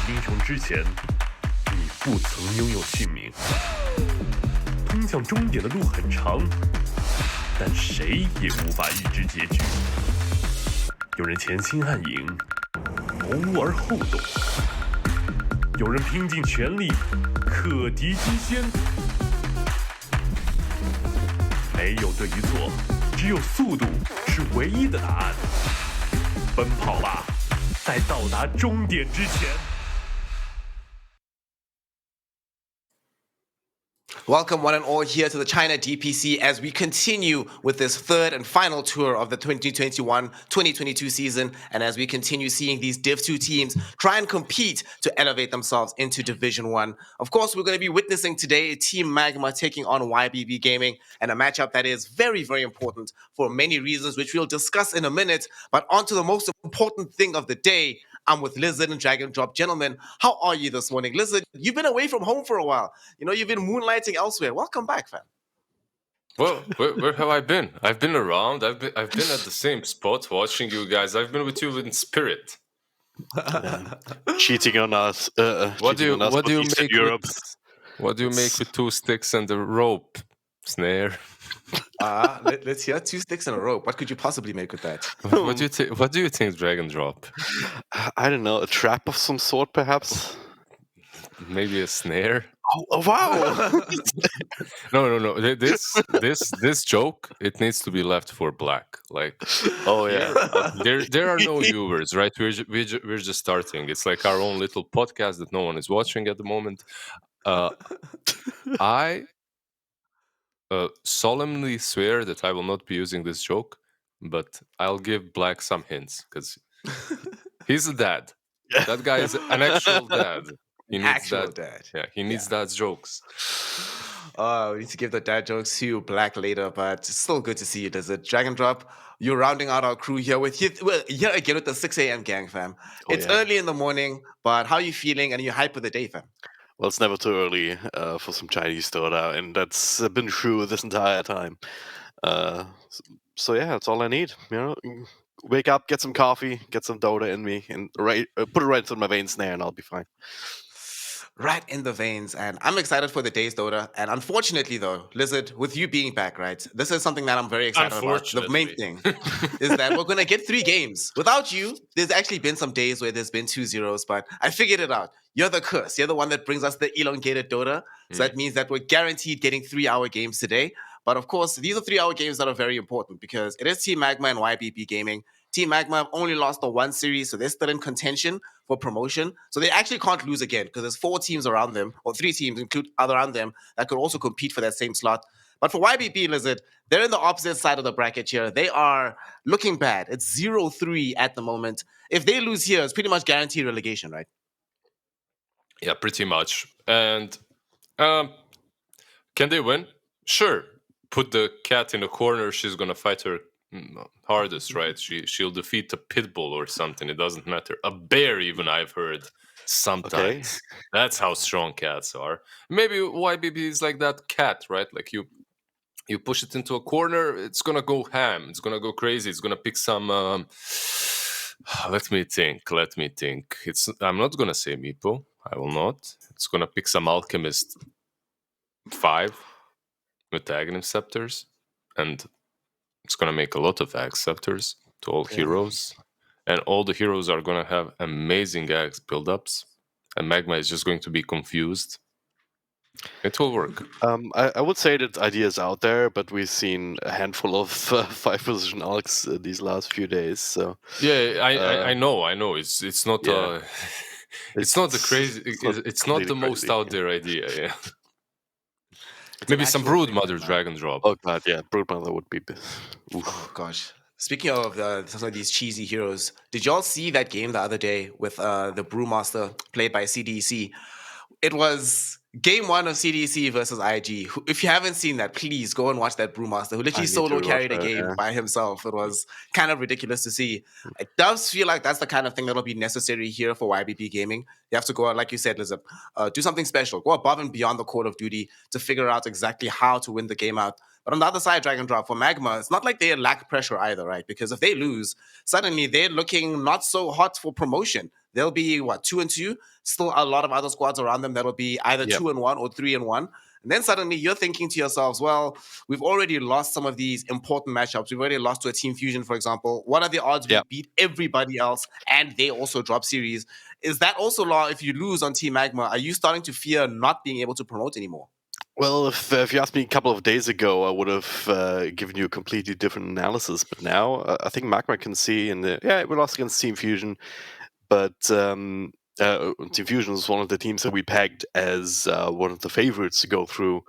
英雄之前，你不曾拥有姓名。通向终点的路很长，但谁也无法预知结局。有人潜心暗影，谋而后动；有人拼尽全力，克敌机先。没有对与错，只有速度是唯一的答案。奔跑吧，在到达终点之前。Welcome one and all here to the China DPC as we continue with this third and final tour of the 2021-2022 season, and as we continue seeing these Div 2 teams try and compete to elevate themselves into Division 1. Of course, we're going to be witnessing today Team Magma taking on YBB Gaming, and a matchup that is very, very important for many reasons, which we'll discuss in a minute. But on to the most important thing of the day. I'm with Lizard and Dragon Drop. Gentlemen, how are you this morning? Lizard, you've been away from home for a while. You know, you've been moonlighting elsewhere. Welcome back, fam. Well, where have I been? I've been around. I've been at the same spot watching you guys. I've been with you in spirit. Cheating on us. What do you make Europe? What do you make with 2 sticks and a rope? Snare. Let's hear 2 sticks and a rope. What could you possibly make with that? What do you think, Dragon Drop? I don't know, a trap of some sort, perhaps? Maybe a snare? Oh wow! No. This joke, it needs to be left for Black. Like, oh yeah. There are no viewers, right? We're just starting. It's like our own little podcast that no one is watching at the moment. I solemnly swear that I will not be using this joke, but I'll give Black some hints because he's a dad. That guy is an actual dad. He needs dad. Yeah, he needs dad's jokes. We need to give the dad jokes to Black later, but it's still good to see you. There's a Dragon Drop. You're rounding out our crew here with you. Well, here again with the 6 a.m. gang, fam. It's early in the morning, but how are you feeling? And are you hyped for the day, fam? Well, it's never too early for some Chinese Dota, and that's been true this entire time. So yeah, that's all I need. You know, wake up, get some coffee, get some Dota in me, and put it right into my veins there, and I'll be fine. Right in the veins, and I'm excited for the day's Dota. And unfortunately, though, Lizard, with you being back, right, this is something that I'm very excited about. The main thing is that we're gonna get 3 games. Without you, there's actually been some days where there's been 2 zeros, but I figured it out. You're the curse. You're the one that brings us the elongated Dota. So that means that we're guaranteed getting 3-hour games today. But of course, these are 3-hour games that are very important because it is Team Magma and YBB Gaming. Team Magma have only lost the 1 series, so they're still in contention for promotion. So they actually can't lose again because there's 4 teams around them, or 3 teams include around them, that could also compete for that same slot. But for YBB, Lizard, they're in the opposite side of the bracket here. They are looking bad. It's 0-3 at the moment. If they lose here, it's pretty much guaranteed relegation, right? Yeah, pretty much. And can they win? Sure. Put the cat in a corner. She's gonna fight her hardest, right? She'll defeat a pit bull or something. It doesn't matter. A bear, even, I've heard sometimes. Okay. That's how strong cats are. Maybe YBB is like that cat, right? Like you push it into a corner, it's gonna go ham. It's gonna go crazy. It's gonna pick some. Let me think. I'm not gonna say Meepo. I will not. It's gonna pick some Alchemist 5 with Aghanim Scepters, and it's gonna make a lot of Axe Scepters to all heroes, and all the heroes are gonna have amazing Axe build-ups, and Magma is just going to be confused. It will work. I would say that idea is out there, but we've seen a handful of 5-position Alks these last few days. So yeah, I know. It's not it's not the crazy. It's not the most crazy, out there idea. Yeah. Maybe some Broodmother Dragon Drop. Oh god, yeah, Broodmother would be. Oh gosh. Speaking of some of these cheesy heroes, did y'all see that game the other day with the Brewmaster played by CDC? It was game 1 of CDC versus IG. If you haven't seen that, please go and watch that Brewmaster who literally solo carried a game by himself. It was kind of ridiculous to see. It does feel like that's the kind of thing that'll be necessary here for YBB Gaming. You have to go out, like you said, Lizard, do something special. Go above and beyond the Call of Duty to figure out exactly how to win the game out. But on the other side, drag and drop for Magma, it's not like they lack pressure either, right? Because if they lose, suddenly they're looking not so hot for promotion. They'll be 2-2. Still a lot of other squads around them that'll be either 2-1 or 3-1. And then suddenly you're thinking to yourselves, well, we've already lost some of these important matchups. We've already lost to a Team Fusion, for example. What are the odds we beat everybody else and they also drop series? Is that also law if you lose on Team Magma? Are you starting to fear not being able to promote anymore? Well, if you asked me a couple of days ago, I would have given you a completely different analysis. But now I think Magma can see, we lost against Team Fusion, but Team Fusion was one of the teams that we pegged as one of the favorites to go through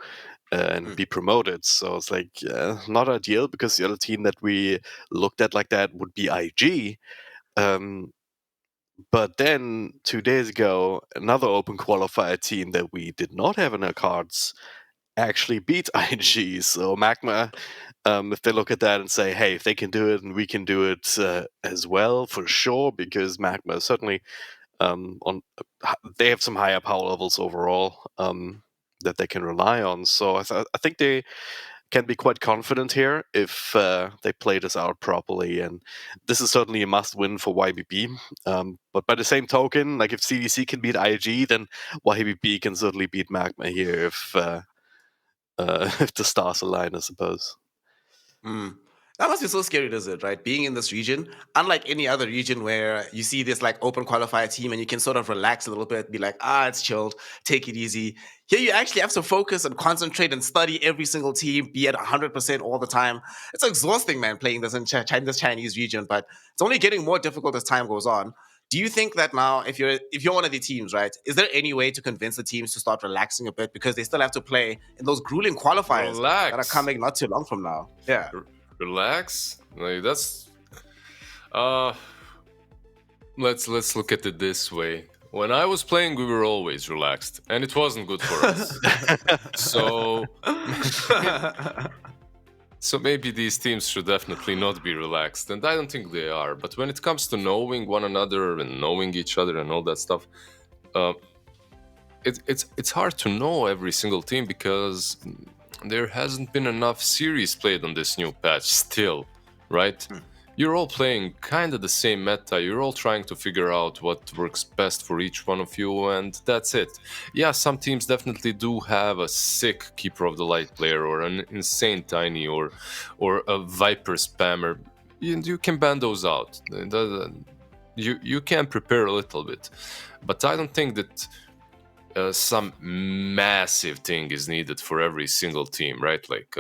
and be promoted. So it's like not ideal, because the other team that we looked at like that would be IG. But then 2 days ago, another open qualifier team that we did not have in our cards actually beat IG. So Magma, if they look at that and say, hey, if they can do it and we can do it as well, for sure, because Magma is certainly they have some higher power levels overall that they can rely on. So I think they can be quite confident here if they play this out properly. And this is certainly a must-win for YBB. But by the same token, like if CDC can beat IG, then YBB can certainly beat Magma here if the stars align, I suppose. That must be so scary, does it, right? Being in this region, unlike any other region where you see this like open qualifier team and you can sort of relax a little bit, be like, it's chilled, take it easy. Here you actually have to focus and concentrate and study every single team, be at 100% all the time. It's exhausting, man, playing this in this Chinese region, but it's only getting more difficult as time goes on. Do you think that now, if you're one of the teams, right, is there any way to convince the teams to start relaxing a bit, because they still have to play in those grueling qualifiers that are coming not too long from now? Yeah. Relax? Like that's let's look at it this way. When I was playing, we were always relaxed, and it wasn't good for us. So maybe these teams should definitely not be relaxed, and I don't think they are. But when it comes to knowing one another and knowing each other and all that stuff, it's hard to know every single team, because there hasn't been enough series played on this new patch still, right? You're all playing kind of the same meta. You're all trying to figure out what works best for each one of you, and that's it. Yeah, some teams definitely do have a sick Keeper of the Light player, or an insane Tiny, or a Viper spammer. You can ban those out. You can prepare a little bit, but I don't think that some massive thing is needed for every single team, right? Like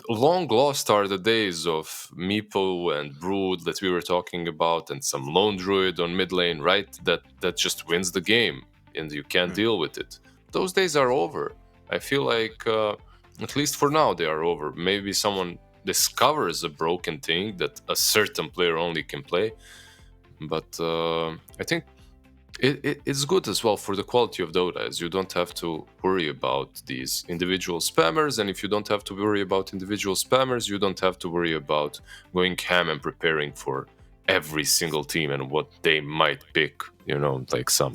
long lost are the days of Meepo and Brood that we were talking about, and some lone druid on mid lane, right? That just wins the game and you can't deal with it. Those days are over. I feel like at least for now they are over. Maybe someone discovers a broken thing that a certain player only can play, but I think it's good as well for the quality of Dota, as you don't have to worry about these individual spammers, and if you don't have to worry about individual spammers, you don't have to worry about going ham and preparing for every single team and what they might pick, like some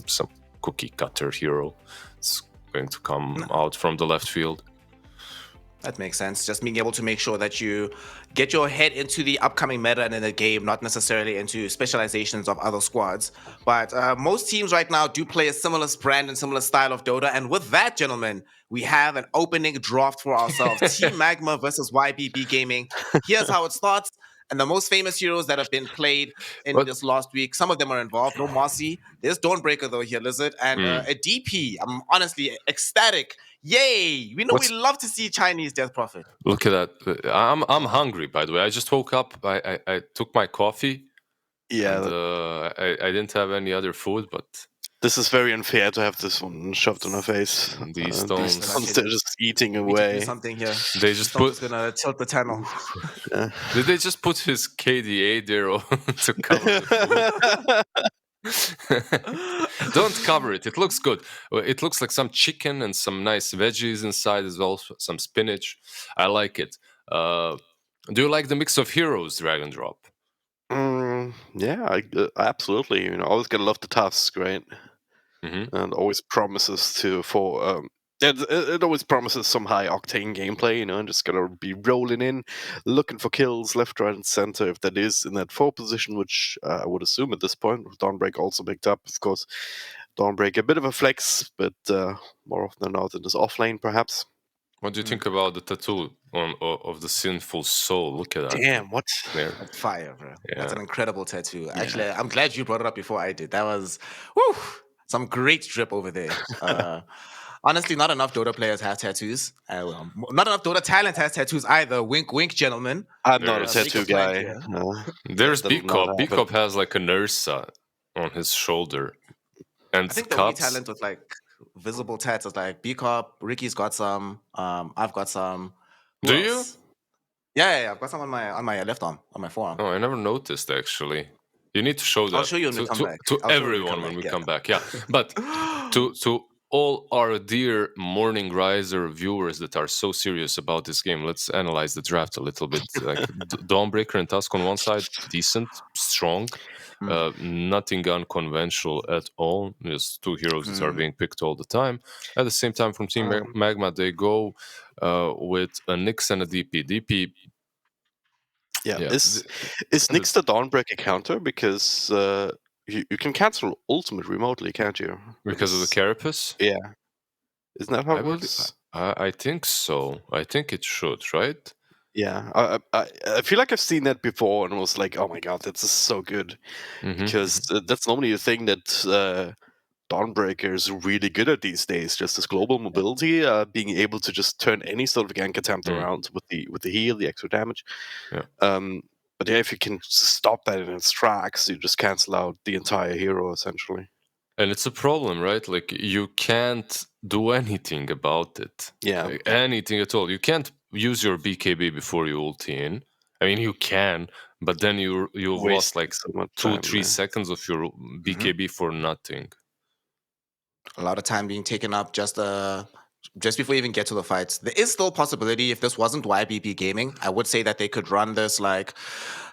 cookie cutter hero is going to come out from the left field. That makes sense. Just being able to make sure that you get your head into the upcoming meta and in the game, not necessarily into specializations of other squads. But most teams right now do play a similar brand and similar style of Dota. And with that, gentlemen, we have an opening draft for ourselves. Team Magma versus YBB Gaming. Here's how it starts. And the most famous heroes that have been played in this last week, some of them are involved. No Marcy. There's Dawnbreaker, though, here, Lizard. And a DP. I'm honestly ecstatic. Yay! We love to see Chinese Death Prophet. Look at that. I'm hungry, by the way. I just woke up. I took my coffee. Yeah. And, I didn't have any other food, but... This is very unfair to have this one shoved in our face. These stones. They're just eating away. Do something here. They just put... gonna tilt the tunnel. Did they just put his KDA there to cover the food? Don't cover it. It looks good. It looks like some chicken and some nice veggies inside as well. Some spinach. I like it. Do you like the mix of heroes, Drag and Drop? Yeah, absolutely. Always gotta love the Tusk, right? And always promises for it always promises some high octane gameplay, and just gonna be rolling in, looking for kills left, right, and center. If that is in that 4 position, which I would assume at this point, with Dawnbreak also picked up, of course. Dawnbreak a bit of a flex, but more often than not in this off lane, perhaps. What do you think about the tattoo of the sinful soul? Look at that. Damn, what? There. That's fire, bro. Yeah. That's an incredible tattoo. Actually, I'm glad you brought it up before I did. That was some great drip over there. Honestly, not enough Dota players have tattoos. Not enough Dota talent has tattoos either. Wink, wink, gentlemen. I'm not a tattoo guy. There's Bcop. Bcop has like a Nursa on his shoulder. And I think the only talent with like visible tats is like Bcop. Ricky's got some. I've got some. Do you? Yeah, I've got some on my left arm, on my forearm. Oh, I never noticed actually. You need to show that. I'll show you when we come back. To everyone when we come back. Yeah, but to all our dear Morning Riser viewers that are so serious about this game, let's analyze the draft a little bit. Like Dawnbreaker and Tusk on one side, decent, strong, nothing unconventional at all. There's 2 heroes that are being picked all the time. At the same time, from Team Magma, they go with a Nyx and a DP. DP. Yeah. Is Nyx the Dawnbreaker counter? Because you can cancel ultimate remotely, can't you? Because of the Carapace? Yeah. Isn't that how it works? I think so. I think it should, right? Yeah. I feel like I've seen that before and was like, oh my god, that's so good. Because that's normally a thing that Dawnbreaker is really good at these days. Just this global mobility, being able to just turn any sort of gank attempt around with the heal, the extra damage. Yeah. But yeah, if you can stop that in its tracks, you just cancel out the entire hero essentially. And it's a problem, right? Like you can't do anything about it. Yeah. Like, anything at all. You can't use your BKB before you ulti in. I mean, you can, but then you've lost like so much 2-3 seconds of your BKB for nothing. A lot of time being taken up just before you even get to the fights. There is still a possibility, if this wasn't YBB Gaming, I would say that they could run this, like,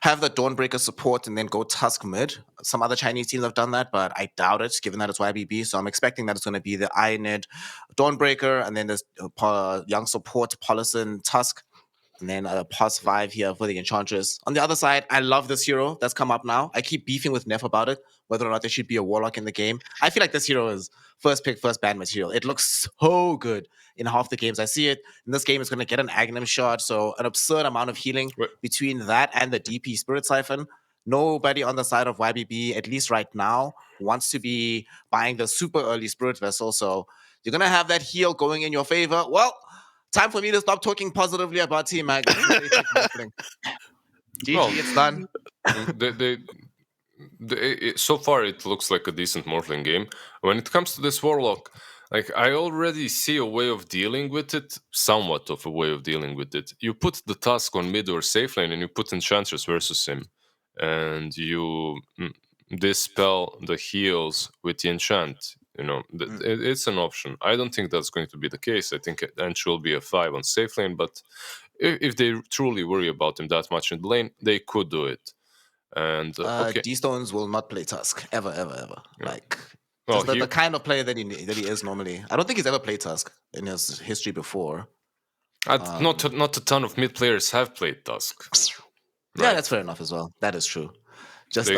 have the Dawnbreaker support and then go Tusk mid. Some other Chinese teams have done that, but I doubt it, given that it's YBB. So I'm expecting that it's going to be the Ionid Dawnbreaker, and then there's young support, Polison, Tusk, and then a pos 5 here for the Enchantress. On the other side, I love this hero that's come up now. I keep beefing with Neff about it, whether or not there should be a Warlock in the game. I feel like this hero is first pick, first ban material. It looks so good in half the games I see it. In this game, it's going to get an Aghanim shot, so an absurd amount of healing between that and the DP Spirit Siphon. Nobody on the side of YBB, at least right now, wants to be buying the super early Spirit Vessel, so you're going to have that heal going in your favor. Well, time for me to stop talking positively about Team Magma. GG, it's done. So far, it looks like a decent Morphling game. When it comes to this Warlock, like I already see a way of dealing with it, somewhat of a way of dealing with it. You put the Tusk on mid or safe lane, and you put Enchantress versus him, and you dispel the heals with the enchant. You know, it's an option. I don't think that's going to be the case. I think Ench will be a 5 on safe lane, but if they truly worry about him that much in the lane, they could do it. And D-Stones will not play Tusk ever. Yeah. Like, well, the kind of player that he is normally. I don't think he's ever played Tusk in his history before. Not a ton of mid players have played Tusk. Right? Yeah, that's fair enough as well. That is true. Just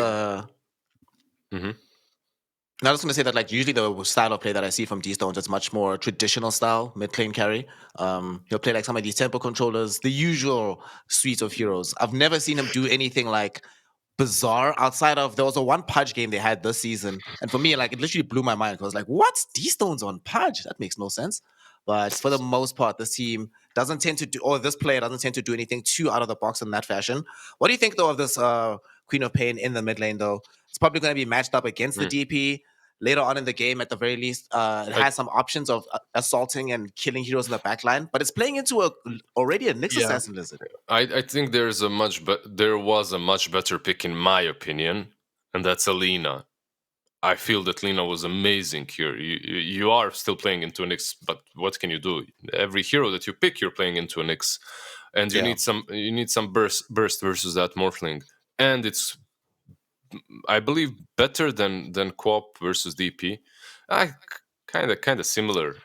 I was going to say that, like, usually the style of play that I see from D-Stones is much more traditional style, mid-lane carry. He'll play like some of these tempo controllers, the usual suite of heroes. I've never seen him do anything like bizarre outside of, there was a one Pudge game they had this season. And for me, like, it literally blew my mind. I was like, what's D-Stones on Pudge? That makes no sense. But for the most part, this team doesn't tend to do, or this player doesn't tend to do anything too out of the box in that fashion. What do you think, though, of this Queen of Pain in the mid lane, though? It's probably going to be matched up against the DP. Later on in the game, at the very least, it has some options of assaulting and killing heroes in the backline, but it's playing into already a Nyx Assassin Lizard. I think there was a much better pick, in my opinion, and that's Alina. I feel that Lina was amazing here. You are still playing into an Nyx, but what can you do? Every hero that you pick, you're playing into an Nyx, and you need some burst versus that Morphling, and it's, I believe, better than Co-op versus DP. Kind of similar.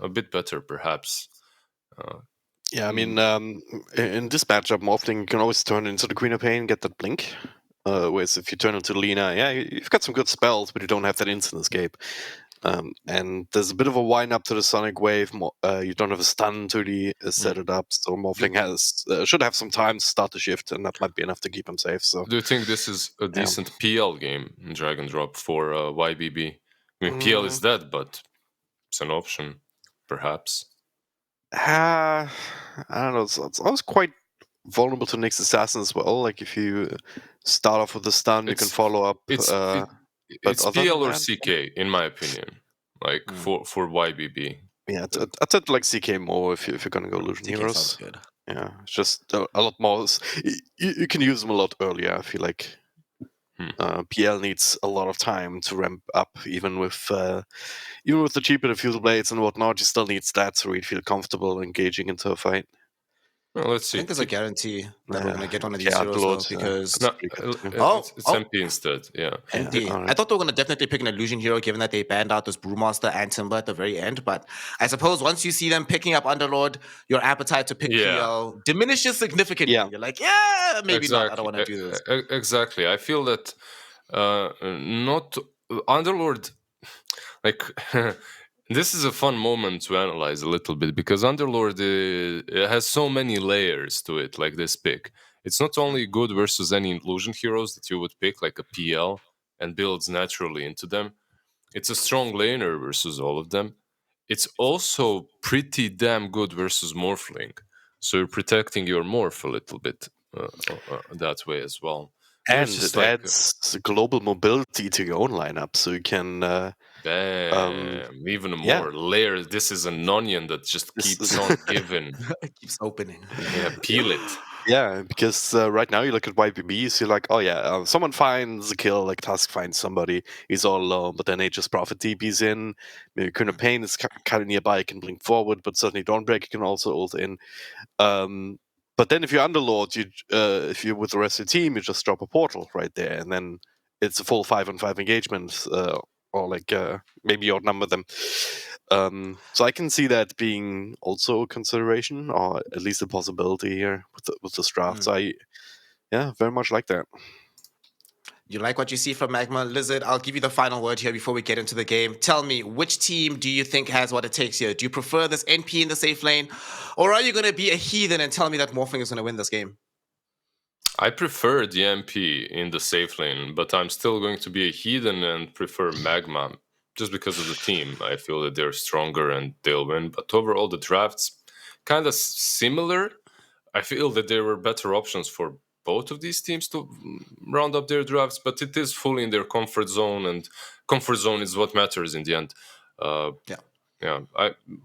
a bit better, perhaps. Yeah, I mean, in this matchup, Morphling, you can always turn into the Queen of Pain, get that blink. Whereas if you turn into Lina, yeah, you've got some good spells, but you don't have that instant escape. And there's a bit of a wind up to the Sonic Wave. You don't have a stun to set it up, so Morphling should have some time to start the shift, and that might be enough to keep him safe. So, do you think this is a decent PL game, Drag and Drop, for YBB? I mean, PL is dead, but it's an option, perhaps. I don't know. It's always quite vulnerable to Nyx Assassin as well. Like if you start off with the stun, you can follow up. It's PL or CK, in my opinion. Like for YBB. Yeah, I tend to like CK more if you're gonna go Illusion Heroes. Good. Yeah, it's just a lot more. You can use them a lot earlier. I feel like PL needs a lot of time to ramp up, even with the cheaper diffusal blades and whatnot. You still need stats where you feel comfortable engaging into a fight. Well, let's see. I think there's a guarantee that we're going to get one of these heroes though, because... it's MP instead, yeah. MP. Right. I thought they were going to definitely pick an illusion hero, given that they banned out this Brewmaster and Timber at the very end, but I suppose once you see them picking up Underlord, your appetite to pick PL diminishes significantly. Yeah. You're like, maybe not, I don't want to do this. Exactly. I feel that not... Underlord... Like... This is a fun moment to analyze a little bit, because Underlord has so many layers to it, like this pick. It's not only good versus any illusion heroes that you would pick, like a PL, and builds naturally into them. It's a strong laner versus all of them. It's also pretty damn good versus Morphling. So you're protecting your Morph a little bit that way as well. And it adds global mobility to your own lineup, so you can... even more layers. This is an onion that just keeps on giving. It keeps opening. Yeah, peel it. Yeah, because right now you look at YPBs, you're like, someone finds a kill, like Tusk finds somebody, he's all alone, but then they just profit TPs in. Maybe Queen of Pain is kind of nearby, can blink forward, but certainly Dawnbreaker can also ult in. But then if you're Underlord, if you're with the rest of the team, you just drop a portal right there, and then it's a full 5-on-5 engagement, or like maybe you outnumber them. So I can see that being also a consideration, or at least a possibility here with this draft. So I very much like that. You like what you see from Magma? Lizard, I'll give you the final word here before we get into the game. Tell me, which team do you think has what it takes here? Do you prefer this NP in the safe lane? Or are you going to be a heathen and tell me that Morphling is going to win this game? I prefer the MP in the safe lane, but I'm still going to be a heathen and prefer Magma. Just because of the team. I feel that they're stronger and they'll win. But overall, the draft's kind of similar. I feel that there were better options for both of these teams to round up their drafts, but it is fully in their comfort zone, and comfort zone is what matters in the end.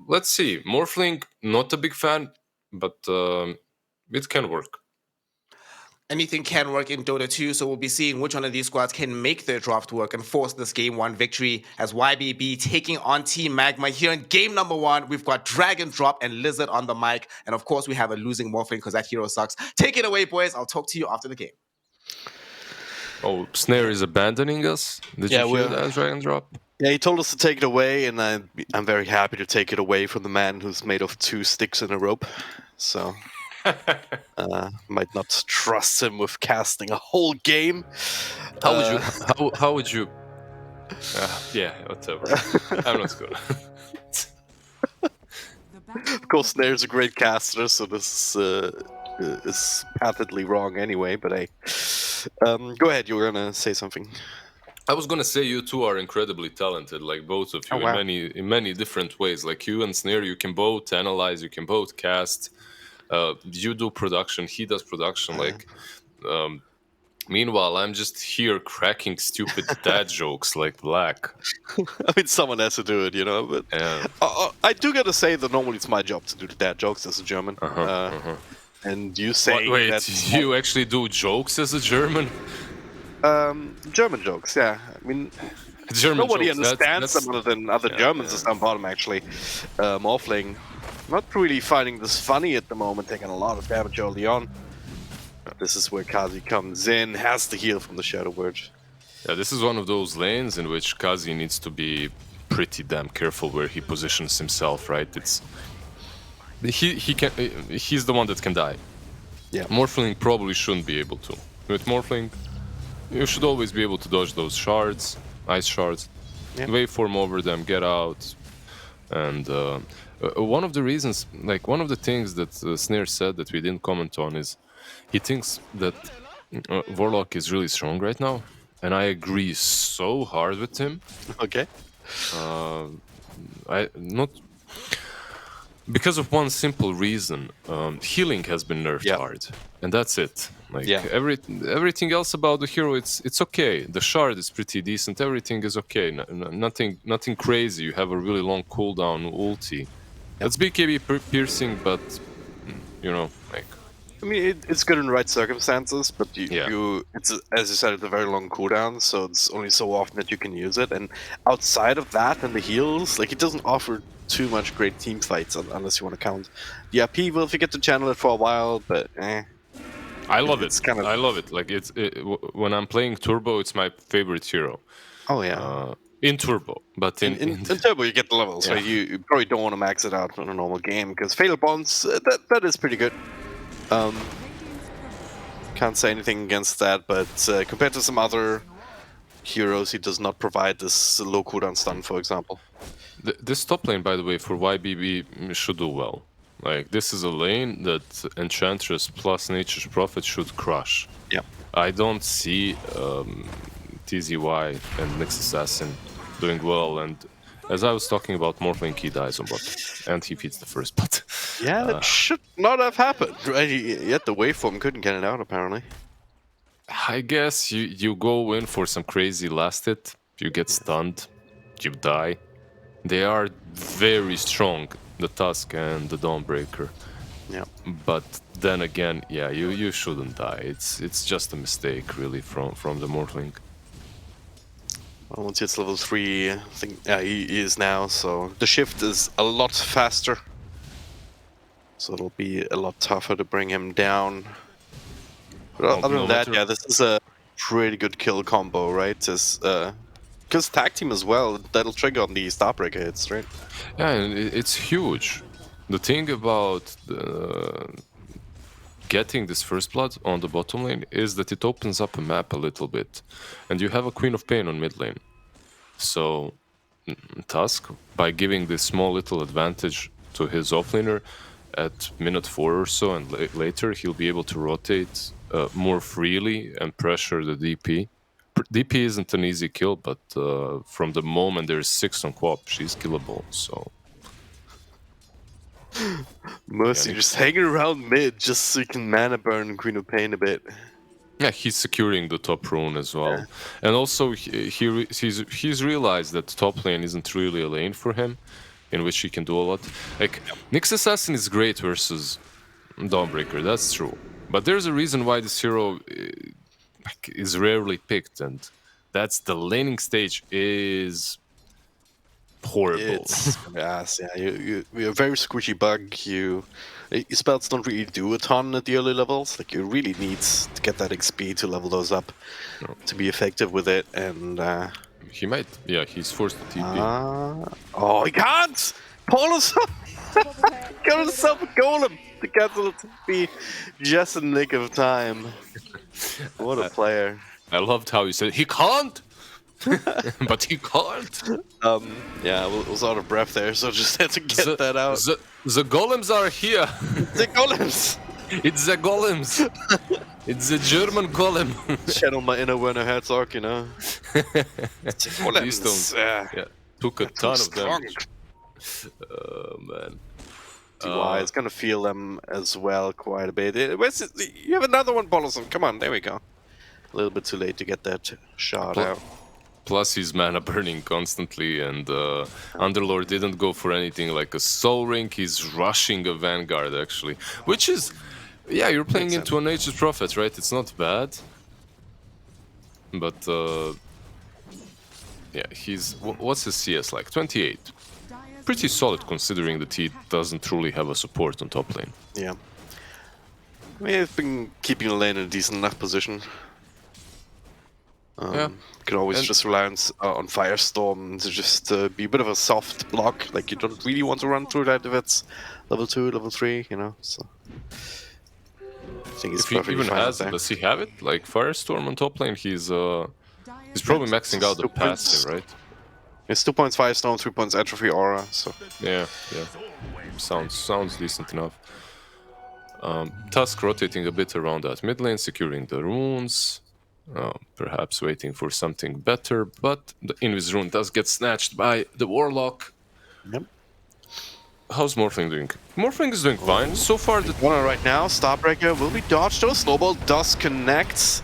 Let's see. Morphling, not a big fan, but it can work. Anything can work in Dota 2, so we'll be seeing which one of these squads can make their draft work and force this Game 1 victory as YBB taking on Team Magma. Here in Game number 1, we've got Drag and Drop and Lizard on the mic, and of course we have a losing Morphling because that hero sucks. Take it away, boys. I'll talk to you after the game. Oh, Snare is abandoning us? Did you hear that, Drag and Drop? Yeah, he told us to take it away, and I'm very happy to take it away from the man who's made of 2 sticks and a rope. So... might not trust him with casting a whole game. How would you? Whatever. I'm not good. Of course, Snare's a great caster, so this is patently wrong anyway. But hey, go ahead. You were gonna say something. I was gonna say you two are incredibly talented, like both of you, in many different ways. Like you and Snare, you can both analyze, you can both cast. You do production, he does production. Meanwhile, I'm just here cracking stupid dad jokes like Black. I mean, someone has to do it, But I do gotta say that normally it's my job to do the dad jokes as a German. And you say that you actually do jokes as a German? German jokes, yeah. I mean, nobody understands them other than other Germans at some bottom. Actually, Morphling. Not really finding this funny at the moment, taking a lot of damage early on. This is where Kazi comes in, has the heal from the Shadow Word. Yeah, this is one of those lanes in which Kazi needs to be pretty damn careful where he positions himself, right? He's the one that can die. Yeah. Morphling probably shouldn't be able to. With Morphling, you should always be able to dodge those shards, ice shards, waveform over them, get out. And one of the reasons, like one of the things that Snare said that we didn't comment on is he thinks that Warlock is really strong right now. And I agree so hard with him. Okay. Because of one simple reason, healing has been nerfed hard, and that's it. Like everything else about the hero, it's okay. The shard is pretty decent. Everything is okay. Nothing crazy. You have a really long cooldown ulti. That's BKB piercing, but you know, like. I mean, it's good in the right circumstances, but it's as you said, it's a very long cooldown, so it's only so often that you can use it. And outside of that and the heals, like it doesn't offer too much great team fights unless you want to count the RP. Well, if you get to channel it for a while, but I love it. I love it. Like when I'm playing Turbo, it's my favorite hero. Oh yeah. In Turbo, but in Turbo you get the levels, so you probably don't want to max it out on a normal game because Fatal Bonds that is pretty good. Can't say anything against that, but compared to some other heroes, he does not provide this low cooldown stun, for example. This top lane, by the way, for YBB should do well. Like, this is a lane that Enchantress plus Nature's Prophet should crush. Yeah. I don't see TZY and Nyx Assassin doing well, and as I was talking about, Morphling, he dies on bot, and he feeds the first bot. Yeah, that should not have happened, right? Yet the waveform couldn't get it out, apparently. I guess you go in for some crazy last hit, you get stunned, you die. They are very strong, the Tusk and the Dawnbreaker. Yeah. But then again, yeah, you shouldn't die. It's just a mistake, really, from the Morphling. Well, once it's level 3, I think he is now, so the shift is a lot faster. So it'll be a lot tougher to bring him down. But other than that, yeah, this is a pretty good kill combo, right? Because tag team as well, that'll trigger on the Starbreaker hits, right? Yeah, and it's huge. The thing about getting this first blood on the bottom lane is that it opens up a map a little bit. And you have a Queen of Pain on mid lane. So Tusk, by giving this small little advantage to his offlaner at minute 4 or so, and later he'll be able to rotate more freely and pressure the DP. DP isn't an easy kill, but from the moment there's 6 on co-op, she's killable, so... Mercy, just hanging around mid just so you can mana burn Queen of Pain a bit. Yeah, he's securing the top rune as well. Yeah. And also, he's realized that top lane isn't really a lane for him, in which he can do a lot. Like, Nyx Assassin is great versus Dawnbreaker, that's true. But there's a reason why this hero is rarely picked, and that's the laning stage is horrible. Yes, yeah, you're a very squishy bug. Your spells don't really do a ton at the early levels. Like, you really need to get that XP to level those up to be effective with it, and... He might, yeah, he's forced to TP. Oh, he can't! Paulus got himself a golem to cancel the TP just in the nick of time. What a player. I loved how you said, he can't! But he can't! Yeah, I was out of breath there, so just had to get that out. The golems are here! The golems! It's the golems! It's the German golem! Channel my inner Werner Herzog, you know? These stones, yeah, took a ton of damage. Oh, man. DY is gonna feel them as well quite a bit. You have another one, Bolison. Come on, there we go. A little bit too late to get that shot out. Plus he's mana burning constantly, and Underlord didn't go for anything like a Soul Ring. He's rushing a Vanguard, actually. Which is... Yeah, you're playing into a Nature's Prophet, right? It's not bad. But... yeah, he's... What's his CS like? 28. Pretty solid, considering that he doesn't truly have a support on top lane. Yeah. I mean, I've been keeping the lane in a decent enough position. Can always just rely on Firestorm to just be a bit of a soft block. Like, you don't really want to run through that if it's level 2, level 3, you know. So I think he's If he perfectly even fine has up it, there. does he have it? Like Firestorm on top lane, he's probably maxing out the passive, right? It's 2 points Firestorm, 3 points Atrophy Aura. So Yeah. Sounds decent enough. Tusk rotating a bit around that mid lane, securing the runes. Perhaps waiting for something better, but the Invis rune does get snatched by the Warlock. Yep. How's Morphling doing? Morphling is doing fine. So far, the one right now, Starbreaker will be dodged though. Snowball does connect.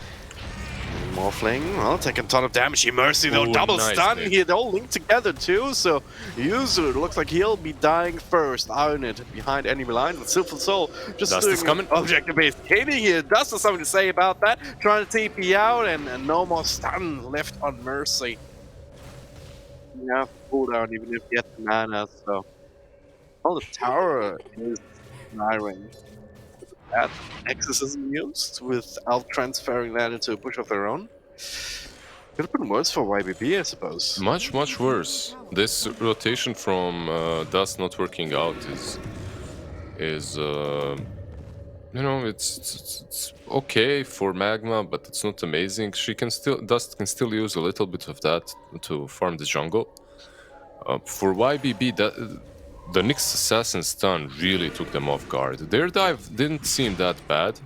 Morphling, well, taking a ton of damage. Mercy though, double nice stun pick. here. They're all linked together too. So Yuzu looks like he'll be dying first. Iron it behind enemy line with Silver Soul just Dust is coming. objective-based hitting here. Dust has something to say about that. Trying to TP out and no more stun left on Mercy. You have cooldown even if you get the mana. So, well, the tower is in range. That exorcism used without transferring that into a push of their own. Could have been worse for YBB, I suppose. much worse. This rotation from Dust not working out is you know, it's okay for Magma, but it's not amazing. Dust can still use a little bit of that to farm the jungle. For YBB, the Nyx Assassin stun really took them off guard. Their dive didn't seem that bad,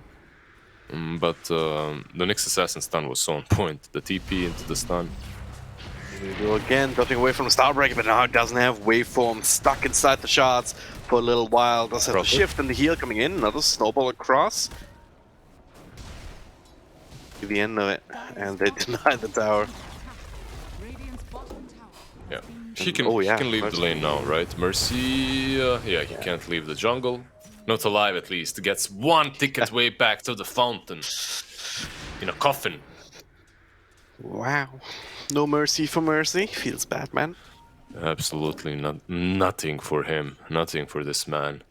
but the Nyx Assassin stun was so on point. The TP into the stun. Here we go again, dodging away from Starbreaker, but now it doesn't have waveform, stuck inside the shards for a little while. Does have the shift and the heal coming in, another snowball across. To the end of it, and they deny the tower. Yeah. He can leave the lane now, right? Mercy, yeah, he can't leave the jungle. Not alive, at least. Gets one ticket way back to the fountain. In a coffin. Wow. No mercy for Mercy. Feels bad, man. Absolutely nothing for him. Nothing for this man.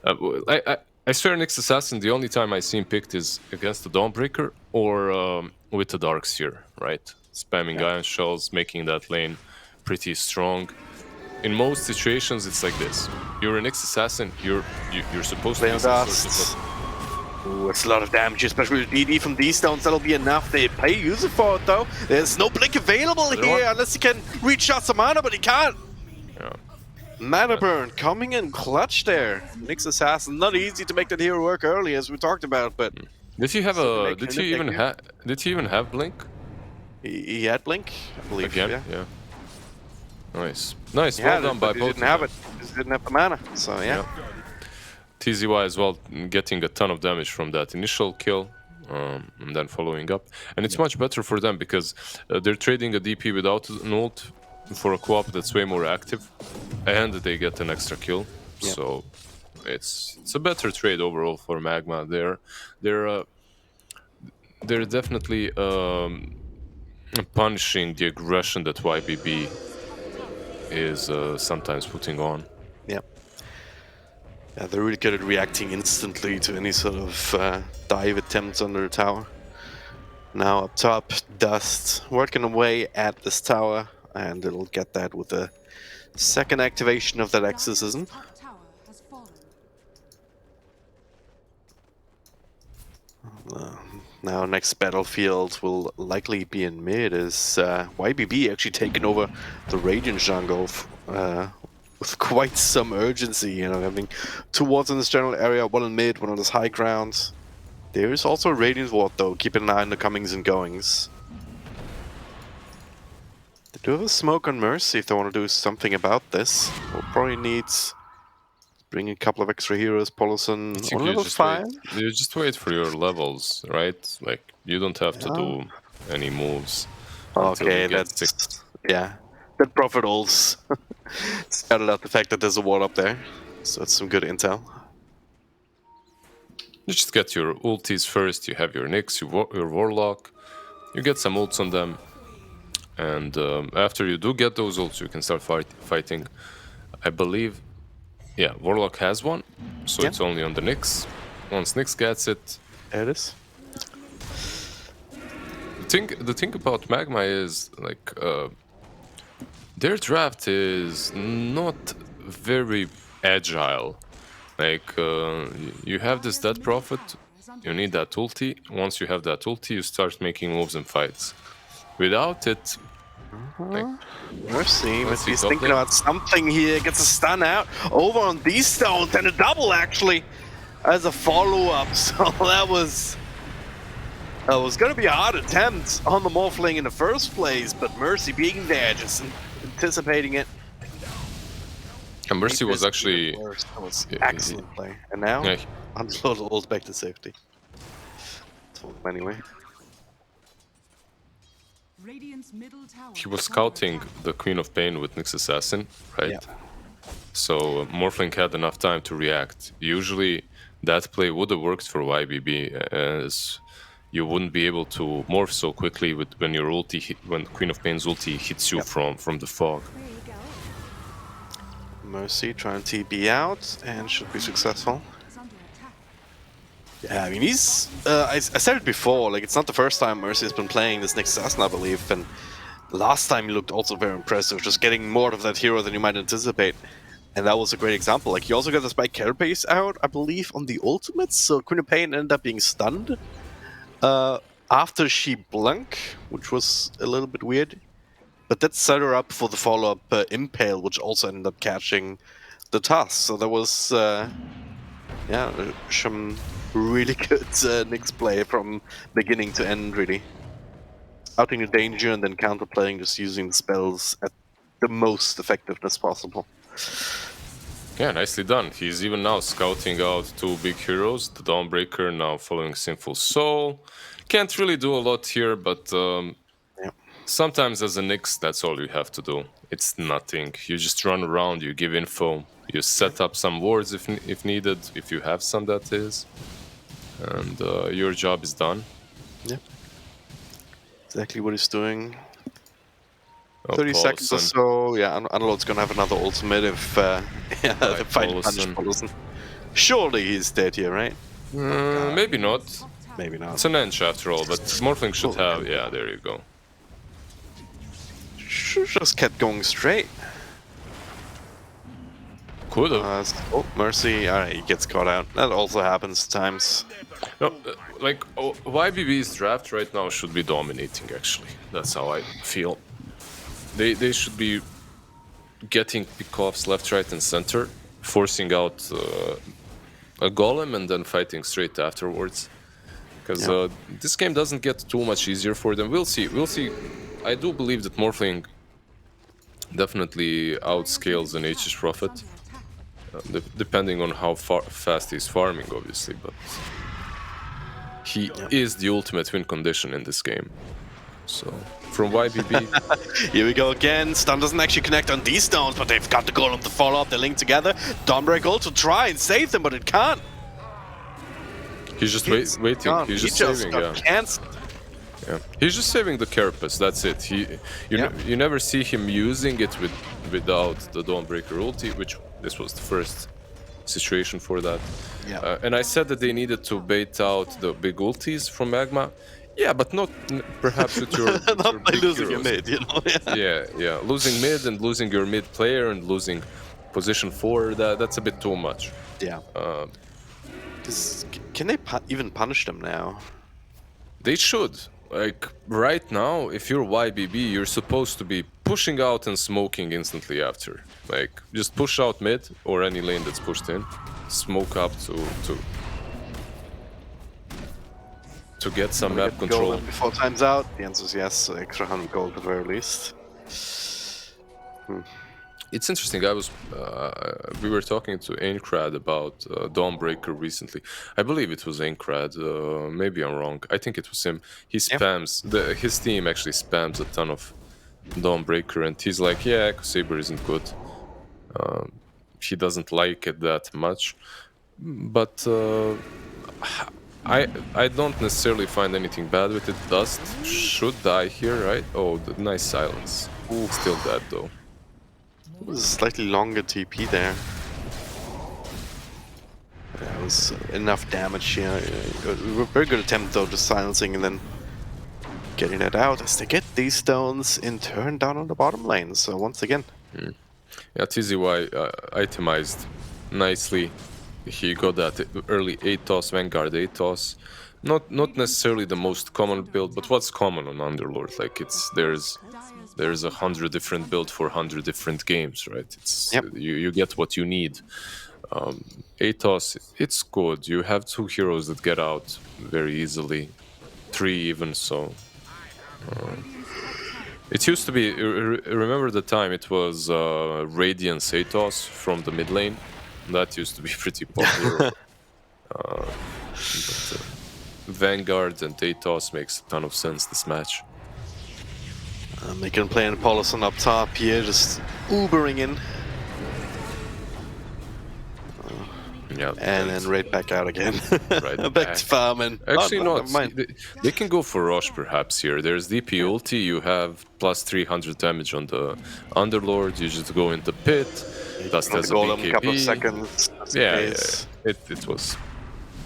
I swear Nyx Assassin, the only time I see him picked is against the Dawnbreaker or with the Darkseer, right? Spamming Ion Shells, making that lane pretty strong. In most situations, it's like this. You're an Nyx Assassin, you're supposed to be some sort of Ooh, it's a lot of damage, especially with DD from these stones. That'll be enough. They pay user for it, though. There's no blink available here unless he can reach out some mana, but he can't. Yeah. Mana burn coming in clutch there. Nyx Assassin, not easy to make that hero work early, as we talked about, but Did he have a? Did he even have blink? He had blink, I believe. Again? Yeah. Nice. Well done by both. He didn't have it. He just didn't have the mana. So yeah. TZY as well, getting a ton of damage from that initial kill, and then following up. And it's much better for them because they're trading a DP without an ult for a co-op that's way more active, and they get an extra kill. So it's a better trade overall for Magma. They're definitely punishing the aggression that YBB is sometimes putting on. Yeah, they're really good at reacting instantly to any sort of dive attempts under the tower. Now up top, Dust working away at this tower, and it'll get that with the second activation of that exorcism. Now next battlefield will likely be in mid, as YBB actually taking over the Radiant jungle with quite some urgency, you know, having two wards in this general area, one in mid, one on this high ground. There is also a Radiant ward though, keeping an eye on the comings and goings. They do have a smoke on Mercy if they want to do something about this. We'll probably need to bring a couple of extra heroes, Polison on level 5. You just wait for your levels, right? Like, you don't have to do any moves. Okay, that's... yeah. That profit ults. Scouted out the fact that there's a ward up there. So that's some good intel. You just get your ultis first, you have your Nyx, your Warlock, you get some ults on them, and after you do get those ults, you can start fighting. I believe, yeah, Warlock has one, so it's only on the Nyx. Once Nyx gets it... There it is. The The thing about Magma is like their draft is not very agile. Like you have this dead prophet, you need that ulti. Once you have that ulti, you start making moves and fights. Without it, like, Mercy, let's see, he's top thinking lane. about something here. Gets a stun out over on these stones and a double actually as a follow-up. So that was going to be a hard attempt on the Morphling in the first place, but Mercy being there, just anticipating it. and Mercy was actually That was excellent play. And now, yeah, Unload ult back to safety. Told him anyway. he was scouting the Queen of Pain with Nyx Assassin, right? Yeah. So Morphling had enough time to react. Usually that play would have worked for YBB, as you wouldn't be able to morph so quickly when your ulti when Queen of Pain's ulti hits you from the fog. Mercy trying to TP out and should be successful. Yeah, I mean, he's... I said it before, like, it's not the first time Mercy has been playing this Nyx Assassin, I believe, and last time he looked also very impressive, just getting more of that hero than you might anticipate. And that was a great example. Like, he also got the Spike Carapace out, I believe, on the ultimates, so Queen of Pain ended up being stunned after she blunk, which was a little bit weird. But that set her up for the follow-up Impale, which also ended up catching the Tusk. So that was, yeah, some really good Nyx play from beginning to end, really. Outing the danger and then counterplaying, just using the spells at the most effectiveness possible. Yeah, nicely done. He's even now scouting out two big heroes, the Dawnbreaker now following Sinful Soul. Can't really do a lot here, but sometimes as a Nyx, that's all you have to do. It's nothing. You just run around, you give info, you set up some wards if needed, if you have some, that is. And your job is done. Yeah. Exactly what he's doing. Oh, 30 seconds or so. Yeah, Unload's gonna have another ultimate if the fight punished Paulson. Surely he's dead here, right? Maybe not. Maybe not. It's an Ench after all, but Morphling should have... Yeah, there you go. Should just kept going straight. Could have. Oh, Mercy. Alright, he gets caught out. That also happens at times. No, like, YBB's draft right now should be dominating, actually. That's how I feel. They should be getting pickoffs left, right, and center, forcing out a golem and then fighting straight afterwards. Because this game doesn't get too much easier for them. We'll see. We'll see. I do believe that Morphling definitely outscales an H's Prophet, depending on how fast he's farming, obviously. But he is the ultimate win condition in this game. So, from YBB... Here we go again. Stun doesn't actually connect on these stones, but they've got the golem to follow up. They're linked together. Dawnbreaker also try and save them, but it can't. He's just waiting. He's just saving, cancelled. Yeah. He's just saving the Carapace, that's it. You never see him using it without the Dawnbreaker ulti, which this was the first situation for that. Yeah. And I said that they needed to bait out the big ultis from Magma. Yeah, but not perhaps with your not by losing heroes. your mid, you know. Yeah. Losing mid and losing your mid player and losing position 4, that's a bit too much. Yeah. Can they even punish them now? They should. Like, right now, if you're YBB, you're supposed to be pushing out and smoking instantly after. Like, just push out mid, or any lane that's pushed in. Smoke up to get some map control. Before time's out, the answer is yes, so extra 100 gold at the very least. It's interesting. We were talking to Aincrad about Dawnbreaker recently. I believe it was Aincrad. Maybe I'm wrong. I think it was him. He spams his team actually spams a ton of Dawnbreaker, and he's like, "Yeah, Echo Saber isn't good." He doesn't like it that much, but I don't necessarily find anything bad with it. Dust should die here, right? Oh, the nice silence. Still dead though. Slightly longer TP there. Yeah, it was enough damage here. Very good attempt though, just silencing and then getting it out as they get these stones in turn down on the bottom lane. So once again. Yeah, TZY itemized nicely. He got that early ATOS, Vanguard ATOS. Not necessarily the most common build, but what's common on Underlord? Like there's 100 different build for 100 different games, right? It's you get what you need. ATOS, it's good. You have 2 heroes that get out very easily, 3 even so. It used to be, remember the time it was Radiance ATOS from the mid lane? That used to be pretty popular. Vanguard and ATOS makes a ton of sense this match. Making a play on Paulson up top here, just Ubering in. Yeah, and then right back out again. Right back to farming. Actually, they can go for Rosh perhaps here. There's DP ulti, you have plus 300 damage on the Underlord, you just go in the pit. Dust has a BKB. Couple of seconds. Yeah. It was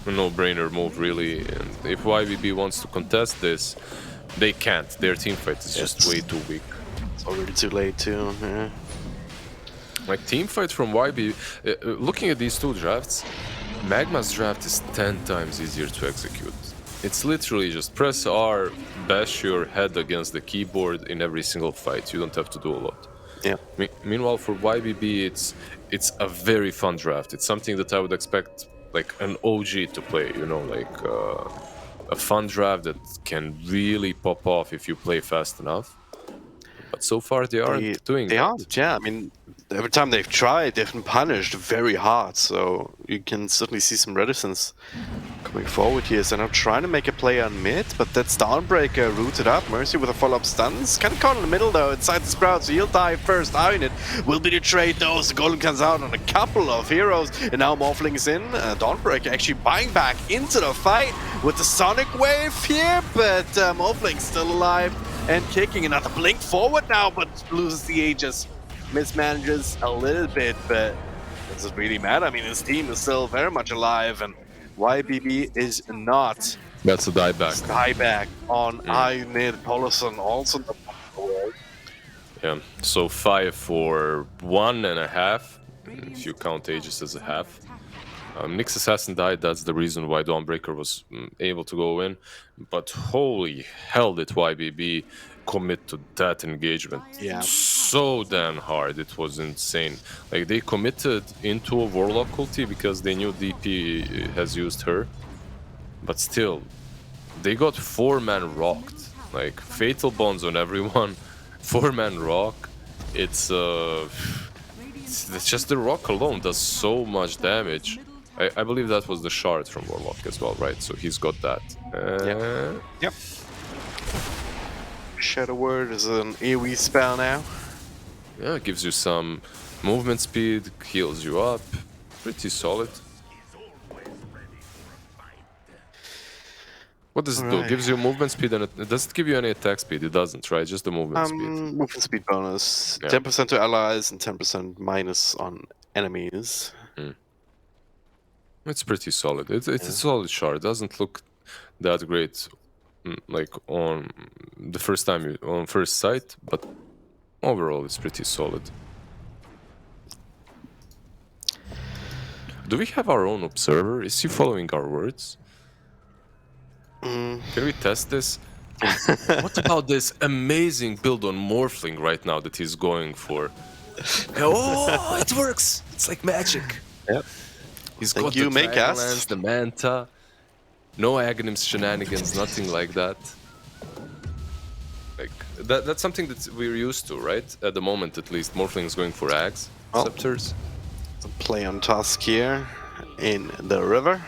a no-brainer move, really. And if YBB wants to contest this, they can't. Their teamfight is just way too weak. It's already too late, too. Yeah. Like, teamfight from YB, looking at these 2 drafts, Magma's draft is 10 times easier to execute. It's literally just press R, bash your head against the keyboard in every single fight. You don't have to do a lot. Yeah. Meanwhile, for YBB, it's a very fun draft. It's something that I would expect like an OG to play, you know, like a fun draft that can really pop off if you play fast enough. But so far they aren't doing that. They aren't, yeah. I mean, every time they've tried, they've been punished very hard. So you can certainly see some reticence coming forward here. So now trying to make a play on mid, but that's Dawnbreaker rooted up. Mercy with a follow-up stuns. Kind of caught in the middle though, inside the Sprout, so he'll die first. Ionit will be the trade though. So Golem comes out on a couple of heroes, and now Morphling's in. Dawnbreaker actually buying back into the fight with the Sonic Wave here, but Morphling's still alive and kicking. Another blink forward now, but loses the Aegis. Mismanages a little bit, but does it really matter? I mean, his team is still very much alive, and YBB is not. That's a dieback. Dieback on Ionit. Paulson also the world. Yeah, so 5 for 1.5, if you count Aegis as a half. Nyx Assassin died, that's the reason why Dawnbreaker was able to go in. But holy hell did YBB commit to that engagement. Yeah. So damn hard, it was insane. Like, they committed into a Warlock ulti because they knew DP has used her. But still, they got 4-man rocked. Like, fatal bonds on everyone. 4-man rock. It's just the rock alone does so much damage. I believe that was the shard from Warlock as well, right? So he's got that. Yep. Shadow Word is an AoE spell now. Yeah, it gives you some movement speed, heals you up. Pretty solid. What does it do? It gives you movement speed, and it doesn't give you any attack speed. It doesn't, right? Just the movement speed. Movement speed bonus. 10% to allies and 10% minus on enemies. It's pretty solid. It's a solid shard. It doesn't look that great, like on the first time on first sight, but overall it's pretty solid. Do we have our own observer? Is he following our words? Can we test this? What about this amazing build on Morphling right now that he's going for? Oh, it works! It's like magic. Yep. He's got the Dragonlance, the Manta, no Aghanims shenanigans, nothing like that. Like that's something that we're used to, right? At the moment, at least, Morphling's going for Aghs, Scepters. Play on Tusk here in the river.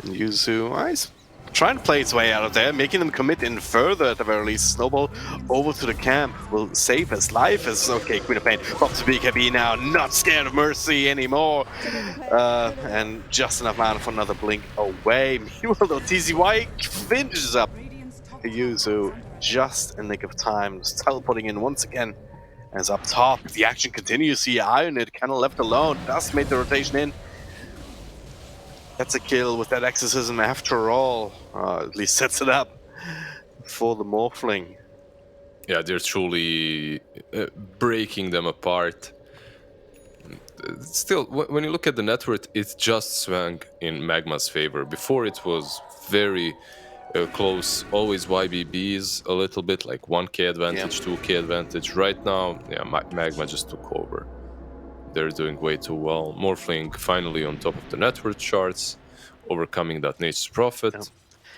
And Yuzu, he's trying to play its way out of there, making them commit in further at the very least. Snowball over to the camp will save his life. As okay, Queen of Pain up to BKB now, not scared of Mercy anymore. And just enough mana for another blink away. Meanwhile, though, TZY finishes up Yuzu just in nick of time, just teleporting in once again. As up top, the action continues here. Ionit kind of left alone, just made the rotation in. That's a kill with that exorcism after all. At least sets it up for the Morphling. Yeah, they're truly breaking them apart. Still, when you look at the net worth, it just swung in Magma's favor. Before it was very close, always YBBs a little bit, like 1k advantage, 2k advantage. Right now, yeah, Magma just took over. They're doing way too well. Morphling finally on top of the net worth charts, overcoming that Nature's Prophet,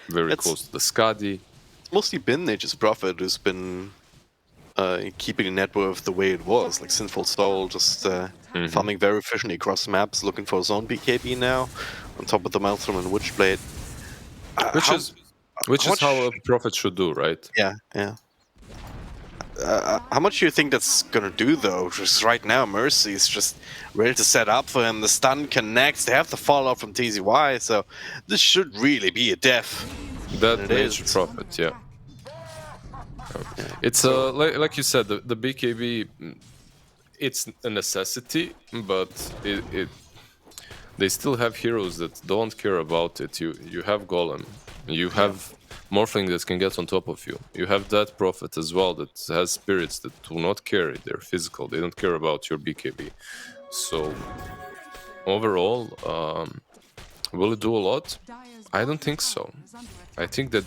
very close to the Skadi. It's mostly been Nature's Prophet who's been keeping the net worth the way it was, like Sinful Soul, just farming very efficiently across maps, looking for his own BKB now, on top of the Maelstrom and Witchblade. Which is how a Prophet should do, right? Yeah. How much do you think that's gonna do though? Just right now, Mercy is just ready to set up for him. The stun connects. They have the fallout from TZY, so this should really be a death. That Nature's Prophet, yeah. It's like you said, the BKB. It's a necessity, but they still have heroes that don't care about it. You have Golem, you have Morphling that can get on top of you. You have that Prophet as well that has spirits that do not care. They're physical. They don't care about your BKB. So overall, will it do a lot? I don't think so. I think that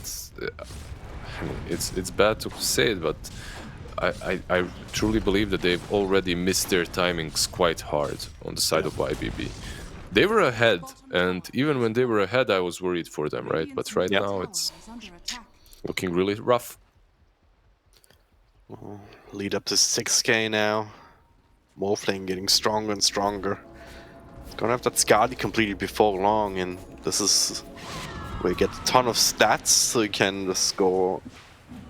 it's bad to say it, but I truly believe that they've already missed their timings quite hard on the side of YBB. They were ahead, and even when they were ahead, I was worried for them, right? But right now, it's looking really rough. Lead up to 6k now. Morphling getting stronger and stronger. Gonna have that Skadi completed before long, and this is where you get a ton of stats, so you can just go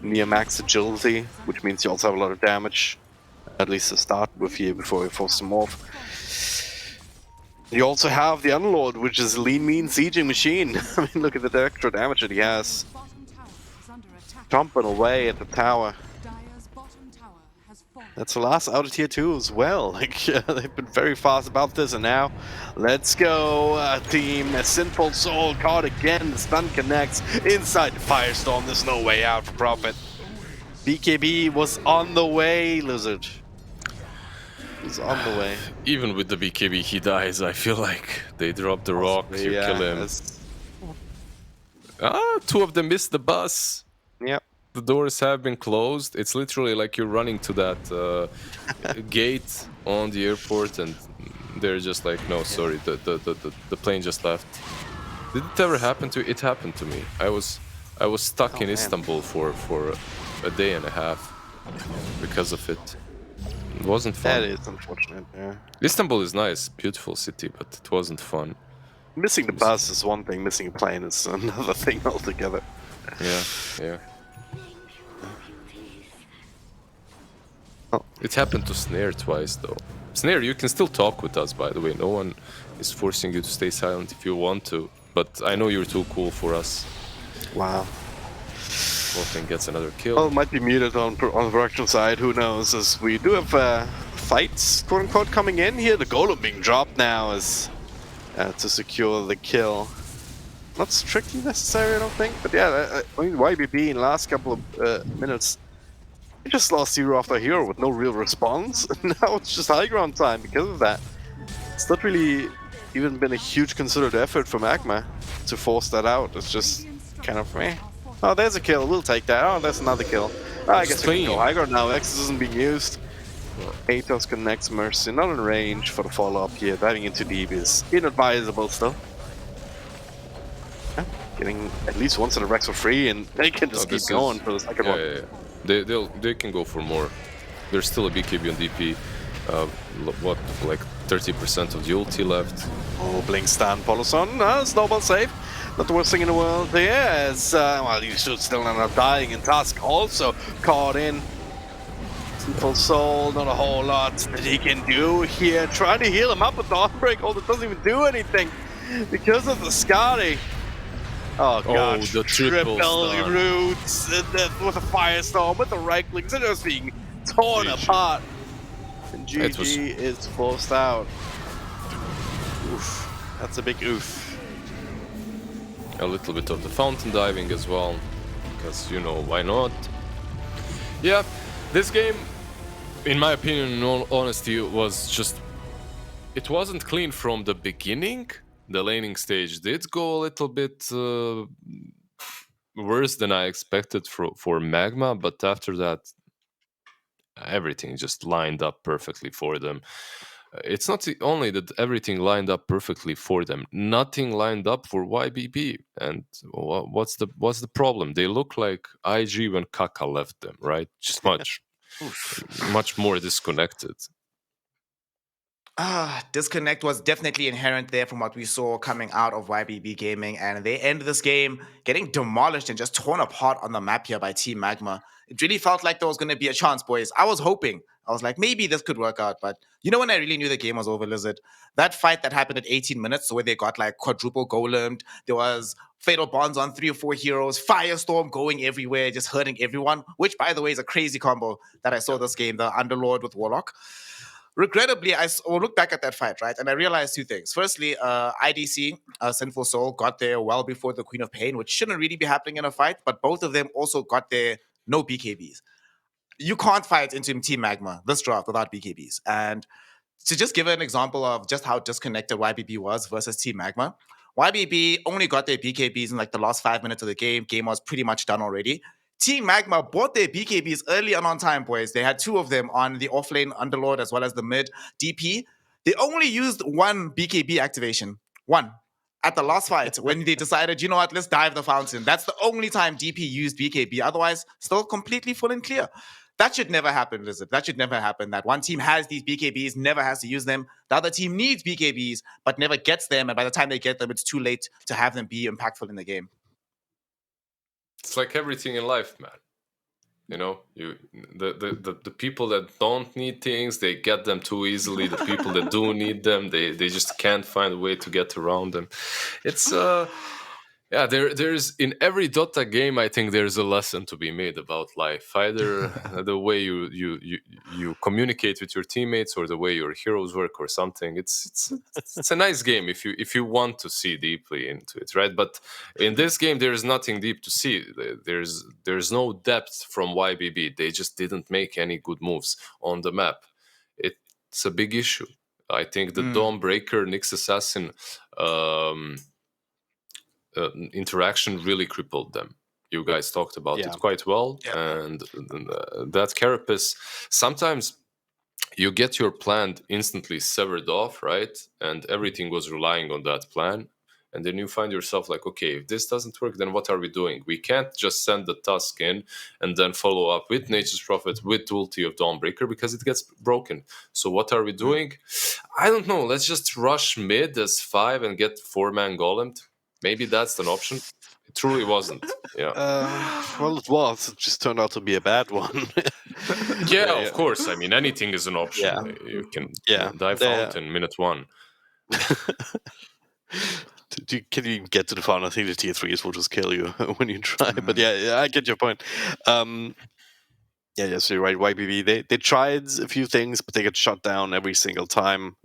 near max agility, which means you also have a lot of damage, at least to start with here before you force them off. You also have the Unlord, which is a lean, mean sieging machine. I mean, look at the extra damage that he has. Chomping away at the tower. That's the last out of tier 2 as well. Like, they've been very fast about this, and now let's go, team. A Sinful Soul caught again. The stun connects inside the Firestorm. There's no way out for Prophet. BKB was on the way, Lizard. He's on the way. Even with the BKB, he dies. I feel like they drop the rock, you kill him. Two of them missed the bus. Yep. The doors have been closed. It's literally like you're running to that gate on the airport, and they're just like, no, sorry, the plane just left. Did it ever happen to you? It happened to me. I was stuck in Istanbul for a day and a half because of it. It wasn't fun. That is unfortunate, yeah. Istanbul is nice, beautiful city, but it wasn't fun. Missing the bus is one thing, missing a plane is another thing altogether. Yeah. Oh. It happened to Snare twice, though. Snare, you can still talk with us, by the way. No one is forcing you to stay silent if you want to, but I know you're too cool for us. Wow. Morphling gets another kill. Well, it might be muted on the production side, who knows, as we do have fights, quote-unquote, coming in here. The Golem being dropped now is to secure the kill. Not strictly necessary, I don't think, but yeah, I mean, YBB in the last couple of minutes, he just lost hero after hero with no real response. Now it's just high ground time because of that. It's not really even been a huge considered effort for Magma to force that out. It's just kind of meh. Oh, there's a kill. We'll take that. Oh, there's another kill. Oh, I guess we can go high ground now. X isn't being used. Atos connects Mercy. Not in range for the follow-up here. Diving into deep is inadvisable still. Yeah, getting at least once in the Rex for free, and they can just keep going for the second one. Yeah. They can go for more. There's still a BKB on DP. What, like 30% of the ulti left. Oh, Blink stun, Poloson. Snowball save. Not the worst thing in the world there, as well, you should still end up dying, and Tusk also caught in. Sinful Soul, not a whole lot that he can do here. Trying to heal him up with the Dawnbreak, although it doesn't even do anything because of the Skadi. Oh god, the triple roots with a Firestorm, with the right clicks, they're just being torn apart. And GG is forced out. Oof, that's a big oof. A little bit of the fountain diving as well. because, why not? Yeah, this game, in my opinion, in all honesty, it wasn't clean from the beginning. The laning stage did go a little bit worse than I expected for Magma, but after that, everything just lined up perfectly for them. It's not only that everything lined up perfectly for them, nothing lined up for YBB. And what's the problem? They look like IG when Kaka left them, right? Just much more disconnected. Disconnect was definitely inherent there from what we saw coming out of YBB Gaming, and they end this game getting demolished and just torn apart on the map here by Team Magma. It really felt like there was going to be a chance, boys. I was hoping. I was like, maybe this could work out, but when I really knew the game was over, Lizard? That fight that happened at 18 minutes where they got like quadruple golemed, there was fatal bonds on 3 or 4 heroes, firestorm going everywhere, just hurting everyone, which, by the way, is a crazy combo that I saw this game, the Underlord with Warlock. Regrettably, I look back at that fight, right, and I realized 2 things. Firstly, IDC, Sinful Soul, got there well before the Queen of Pain, which shouldn't really be happening in a fight, but both of them also got there no BKBs. You can't fight into Team Magma this draft without BKBs. And to just give an example of just how disconnected YBB was versus Team Magma, YBB only got their BKBs in like the last 5 minutes of the game. Game was pretty much done already. Team Magma bought their BKBs early and on time, boys. They had 2 of them on the offlane Underlord as well as the mid DP. They only used 1 BKB activation. 1. At the last fight, when they decided, let's dive the fountain. That's the only time DP used BKB. Otherwise, still completely full and clear. That should never happen, Lizard. That should never happen. That one team has these BKBs, never has to use them. The other team needs BKBs, but never gets them. And by the time they get them, it's too late to have them be impactful in the game. It's like everything in life, man. The people that don't need things, they get them too easily. The people that do need them, they just can't find a way to get around them. It's there's in every Dota game, I think there's a lesson to be made about life. Either the way you communicate with your teammates, or the way your heroes work, or something. It's a nice game if you want to see deeply into it, right? But in this game, there's nothing deep to see. There's no depth from YBB. They just didn't make any good moves on the map. It's a big issue. I think the Dawnbreaker, Nyx Assassin interaction really crippled them. You guys talked about it quite well. Yeah. And that Carapace, sometimes you get your plan instantly severed off, right? And everything was relying on that plan. And then you find yourself like, okay, if this doesn't work, then what are we doing? We can't just send the Tusk in and then follow up with Nature's Prophet, with ulti of Dawnbreaker, because it gets broken. So what are we doing? I don't know. Let's just rush mid as 5 and get 4-man golemed. Maybe that's an option. It truly wasn't. Yeah. Well, it was. It just turned out to be a bad one. Yeah, of course. I mean, anything is an option. Yeah. You can dive out in minute 1. Can you get to the final? I think the tier 3s will just kill you when you try. But I get your point. So you're right. YBB, they tried a few things, but they get shut down every single time.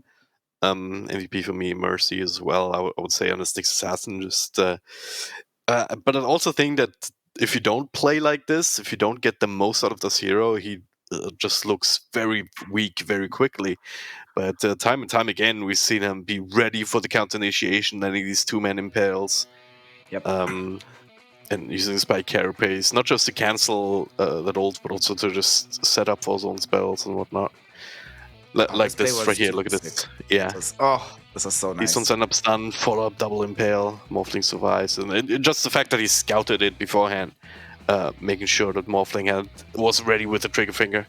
MVP for me, Mercy as well. I would say on the Nyx Assassin. But I also think that if you don't play like this, if you don't get the most out of this hero, he just looks very weak very quickly. But time and time again, we've seen him be ready for the counter initiation, landing these 2-man impales. Yep. And using Spike Carapace, not just to cancel that ult, but also to just set up for his own spells and whatnot. Like this right here, look at this. Yeah. This is so nice. He's on send-up stun, follow-up double impale, Morphling survives. And just the fact that he scouted it beforehand, making sure that Morphling was ready with the trigger finger.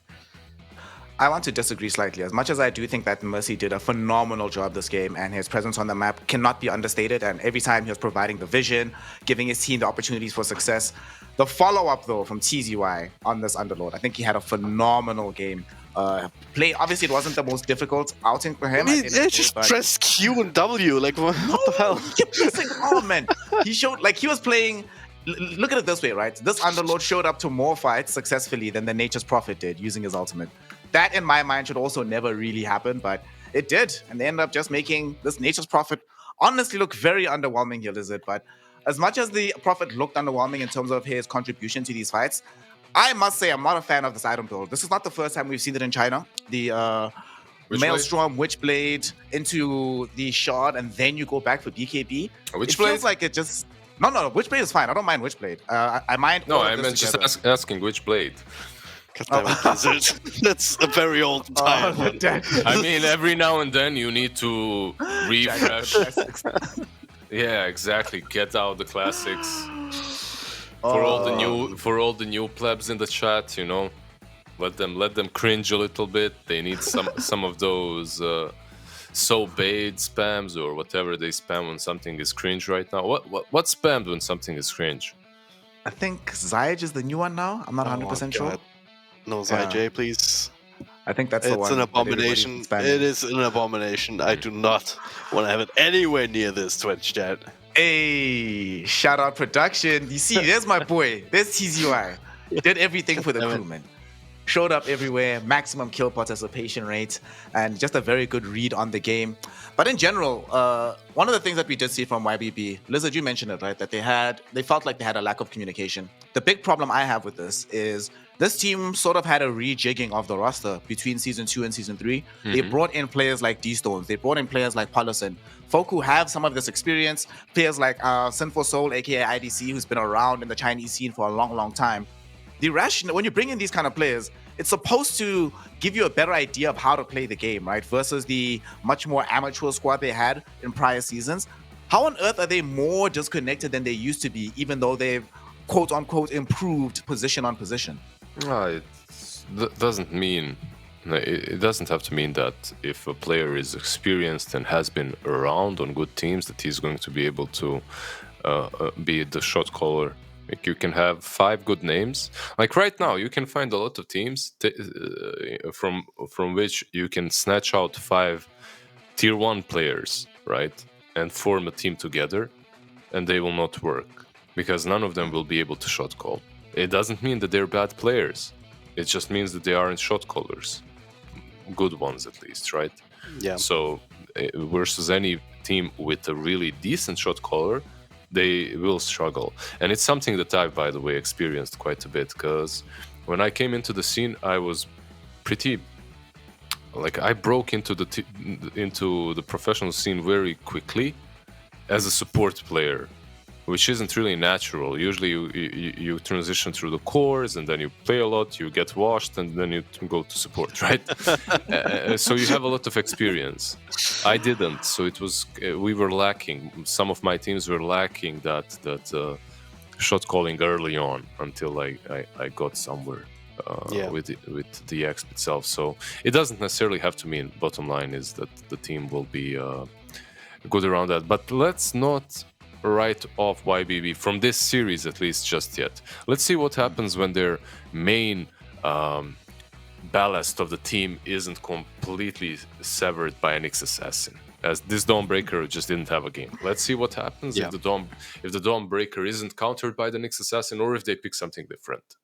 I want to disagree slightly. As much as I do think that Mercy did a phenomenal job this game, and his presence on the map cannot be understated, and every time he was providing the vision, giving his team the opportunities for success. The follow-up, though, from TZY on this Underlord, I think he had a phenomenal game. Obviously, it wasn't the most difficult outing for him. Just press Q and W. Like, what the hell? He kept pressing man. He showed, he was playing. Look at it this way, right? This Underlord showed up to more fights successfully than the Nature's Prophet did using his ultimate. That, in my mind, should also never really happen, but it did. And they ended up just making this Nature's Prophet honestly look very underwhelming here, Lizard. But as much as the Prophet looked underwhelming in terms of his contribution to these fights, I must say I'm not a fan of this item build. This is not the first time we've seen it in China. The Maelstrom, Witchblade into the Shard, and then you go back for BKB. It feels like it just... No, Witchblade is fine. I don't mind Witchblade. I mind. No, I meant just asking which blade. That's a very old time. I mean, every now and then you need to refresh. Yeah, exactly. Get out the classics. For all the new plebs in the chat, you know, let them cringe a little bit. They need some of those so bait spams or whatever they spam when something is cringe right now. What spammed when something is cringe? I think Zyge is the new one now. I'm not 100% sure. No, Zyge, please. I think that's the one. It's an abomination. It is an abomination. I do not want to have it anywhere near this Twitch chat. Hey, shout out production. You see, there's my boy. There's TZY. Did everything for the crew, man. Showed up everywhere, maximum kill participation rate, and just a very good read on the game. But in general, one of the things that we did see from YBB, Lizard, you mentioned it, right? That they felt like they had a lack of communication. The big problem I have with this is this team sort of had a rejigging of the roster between Season 2 and Season 3. Mm-hmm. They brought in players like D-Stones. They brought in players like Paulison. Folk who have some of this experience. Players like Sinful Soul, aka IDC, who's been around in the Chinese scene for a long, long time. The rationale, when you bring in these kind of players, it's supposed to give you a better idea of how to play the game, right? Versus the much more amateur squad they had in prior seasons. How on earth are they more disconnected than they used to be, even though they've quote unquote improved position on position? It doesn't mean, it doesn't have to mean that if a player is experienced and has been around on good teams, that he's going to be able to be the shot caller. Like you can have 5 good names. Like right now, you can find a lot of teams from which you can snatch out 5 tier 1 players, right? And form a team together, and they will not work because none of them will be able to shot call. It doesn't mean that they're bad players. It just means that they aren't shot callers. Good ones, at least, right? Yeah. So versus any team with a really decent shot caller, they will struggle. And it's something that I've, by the way, experienced quite a bit, because when I came into the scene, I was pretty... Like, I broke into the professional scene very quickly as a support player, which isn't really natural. Usually you transition through the cores, and then you play a lot, you get washed, and then you go to support, right? So you have a lot of experience. I didn't, so it was we were lacking. Some of my teams were lacking that shot calling early on until I got somewhere with the exp itself. So it doesn't necessarily have to mean, bottom line is that the team will be good around that. But let's not write off YBB from this series, at least just yet. Let's see what happens when their main ballast of the team isn't completely severed by an Nyx Assassin, as this Dawnbreaker just didn't have a game. Let's see what happens if the Dawnbreaker isn't countered by the Nyx Assassin, or if they pick something different.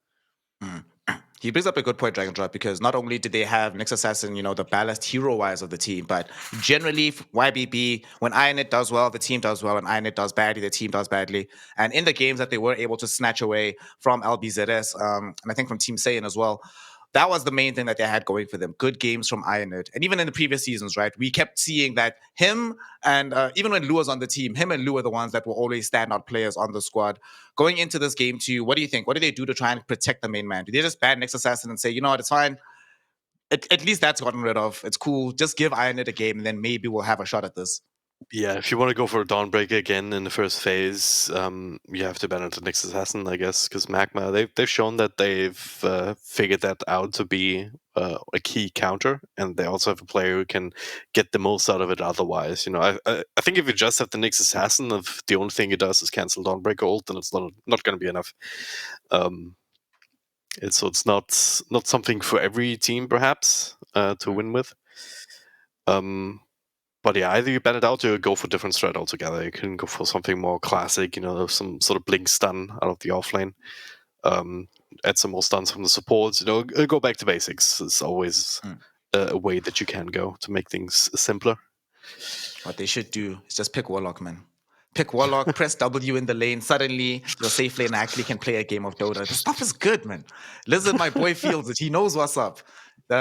He brings up a good point, Dragon Drop, because not only did they have Nyx Assassin, the ballast hero-wise of the team, but generally YBB, when Ionit does well, the team does well. When Ionit does badly, the team does badly. And in the games that they were able to snatch away from LBZS, and I think from Team Saiyan as well, that was the main thing that they had going for them. Good games from Ionit. And even in the previous seasons, right, we kept seeing that him and even when Lou was on the team, him and Lou are the ones that were always standout players on the squad. Going into this game too, what do you think? What do they do to try and protect the main man? Do they just ban Nyx Assassin and say, you know what, it's fine? At least that's gotten rid of. It's cool. Just give Ionit a game and then maybe we'll have a shot at this. Yeah, if you want to go for a Dawnbreaker again in the first phase, you have to ban it to Nyx Assassin, I guess, because Magma, they've shown that they've figured that out to be a key counter, and they also have a player who can get the most out of it otherwise. I think if you just have the Nyx Assassin, if the only thing it does is cancel Dawnbreaker ult, then it's not going to be enough. It's not something for every team, perhaps, to win with. But yeah, either you ban it out or you go for different strat altogether. You can go for something more classic, some sort of blink stun out of the offlane. Add some more stuns from the supports, go back to basics. It's always a way that you can go to make things simpler. What they should do is just pick Warlock, man. pick Warlock, press W in the lane. Suddenly, your safe lane actually can play a game of Dota. This stuff is good, man. Lizard, my boy, feels it. He knows what's up.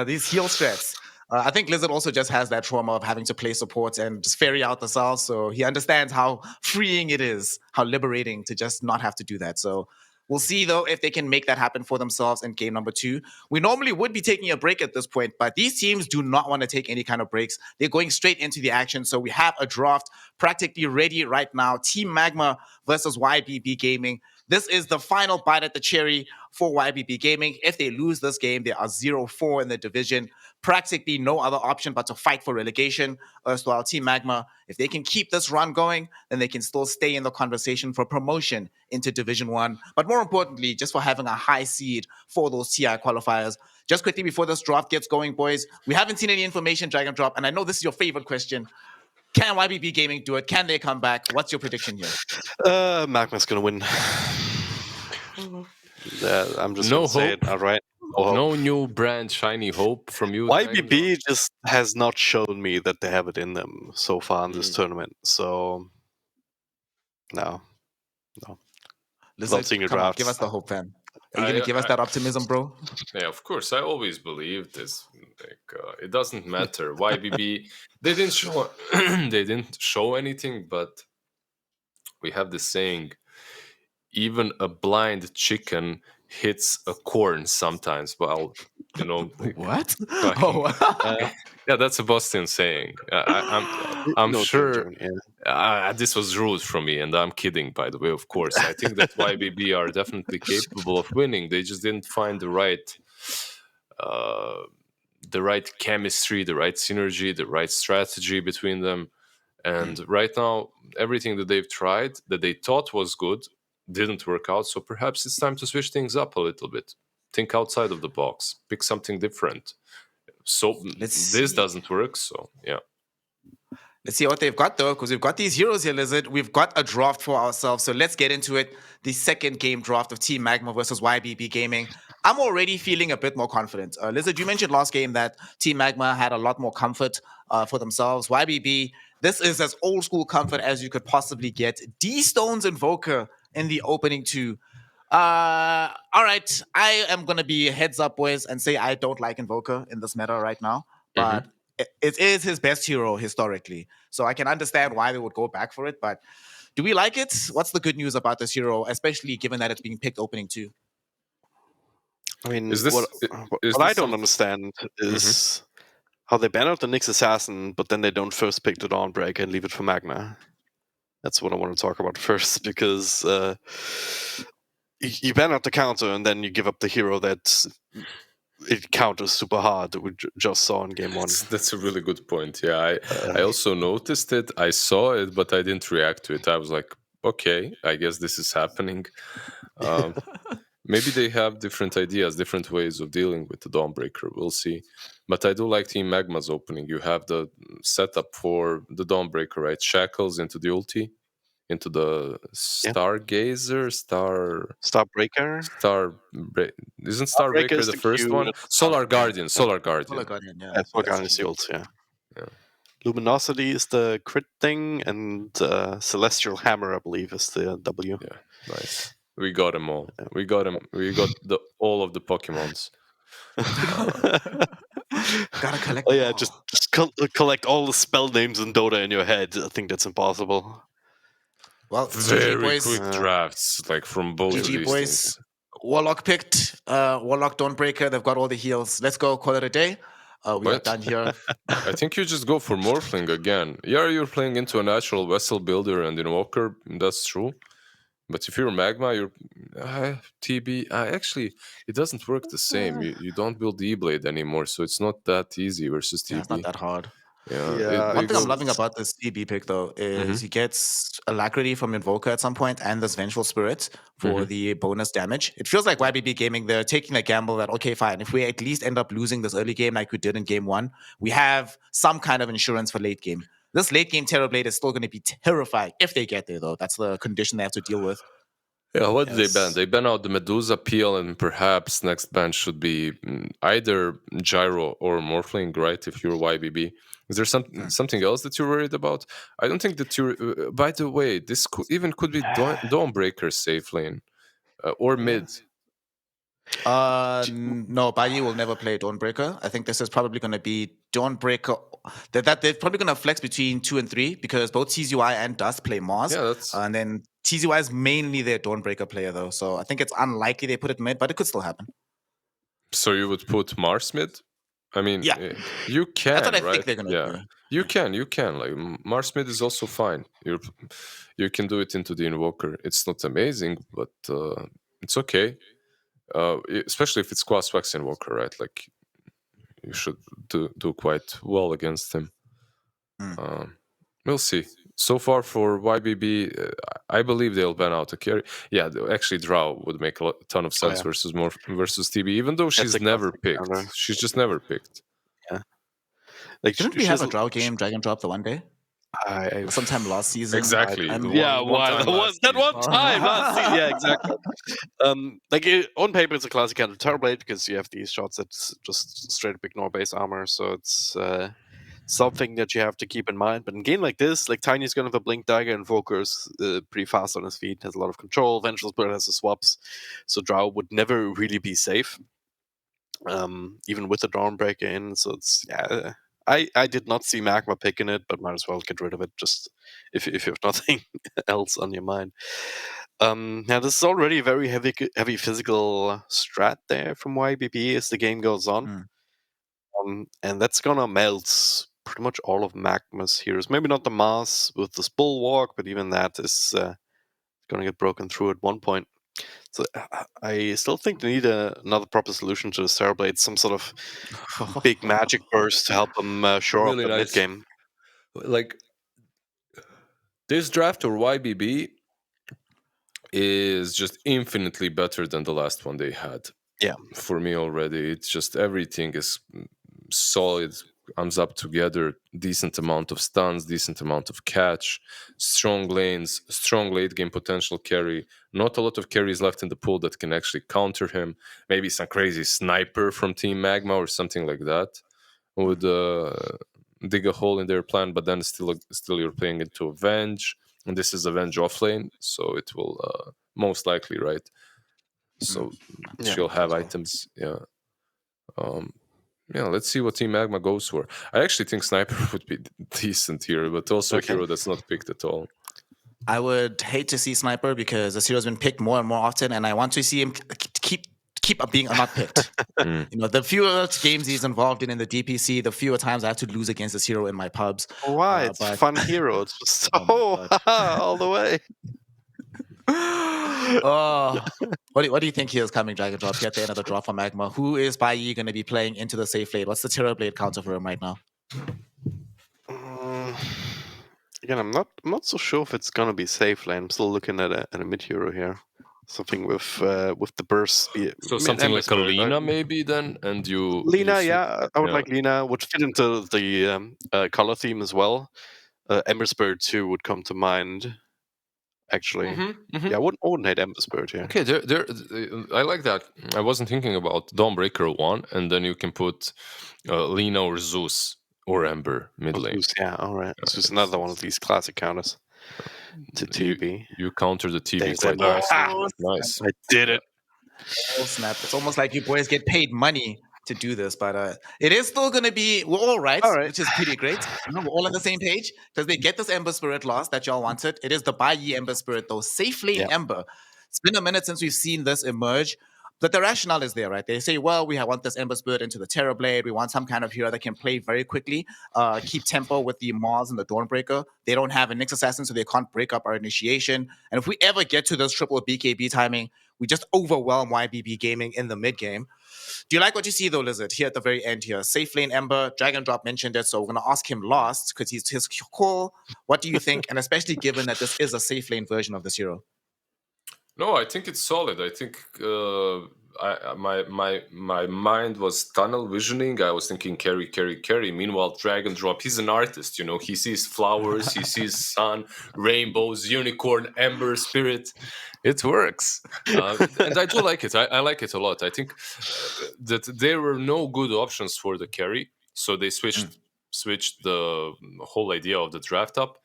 These heal strats. I think Lizard also just has that trauma of having to play support and just ferry out the cells. So he understands how freeing it is, how liberating to just not have to do that. So we'll see, though, if they can make that happen for themselves in game number 2. We normally would be taking a break at this point, but these teams do not want to take any kind of breaks. They're going straight into the action. So we have a draft practically ready right now. Team Magma versus YBB Gaming. This is the final bite at the cherry for YBB Gaming. If they lose this game, they are 0-4 in the division. Practically no other option but to fight for relegation. While Team Magma, if they can keep this run going, then they can still stay in the conversation for promotion into Division 1. But more importantly, just for having a high seed for those TI qualifiers. Just quickly before this draft gets going, boys, we haven't seen any information drag and drop, and I know this is your favorite question. Can YBB Gaming do it? Can they come back? What's your prediction here? Magma's going to win. I'm just going to say it outright. No new brand shiny hope from you. YBB just has not shown me that they have it in them so far in this tournament. So, no. Listen, come on, give us the hope, fam. Are you going to give us that optimism, bro? Yeah, of course. I always believed this. It doesn't matter. YBB, they didn't show anything, but we have this saying, even a blind chicken hits a corn sometimes. Well, what? Yeah, that's a Boston saying. I'm sure this was rude from me, and I'm kidding, by the way. Of course, I think that YBB are definitely capable of winning. They just didn't find the right chemistry, the right synergy, the right strategy between them. And right now, everything that they've tried that they thought was good didn't work out. So perhaps it's time to switch things up a little bit. Think outside of the box. Pick something different. So this doesn't work. So yeah. Let's see what they've got, though, because we've got these heroes here, Lizard. We've got a draft for ourselves. So let's get into it. The second game draft of Team Magma versus YBB Gaming. I'm already feeling a bit more confident. Lizard, you mentioned last game that Team Magma had a lot more comfort for themselves. YBB, this is as old school comfort as you could possibly get. D-Stones Invoker in the opening 2. All right, I am going to be heads up, boys, and say I don't like Invoker in this meta right now. But it is his best hero historically. So I can understand why they would go back for it. But do we like it? What's the good news about this hero, especially given that it's being picked opening 2? I mean, what I don't understand is how they ban out the Nyx Assassin, but then they don't first pick the Dawnbreaker and leave it for Magma. That's what I want to talk about first, because you ban out the counter and then you give up the hero that it counters super hard that we just saw in game 1. That's a really good point. Yeah, I also noticed it. I saw it, but I didn't react to it. I was like, okay, I guess this is happening. Maybe they have different ideas, different ways of dealing with the Dawnbreaker. We'll see. But I do like Team Magma's opening. You have the setup for the Dawnbreaker, right? Shackles into the ulti, into the Stargazer, Starbreaker. Isn't Starbreaker the first one? Solar Guardian. Yeah. Solar Guardian is the ult, yeah. Luminosity is the crit thing, and Celestial Hammer, I believe, is the W. Yeah, nice. We got them all. We got them. We got all of the Pokemons. Gotta collect. Oh yeah, just collect all the spell names in Dota in your head. I think that's impossible. Well, very quick drafts, like from both of these boys. things. Warlock picked. Warlock Dawnbreaker. They've got all the heals. Let's go. Call it a day. We are done here. I think you just go for Morphling again. Yeah, you're playing into a natural Vessel Builder and Invoker. That's true. But if you're Magma, you're TB. Actually, it doesn't work the same. You don't build the E-Blade anymore, so it's not that easy versus TB. Yeah, it's not that hard. Yeah. One thing I'm loving about this TB pick, though, is he gets Alacrity from Invoker at some point and this Vengeful Spirit for the bonus damage. It feels like YBB Gaming, they're taking a gamble that, okay, fine, if we at least end up losing this early game like we did in game 1, we have some kind of insurance for late game. This late game Terrorblade is still going to be terrifying if they get there, though. That's the condition they have to deal with. Yeah, what did they ban? Yes. They ban out the Medusa Peel, and perhaps next ban should be either Gyro or Morphling, right? If you're YBB. Is there something else that you're worried about? I don't think that you're. By the way, this could be Dawnbreaker safe lane or mid. No, Bayi will never play Dawnbreaker. I think this is probably going to be Dawnbreaker. That they're probably going to flex between 2 and 3 because both TZY and Dust play Mars. Yeah, that's. And then TZY is mainly their Dawnbreaker player, though. So I think it's unlikely they put it mid, but it could still happen. So you would put Mars mid? I mean, Yeah. you can, That's what I right? think they're going to do. You can. Like Mars mid is also fine. You can do it into the Invoker. It's not amazing, but it's okay. Especially if it's Quas Wax Invoker, right? Like you should do quite well against him. We'll see. So far for YBB, I believe they'll ban out a carry. Yeah, actually, Drow would make a ton of sense versus TB, even though she's never picked. Counter. She's just never picked. Yeah. Like, didn't we have a Drow game, Dragon Drop, the one day? Sometime last season. Exactly. That one time last season. Yeah, exactly. On paper, it's a classic kind of Terrorblade because you have these shots that just straight up ignore base armor. So it's something that you have to keep in mind. But in a game like this, like Tiny's going to have a Blink Dagger, Invoker's pretty fast on his feet, has a lot of control. Vengeful Spirit has the swaps. So Drow would never really be safe, even with the Dawnbreaker in. So it's, I did not see Magma picking it, but might as well get rid of it just if you have nothing else on your mind. Now, this is already a very heavy physical strat there from YBB as the game goes on. And that's going to melt pretty much all of Magma's heroes. Maybe not the Mars with the Bulwark, but even that is going to get broken through at one point. So I still think they need another proper solution to the Terrorblade, some sort of big magic burst to help them shore up the mid game. Like this draft or YBB is just infinitely better than the last one they had. Yeah, for me already, it's just everything is solid, comes up together, decent amount of stuns, decent amount of catch, strong lanes, strong late game potential carry, not a lot of carries left in the pool that can actually counter him. Maybe some crazy sniper from Team Magma or something like that would dig a hole in their plan, but then still you're playing into Avenge, and this is Avenge offlane, so it will most likely, right? So she'll have items, let's see what Team Magma goes for. I actually think Sniper would be decent here, but also a hero that's not picked at all. I would hate to see Sniper because this hero's been picked more and more often, and I want to see him keep being not picked. The fewer games he's involved in the DPC, the fewer times I have to lose against this hero in my pubs. Why? It's a fun hero. It's just all the way. What do you think here is coming, Dragon Drop? Get the another drop for Magma. Who is Bayi going to be playing into the safe lane? What's the Terrorblade counter for him right now? Again, I'm not so sure if it's gonna be safe lane. I'm still looking at a mid hero here. Something with the burst. So something like a Lina maybe then, and Lina, I would like Lina. Would fit into the color theme as well. Ember Spirit 2 would come to mind. Actually, yeah, I wouldn't hate Ember Spirit here. Okay, I like that. I wasn't thinking about Dawnbreaker 1, and then you can put Lina or Zeus or Ember mid lane. Zeus, yeah, all right. This is another one of these classic counters to TB. You counter the TB quite nice. I did it. Oh snap! It's almost like you boys get paid money to do this, but it is still going to be, we're all right, which is pretty great. We're all on the same page because they get this Ember Spirit loss that y'all wanted. It is the Bayi Ember Spirit, though. Safe lane Ember. It's been a minute since we've seen this emerge, but the rationale is there, right? They say, well, we want this Ember Spirit into the Terrorblade. We want some kind of hero that can play very quickly, keep tempo with the Mars and the Dawnbreaker. They don't have a Nyx Assassin, so they can't break up our initiation. And if we ever get to this triple BKB timing, we just overwhelm YBB Gaming in the mid game. Do you like what you see, though, Lizard, here at the very end here? Safe lane Ember, Dragon Drop mentioned it, so we're going to ask him last because he's his call. What do you think? And especially given that this is a safe lane version of this hero. No, I think it's solid. I think my mind was tunnel visioning. I was thinking carry. Meanwhile, Dragon Drop, he's an artist, He sees flowers, he sees sun, rainbows, unicorn, Ember Spirit. It works, and I do like it. I like it a lot. I think that there were no good options for the carry, so they switched the whole idea of the draft up.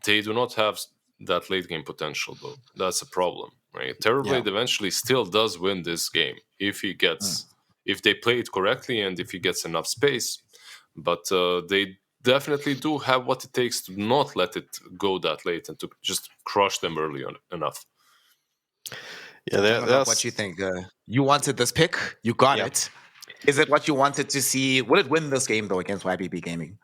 They do not have that late game potential, though. That's a problem, right? Terrorblade eventually still does win this game if he gets if they play it correctly and if he gets enough space. But they definitely do have what it takes to not let it go that late and to just crush them early enough. Yeah, what you think? You wanted this pick, you got it. Is it what you wanted to see? Will it win this game though against YBB Gaming?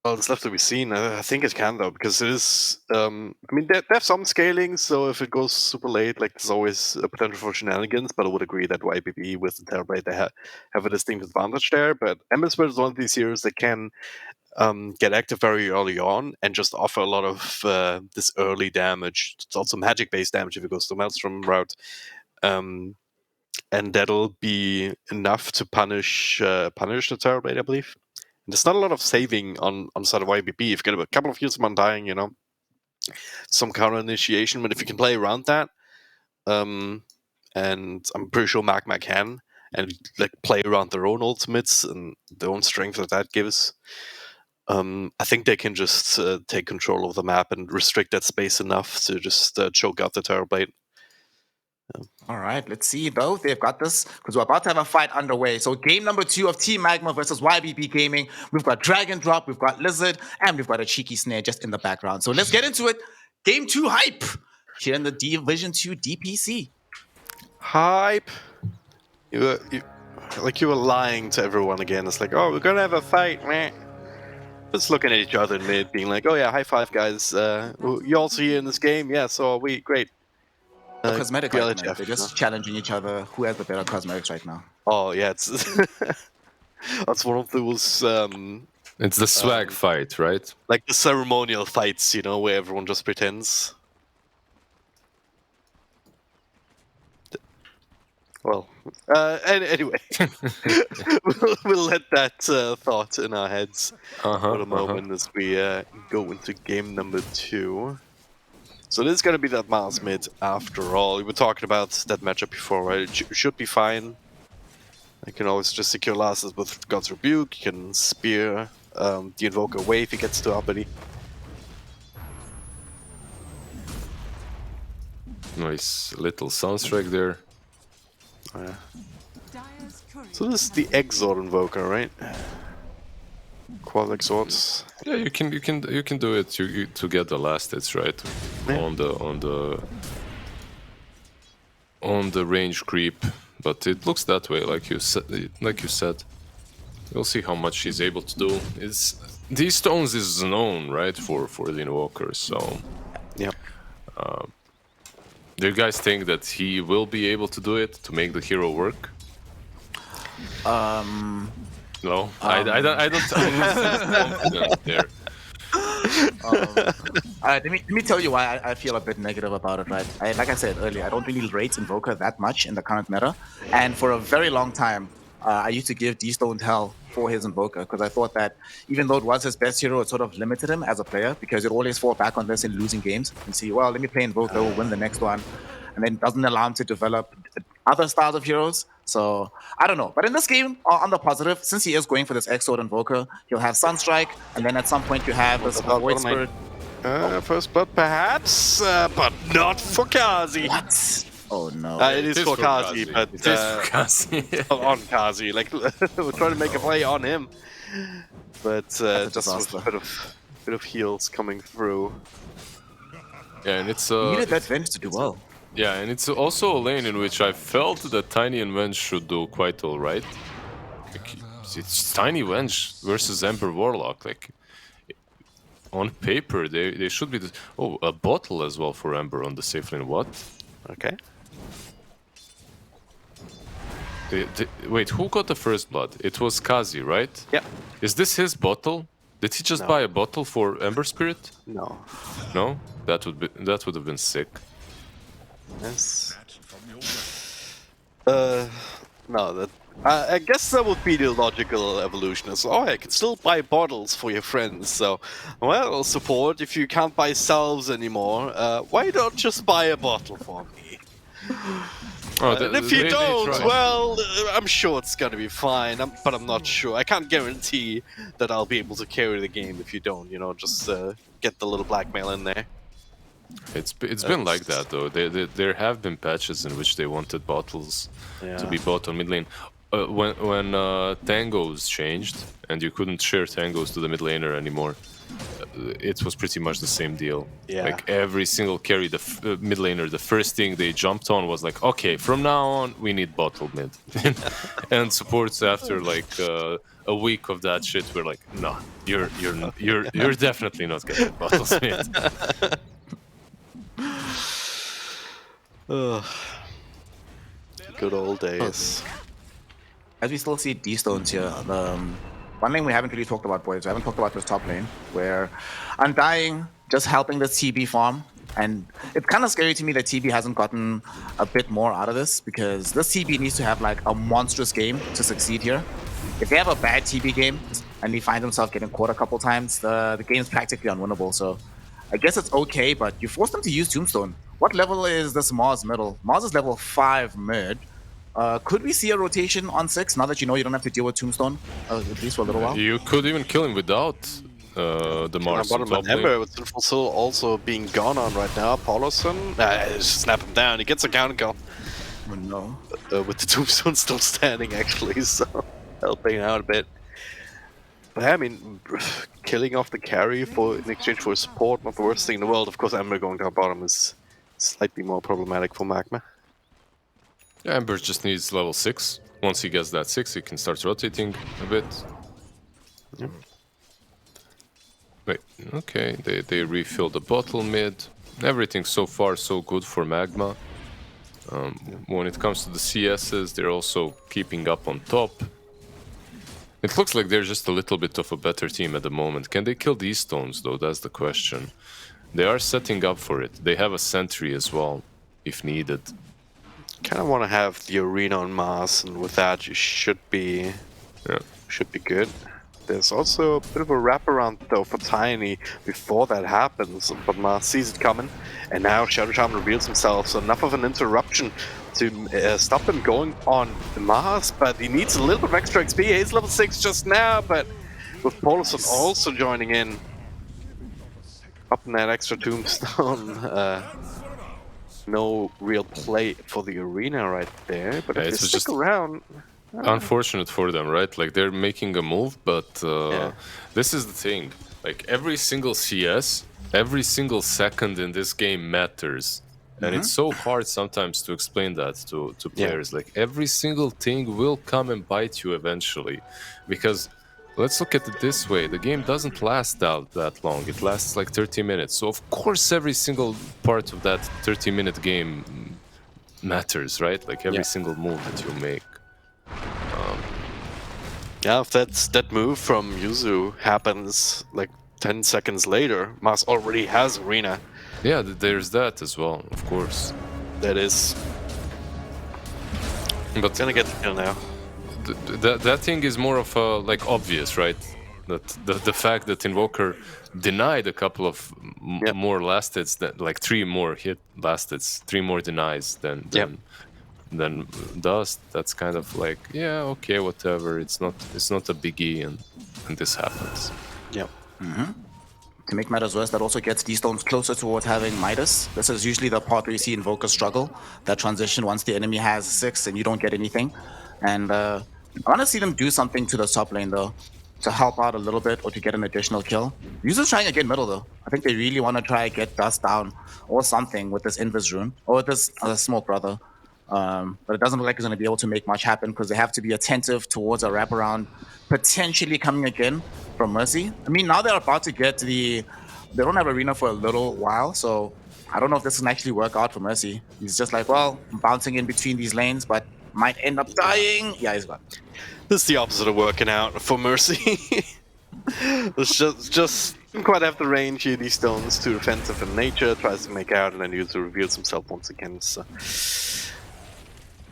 Well, it's left to be seen. I think it can though, because it is. I mean, they have some scaling, so if it goes super late, like there's always a potential for shenanigans. But I would agree that YBB with the Terrorblade they have a distinct advantage there. But Ember Spirit is one of these heroes that can get active very early on and just offer a lot of this early damage. It's also magic-based damage if it goes the Maelstrom route. And that'll be enough to punish the Terrorblade, I believe. And there's not a lot of saving on side of YBB. If you get a couple of heals from undying, you know, some counter initiation, but if you can play around that, and I'm pretty sure Magma can, and like play around their own ultimates and their own strength that gives. I think they can just take control of the map and restrict that space enough to just choke out the Terrorblade. All right, let's see though. They've got this because we're about to have a fight underway. So game number 2 of Team Magma versus YBB Gaming. We've got Dragon Drop, we've got Lizard, and we've got a cheeky snare just in the background. So let's get into it. Game 2 hype here in the Division 2 DPC. Hype. You were lying to everyone again. It's like, oh, we're gonna have a fight, man. Just looking at each other in mid, being like, oh yeah, high five, guys. You also here in this game? Yeah, so are we. Great. Cosmetic right now. They're just challenging each other. Who has the better cosmetics right now? Oh yeah, it's that's one of those. It's the swag fight, right? Like the ceremonial fights, you know, where everyone just pretends. Well, anyway, we'll let that thought in our heads for a moment as we go into game number 2. So this is going to be that Mars mid after all. We were talking about that matchup before, right? It should be fine. I can always just secure lasses with God's Rebuke. You can spear the Invoker away if he gets to uppity. Nice little Sunstrike there. So this is the Exort Invoker, right? Quad Exorts. Yeah, you can do it to get the last hits, right? Yeah. On the range creep, but it looks that way, like you said. We'll see how much he's able to do. These stones is known, right, for the Invokers, so yeah. Do you guys think that he will be able to do it to make the hero work? No, I don't confidence there. Let me tell you why I feel a bit negative about it, right? Like I said earlier, I don't really rate Invoker that much in the current meta, and for a very long time, I used to give D-Stoned hell for his Invoker because I thought that even though it was his best hero, it sort of limited him as a player because it always fall back on this in losing games and see, well, let me play Invoker, we'll win the next one, and then doesn't allow him to develop other styles of heroes. So I don't know, but in this game, on the positive, since he is going for this Exort Invoker, he'll have Sunstrike, and then at some point you have this Void Spirit. First blood, perhaps, but not for Kazi. What? Oh no! It is for Kazi, but it is for Kazi. On Kazi. Like we're trying to make a play on him, but just with a bit of heals coming through. Yeah, and it's you needed that Venge to do well. Yeah, and it's also a lane in which I felt that Tiny and Venge should do quite alright. Like, it's Tiny Venge versus Ember Warlock. Like, on paper, they should be. A bottle as well for Ember on the safe lane. What? Okay. Wait, who got the first blood? It was Kazi, right? Yeah. Is this his bottle? Did he just buy a bottle for Ember Spirit? No. No? That would have been sick. Yes. No, I guess that would be the logical evolution. So, I can still buy bottles for your friends. So, well, support, if you can't buy salves anymore, why not just buy a bottle for me? And if you don't, well, I'm sure it's gonna be fine, but I'm not sure. I can't guarantee that I'll be able to carry the game if you don't, just get the little blackmail in there. It's been like that, though. There have been patches in which they wanted bottles to be bought on mid lane. When tangos changed, and you couldn't share tangos to the mid laner anymore, it was pretty much the same deal. Yeah. Like every single carry, the mid laner, the first thing they jumped on was like, okay, from now on we need bottle mid. And supports after like a week of that shit were like, no, you're definitely not getting bottles mid. Good old days. As we still see D-Stones here, one thing we haven't really talked about, boys, we haven't talked about this top lane, where Undying just helping the TB farm, and it's kind of scary to me that TB hasn't gotten a bit more out of this, because this TB needs to have like a monstrous game to succeed here. If they have a bad TB game, and they find themselves getting caught a couple times, the game's practically unwinnable, so I guess it's okay, but you force them to use Tombstone. What level is this Mars middle? Mars is level 5 mid. Could we see a rotation on 6 now that you know you don't have to deal with Tombstone, at least for a little while? You could even kill him without the Mars. Bottom Ember with Sinful Soul also being gone on right now. Paulison, snap him down. He gets a counter kill. Oh, no. With the Tombstone still standing, actually, so helping out a bit. But I mean, killing off the carry in exchange for support, not the worst thing in the world. Of course, Ember going down bottom is slightly more problematic for Magma. Yeah, Ember just needs level 6. Once he gets that 6, he can start rotating a bit. Yep. Wait, okay, they refilled the bottle mid. Everything so far so good for Magma. When it comes to the CSs, they're also keeping up on top. It looks like they're just a little bit of a better team at the moment. Can they kill these stones, though? That's the question. They are setting up for it. They have a sentry as well, if needed. Kind of want to have the arena on Mars, and with that you should be good. There's also a bit of a wraparound though for Tiny before that happens, but Mars sees it coming, and now Shadow Charm reveals himself, so enough of an interruption to stop him going on Mars, but he needs a little bit of extra XP. He's level 6 just now, but with Paulison also joining in, up in that extra tombstone, no real play for the arena right there, but if they stick around... Unfortunate for them, right? Like, they're making a move, but this is the thing. Like, every single CS, every single second in this game matters. And it's so hard sometimes to explain that to players. Like, every single thing will come and bite you eventually. Because, let's look at it this way. The game doesn't last that long. It lasts like 30 minutes. So, of course, every single part of that 30-minute game matters, right? Like, every single move that you make. Yeah, if that move from Yuzu happens like 10 seconds later, Mars already has arena. Yeah, there's that as well, of course. That is. But gonna get the kill now. That thing is more of a, like, obvious, right? That the fact that Invoker denied a couple of more last hits, like 3 more hit last hits, 3 more denies than Dust. That's kind of like, yeah, okay, whatever. It's not a biggie, and this happens. Yep. To make matters worse, that also gets D-Stones closer towards having Midas. This is usually the part where you see Invoker struggle, that transition once the enemy has 6 and you don't get anything. And I want to see them do something to the top lane, though, to help out a little bit or to get an additional kill. Yuzu's trying to get middle, though. I think they really want to try to get Dust down or something with this Invis rune, or with this Smoke, brother. But it doesn't look like he's going to be able to make much happen because they have to be attentive towards a wraparound potentially coming again from Mercy. I mean, now they're about to get they don't have arena for a little while, so I don't know if this can actually work out for Mercy. He's just like, well, I'm bouncing in between these lanes, but might end up dying. Yeah, he's gone. This is the opposite of working out for Mercy. It's just didn't quite have the range here. These stones too defensive in nature, tries to make out, and then Yuzu reveals himself once again. So.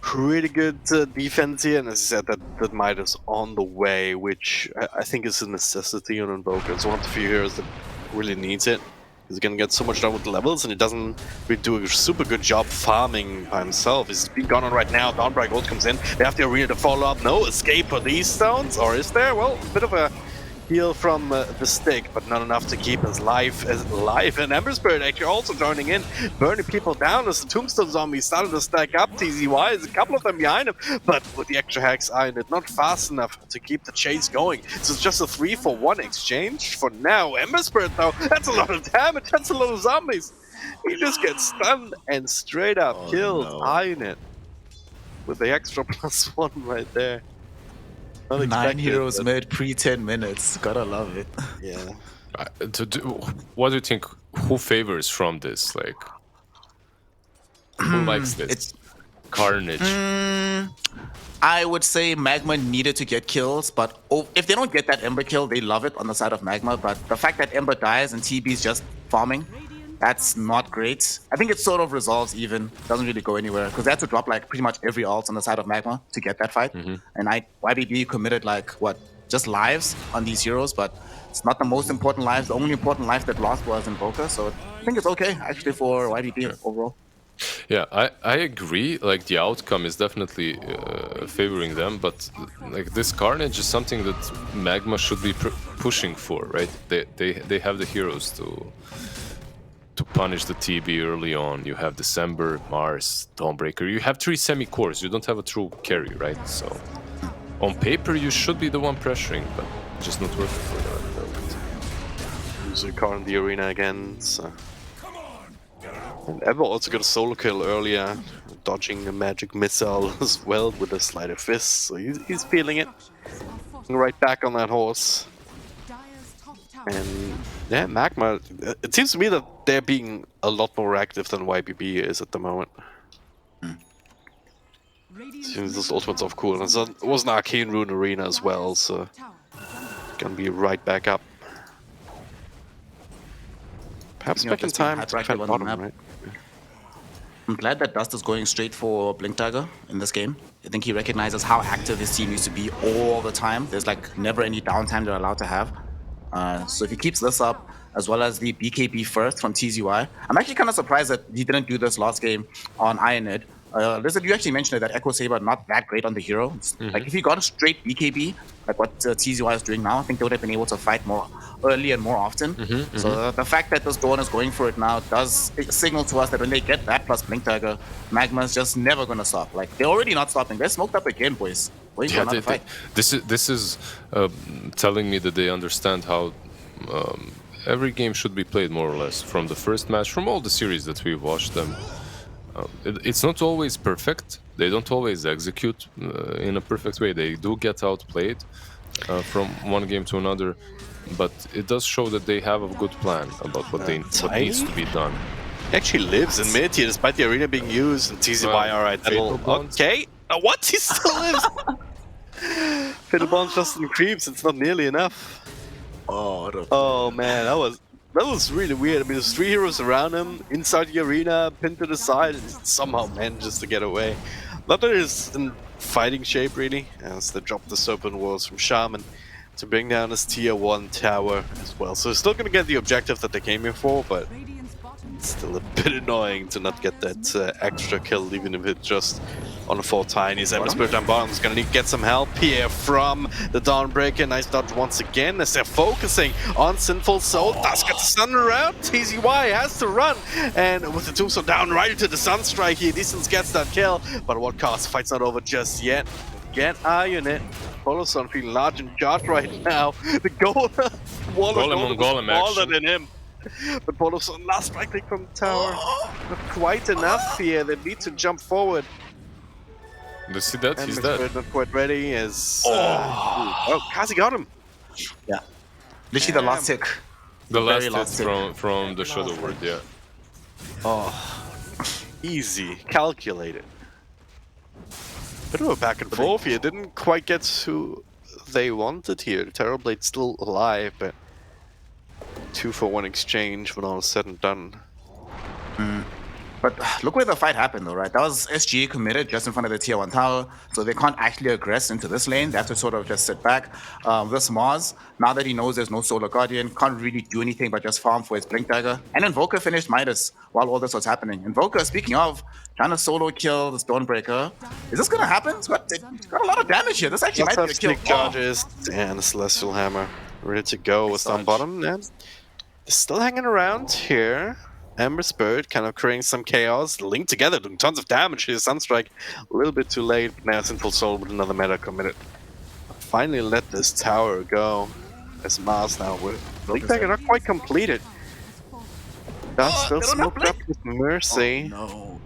pretty good defense here, and as I said, that Might is on the way, which I think is a necessity on Invoker. It's one of the few heroes that really needs it. He's gonna get so much done with the levels, and he doesn't really do a super good job farming by himself. He's being gone on right now. Dawnbreak Gold comes in. They have the arena to follow up. No escape for these stones, or is there? Well, a bit of a heal from the stick, but not enough to keep his life alive. And Ember Spirit actually also joining in, burning people down as the Tombstone Zombies started to stack up. TZY is a couple of them behind him, but with the extra hacks iron it, not fast enough to keep the chase going. So it's just a 3-for-1 exchange for now. Ember Spirit though, that's a lot of damage, that's a lot of zombies. He just gets stunned and straight up killed. No. Iron it with the extra +1 right there. 9 heroes mid pre 10 minutes. Gotta love it. Yeah. What do you think? Who favors from this? Like, who likes this? It's Carnage. I would say Magma needed to get kills, but if they don't get that Ember kill, they love it on the side of Magma. But the fact that Ember dies and TB's just farming, that's not great. I think it sort of resolves even. Doesn't really go anywhere because they had to drop like pretty much every ult on the side of Magma to get that fight. And YBB committed like just lives on these heroes, but it's not the most important lives. The only important life that lost was Invoker, so I think it's okay actually for YBB overall. Yeah, I agree. Like the outcome is definitely favoring them, but like this Carnage is something that Magma should be pushing for, right? They have the heroes to punish the TB early on. You have December, Mars, Dawnbreaker. You have 3 semi-cores. You don't have a true carry, right? So on paper, you should be the one pressuring, but just not working for them at the moment. Use a car in the arena again. So. And Ever also got a solo kill earlier, dodging a magic missile as well with a sleight of fist. So he's feeling it. Right back on that horse. And yeah, Magma, it seems to me that they're being a lot more active than YBB is at the moment. Seems those ultimates of cool. And so it was an Arcane Rune arena as well, so gonna be right back up. Perhaps back in time to defend bottom, right? I'm glad that Dust is going straight for Blink Dagger in this game. I think he recognizes how active his team used to be all the time. There's like never any downtime they're allowed to have. So if he keeps this up, as well as the BKB first from TZY, I'm actually kind of surprised that he didn't do this last game on Ironid. Lizard, you actually mentioned that Echo Saber not that great on the hero. Like if he got a straight BKB, like what TZY is doing now, I think they would have been able to fight more early and more often. So the fact that this Dawn is going for it now does signal to us that when they get that plus Blink Dagger, Magma's just never gonna stop. Like they're already not stopping. They're smoked up again, boys. Yeah, this is telling me that they understand how every game should be played more or less from the first match, from all the series that we've watched them. It's not always perfect. They don't always execute in a perfect way. They do get outplayed from one game to another, but it does show that they have a good plan about what needs to be done. He actually lives in mid here despite the arena being used, and TZY alright. Okay, what? He still lives! Fatal Bonds just in creeps, it's not nearly enough. Oh man, that was really weird. I mean, there's 3 heroes around him, inside the arena, pinned to the side, and he somehow manages to get away. Not that he's in fighting shape, really, as they drop the Serpent Walls from Shaman to bring down his tier 1 tower as well. So he's still gonna get the objective that they came here for, but it's still a bit annoying to not get that extra kill, even if it's just on a 4 tinies. Ember Spirit down bottom is gonna need to get some help here from the Dawnbreaker. Nice dodge once again as they're focusing on Sinful Soul. Does get the stun around. TZY has to run, and with the Tombstone down right into the Sunstrike here, Distance gets that kill, but at what cost? Fight's not over just yet. Get eye on it. Poloson feeling large and charged right now. The Golem Golem action than him. But Poloson last strike click from the tower. Not quite enough here. They need to jump forward. You see that? He's dead. Not quite ready as... Kazi got him! Yeah. Literally the last tick. The last hit from the Shadow Word, yeah. Oh. Easy. Calculated. Bit of a back and forth here. Didn't quite get who they wanted here. Terrorblade's still alive, but 2-for-1 exchange when all is said and done. But look where the fight happened, though, right? That was SG committed just in front of the tier 1 tower, so they can't actually aggress into this lane. They have to sort of just sit back. This Mars, now that he knows there's no Solar Guardian, can't really do anything but just farm for his Blink Dagger. And Invoker finished Midas while all this was happening. Invoker, speaking of, trying to solo kill the Stormbreaker. Is this going to happen? It's got a lot of damage here. This actually might be a kill. Charges and the Celestial Hammer ready to go with on bottom. Yeah. Still hanging around here. Ember Spirit kind of creating some chaos, linked together, doing tons of damage here. Sunstrike a little bit too late, but now Sinful Soul with another meta committed. Finally let this tower go. As Mars now with Blink Dagger not quite completed. That's still smoked up with Mercy. Oh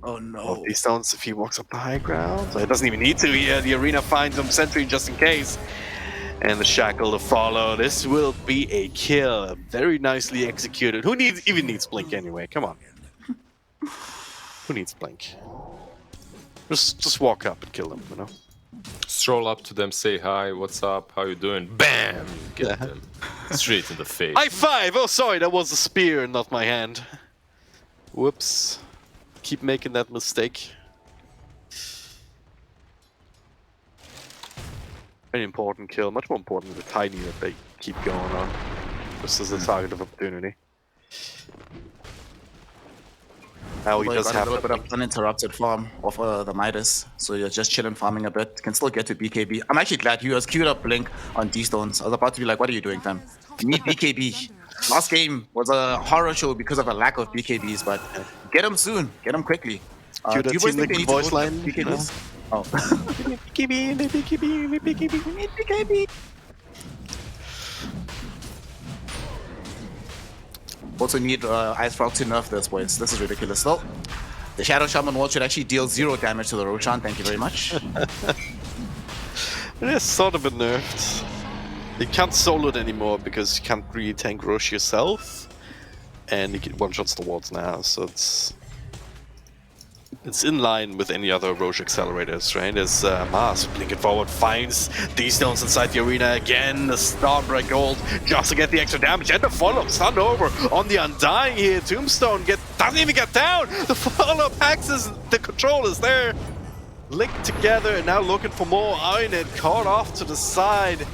no. Well, these stones, if he walks up the high ground, so it doesn't even need to here. The arena finds him Sentry just in case. And the shackle to follow. This will be a kill. Very nicely executed. Who even needs Blink anyway? Come on. Who needs Blink? Just walk up and kill them, you know? Stroll up to them, say hi, what's up, how you doing? Bam! Get them. Straight in the face. High five! Oh, sorry, that was a spear, not my hand. Whoops. Keep making that mistake. Very important kill, much more important than the tiny that they keep going on. This is a target of opportunity. Now he does have a little bit of uninterrupted farm of the Midas, so you're just chilling, farming a bit. Can still get to BKB. I'm actually glad you queued up Blink on D-Stones. I was about to be like, what are you doing, fam? You need BKB. Last game was a horror show because of a lack of BKBs, but get them soon. Get them quickly. Do you boys think they need voice line? BKBs? Oh. BKB. Also need Ice Frog to nerf this, boys. This is ridiculous. Though the Shadow Shaman wall should actually deal 0 damage to the Roshan. Thank you very much. It is sort of been nerfed. You can't solo it anymore because you can't really tank Rosh yourself, and you get one-shots the wards now, so it's in line with any other Roche accelerators, right? As Mars blinking forward finds these stones inside the arena again. The Starbreak Gold just to get the extra damage, and the follow-up stun over on the Undying here. Tombstone doesn't even get down. The follow-up axes, the control is there. Linked together and now looking for more. Ironet caught off to the side.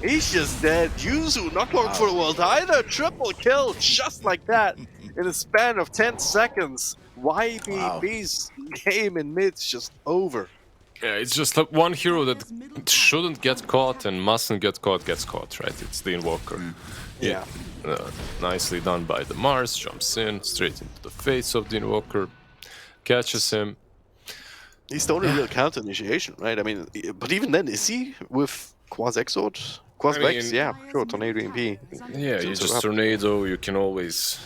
He's just dead. Yuzu not long for the world either. Triple kill just like that in a span of 10 seconds. YBB's game in mid's just over. Yeah, it's just like one hero that shouldn't get caught and mustn't get caught gets caught, right? It's the Invoker. Yeah. Nicely done by the Mars, jumps in, straight into the face of the Invoker, catches him. He's the only real counter initiation, right? I mean, but even then, is he with Quas-Exort? Quas-Vex? Yeah, sure, Tornado MP. Yeah, you just Tornado, you can always...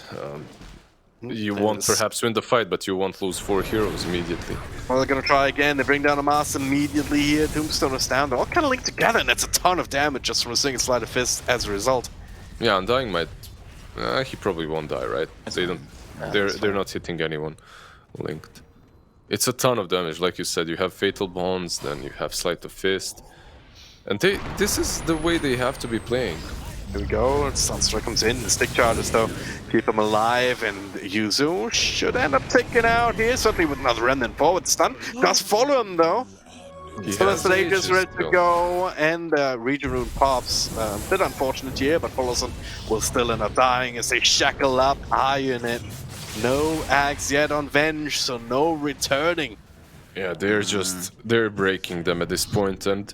you won't perhaps win the fight, but you won't lose 4 heroes immediately. Well, they're gonna try again. They bring down a Mars immediately here. Tombstone is down. They're all kind of linked together, and that's a ton of damage just from a single Sleight of Fist as a result. Yeah, Undying might... he probably won't die, right? They don't... They're not hitting anyone linked. It's a ton of damage, like you said. You have Fatal Bonds, then you have Sleight of Fist. And this is the way they have to be playing. Here we go, Sunstrike comes in, the stick charges though keep him alive, and Yuzu should end up taking out here, certainly with another remnant forward stun. Does follow him though. Still has the Aegis ready to go, and Region Rune pops. A bit unfortunate here, but Folloson will still end up dying as they shackle up Ironet. No axe yet on Venge, so no returning. Yeah, they're breaking them at this point, and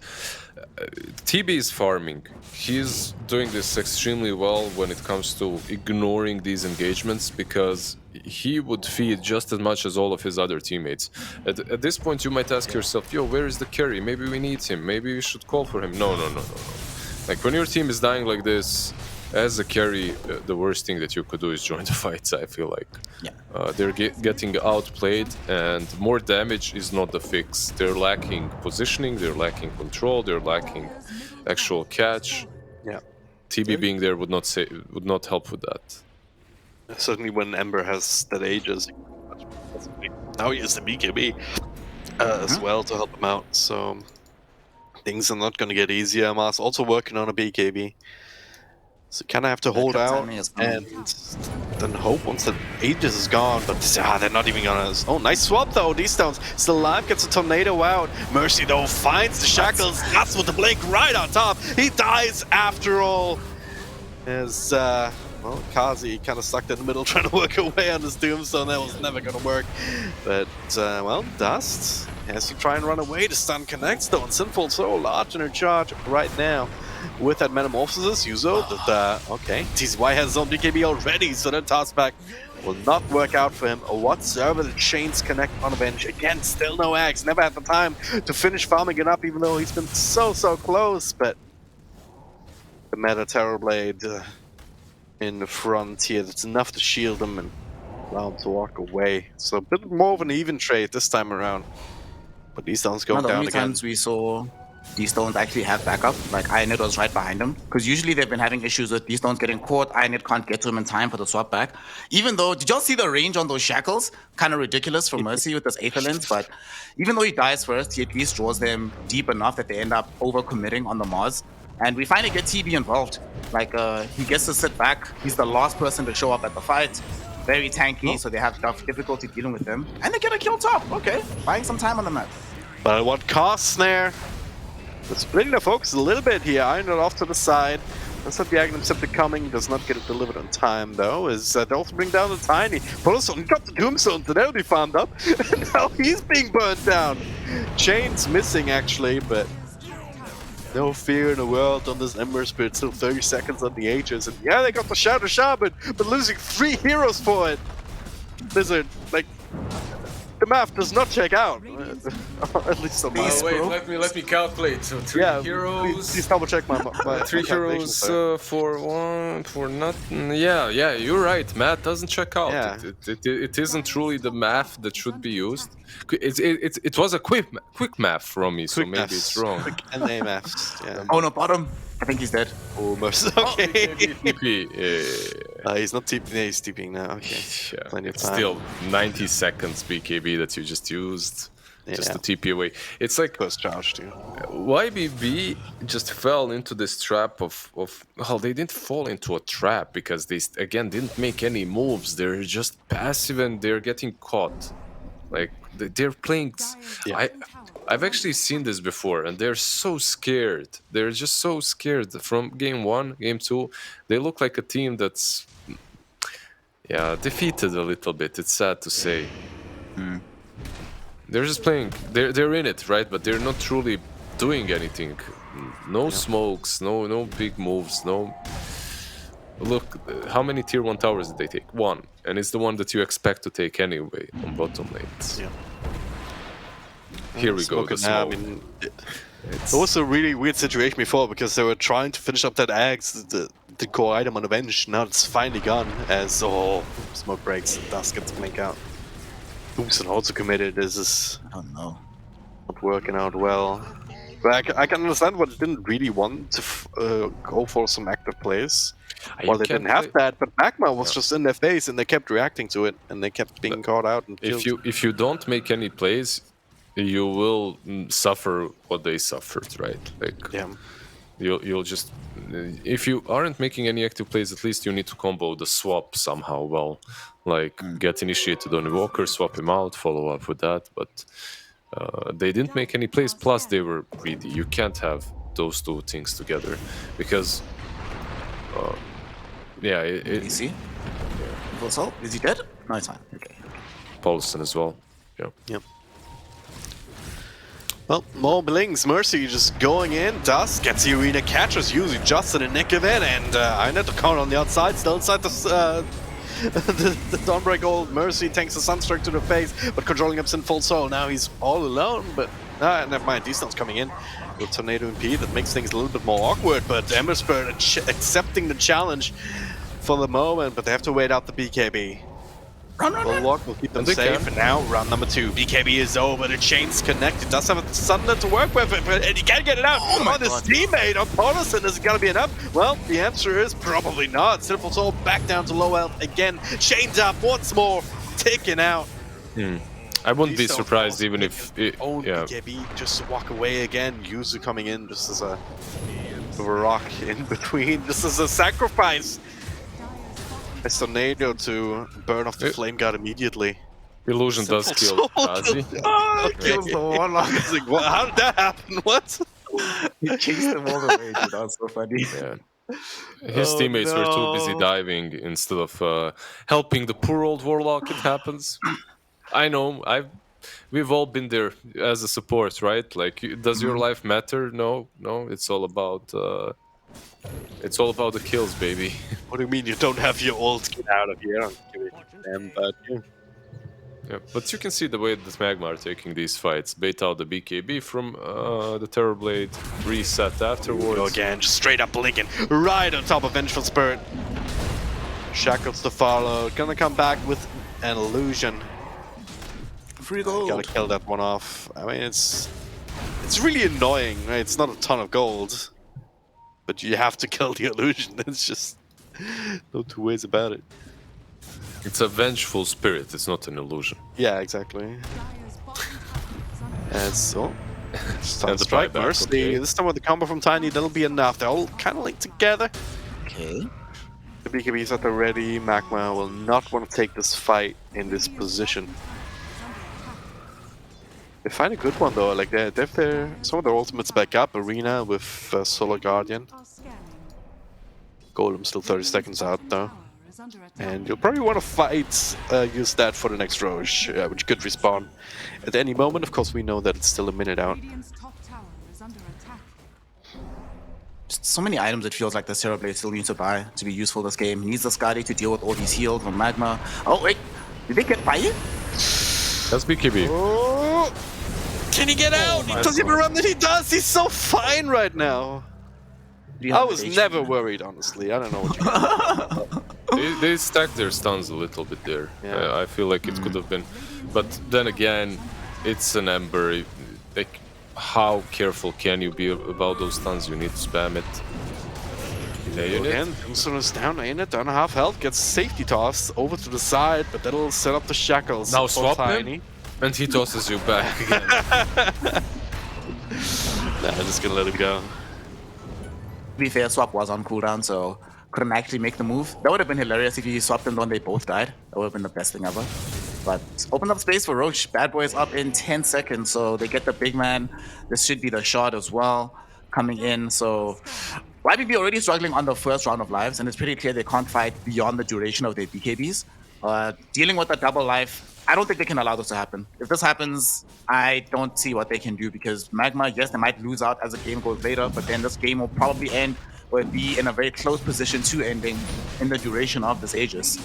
TB is farming. He's doing this extremely well when it comes to ignoring these engagements, because he would feed just as much as all of his other teammates. At this point, you might ask yourself, yo, where is the carry? Maybe we need him. Maybe we should call for him. No. Like, when your team is dying like this, as a carry, the worst thing that you could do is join the fights, I feel like. Yeah. They're getting outplayed, and more damage is not the fix. They're lacking positioning, they're lacking control, they're lacking actual catch. Yeah. TB being there would not help with that. Certainly when Ember has that Aegis. Now he has the BKB as well to help him out, so things are not going to get easier. Mars also working on a BKB. So you kind of have to hold out and then hope once the Aegis is gone. But they're not even gonna. Oh, nice swap though. D-Stones still alive, gets a tornado out. Mercy though finds the shackles. That's with the blink right on top. He dies after all. As well, Kazi kind of stuck in the middle trying to work away on his Doomstone. That was never gonna work. But well, Dust has to try and run away. The stun connects though, and Sinful so large in her charge right now. With that Metamorphosis, Yuzo, okay, TCY has his own BKB already, so that tossback will not work out for him whatsoever. The chains connect on Avenge. Again, still no Axe, never had the time to finish farming it up, even though he's been so close, but the Meta Terrorblade in the front here, that's enough to shield him and allow him to walk away. So a bit more of an even trade this time around. But these stones go down again. The only times we saw these stones actually have backup, like Ironet was right behind him, because usually they've been having issues with these stones getting caught. Ironet can't get to him in time for the swap back. Even though, did y'all see the range on those shackles? Kind of ridiculous for Mercy with this Aether Lens, but even though he dies first, he at least draws them deep enough that they end up over-committing on the Mars. And we finally get TB involved. Like, he gets to sit back. He's the last person to show up at the fight. Very tanky, so they have difficulty dealing with him. And they get a kill top. Okay, buying some time on the map. But at what cost, Snare? But splitting the focus a little bit here. Ironet off to the side. Looks like the Agnum Scepter coming. Does not get it delivered on time, though. As they also bring down the Tiny. Polison got the Doomstone, so they'll be farmed up. And now he's being burnt down. Chain's missing, actually, but no fear in the world on this Ember Spirit. Still 30 seconds on the Aegis. And yeah, they got the Shadow Shaman, but losing 3 heroes for it. Lizard, like, the math does not check out. At least on my wait, let me calculate. So 3 heroes. Please double check my 3 heroes for nothing. Yeah, you're right. Math doesn't check out. Yeah. It isn't truly the math that should be used. It was a quick math from me, so maybe it's wrong. Quick NA maths. Yeah. Oh no, bottom. I think he's dead. Almost. Okay. TP. He's not TPing. He's TPing now. Okay. Yeah. Plenty of It's time. still 90 seconds BKB that you just used. Just to TP away. It's like First charge too. YBB just fell into this trap of well, they didn't fall into a trap because they again didn't make any moves. They're just passive and they're getting caught. Like they're playing. Yeah. I've actually seen this before, and they're so scared. They're just so scared from game 1, game 2. They look like a team that's defeated a little bit. It's sad to say. They're just playing. They're in it, right? But they're not truly doing anything. No smokes, no big moves, no. Look, how many tier 1 towers did they take? 1, and it's the one that you expect to take anyway on bottom lanes. Yeah. Here we go. The now, I mean, it was a really weird situation before because they were trying to finish up that Axe, the core item on Avenge. Now it's finally gone as smoke breaks and dust gets blink out. Doomstone also committed. This is I don't know. not working out well. But I can understand why they didn't really want to go for some active plays. Well, they didn't have that, but Magma was just in their face and they kept reacting to it and they kept being caught out and killed. If you don't make any plays, you will suffer what they suffered, right? Like you'll just if you aren't making any active plays, at least you need to combo the swap somehow. Well, like get initiated on Walker, swap him out, follow up with that. But they didn't make any plays. Plus, they were greedy. You can't have those two things together because DC? Yeah. Is he dead? No, it's fine. Okay. Paulson as well. Yeah. Well, more blings. Mercy just going in. Dust gets the arena, catches Yuzi just in the nick of it, and Ironet to counter on the outside, still inside the Dawnbreak ult. Mercy tanks the Sunstrike to the face, but controlling him in full soul. Now he's all alone, but never mind. D-Stone's coming in with Tornado MP. That makes things a little bit more awkward, but Ember Spirit accepting the challenge for the moment, but they have to wait out the BKB. Run. Walk will keep them safe, and now round number 2. BKB is over, the chain's connected, does have a Sunlet to work with, and he can't get it out on his teammate, on Paulison. Is it gonna be enough? Well, the answer is probably not. Sinful Soul back down to low health again, chained up once more, taken out. I wouldn't be surprised even if BKB just to walk away again. Yuzu coming in just as a rock in between. This is a sacrifice. It's tornado to burn off the flame guard immediately. Illusion does kill Kazi. Oh, kills the warlock. It's like, what? How did that happen? What? He chased them all the way. Dude. That was so funny. Yeah. His teammates were too busy diving instead of helping the poor old warlock. It happens. I know. We've all been there as a support, right? Like, does your life matter? No. It's all about the kills, baby. What do you mean you don't have your ult? Get out of here! I'm kidding them, but yeah. Yeah, but you can see the way that Magma are taking these fights. Bait out the BKB from the Terrorblade, reset afterwards. Go again, just straight up blinking right on top of Vengeful Spirit. Shackles to follow. Gonna come back with an illusion. Free gold. Gotta kill that one off. I mean, it's really annoying, right? It's not a ton of gold, but you have to kill the illusion. It's just no two ways about it. It's a vengeful spirit, it's not an illusion. Yeah, exactly. And so, And the strike buyback, Mercy. okay. This time with the combo from Tiny, that'll be enough. They're all kind of linked together. Okay. The BKBs at the ready. Magma will not want to take this fight in this position. They find a good one though. Like they have some of their ultimates back up. Arena with Solar Guardian. Golem still 30 seconds out though. And you'll probably want to fight, use that for the next Roche, which could respawn at any moment. Of course, we know that it's still a minute out. Just so many items it feels like the Terrorblade still needs to buy to be useful this game. He needs the Skadi to deal with all these heals from Magma. Oh wait, did they get fired? That's BKB. Oh, can he get out? He doesn't even run that he does. He's so fine right now. I was never worried, honestly. I don't know what you They stacked their stuns a little bit there. Yeah. I feel like it could have been, but then again, it's an Ember. Like, how careful can you be about those stuns? You need to spam it. Again, Crimson is down in it, down half health, gets safety tossed over to the side, but that'll set up the shackles. Now for swap Tiny. him, and he tosses you back again. Nah, I'm just gonna let him go. To be fair, swap was on cooldown, so couldn't actually make the move. That would have been hilarious if you swapped them when they both died. That would have been the best thing ever. But opened up space for Roche. Bad Boy is up in 10 seconds, so they get the big man. This should be the shot as well coming in. So YBB already struggling on the first round of lives, and it's pretty clear they can't fight beyond the duration of their BKBs. Dealing with a double life, I don't think they can allow this to happen. If this happens, I don't see what they can do, because Magma, yes, they might lose out as the game goes later, but then this game will probably end or be in a very close position to ending in the duration of this Aegis.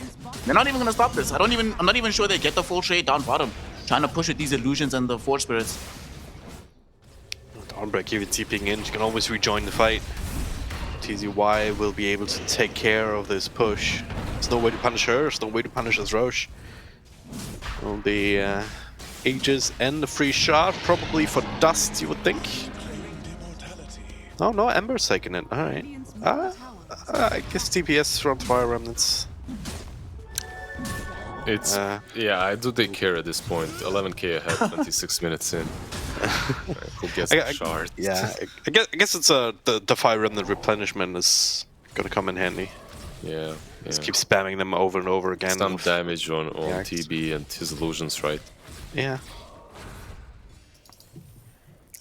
They're not even going to stop this. I'm not even sure they get the full trade down bottom, trying to push with these illusions and the Forge Spirits. Dawnbreak even TPing in, she can always rejoin the fight. TZY will be able to take care of this push. There's no way to punish her, there's no way to punish this Roche. Will be Aegis and the free shot, probably for Dust, you would think. Oh no, Ember's taking it, alright. I guess TPS from Fire Remnants. It's yeah, I do take care at this point. 11k ahead, 26 minutes in. Who gets the shard? Yeah, I guess it's the Fire Remnant replenishment is gonna come in handy. Yeah. Just keep spamming them over and over again. Some damage on Reacts. TB and his illusions, right? Yeah.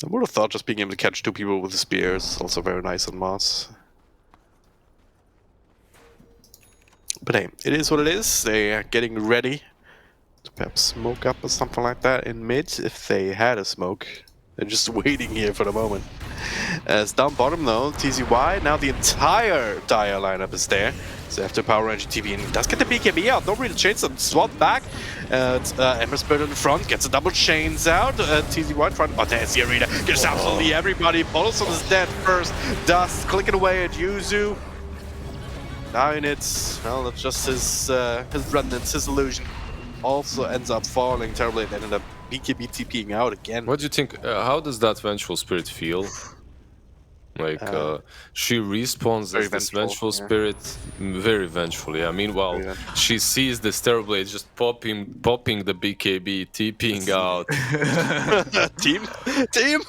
I would have thought just being able to catch two people with the spears is also very nice on Moss. But hey, it is what it is. They are getting ready to perhaps smoke up or something like that in mid, if they had a smoke. They're just waiting here for the moment. As down bottom though, TZY, now the entire Dire lineup is there. So after Power RNG TV, and he does get the BKB out, no real chains, so swap back. Ember Spirit in the front, gets a double chains out. TZY front, oh there's the arena, gets absolutely everybody. Bolson is dead first, Dust clicking away at Yuzu. Now in it, well, that's just his remnants, his illusion. Also ends up falling terribly and ended up BKB TPing out again. What do you think? How does that Vengeful Spirit feel? Like, she respawns as this Vengeful Spirit, very vengeful, yeah. Meanwhile, she sees this Terrorblade just popping the BKB, TPing out. Team?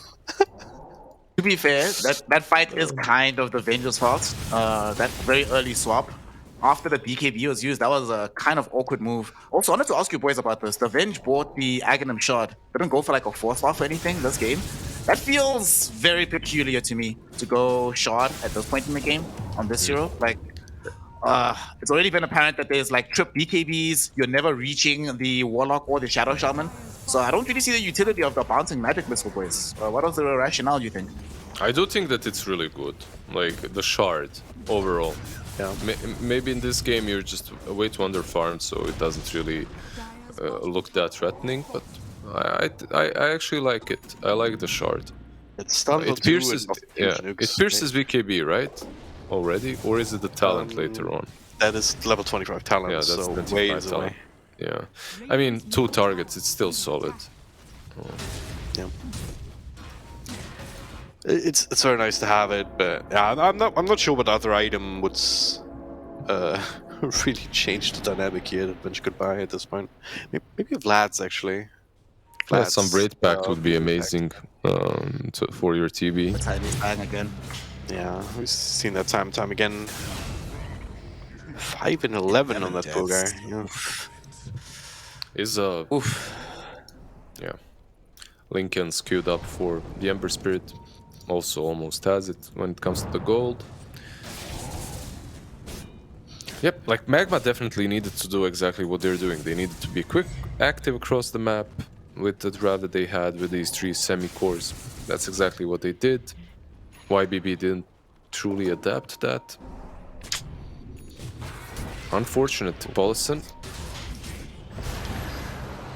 To be fair, that fight is kind of the Venge's fault. That very early swap. After the BKB was used, that was a kind of awkward move. Also, I wanted to ask you boys about this. The Venge bought the Aghanim shard. Didn't go for like a force buff or anything this game. That feels very peculiar to me, to go shard at this point in the game on this hero. Like, it's already been apparent that there's like trip BKBs, you're never reaching the Warlock or the Shadow Shaman. So I don't really see the utility of the bouncing magic missile, boys. What was the rationale, you think? I do think that it's really good, like the shard overall. Yeah. Maybe in this game you're just way too underfarmed, so it doesn't really look that threatening. But I actually like it. I like the shard. It pierces, it pierces VKB, right? Already, or is it the talent later on? That is level 25 talent. Yeah, that's so 25 ways talent. away. Yeah, I mean 2 targets. It's still solid. Yeah. It's very nice to have it, but yeah, I'm not sure what other item would really change the dynamic here that Bench could buy at this point. Maybe Vlad's actually. Yeah, some braid pack would be amazing for your TB. That's how he's bang again. Yeah, we've seen that time and time again. 5 and 11 on that poor guy. Yeah. Is Oof. yeah, Lincoln's queued up for the Ember Spirit. Also almost has it when it comes to the gold. Yep, like Magma definitely needed to do exactly what they're doing. They needed to be quick, active across the map with the draft that they had with these 3 semi-cores. That's exactly what they did. YBB didn't truly adapt to that. Unfortunate to Paulison.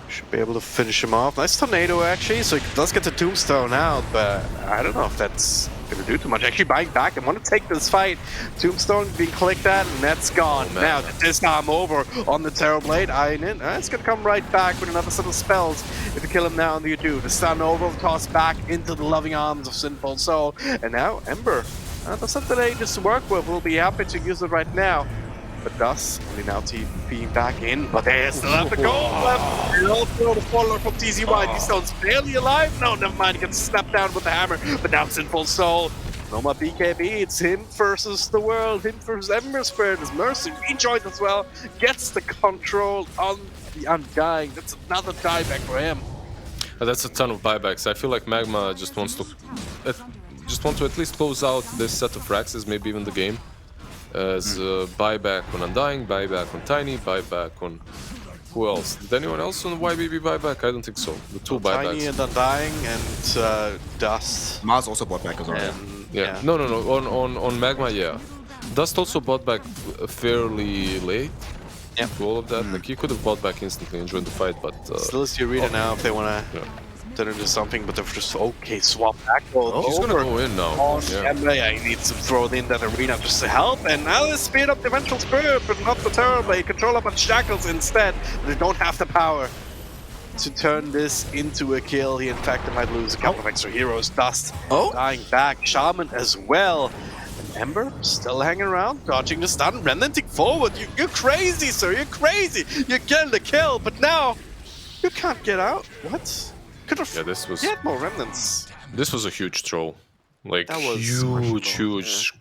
Should be able to finish him off. Nice tornado actually, so he does get the tombstone out, but I don't know if that's gonna do too much. Actually buying back, I want to take this fight. Tombstone being clicked at, and that's gone. Now this time over on the Terrorblade, Iron in. It's gonna come right back with another set of spells. If you kill him now, you do. The stun over, tossed back into the loving arms of Sinful Soul. And now Ember. That's something they just work with. We'll be happy to use it right now. But Dust only now being back in, but they still have the gold left. And also the follower from TZY. These stones barely alive. No, never mind. He gets snapped down with the hammer. But now it's in full soul. No more BKB. It's him versus the world. Him versus Ember Spirit. His Mercy rejoined as well. Gets the control on the Undying. That's another dieback for him. That's a ton of buybacks. I feel like Magma just wants to at least close out this set of Raxes, maybe even the game. As buyback on Undying, buyback on Tiny, buyback on... Who else? Did anyone else on YBB buyback? I don't think so. The 2 buybacks. Tiny and Undying and Dust. Mars also bought back as well. And, yeah. No. On Magma, yeah. Dust also bought back fairly late. Yeah. To all of that. Like, he could have bought back instantly and joined the fight, but... Still is the arena now if they want to... turn into something, but they're just okay. Swap back. He's gonna go in now. Yeah, he needs to throw in that arena just to help. And now they speed up the Vengeful Spirit, but not the Terrorblade. Control up on Shackles instead. They don't have the power to turn this into a kill. He, in fact, they might lose a couple of extra heroes. Dust dying back. Shaman as well. And Ember still hanging around, dodging the stun, relenting forward. You're crazy, sir. You're crazy. You get the kill, but now you can't get out. What? This was... He had more remnants. This was a huge throw. Like, that was huge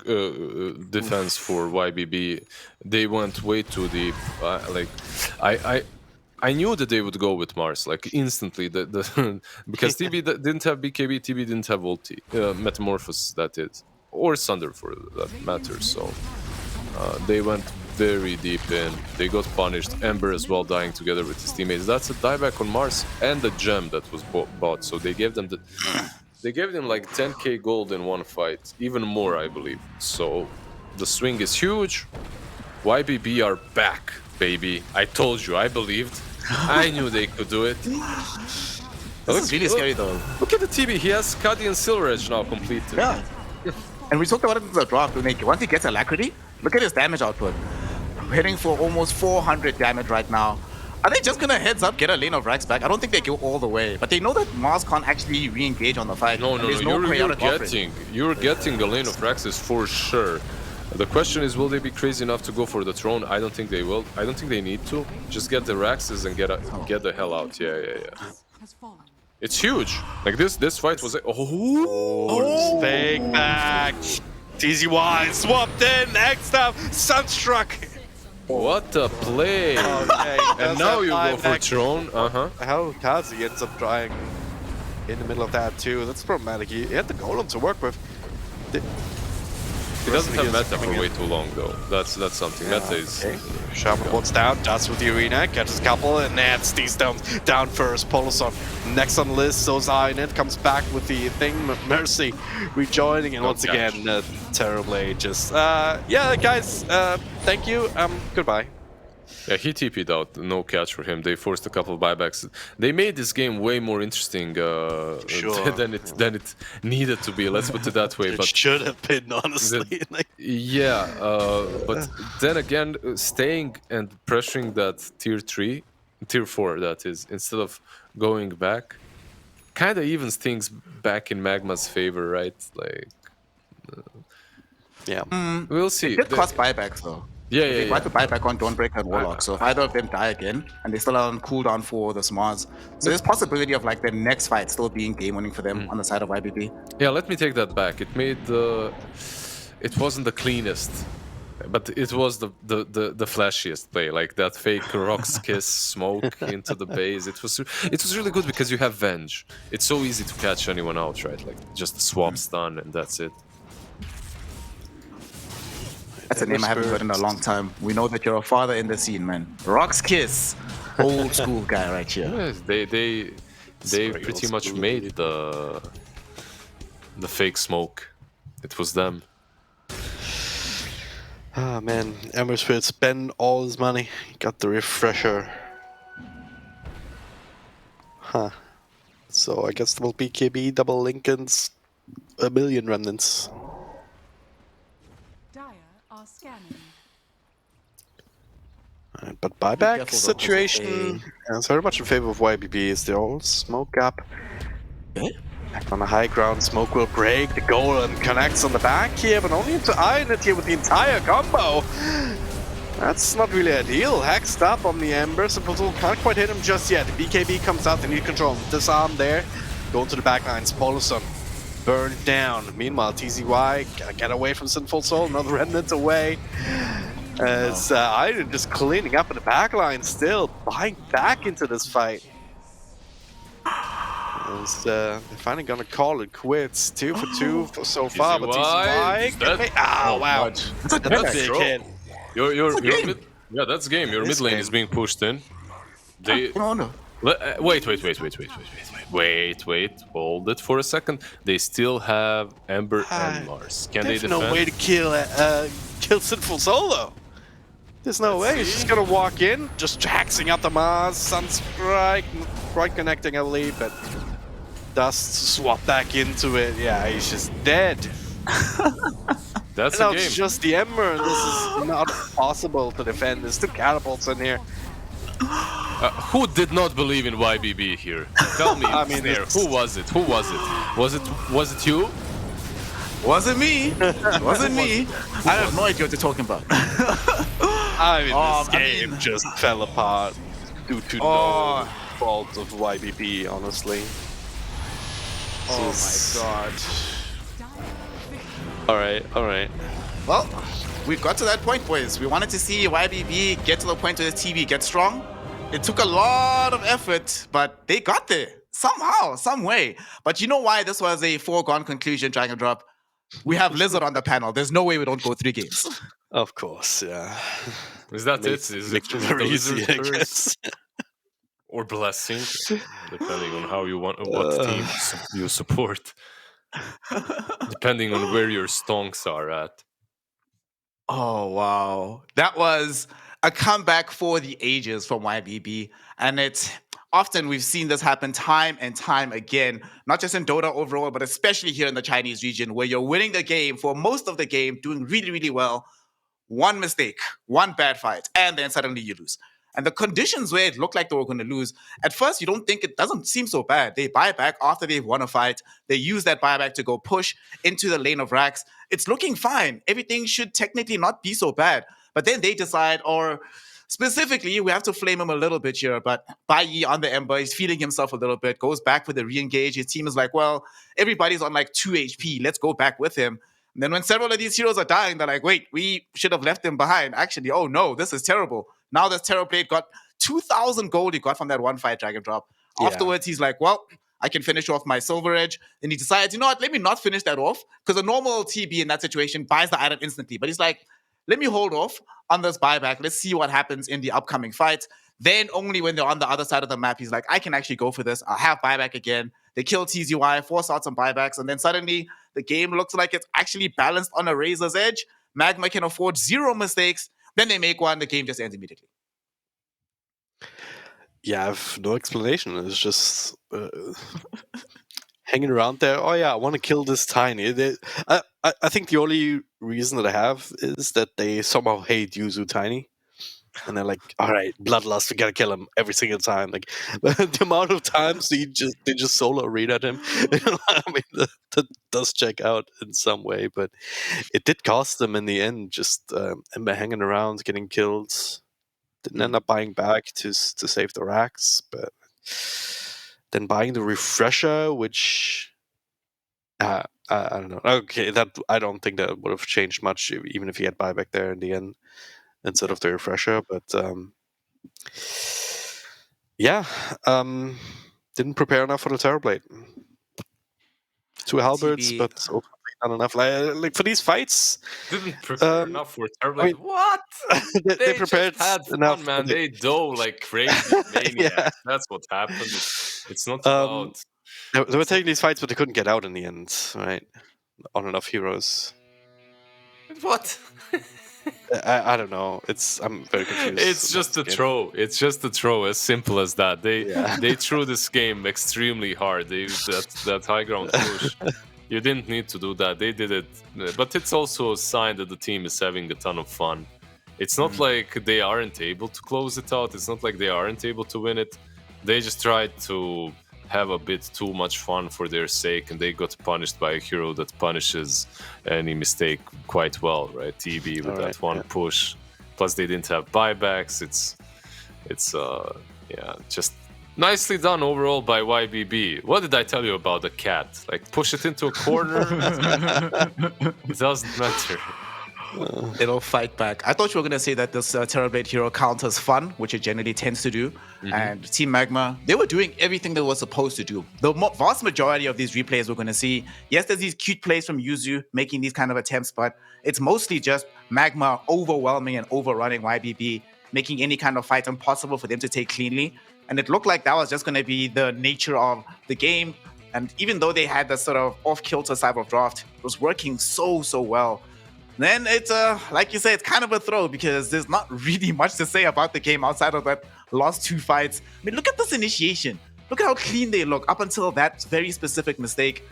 defense for YBB. They went way too deep. Like, I knew that they would go with Mars, like, instantly. Because TB didn't have BKB, TB didn't have ulti. Metamorphosis, that is. Or Sunder, for that matter, so... they went very deep in. They got punished. Ember as well dying together with his teammates. That's a dieback on Mars and the gem that was bought. So they gave them like 10k gold in one fight. Even more, I believe. So the swing is huge. YBB are back, baby. I told you, I believed. I knew they could do it. This is really scary though. Look at the TB. He has Skadi and Silver Edge now completed. Yeah. And we talked about it in the draft. Once he gets Alacrity, look at his damage output. Heading for almost 400 damage right now. Are they just gonna heads up, get a lane of Rax back? I don't think they go all the way, but they know that Mars can't actually re-engage on the fight. No. You're getting a lane of Raxes for sure. The question is, will they be crazy enough to go for the throne? I don't think they will. I don't think they need to. Just get the Raxes and get the hell out. Yeah. It's huge. Like this fight was. Oh, fake back. TZY swapped in. Next up, Sunstruck. What a play! Okay, And now you go for Throne. How Kazi ends up trying in the middle of that too. That's problematic. He had the golem to work with. He doesn't have meta for way too long though. That's something. Meta is. Okay. Shaman wants down, does with the arena, catches a couple, and that's these down first. Poloson next on the list, so Zionit comes back with the thing. Mercy rejoining, and once again, terrible ages. Yeah, guys, thank you. Goodbye. Yeah, he TP'd out. No catch for him. They forced a couple of buybacks. They made this game way more interesting than it needed to be. Let's put it that way. It should have been, honestly. Yeah, but then again, staying and pressuring that tier 4 that is, instead of going back, kind of evens things back in Magma's favor, right? Like, yeah, we'll see. It did cost buybacks though. They tried to buy back on Dawnbreaker and Warlock, so if either of them die again, and they still are on cooldown for the Smars, so there's possibility of like the next fight still being game-winning for them on the side of YBB. Yeah, let me take that back. It made it wasn't the cleanest, but it was the flashiest play, like that fake Rock's Kiss smoke into the base. It was really good because you have Venge. It's so easy to catch anyone out, right? Like just a swap stun and that's it. That's a name I haven't heard in a long time. We know that you're a father in the scene, man. Rock's Kiss, old school guy right here. Yes, they pretty much made the fake smoke. It was them. Ah man, Emberspirit spent all his money. Got the refresher. Huh. So I guess there will be KB, double Lincolns, a million remnants. Scanning. But buyback situation is very much in favor of YBB. Is the old smoke up? Back on the high ground, smoke will break. The golem connects on the back here, but only into Ionit here with the entire combo. That's not really ideal. Hexed up on the Embers, and Puzzle can't quite hit him just yet. BKB comes out, they need control. Disarm there, going to the back lines. Poloson burned down. Meanwhile, TZY gotta get away from Sinful Soul. Another remnant away. As Iden just cleaning up in the back line, still buying back into this fight. As, they're finally gonna call it quits. 2 for 2 so far, but TZY. Oh wow, that's a big hit. Yeah, that's game. Your mid lane is being pushed in. They. Wait, hold it for a second. They still have Ember and Mars. Can they defend? There's no way to kill Sinful Solo. There's no way. He's just gonna walk in, just jaxing out the Mars, Sunstrike, quite connecting a lead, but Dust swap back into it. Yeah, he's just dead. That's and a game. It's just the Ember, and this is not possible to defend. There's two catapults in here. Who did not believe in YBB here? Tell me, I mean, who was it? Who was it? Was it you? Wasn't me. Wasn't me. I have no idea what you're talking about. I mean, this game just fell apart due to no fault of YBB, honestly. Oh my god. Alright. Well, we've got to that point, boys. We wanted to see YBB get to the point where the TV gets strong. It took a lot of effort, but they got there. Somehow, some way. But you know why this was a foregone conclusion, Drag and Drop? We have Lizard on the panel. There's no way we don't go 3 games. Of course, yeah. Is that it? Is it very easy, I Lizard guess. or Blessing? Depending on how you want, what team you support. Depending on where your stonks are at. Oh, wow. That was a comeback for the ages from YBB. And it's often we've seen this happen time and time again, not just in Dota overall, but especially here in the Chinese region, where you're winning the game for most of the game, doing really, really well. One mistake, one bad fight, and then suddenly you lose. And the conditions where it looked like they were going to lose, at first you don't think it doesn't seem so bad. They buy back after they've won a fight. They use that buyback to go push into the lane of Rax. It's looking fine. Everything should technically not be so bad. But then they decide, or Specifically, we have to flame him a little bit here, but Bai Yi on the Ember, he's feeling himself a little bit, goes back for the re-engage. His team is like, well, everybody's on like 2 HP. Let's go back with him. And then when several of these heroes are dying, they're like, wait, we should have left him behind. Actually, oh no, this is terrible. Now this Terrorblade got 2,000 gold he got from that one fight Dragon Drop. Yeah. Afterwards, he's like, well, I can finish off my Silver Edge. And he decides, you know what, let me not finish that off. Because a normal TB in that situation buys the item instantly. But he's like, let me hold off on this buyback. Let's see what happens in the upcoming fight. Then only when they're on the other side of the map, he's like, I can actually go for this. I'll have buyback again. They kill TZY, force out some buybacks. And then suddenly the game looks like it's actually balanced on a razor's edge. Magma can afford 0 mistakes. Then they make one. The game just ends immediately. Yeah, I have no explanation. It's just hanging around there. Oh yeah, I want to kill this Tiny. I think the only reason that I have is that they somehow hate Yuzu Tiny. And they're like, all right, bloodlust, we gotta kill him every single time. Like the amount of times they just solo read at him. I mean, that does check out in some way, but it did cost them in the end. Just Ember hanging around, getting killed. Didn't end up buying back to save the racks, but then buying the refresher, which I don't know. Okay, that I don't think that would have changed much, even if he had buyback there in the end instead of the refresher. But didn't prepare enough for the Terrorblade. 2 halberds, TB. but ultimately not enough. Like for these fights, Didn't prepare enough for Terrorblade. I mean, What? they prepared just had enough. fun, man. They dove like crazy maniacs. Yeah. That's what happened. It's not about. They were taking these fights, but they couldn't get out in the end, right? On enough heroes. What? I don't know. I'm very confused. It's just a throw. It's just a throw. As simple as that. They threw this game extremely hard. That high ground push. You didn't need to do that. They did it, but it's also a sign that the team is having a ton of fun. It's not like they aren't able to close it out. It's not like they aren't able to win it. They just tried to have a bit too much fun for their sake, and they got punished by a hero that punishes any mistake quite well, right? TB with that one push. Plus, they didn't have buybacks. It's just nicely done overall by YBB. What did I tell you about the cat? Like, push it into a corner? It doesn't matter. It'll fight back. I thought you were going to say that this Terrorblade hero counters fun, which it generally tends to do. Mm-hmm. And Team Magma, they were doing everything they were supposed to do. The vast majority of these replays we're going to see, yes, there's these cute plays from Yuzu making these kind of attempts, but it's mostly just Magma overwhelming and overrunning YBB, making any kind of fight impossible for them to take cleanly. And it looked like that was just going to be the nature of the game. And even though they had the sort of off-kilter type of draft, it was working so well. Then it's, like you say, it's kind of a throw because there's not really much to say about the game outside of that last 2 fights. I mean, look at this initiation. Look at how clean they look up until that very specific mistake.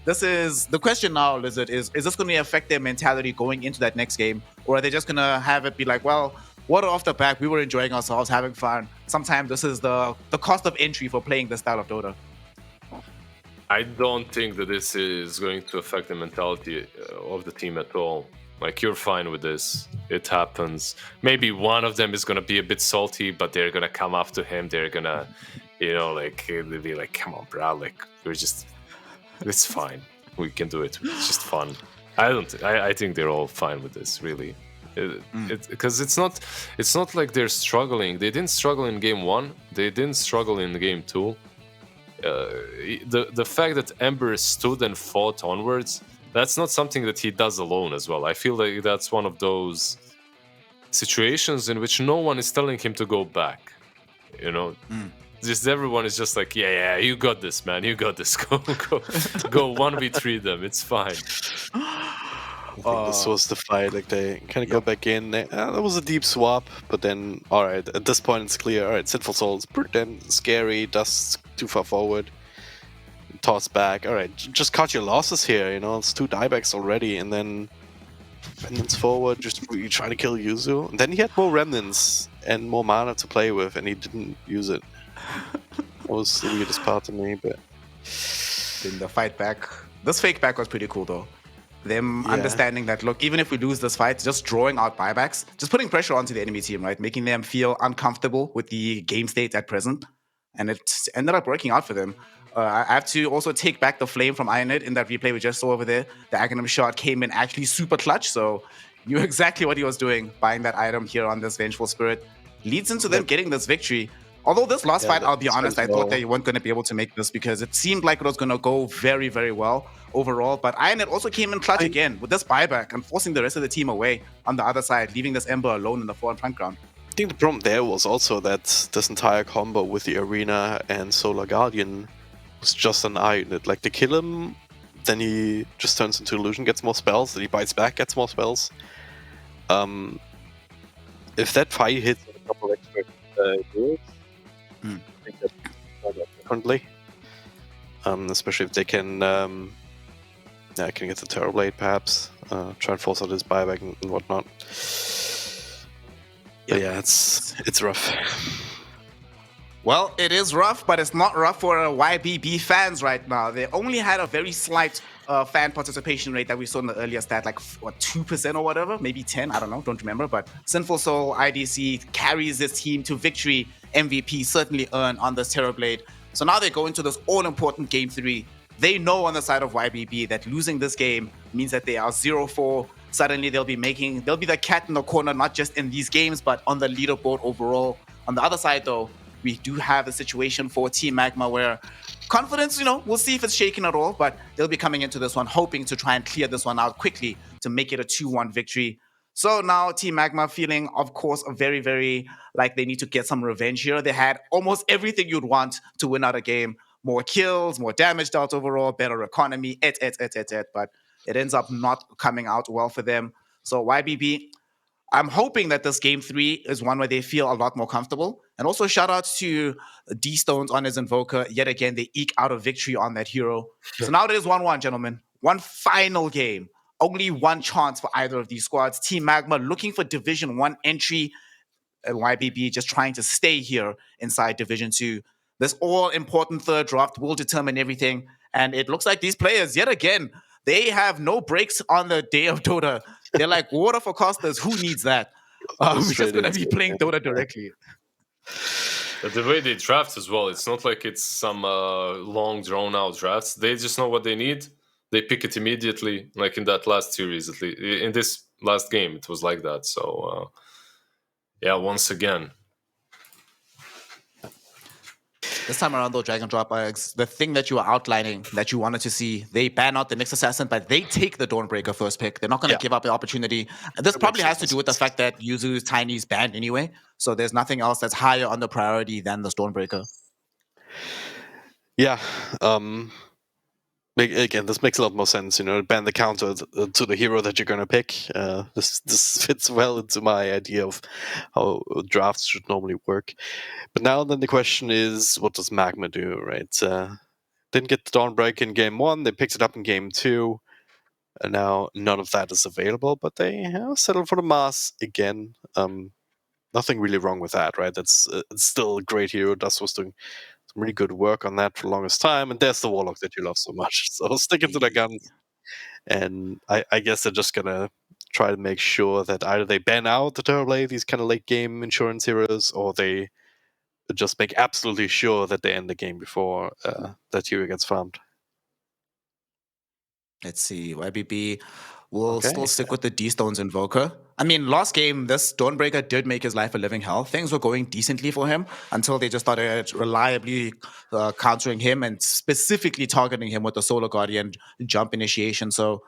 This is the question now, Lizard, is this going to affect their mentality going into that next game? Or are they just going to have it be like, well, water off the back, we were enjoying ourselves, having fun. Sometimes this is the cost of entry for playing this style of Dota. I don't think that this is going to affect the mentality of the team at all. Like, you're fine with this. It happens. Maybe one of them is going to be a bit salty, but they're going to come up to him. They're going to, they'll be like, come on, bro. Like, it's fine. We can do it. It's just fun. I think they're all fine with this, really. Because it's not like they're struggling. They didn't struggle in game 1. They didn't struggle in game 2. The fact that Ember stood and fought onwards, that's not something that he does alone as well. I feel like that's one of those situations in which no one is telling him to go back. Just everyone is just like, yeah, you got this, man. You got this. Go 1v3 them. It's fine. I think this was the fight. Like, they kind of go back in. That was a deep swap, but then, all right, at this point it's clear. All right, Sinful Soul's pretty damn scary. Dust too far forward. Toss back. All right, just cut your losses here. It's 2 diebacks already, and then remnants forward. Just really trying to kill Yuzu. And then he had more remnants and more mana to play with, and he didn't use it. That was the weirdest part to me. But in the fight back, this fake back was pretty cool though. Them understanding that, look, even if we lose this fight, just drawing out buybacks, just putting pressure onto the enemy team, right? Making them feel uncomfortable with the game state at present. And it ended up working out for them. I have to also take back the flame from Ionid in that replay we just saw over there. The Aghanim shot came in actually super clutch, so knew exactly what he was doing, buying that item here on this Vengeful Spirit. Leads into them getting this victory. Although this last fight, I'll be honest, I thought they weren't going to be able to make this because it seemed like it was going to go very, very well overall. But Ionid also came in clutch again with this buyback and forcing the rest of the team away on the other side, leaving this Ember alone in the front ground. I think the problem there was also that this entire combo with the Arena and Solar Guardian was just an Ionid. Like, they kill him, then he just turns into illusion, gets more spells, then he bites back, gets more spells. If that fight hits a couple extra heroes, I think that's differently. Especially if they can can get the Terror Blade perhaps, try and force out his buyback and whatnot. But yeah, it's rough. Well, it is rough, but it's not rough for YBB fans right now. They only had a very slight fan participation rate that we saw in the earlier stat, like 2% or whatever, maybe 10, I don't know, don't remember. But Sinful Soul IDC carries this team to victory. MVP certainly earned on this Terror Blade. So now they go into this all-important Game 3. They know on the side of YBB that losing this game means that they are 0-4. Suddenly they'll be the cat in the corner, not just in these games, but on the leaderboard overall. On the other side, though, we do have a situation for Team Magma where confidence, we'll see if it's shaken at all, but they'll be coming into this one hoping to try and clear this one out quickly to make it a 2-1 victory. So now Team Magma feeling, of course, very, very like they need to get some revenge here. They had almost everything you'd want to win out a game. More kills, more damage dealt overall, better economy, but it ends up not coming out well for them. So YBB, I'm hoping that this Game 3 is one where they feel a lot more comfortable. And also shout outs to D-Stones on his Invoker. Yet again, they eke out a victory on that hero. So now it is 1-1, gentlemen. One final game. Only one chance for either of these squads. Team Magma looking for Division 1 entry. And YBB just trying to stay here inside Division 2. This all-important third draft will determine everything. And it looks like these players, yet again, they have no breaks on the day of Dota. They're like water for costas. Who needs that? We're just going to be playing Dota directly. But the way they draft as well, it's not like it's some long, drawn-out drafts. They just know what they need. They pick it immediately, like in that last series. At least. In this last game, it was like that. So, once again. This time around, though, Dragon Drop, the thing that you were outlining that you wanted to see, they ban out the next assassin, but they take the Dawnbreaker first pick. They're not going to give up the opportunity. This probably has to do with the fact that Yuzu's Tiny is banned anyway, so there's nothing else that's higher on the priority than the Dawnbreaker. Yeah. Again, this makes a lot more sense. Ban the counter to the hero that you're going to pick. This fits well into my idea of how drafts should normally work. But now then the question is, what does Magma do, right? Didn't get the Dawnbreak in Game 1. They picked it up in Game 2. And now none of that is available, but they settled for the Mass again. Nothing really wrong with that, right? It's still a great hero. Dust was doing some really good work on that for the longest time, and there's the Warlock that you love so much. So sticking to their guns, and I guess they're just gonna try to make sure that either they ban out the Terror Blade, these kind of late game insurance heroes, or they just make absolutely sure that they end the game before that hero gets farmed. Let's see, YBB will still stick with the D-Stones Invoker. I mean, last game, this Dawnbreaker did make his life a living hell. Things were going decently for him until they just started reliably countering him and specifically targeting him with the Solar Guardian jump initiation. So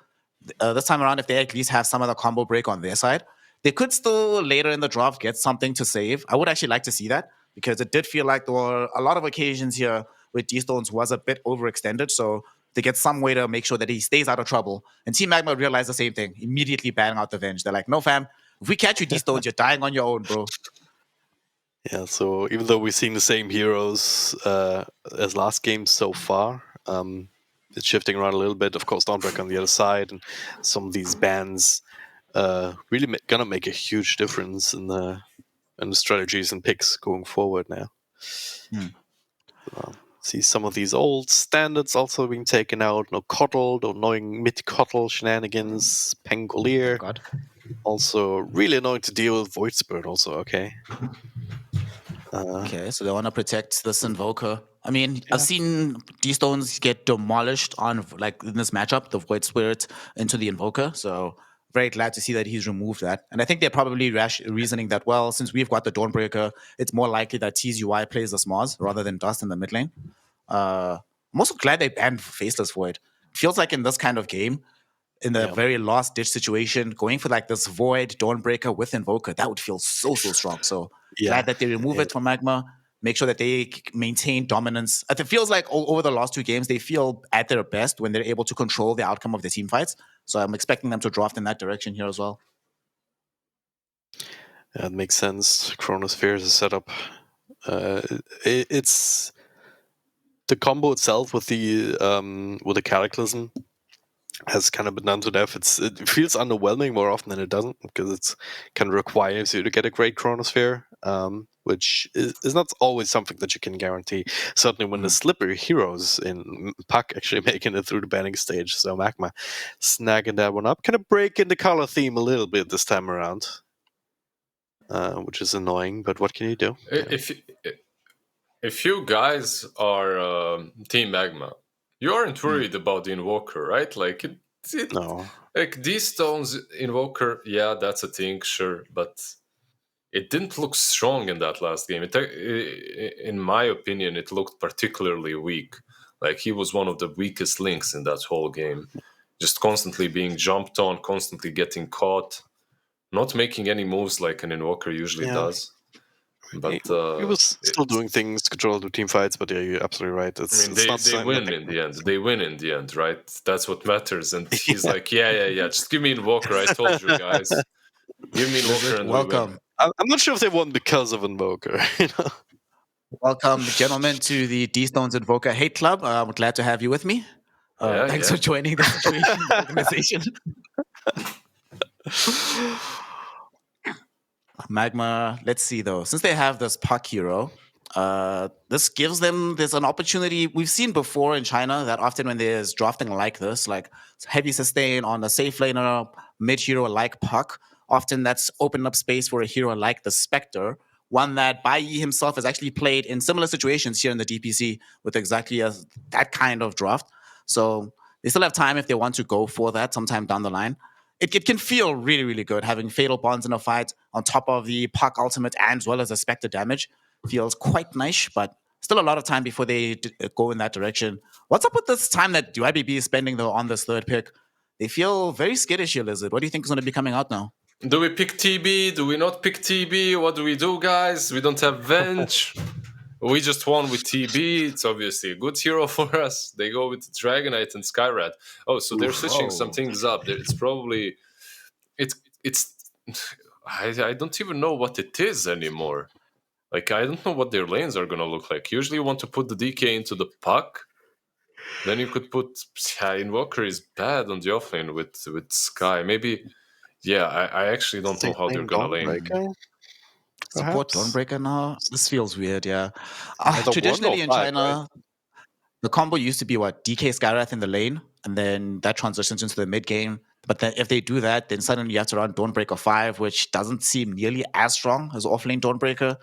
this time around, if they at least have some of the combo break on their side, they could still later in the draft get something to save. I would actually like to see that because it did feel like there were a lot of occasions here where D-Stones was a bit overextended. So to get some way to make sure that he stays out of trouble. And Team Magma realized the same thing, immediately banning out the Venge. They're like, no, fam, if we catch you D-Stones, you're dying on your own, bro. Yeah, so even though we're seeing the same heroes as last game so far, it's shifting around a little bit. Of course, Dawnbreaker on the other side, and some of these bans really gonna make a huge difference in the strategies and picks going forward now. See some of these old standards also being taken out. No Coddle, no annoying mid-Coddle shenanigans. Pangolier. God. Also really annoying to deal with. Void Spirit also, okay. Okay, so they want to protect this Invoker. I mean, Yeah. I've seen D-Stones get demolished on, like, in this matchup, the Void Spirit into the Invoker, so very glad to see that he's removed that. And I think they're probably reasoning that, well, since we've got the Dawnbreaker, it's more likely that TZUI plays the Smoz rather than Dust in the mid lane. I'm also glad they banned Faceless Void. Feels like in this kind of game, in the very last ditch situation, going for like this Void Dawnbreaker with Invoker, that would feel so strong. So glad that they remove it from Magma. Make sure that they maintain dominance. It feels like over the last 2 games, they feel at their best when they're able to control the outcome of the team fights. So I'm expecting them to draft in that direction here as well. Yeah, it makes sense. Chronosphere is a setup. It's the combo itself with the Cataclysm has kind of been done to death. It feels underwhelming more often than it doesn't, because it's kind of requires you to get a great Chronosphere, which is not always something that you can guarantee. Certainly when the slippery heroes in Puck actually making it through the banning stage. So Magma snagging that one up, kind of breaking the color theme a little bit this time around, which is annoying, but what can you do? If you guys are Team Magma, you aren't worried about the Invoker, right? Like No. Like D-Stone's Invoker, yeah, that's a thing, sure, but it didn't look strong in that last game. In my opinion, it looked particularly weak. Like he was one of the weakest links in that whole game. Just constantly being jumped on, constantly getting caught, not making any moves like an Invoker usually does. But he was still doing things, control the team fights, but yeah, you're absolutely right. They win in the end. They win in the end, right? That's what matters. And he's like, yeah, just give me Invoker. I told you guys. Give me Invoker and welcome. I'm not sure if they won because of Invoker. Welcome, gentlemen, to the D-Stones Invoker Hate Club. I'm glad to have you with me. Thanks for joining the situation organization. Magma, let's see though. Since they have this Puck hero, this gives them there's an opportunity we've seen before in China that often when there's drafting like this, like heavy sustain on a safe laner, mid hero like Puck, often that's opened up space for a hero like the Spectre, one that Bai Yi himself has actually played in similar situations here in the DPC with exactly that kind of draft. So they still have time if they want to go for that sometime down the line. It can feel really, really good having Fatal Bonds in a fight on top of the Puck ultimate and as well as the Spectre damage. Feels quite nice, but still a lot of time before they go in that direction. What's up with this time that YBB is spending though on this third pick? They feel very skittish here, Lizard. What do you think is going to be coming out now? Do we pick TB? Do we not pick TB? What do we do, guys? We don't have Venge. We just won with TB. It's obviously a good hero for us. They go with Dragonite and Skyrat. Oh, so they're switching some things up. It's probably I don't even know what it is anymore. Like I don't know what their lanes are gonna look like. Usually you want to put the DK into the Puck. Then you could put Invoker is bad on the offlane with Sky. Maybe I actually don't know how they're gonna lane. Support Dawnbreaker now? This feels weird, yeah. Traditionally in China, the combo used to be DK Skyrath in the lane, and then that transitions into the mid game. But then if they do that, then suddenly you have to run Dawnbreaker 5, which doesn't seem nearly as strong as offlane Dawnbreaker.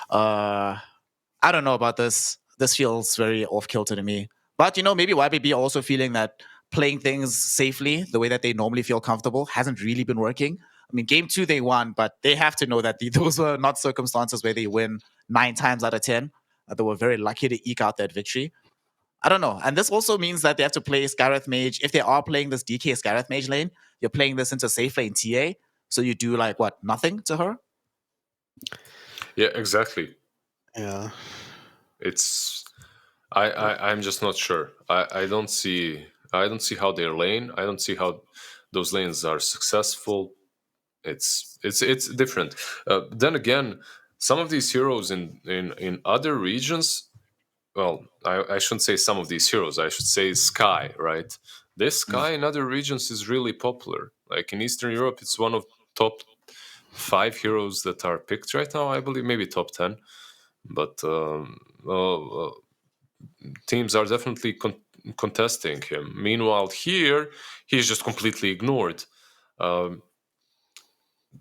I don't know about this. This feels very off-kilter to me. But, maybe YBB also feeling that playing things safely, the way that they normally feel comfortable, hasn't really been working. I mean, game 2 they won, but they have to know that those were not circumstances where they win 9 times out of 10. They were very lucky to eke out that victory. I don't know. And this also means that they have to play Skyrath Mage. If they are playing this DK Skyrath Mage lane, you're playing this into safe lane TA. So you do nothing to her? Yeah, exactly. Yeah. I'm just not sure. I don't see how they're lane. I don't see how those lanes are successful. It's different. Then again, some of these heroes in other regions. Well, I shouldn't say some of these heroes. I should say Sky, right? This Sky in other regions is really popular. Like in Eastern Europe, it's one of top 5 heroes that are picked right now. I believe maybe top 10. But teams are definitely contesting him. Meanwhile, here he's just completely ignored. And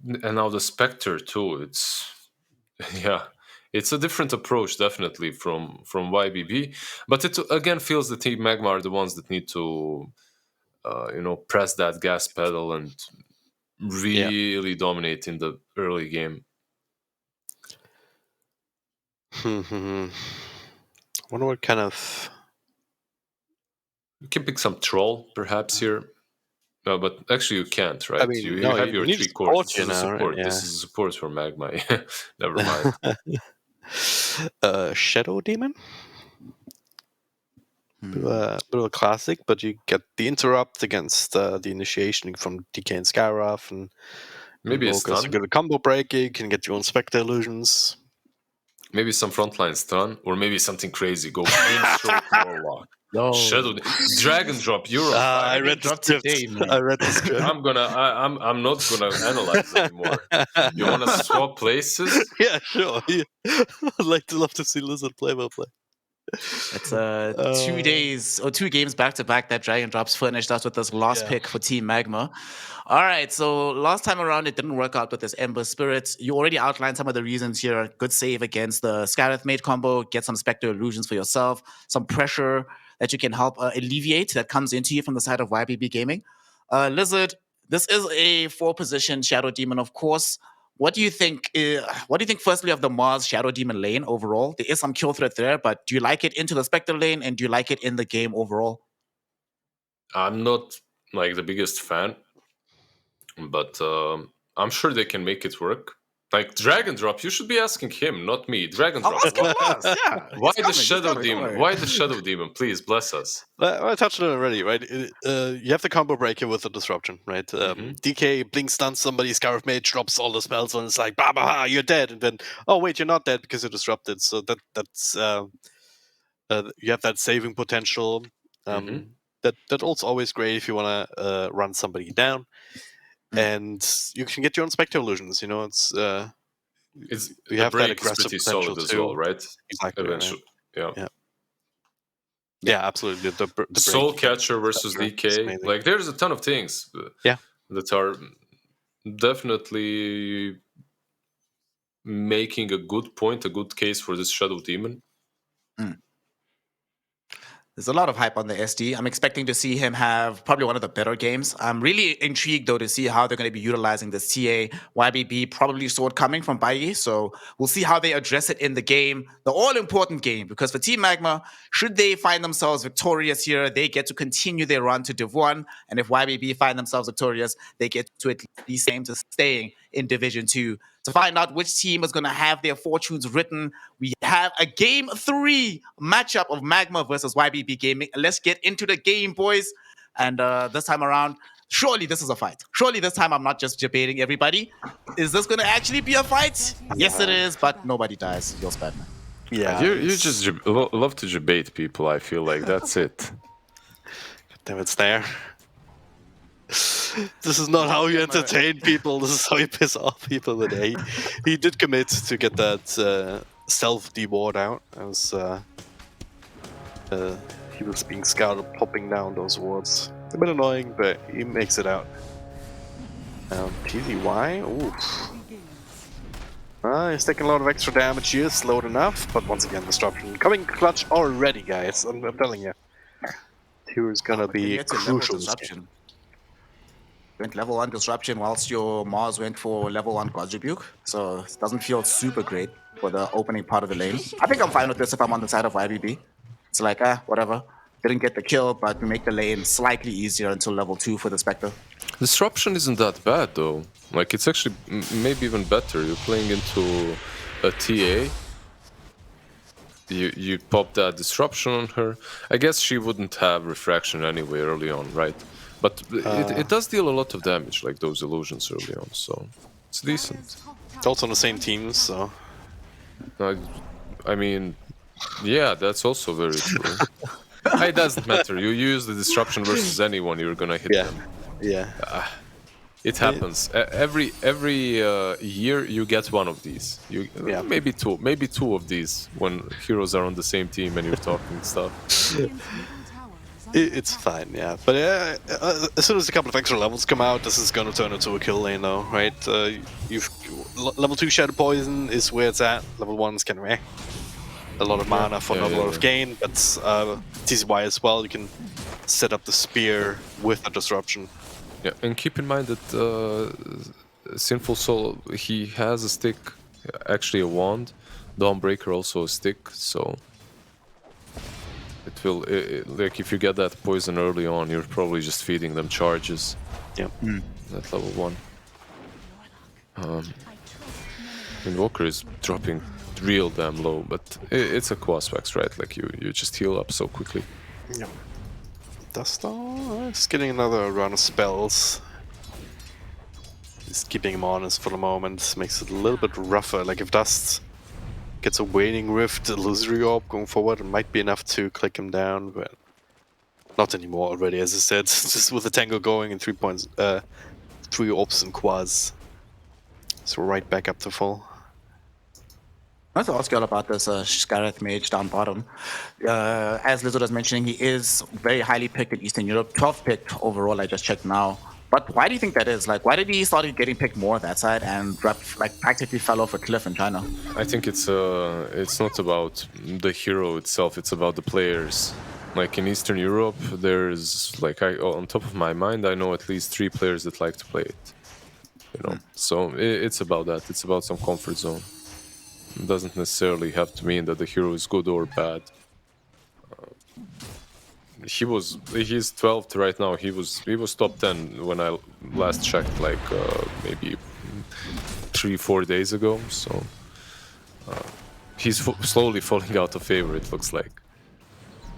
now the Spectre too. It's it's a different approach definitely from YBB, but it again feels the Team Magma are the ones that need to press that gas pedal and really dominate in the early game. Wonder what kind of... You can pick some troll perhaps here. No, but actually you can't, right? I mean, you no, have you your need 3 support, cores. This is a you know, support. yeah. This is a support for Magma. Never mind. Shadow Demon? Bit of a classic, but you get the interrupt against the initiation from DK and Skyrath, and Maybe a Invoke stun. a good combo break. You can get your own Spectre illusions. Maybe some frontline stun, or maybe something crazy. Go Stroke Warlock. No. Shadow Dragon Drop. You're on fire. I read the dropped script. today, man. I read the script. I'm not gonna analyze anymore. You wanna swap places? Yeah, sure. I'd love to see Lizard play by play. It's 2 days or 2 games back to back that Dragon Drops finished us with this last pick for Team Magma. All right, so last time around it didn't work out with this Ember Spirit. You already outlined some of the reasons here. Good save against the Skyrath mate combo. Get some Spectre illusions for yourself. Some pressure that you can help alleviate that comes into you from the side of YBB Gaming. Lizard, this is a 4-position Shadow Demon, of course. What do you think? Firstly, of the Mars Shadow Demon lane overall? There is some kill threat there, but do you like it into the Spectre lane, and do you like it in the game overall? I'm not like the biggest fan, but I'm sure they can make it work. Like Dragon Drop, you should be asking him, not me. Dragon Drop. Why the Shadow Demon? Why the Shadow Demon? Please bless us. I touched on it already, right? You have the combo breaker with the disruption, right? DK blink stuns somebody, Scarif Mage drops all the spells, and it's like, bah, bah, bah, you're dead. And then, oh wait, you're not dead because you're disrupted. So that's you have that saving potential. That also always great if you want to run somebody down. And you can get your own Spectre illusions. You know, you have that aggressive pretty potential solid as too. well, right? Exactly. Eventually, right? Yeah, absolutely. The Soul Catcher versus DK. Like, there's a ton of things. That are definitely making a good point, a good case for this Shadow Demon. There's a lot of hype on the SD. I'm expecting to see him have probably one of the better games. I'm really intrigued, though, to see how they're going to be utilizing this TA. YBB probably saw it coming from Bayi, so we'll see how they address it in the game, the all-important game, because for Team Magma, should they find themselves victorious here, they get to continue their run to Div 1, and if YBB find themselves victorious, they get to at least aim to staying in Division 2. To find out which team is going to have their fortunes written, we have a Game 3 matchup of Magma versus YBB Gaming. Let's get into the game, boys. And this time around, surely this is a fight. Surely this time I'm not just debating everybody. Is this going to actually be a fight? Yes, it is, but nobody dies. You'll spend, man. Yeah, you just love to debate people, I feel like. That's it. Damn, it's there. This is not how you entertain people. This is how you piss off people. But he did commit to get that self-deward out as he was being scouted, popping down those wards. A bit annoying, but he makes it out. PZY, oof. He's taking a lot of extra damage here, slowed enough, but once again, disruption coming clutch already, guys. I'm telling you. Here is gonna be crucial. Went level 1 disruption whilst your Mars went for level 1 God's Rebuke. So it doesn't feel super great for the opening part of the lane. I think I'm fine with this if I'm on the side of YBB. It's like, whatever. Didn't get the kill, but we make the lane slightly easier until level 2 for the Spectre. Disruption isn't that bad though. Like, it's actually maybe even better. You're playing into a TA. You pop that disruption on her. I guess she wouldn't have refraction anyway early on, right? But it does deal a lot of damage, like those illusions early on, so it's decent. It's also on the same team, so... I mean, yeah, that's also very true. It doesn't matter. You use the disruption versus anyone, you're gonna hit them. Yeah. It happens. Every year you get one of these. Maybe two of these when heroes are on the same team and you're talking stuff. It's fine, yeah. But as soon as a couple of extra levels come out, this is gonna turn into a kill lane, though, right? Level 2 Shadow Poison is where it's at. Level 1's kind of a lot of mana for not a lot of gain, but TCY as well. You can set up the spear with a disruption. Yeah, and keep in mind that Sinful Soul, he has a stick, actually a wand. Dawnbreaker also a stick, so it will like if you get that poison early on, you're probably just feeding them charges. Yep. At level 1. Invoker is dropping real damn low, but it's a Quaswax, right? Like you just heal up so quickly. Yep. Dustar is getting another run of spells. Just keeping him honest for the moment makes it a little bit rougher. Like if Dust gets a Waning Rift, Illusory Orb going forward, it might be enough to click him down, but not anymore already, as I said. Just with the Tango going in 3 points, 3 orbs and quads. So right back up to full. I want to ask you all about this Scareth Mage down bottom. As Lizard was mentioning, he is very highly picked in Eastern Europe, 12th picked overall, I just checked now. But why do you think that is? Like, why did he start getting picked more that side and practically fell off a cliff in China? I think it's not about the hero itself, it's about the players. Like in Eastern Europe, there's like on top of my mind, I know at least 3 players that like to play it. You know, so it's about that. It's about some comfort zone. It doesn't necessarily have to mean that the hero is good or bad. He's 12th right now. He was top 10 when I last checked, like maybe 3-4 days ago. So he's slowly falling out of favor, it looks like,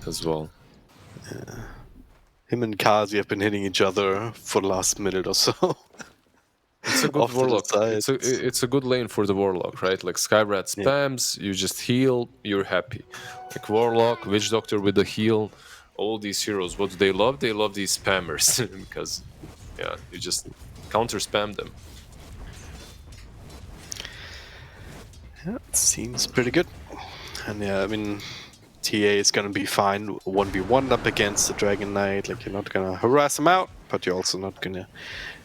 as well. Yeah. Him and Kazi have been hitting each other for the last minute or so. It's a good warlock. It's a good lane for the warlock, right? Like Skyrat spams, you just heal, you're happy. Like warlock, witch doctor with the heal, all these heroes. What do they love? They love these spammers because, yeah, you just counter spam them. Yeah, it seems pretty good. And yeah, I mean, TA is gonna be fine 1v1 up against the Dragon Knight. Like you're not gonna harass him out, but you're also not gonna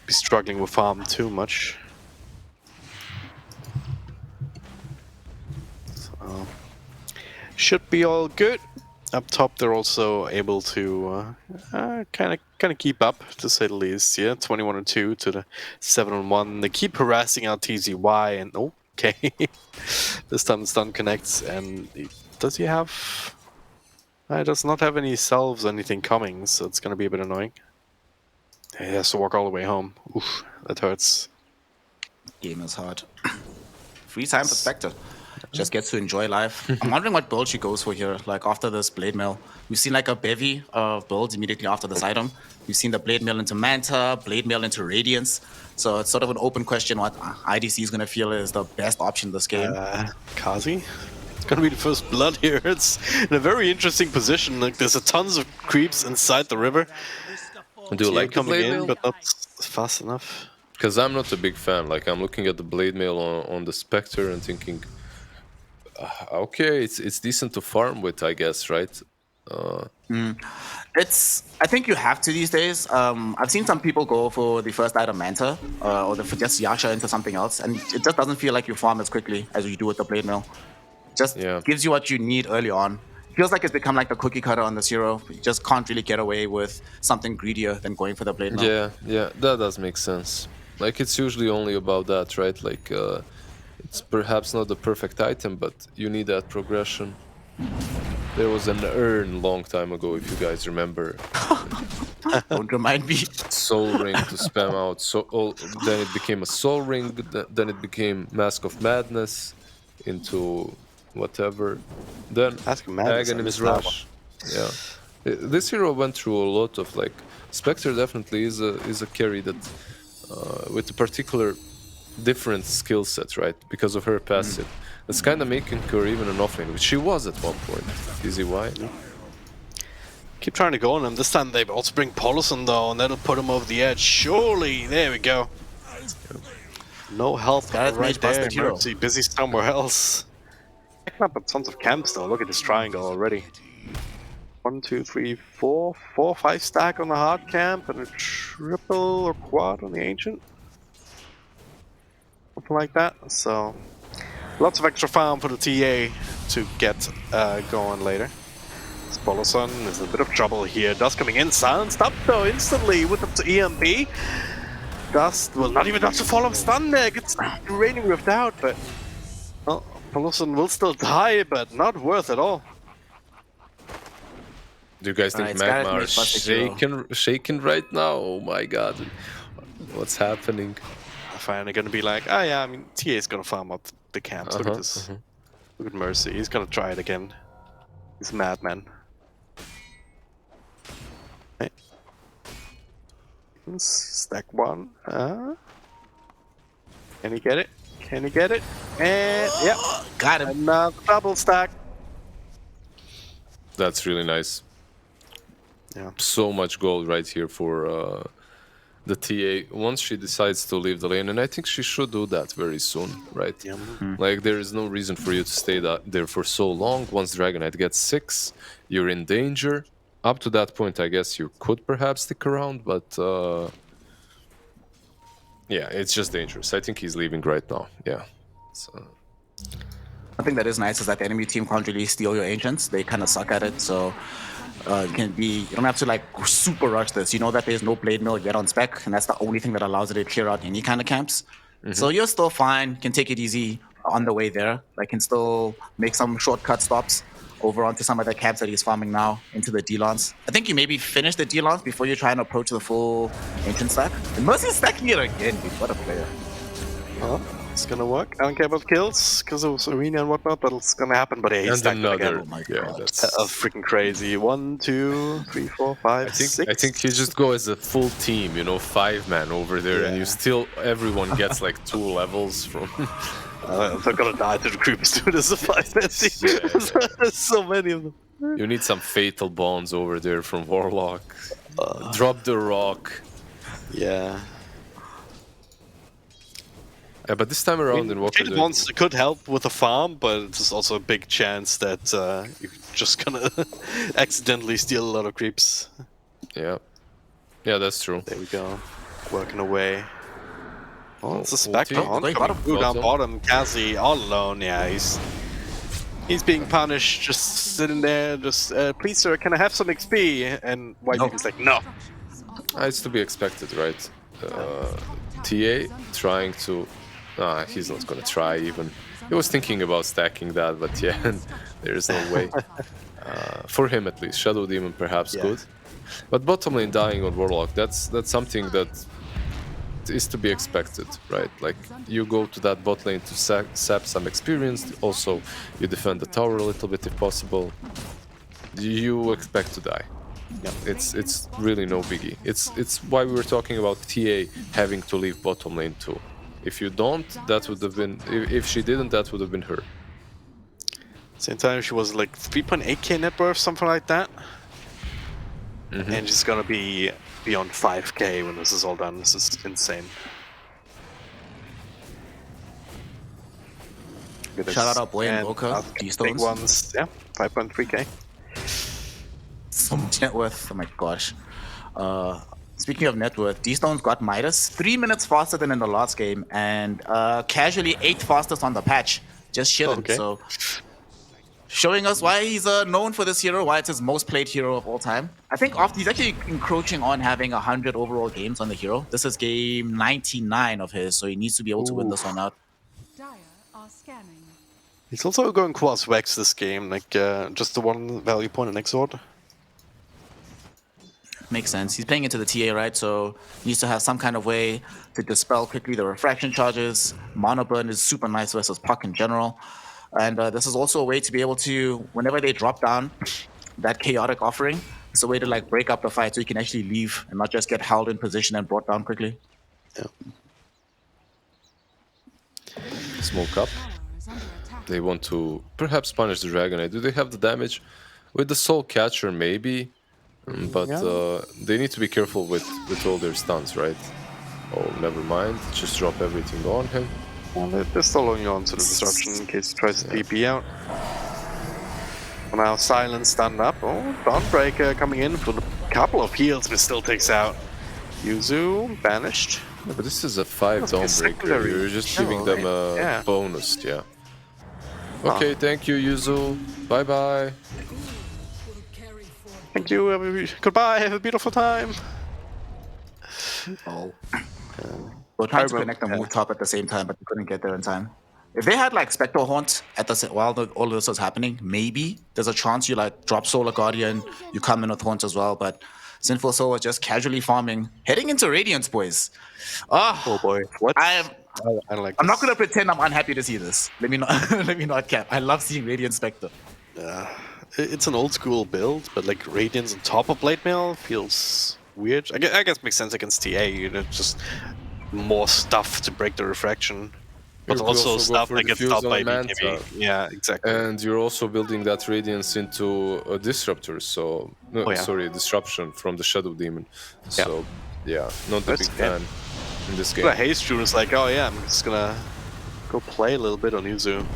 be struggling with farm too much. So, should be all good. Up top, they're also able to kind of keep up, to say the least. Yeah, 21-2 to the 7-1. They keep harassing out TZY, and okay, this time the stun connects. And does he have? He does not have any salves or anything coming, so it's gonna be a bit annoying. He has to walk all the way home. Oof, that hurts. Game is hard. Free time perspective. Just gets to enjoy life. I'm wondering what build she goes for here. Like after this Blade Mail, we've seen like a bevy of builds immediately after this item. We've seen the Blade Mail into Manta, Blade Mail into Radiance. So it's sort of an open question what IDC is going to feel is the best option this game. Kazi? It's gonna be the first blood here. It's in a very interesting position. Like there's a tons of creeps inside the river. Do you like the coming Blade in, Mail? but not fast enough. Because I'm not a big fan. Like I'm looking at the Blade Mail on the Spectre and thinking, okay, it's decent to farm with, I guess, right? I think you have to these days. I've seen some people go for the first item Manta or just Yasha into something else, and it just doesn't feel like you farm as quickly as you do with the Blade Mail. Just gives you what you need early on. Feels like it's become like the cookie cutter on this hero. You just can't really get away with something greedier than going for the Blade Mail. Yeah, that does make sense. Like it's usually only about that, right? Like it's perhaps not the perfect item, but you need that progression. There was an urn long time ago, if you guys remember. Don't remind me. Soul Ring to spam out. Then it became a Soul Ring. Then it became Mask of Madness into whatever. Then Aghanim's Rush. Yeah, this hero went through a lot of like. Spectre definitely is a carry that with a particular different skill set, right? Because of her passive. It's kind of making her even an offlane, which she was at one point. TZY. Yeah, I mean, TZY is gonna be the first blood here. It's in a very interesting position. Like there's a tons of creeps inside the river. Keep trying to go on him. This time they also bring Polison though, and that'll put him over the edge. Surely, there we go. No help right there. Mercy busy somewhere else. Picking up tons of camps though. Look at this triangle already. 1, 2, 3, 4, 4, 5 stack on the hard camp and a triple or quad on the ancient. Something like that. So lots of extra farm for the TA to get going later. Polison is in a bit of trouble here. Dust coming in, silenced up though instantly with the EMB. Dust will not even dodge the fall of stun there. Gets raining rift out, but well, Polison will still die, but not worth at all. Do you guys think Magma are shaken right now? Oh my god, what's happening? Finally gonna be like, oh yeah, I mean, TA is gonna farm up the camps. Look at this. Look at Mercy. He's gonna try it again. He's a madman. Hey. Stack 1. Can he get it? Can he get it? And yep, got him. Another double stack. That's really nice. Yeah. So much gold right here for the TA. Once she decides to leave the lane, and I think she should do that very soon, right? Yeah. Like, there is no reason for you to stay there for so long. Once Dragonite gets 6, you're in danger. Up to that point, I guess you could perhaps stick around, but yeah, it's just dangerous. I think he's leaving right now. Yeah. So. One thing that is nice is that the enemy team can't really steal your ancients. They kind of suck at it, so you don't have to like super rush this. You know that there's no blade mill yet on spec, and that's the only thing that allows it to clear out any kind of camps. So you're still fine. Can take it easy on the way there. Like, can still make some shortcut stops over onto some of the camps that he's farming now into the D-Lance. I think you maybe finish the D-Lance before you try and approach the full ancient stack. And Mercy's stacking it again, dude. What a player. Well, it's gonna work. I don't care about kills because of arena and whatnot, but it's gonna happen. But yeah, he's stacked it again. Oh my god. That's freaking crazy. 1, 2, 3, 4, 5, 6. I think you just go as a full team, you know, 5-man over there, and you still, everyone gets like 2 levels from... They're gonna die to the creepers too. There's a 5-man team. There's so many of them. You need some fatal bonds over there from Warlock. Drop the rock. Yeah. But this time around, in what fatal bonds could help with the farm, but it's also a big chance that you're just gonna accidentally steal a lot of creeps. Yeah. Yeah, that's true. There we go. Working away. Oh, it's a Spectre on. Bottom. Down bottom, Cassie all alone. Yeah, he's being punished, just sitting there, just please sir, can I have some XP? And White Beam's like, no. It's to be expected, right? TA trying to... he's not gonna try even. He was thinking about stacking that, but yeah, there's no way. For him at least. Shadow Demon perhaps good. But bottom lane dying on Warlock, that's something that is to be expected, right? Like, you go to that bot lane to sap some experience, also you defend the tower a little bit if possible. You expect to die. Yeah, it's really no biggie. It's why we were talking about TA having to leave bottom lane too. If you don't, that would have been... If she didn't, that would have been her. Same time, she was like 3.8k net worth, something like that. And she's gonna be beyond 5k when this is all done. This is insane. Shout out Boy and Boca. Big ones, yeah, 5.3k. So much net worth, oh my gosh. Speaking of net worth, D-Stone's got Midas 3 minutes faster than in the last game, and casually 8th fastest on the patch. Just chilling. Okay. So showing us why he's known for this hero, why it's his most played hero of all time. I think he's actually encroaching on having 100 overall games on the hero. This is game 99 of his, so he needs to be able to win this one out. He's also going Quas Vex this game, like just the one value point in Exort. Makes sense. He's playing into the TA, right? So needs to have some kind of way to dispel quickly the refraction charges. Mana burn is super nice versus Puck in general. And this is also a way to be able to, whenever they drop down that chaotic offering, it's a way to like break up the fight so you can actually leave and not just get held in position and brought down quickly. Yeah. Smoke up. They want to perhaps punish the Dragonite. Do they have the damage? With the Soul Catcher, maybe. But they need to be careful with all their stuns, right? Oh, never mind. Just drop everything on him. Well, they're still holding on to the disruption in case he tries to TP out. Now Silence stunned up. Oh, Dawnbreaker coming in for a couple of heals, but still takes out Yuzu, banished. Yeah, but this is a 5 Dawnbreaker. You're just giving them a bonus, yeah. Okay, thank you, Yuzu. Bye-bye. Thank you, goodbye, have a beautiful time. Oh. We're trying to connect the move top at the same time, but we couldn't get there in time. If they had like Spectre Haunt at the while all of this was happening, maybe there's a chance you like drop Solar Guardian, you come in with Haunt as well, but Sinful Soul was just casually farming, heading into Radiance, boys. Oh boy, what? I don't like I'm not gonna pretend I'm unhappy to see this. Let me not let me not cap. I love seeing Radiant Spectre. It's an old school build, but like Radiance on top of Blade Mail feels weird. I guess it makes sense against TA, you know, just more stuff to break the refraction. But also stuff that gets stopped by BKB. Yeah, exactly. And you're also building that Radiance into a Disruptor, so... No, sorry, Disruption from the Shadow Demon. So, yeah, not a big fan in this game. But Haste Rune is like, oh yeah, I'm just gonna go play a little bit on Yuzu.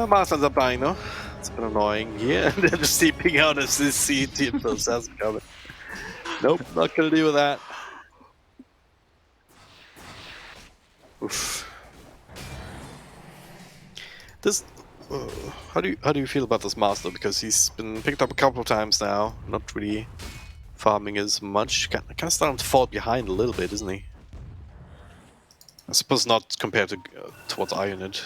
Mars ends up dying though. It's a bit annoying here. They're just sleeping out as this CT process coming. Nope, not gonna deal with that. Oof. This, how do you feel about this master? Because he's been picked up a couple of times now, not really farming as much. Kind of starting to fall behind a little bit, isn't he? I suppose not compared to towards Ionid.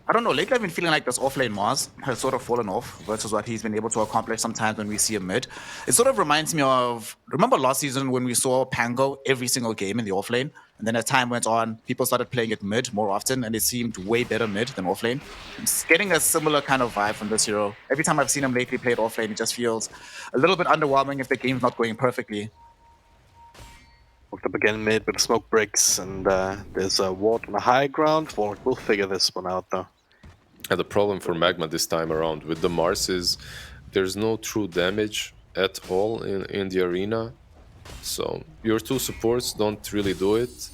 I don't know, lately I've been feeling like this offlane Mars has sort of fallen off versus what he's been able to accomplish sometimes when we see him mid. It sort of reminds me of, remember last season when we saw Pango every single game in the offlane? And then as time went on, people started playing it mid more often and it seemed way better mid than offlane. I'm just getting a similar kind of vibe from this hero. Every time I've seen him lately play it offlane, it just feels a little bit underwhelming if the game's not going perfectly. Walked up again mid, but the smoke breaks, and there's a ward on the high ground. We'll figure this one out though. And the problem for Magma this time around with the Mars is there's no true damage at all in the arena. So your two supports don't really do it.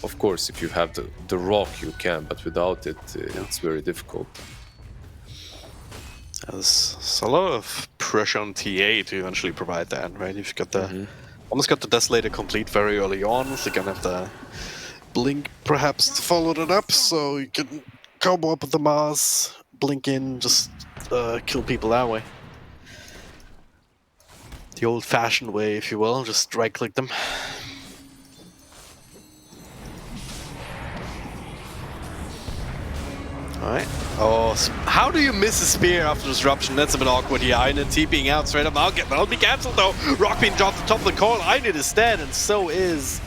Of course, if you have the rock, you can, but without it, it's very difficult. There's a lot of pressure on TA to eventually provide that, right? If you got the almost got the Desolator complete very early on, so you're gonna have the Blink perhaps to follow that up, so you can combo up with the Mars, blink in, just kill people that way. The old-fashioned way, if you will, just right-click them. Alright. Oh, how do you miss a spear after disruption? That's a bit awkward here. Ionid TPing out straight up. That'll be cancelled though. Rock being dropped on top of the coil. Ionid is dead, and so is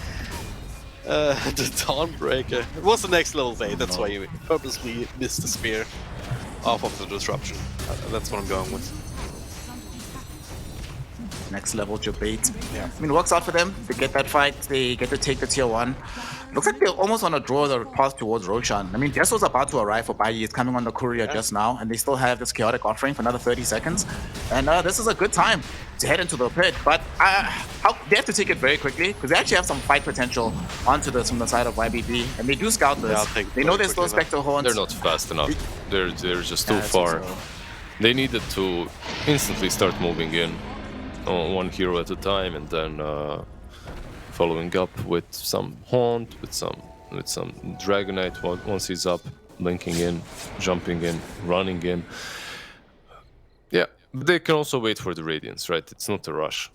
the Dawnbreaker. It was the next level bait. That's why you purposely missed the spear off of the disruption. That's what I'm going with. Next level debate. Yeah. I mean, it works out for them. They get that fight. They get to take the tier 1. Looks like they almost want to draw the path towards Roshan. I mean, Jesso's about to arrive for Bayi. He's coming on the courier just now, and they still have this chaotic offering for another 30 seconds. And this is a good time to head into the pit. But they have to take it very quickly because they actually have some fight potential onto this from the side of YBB, and they do scout this. Yeah, they know there's still Spectre Horns. They're not fast enough. They're just too far. So. They needed to instantly start moving in. One hero at a time, and then following up with some Haunt, with some Dragonite once he's up, blinking in, jumping in, running in. Yeah, but they can also wait for the Radiance, right? It's not a rush.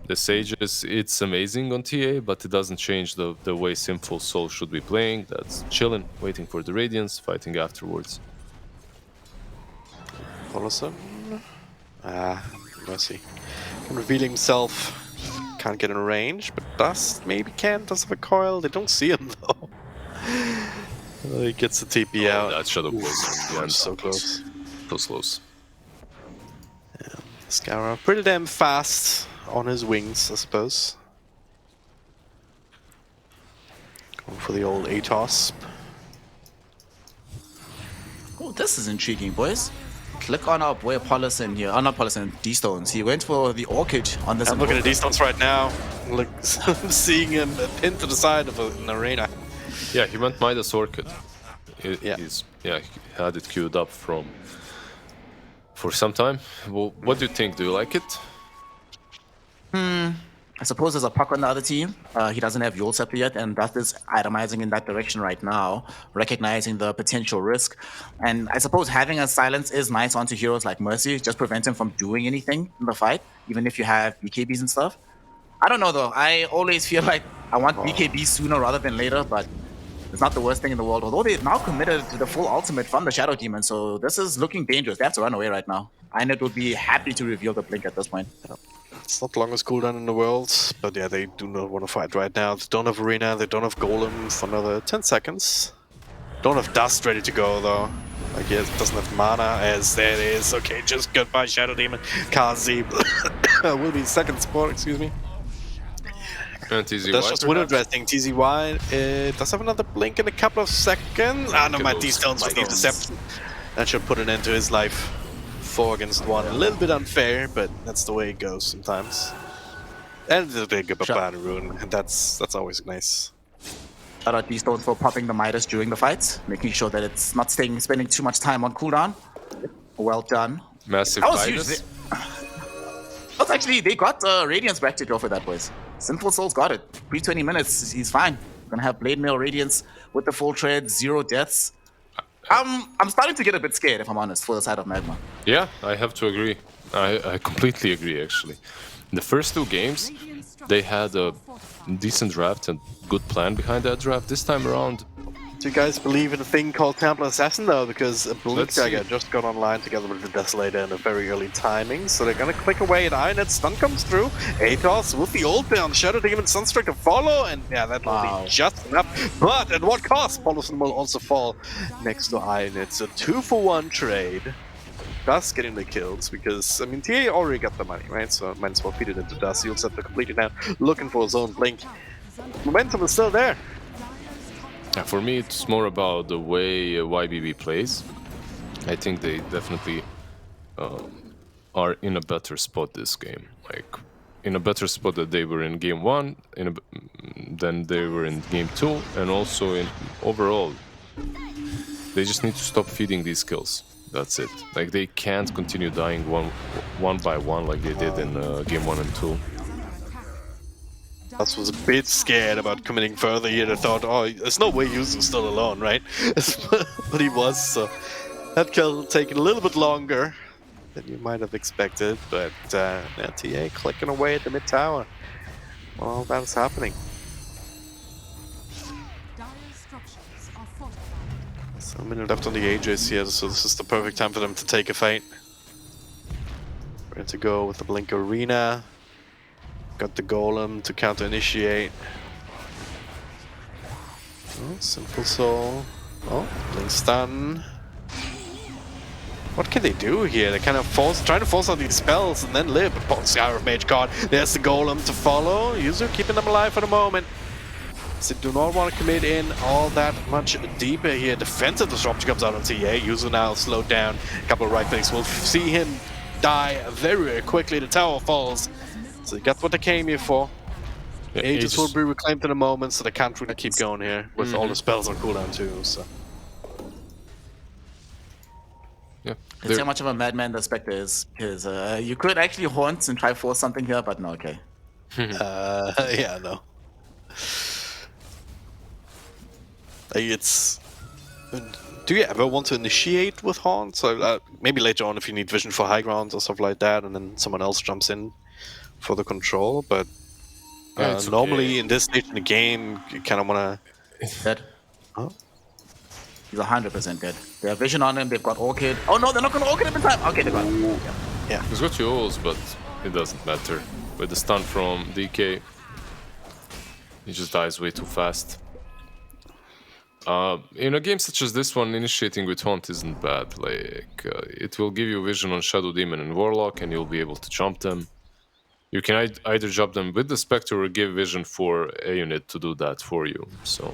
The Sages, it's amazing on TA, but it doesn't change the way Sinful Soul should be playing. That's chilling, waiting for the Radiance, fighting afterwards. Follow Mercy. Revealing himself, can't get in range, but does have a coil. They don't see him though. He gets the TP out. That Shadow was so close. So close. Yeah, Scara pretty damn fast on his wings, I suppose. Going for the old ATOS. Oh, this is intriguing, boys. Click on our boy Paulison here. Oh, not Paulison, D-Stones. He went for the Orchid on this. I'm looking at D-Stones right now. Look, I'm seeing him pinned to the side of an arena. Yeah, he went Midas Orchid. He had it queued up for some time. Well, what do you think? Do you like it? I suppose there's a puck on the other team. He doesn't have Yule Scepter yet, and that is itemizing in that direction right now, recognizing the potential risk. And I suppose having a silence is nice onto heroes like Mercy, just prevents him from doing anything in the fight, even if you have BKBs and stuff. I don't know though, I always feel like I want BKBs sooner rather than later, but it's not the worst thing in the world. Although they've now committed to the full ultimate from the Shadow Demon, so this is looking dangerous. They have to run away right now. Inet would be happy to reveal the blink at this point. It's not the longest cooldown in the world, but yeah, they do not want to fight right now. They don't have Arena, they don't have Golem for another 10 seconds. Don't have Dust ready to go though. Like, yeah, it doesn't have mana, as there it is. Okay, just goodbye Shadow Demon. Kazi will be second support, excuse me. And TZY, that's just window dressing. TZY does have another blink in a couple of seconds. Ah, no, my D-Stones with the interception. That should put an end to his life. 4 against 1. A little bit unfair, but that's the way it goes sometimes. And they give up Banner Rune, and that's always nice. Shout out D-Stones for popping the Midas during the fights, making sure that it's not spending too much time on cooldown. Well done. Massive Midas. That's actually, they got Radiance back to go for that, boys. Sinful Souls got it. Pre-20 minutes, he's fine. Gonna have Blade Mail Radiance with the full tread, 0 deaths. I'm starting to get a bit scared, if I'm honest, for the side of Magma. Yeah, I have to agree. I completely agree, actually. In the first 2 games, they had a decent draft and good plan behind that draft. This time around... Do you guys believe in a thing called Templar Assassin, though? Because Blitzjagger just got online together with the Desolator in a very early timing, so they're gonna click away at Inet. Stun comes through. Atos with the ult down. Shadow Demon Sunstrike to follow, and yeah, that will be just enough. But at what cost? Paulison will also fall next to Inet. It's a 2-for-1 trade. Dust getting the kills, because, I mean, TA already got the money, right? So might as well feed it into Dust. He'll set the complete it now, looking for his own blink. Momentum is still there. Yeah, for me, it's more about the way YBB plays. I think they definitely are in a better spot this game. Like, in a better spot that they were in game 1, than they were in game 2, and also in overall. They just need to stop feeding these kills. That's it. Like, they can't continue dying one by one like they did in game 1 and 2. Dust was a bit scared about committing further here. They thought, oh, there's no way Yuzu's still alone, right? But he was, so that kill taking a little bit longer than you might have expected. But yeah, TA clicking away at the mid tower. Well, that's happening. So a minute left on the Aegis here, so this is the perfect time for them to take a fight. Ready to go with the Blink Arena. Got the Golem to counter-initiate. Oh, Simple Soul. Oh, Blink Stun. What can they do here? They kind of trying to force out these spells and then live. But Skyrim Mage God, there's the Golem to follow. Yuzu keeping them alive for the moment. So do not want to commit in all that much deeper here. Defensive disruption comes out on TA. Yuzu now slowed down. A couple of right clicks. We'll see him die very, very quickly. The tower falls. So they got what they came here for. Yeah, Aegis will be reclaimed in a moment, so they can't really keep going here with all the spells on cooldown too. So. Yeah. Let's see how much of a madman the Spectre is. Because you could actually haunt and try force something here, but no, okay. Yeah, no. It's... Do you ever want to initiate with haunt? So maybe later on if you need vision for high ground or stuff like that, and then someone else jumps in for the control, but normally in this stage in the game, you kind of want to... Dead. Oh. He's 100% dead. They have vision on him, they've got Orchid. Oh no, they're not going to Orchid him in time! Okay, they got him. Yeah. He's got Jules, but it doesn't matter. With the stun from DK, he just dies way too fast. In a game such as this one, initiating with Haunt isn't bad. Like, it will give you vision on Shadow Demon and Warlock, and you'll be able to jump them. You can either jump them with the Spectre or give vision for a unit to do that for you. So,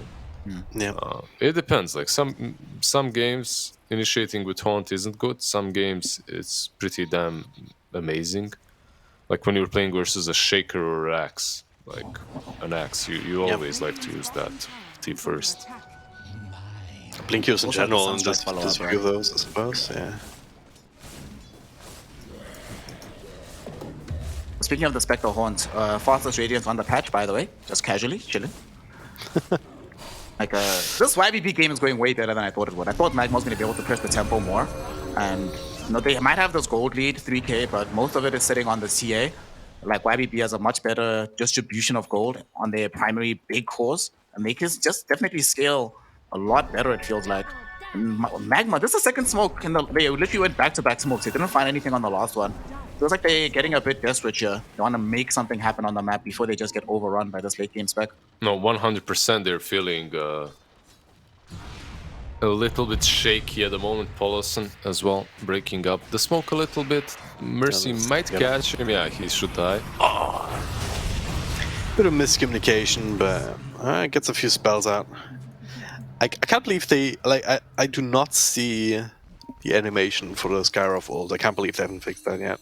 yeah, it depends. Like some games, initiating with Haunt isn't good. Some games it's pretty damn amazing. Like when you're playing versus a Shaker or an Axe. Like an Axe, you always like to use that T first. Blink use in Also general, the and Sunstrike just follow-up, few of those, I suppose. Yeah. Speaking of the Spectre Haunt, fastest radiance on the patch, by the way, just casually chilling. Like this YBB game is going way better than I thought it would. I thought Magma was going to be able to press the tempo more, and they might have this gold lead 3k, but most of it is sitting on the CA. Like YBB has a much better distribution of gold on their primary big cores, and they can just definitely scale a lot better. It feels like. And Magma, this is the second smoke. They literally went back-to-back smokes. They didn't find anything on the last one. Feels like they're getting a bit desperate here. They want to make something happen on the map before they just get overrun by this late game spec. No, 100% they're feeling a little bit shaky at the moment. Poloson as well, breaking up the smoke a little bit. Mercy might catch him. Yeah, he should die. Bit of miscommunication, but gets a few spells out. I can't believe they I do not see the animation for the Skyroth ult. I can't believe they haven't fixed that yet.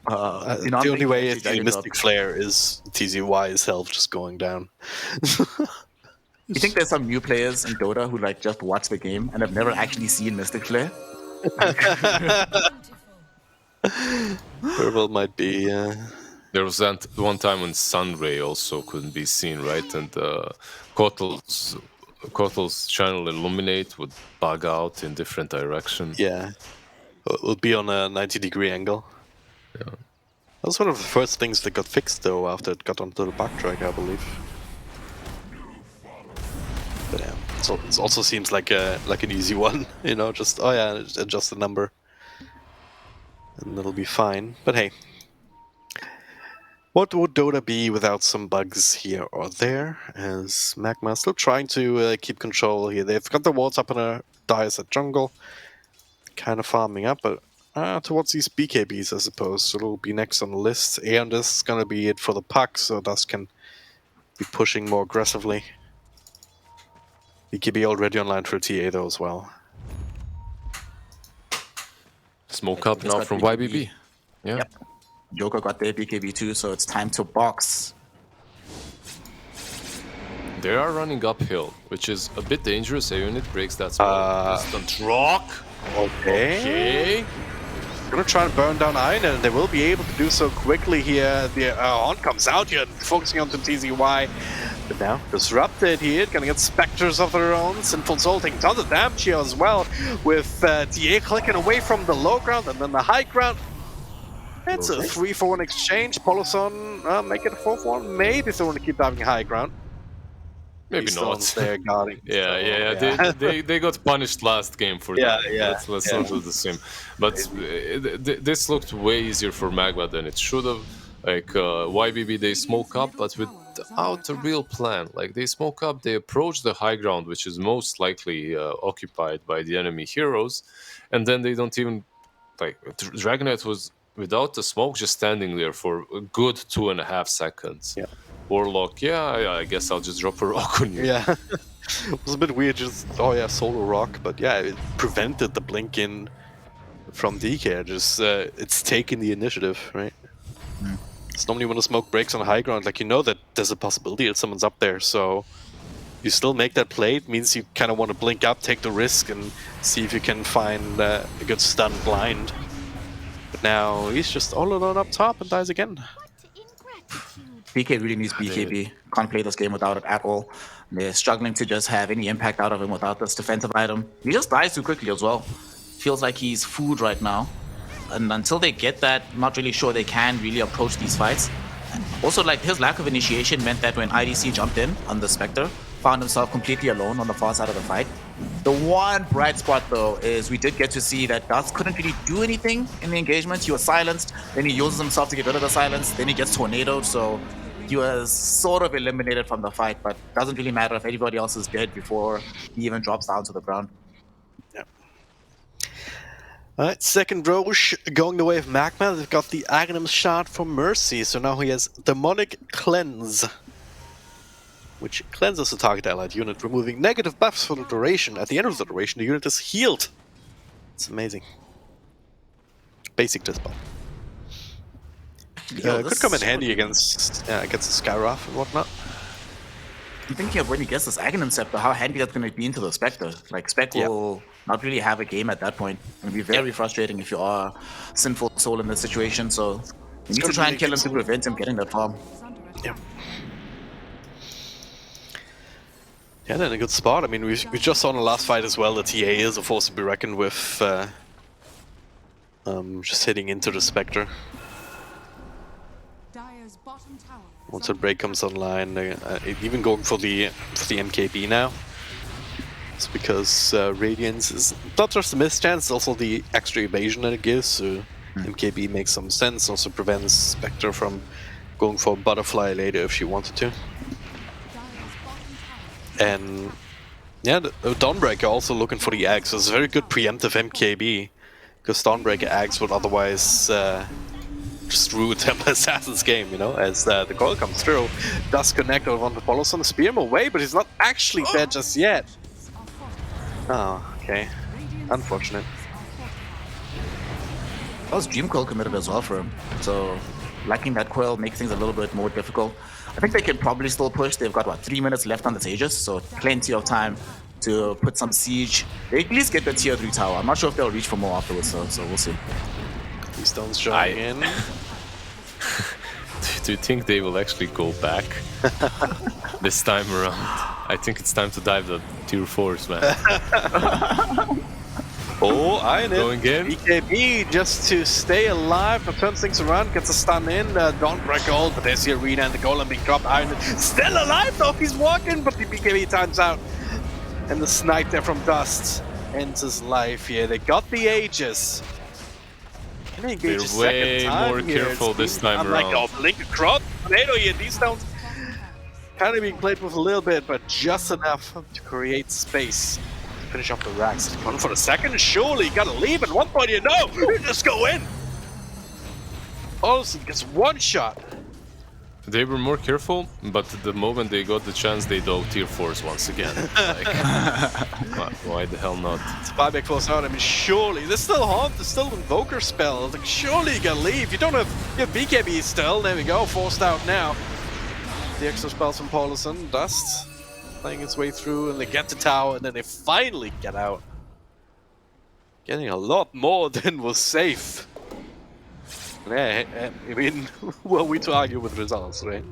The only way it's the Mystic Flare is TZY's health just going down. You think there's some new players in Dota who like just watch the game and have never actually seen Mystic Flare? Very well might be. There was that one time when Sunray also couldn't be seen, right? And Kotal's channel Illuminate would bug out in different directions. Yeah. It would be on a 90-degree angle. Yeah. That was one of the first things that got fixed, though, after it got onto the backtrack, I believe. But yeah, it also seems like an easy one, you know, just, oh yeah, adjust the number. And it'll be fine. But hey. What would Dota be without some bugs here or there? As Magma still trying to keep control here. They've got the wards up in a Dice at jungle. Kind of farming up, but towards these BKBs, I suppose. So it'll be next on the list. And this is going to be it for the puck, so Dust can be pushing more aggressively. BKB already online for TA though as well. Smoke up now from YBB. Yeah. Yep. Joker got their BKB too, so it's time to box. They are running uphill, which is a bit dangerous. A unit breaks that spell. Instant rock. Okay. Gonna try to burn down Iron, and they will be able to do so quickly here. The Haunt comes out here, focusing on the TZY. But now, disrupted here, gonna get Spectres of their own. Sinful Zolting tons of damage here as well, with TA clicking away from the low ground and then the high ground. It's a 3-4-1 exchange. Poloson make it a 4-4-1, maybe if they want to keep diving high ground. Maybe not. There guarding. Yeah. They got punished last game for that. Let's not do the same. But this looked way easier for Magma than it should have. Like YBB, they smoke up, but without a real plan. Like they smoke up, they approach the high ground, which is most likely occupied by the enemy heroes, and then they don't even like. Dragonet was without the smoke, just standing there for a good 2.5 seconds. Yeah. Warlock, I guess I'll just drop a rock on you. Yeah. It was a bit weird, just, solo rock, but yeah, it prevented the blink in from DK. Just, it's taking the initiative, right? Mm. It's normally when the smoke breaks on high ground, like, you know that there's a possibility that someone's up there, so you still make that play. It means you kind of want to blink up, take the risk, and see if you can find a good stun blind. But now he's just all alone up top and dies again. BK really needs BKB. Can't play this game without it at all. They're struggling to just have any impact out of him without this defensive item. He just dies too quickly as well. Feels like he's food right now. And until they get that, I'm not really sure they can really approach these fights. Also, like, his lack of initiation meant that when IDC jumped in on the Spectre, found himself completely alone on the far side of the fight. The one bright spot, though, is we did get to see that Dust couldn't really do anything in the engagement. He was silenced, then he uses himself to get rid of the silence, then he gets tornadoed, so he was sort of eliminated from the fight, but doesn't really matter if anybody else is dead before he even drops down to the ground. Yeah. Alright, second Roche going the way of Magma. They've got the Aghanim shard for Mercy, so now he has Demonic Cleanse. which cleanses the target allied unit, removing negative buffs for the duration. At the end of the duration, the unit is healed. It's amazing. Basic dispel. Could come in handy against the Skyroth and whatnot. I'm thinking of when he gets this Aghanim Scepter, how handy that's going to be into the Spectre. Like, Spec will not really have a game at that point. It'll be very frustrating if you are Sinful Soul in this situation, so you need to try and kill him to prevent him getting that farm. Yeah. Yeah, they're in a good spot. I mean, we just saw in the last fight as well that TA is a force to be reckoned with, just hitting into the Spectre. Once a break comes online, even going for the MKB now. It's because Radiance is not just a mischance, it's also the extra evasion that it gives. So MKB makes some sense, also prevents Spectre from going for Butterfly later if she wanted to. And yeah, the Dawnbreaker also looking for the Axe. So it's a very good preemptive MKB, because Dawnbreaker Axe would otherwise just ruin Temple Assassin's game, you know, as the coil comes through. Does connect over on the Poloson, spear him away, but he's not actually dead just yet. Oh, okay. Unfortunate. That was Dream Coil committed as well for him, so lacking that coil makes things a little bit more difficult. I think they can probably still push. They've got, what, 3 minutes left on the Aegis, so plenty of time to put some siege. They at least get the tier 3 tower. I'm not sure if they'll reach for more afterwards, so we'll see. These stones showing in. Do you think they will actually go back this time around? I think it's time to dive the tier 4s, man. Oh, Iron going in. BKB just to stay alive, but turns things around, gets a stun in. Dawnbreaker ult, but there's the arena and the golem being dropped. Iron still alive though, he's walking, but the BKB times out. And the snipe there from Dust ends his life here. They got the Aegis. Can they engage They're way more careful this time around. Like, oh, blink across tornado here. These stones kind of being played with a little bit, but just enough to create space. Finish off the racks. Going for the second. Surely you gotta leave. At one point, you know, you just go in. Olsen gets one shot. They were more careful, but the moment they got the chance, they dove tier 4s once again. Like, why the hell not? It's a buyback force out. I mean, surely there's still Haunt, there's still Invoker spell. Like, surely you gotta leave. You don't have your BKB still. There we go. Forced out now. The extra spells from Paulison. Dust playing its way through, and they get to tower, and then they finally get out. Getting a lot more than was safe. Yeah, I mean, who are we to argue with results, right?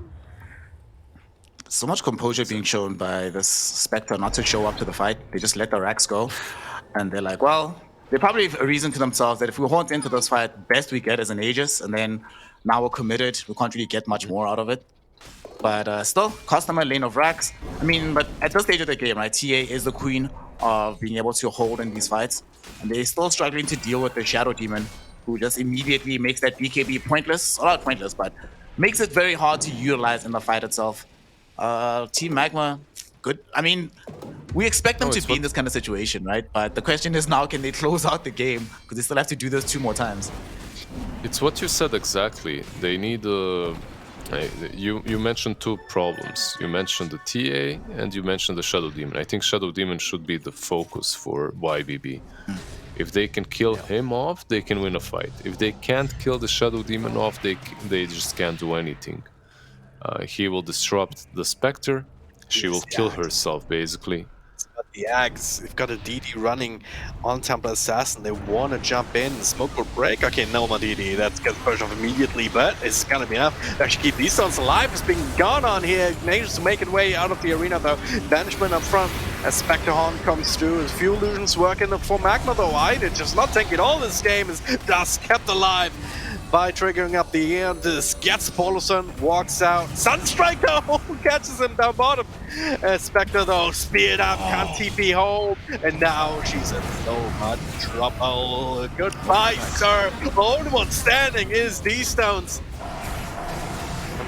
So much composure being shown by this Spectre not to show up to the fight. They just let the racks go. And they're like, well, they probably have a reason to themselves that if we haunt into this fight, best we get is an Aegis. And then now we're committed. We can't really get much more out of it. But still, cost them a lane of racks. I mean, but at this stage of the game, right, TA is the queen of being able to hold in these fights. And they're still struggling to deal with the Shadow Demon, who just immediately makes that BKB pointless. Or not pointless, but makes it very hard to utilize in the fight itself. Team Magma, good. I mean, we expect them to be in this kind of situation, right? But the question is now, can they close out the game? Because they still have to do this 2 more times. It's what you said exactly. They need you mentioned 2 problems. You mentioned the TA and you mentioned the Shadow Demon. I think Shadow Demon should be the focus for YBB. If they can kill him off, they can win a fight. If they can't kill the Shadow Demon off, they just can't do anything. He will disrupt the Spectre. She will kill herself, basically. The Axe, they've got a DD running on Temple Assassin. They want to jump in. Smoke will break. Okay, no more DD. That gets pushed off immediately, but it's going to be enough to actually keep these stones alive. It's being gone on here. Manages to make its way out of the arena, though. Banishment up front as Spectre Horn comes through. As few illusions working for Magma, though. I did just not take it all this game. Is Dust kept alive by triggering up the end. This gets Paulson, walks out. Sunstrike though catches him down bottom. Spectre though speared up, can't TP home, and now she's in so much trouble. Goodbye, sir. The only one standing is D-Stones.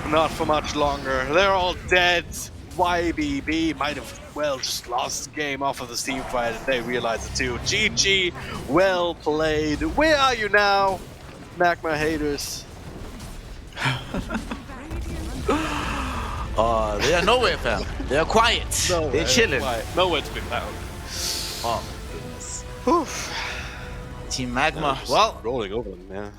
Not for much longer. They're all dead. YBB might have well just lost the game off of the team fight, and they realize it too. GG, well played. Where are you now, Magma haters? They are nowhere, fam. They are quiet. They're chilling. Nowhere to be found. Oh, my goodness. Whew. Team Magma. Well, rolling over them, yeah.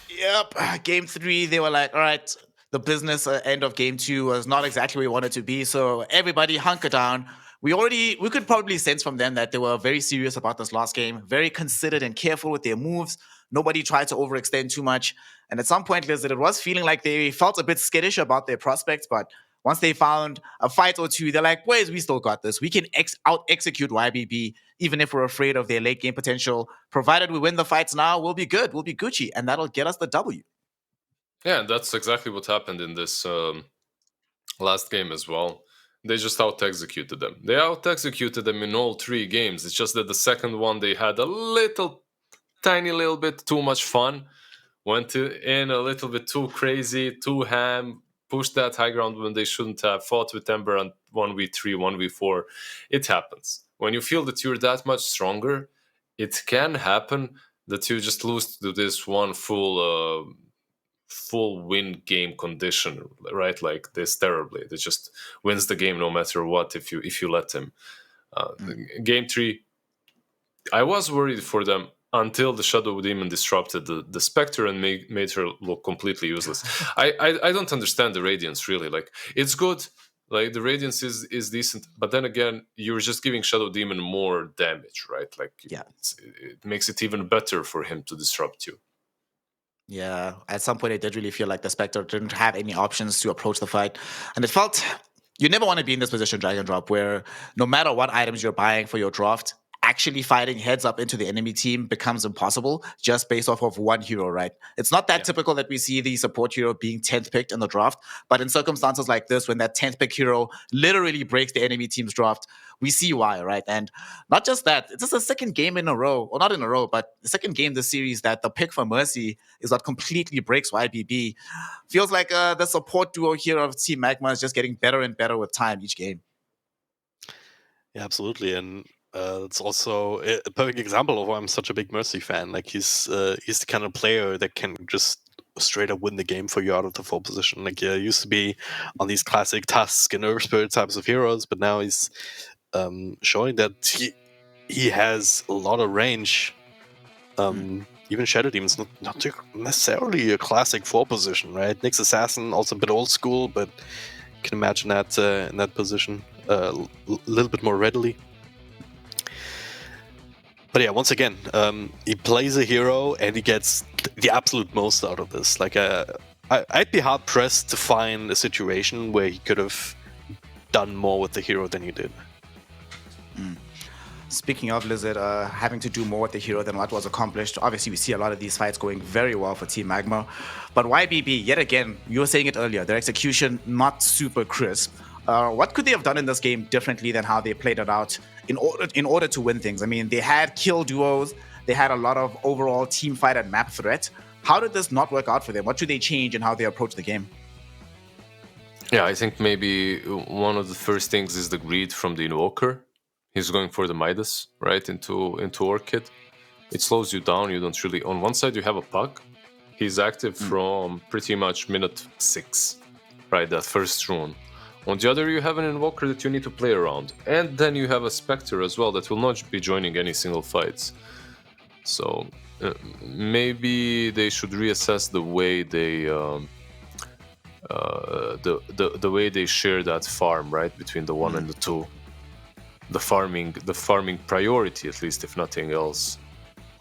Yep. Game 3, they were like, all right, the business end of game 2 was not exactly where we wanted to be. So everybody hunker down. We could probably sense from them that they were very serious about this last game, very considered and careful with their moves. Nobody tried to overextend too much. And at some point, Lizard, it was feeling like they felt a bit skittish about their prospects. But once they found a fight or two, they're like, boys, we still got this. We can out-execute YBB, even if we're afraid of their late game potential. Provided we win the fights now, we'll be good. We'll be Gucci. And that'll get us the W. Yeah, and that's exactly what happened in this last game as well. They just out-executed them. They out-executed them in all 3 games. It's just that the second one, they had a tiny little bit too much fun. Went in a little bit too crazy, too ham, pushed that high ground when they shouldn't have, fought with Ember on 1v3, 1v4. It happens. When you feel that you're that much stronger, it can happen that you just lose to this one full win game condition, right? Like this terribly. They just wins the game no matter what if you let them. Game 3, I was worried for them until the Shadow Demon disrupted the Spectre and made her look completely useless. I don't understand the Radiance, really. Like, it's good. Like, the Radiance is decent. But then again, you're just giving Shadow Demon more damage, right? Like, it makes it even better for him to disrupt you. Yeah, at some point, it did really feel like the Spectre didn't have any options to approach the fight. And it felt, you never want to be in this position, drag and drop, where no matter what items you're buying for your draft, actually fighting heads up into the enemy team becomes impossible just based off of one hero, right? It's not that typical that we see the support hero being 10th picked in the draft, but in circumstances like this, when that 10th pick hero literally breaks the enemy team's draft, we see why, right? And not just that, it's just the second game in a row, or not in a row, but the second game this series that the pick for Mercy is what completely breaks YBB. Feels like the support duo here of Team Magma is just getting better and better with time each game. Yeah, absolutely. And it's also a perfect example of why I'm such a big Mercy fan. Like, he's the kind of player that can just straight up win the game for you out of the 4 position. Like, he used to be on these classic Tusk and Earth Spirit types of heroes, but now he's showing that he has a lot of range. Even Shadow Demon's not necessarily a classic 4 position, right? Nyx Assassin, also a bit old school, but you can imagine that in that position a little bit more readily. But yeah, once again, he plays a hero and he gets the absolute most out of this. Like, I'd be hard pressed to find a situation where he could have done more with the hero than he did. Speaking of Lizard, having to do more with the hero than what was accomplished, obviously we see a lot of these fights going very well for Team Magma. But YBB, yet again, you were saying it earlier, their execution not super crisp. What could they have done in this game differently than how they played it out in order to win things? I mean, they had kill duos, they had a lot of overall team fight and map threat. How did this not work out for them? What should they change in how they approach the game? Yeah, I think maybe one of the first things is the greed from the Invoker. He's going for the Midas, right, into Orchid. It slows you down. You don't really... On one side, you have a Puck. He's active from pretty much minute 6, right, that first rune. On the other, you have an Invoker that you need to play around. And then you have a Spectre as well that will not be joining any single fights. So maybe they should reassess the way they... the way they share that farm, right, between the 1 and the 2. The farming priority, at least, if nothing else.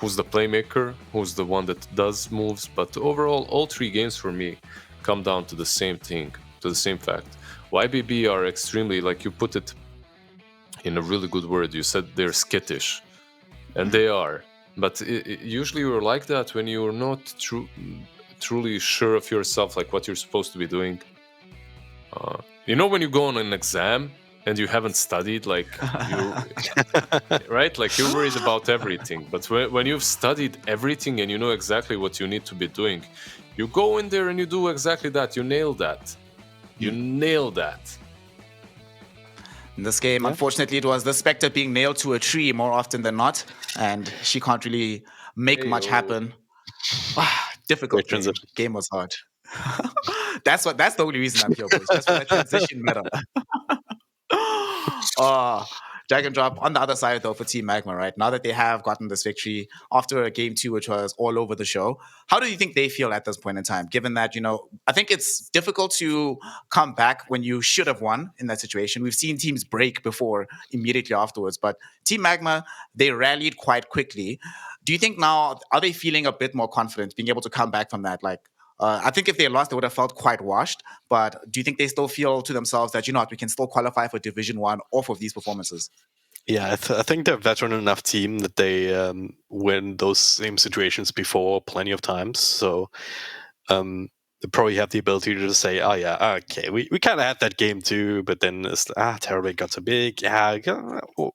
Who's the playmaker? Who's the one that does moves? But overall, all 3 games for me come down to the same thing, to the same fact. YBB are extremely, like you put it in a really good word, you said they're skittish. And they are. But usually you're like that when you're not truly sure of yourself, like what you're supposed to be doing. You know when you go on an exam and you haven't studied, like, right? Like, you're worried about everything. But when you've studied everything and you know exactly what you need to be doing, you go in there and you do exactly that. You nail that. You nail that. In this game, unfortunately, it was the Spectre being nailed to a tree more often than not, and she can't really make much happen. Difficult game. Game was hard. That's the only reason I'm here, boys. Just for that transition meta. Drag and drop on the other side, though, for Team Magma, right? Now that they have gotten this victory after a game 2, which was all over the show, how do you think they feel at this point in time? Given that, I think it's difficult to come back when you should have won in that situation. We've seen teams break before immediately afterwards, but Team Magma, they rallied quite quickly. Do you think now, are they feeling a bit more confident being able to come back from that? Like, I think if they lost, they would have felt quite washed. But do you think they still feel to themselves that, we can still qualify for Division 1 off of these performances? Yeah, I think they're a veteran enough team that they win those same situations before plenty of times. So they probably have the ability to just say, oh yeah, okay, we kind of had that game too, but then it's Terrorblade got so big,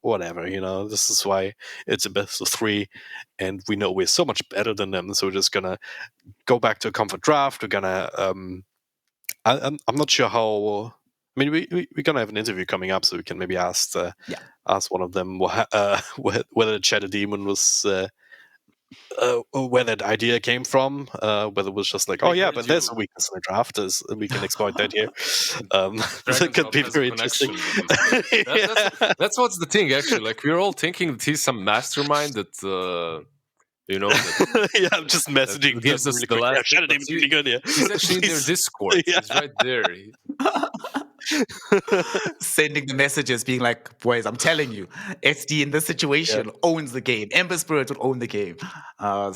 whatever, this is why it's a best of 3, and we know we're so much better than them, so we're just gonna go back to a comfort draft. We're gonna I'm not sure how. I mean, we're gonna have an interview coming up, so we can maybe ask one of them whether the Shadow Demon was where that idea came from, whether it was just like, oh yeah, but there's a weakness in the draft, we can exploit that here. That could be very interesting. That's what's the thing, actually. Like, we're all thinking that he's some mastermind that. Yeah, I'm just messaging. Gives us the last. He's actually in their Discord. Yeah. He's right there. Sending the messages, being like, boys, I'm telling you, SD in this situation owns the game. Ember Spirit would own the game. I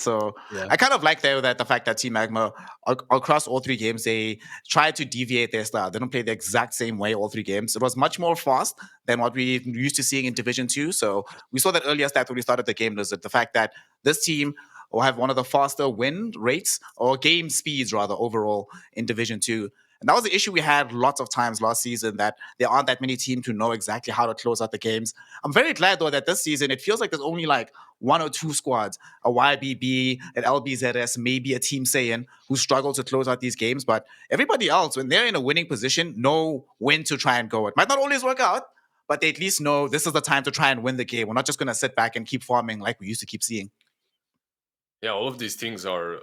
kind of like the fact that Team Magma, across all 3 games, they tried to deviate their style. They don't play the exact same way all 3 games. It was much more fast than what we used to seeing in Division 2. So we saw that earlier stat when we started the game, Lizard. The fact that this team will have one of the faster win rates, or game speeds rather, overall in Division 2. And that was the issue we had lots of times last season, that there aren't that many teams who know exactly how to close out the games. I'm very glad, though, that this season, it feels like there's only like 1 or 2 squads, a YBB, an LBZS, maybe a Team Saiyan, who struggle to close out these games. But everybody else, when they're in a winning position, know when to try and go. It might not always work out, but they at least know this is the time to try and win the game. We're not just going to sit back and keep farming like we used to keep seeing. Yeah, all of these things are...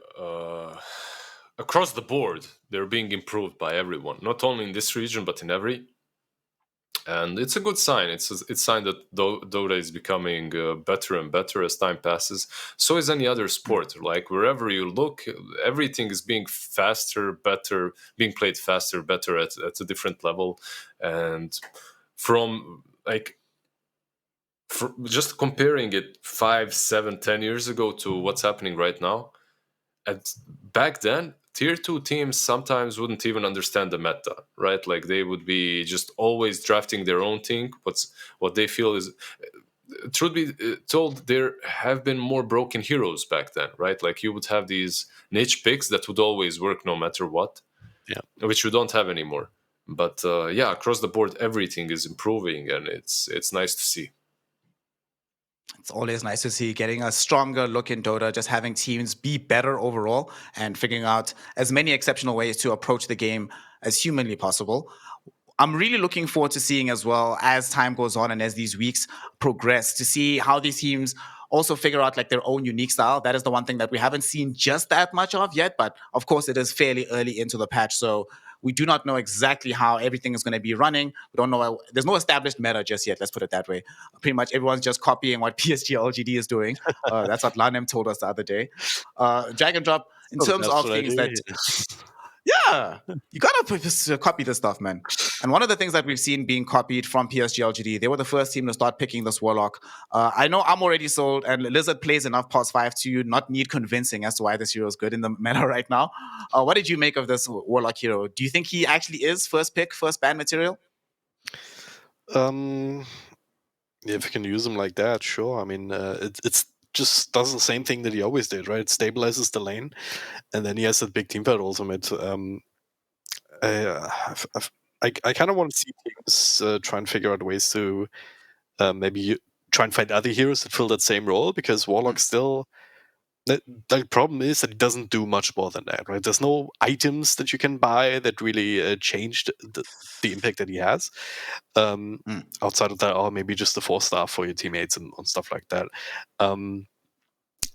across the board, they're being improved by everyone, not only in this region, but in every. And it's a good sign. It's a sign that Dota is becoming better and better as time passes. So is any other sport. Like, wherever you look, everything is being faster, better, being played faster, better at a different level. And from, just comparing it 5, 7, 10 years ago to what's happening right now, back then, Tier 2 teams sometimes wouldn't even understand the meta, right? Like, they would be just always drafting their own thing. What they feel is, truth be told, there have been more broken heroes back then, right? Like, you would have these niche picks that would always work no matter what, which we don't have anymore. But across the board, everything is improving, and it's nice to see. It's always nice to see getting a stronger look in Dota, just having teams be better overall and figuring out as many exceptional ways to approach the game as humanly possible. I'm really looking forward to seeing as well, as time goes on and as these weeks progress, to see how these teams also figure out like their own unique style. That is the one thing that we haven't seen just that much of yet, but of course it is fairly early into the patch, so we do not know exactly how everything is going to be running. We don't know. There's no established meta just yet. Let's put it that way. Pretty much everyone's just copying what PSG LGD is doing. That's what Lanem told us the other day. Drag and drop in terms of things that... Yeah, you gotta copy this stuff, man. And one of the things that we've seen being copied from PSG LGD, they were the first team to start picking this Warlock. I know I'm already sold, and Lizard plays enough Pulse 5 to not need convincing as to why this hero is good in the meta right now. What did you make of this Warlock hero? Do you think he actually is first pick, first ban material? If you can use him like that, sure. I mean, it's just does the same thing that he always did, right? It stabilizes the lane, and then he has that big teamfight ultimate. I kind of want to see teams try and figure out ways to maybe try and find other heroes that fill that same role, because Warlock still... The problem is that it doesn't do much more than that, right? There's no items that you can buy that really changed the impact that he has. Outside of that, or maybe just the 4-star for your teammates and stuff like that.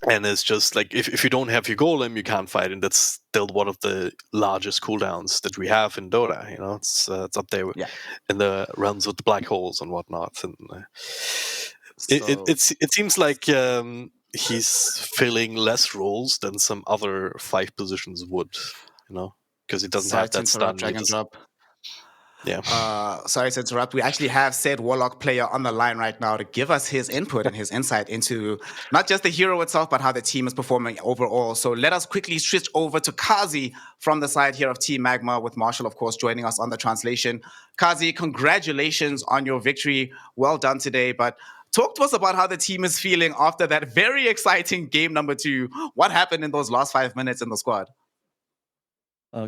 And it's just like if you don't have your golem, you can't fight, and that's still one of the largest cooldowns that we have in Dota. It's up there in the realms of the black holes and whatnot. And it seems like he's filling less roles than some other 5 positions would, because he doesn't have that stun. Yeah. Sorry to interrupt. We actually have said Warlock player on the line right now to give us his input and his insight into not just the hero itself, but how the team is performing overall. So let us quickly switch over to Kazi from the side here of Team Magma, with Marshall, of course, joining us on the translation. Kazi, congratulations on your victory. Well done today. But talk to us about how the team is feeling after that very exciting game number 2. What happened in those last 5 minutes in the squad?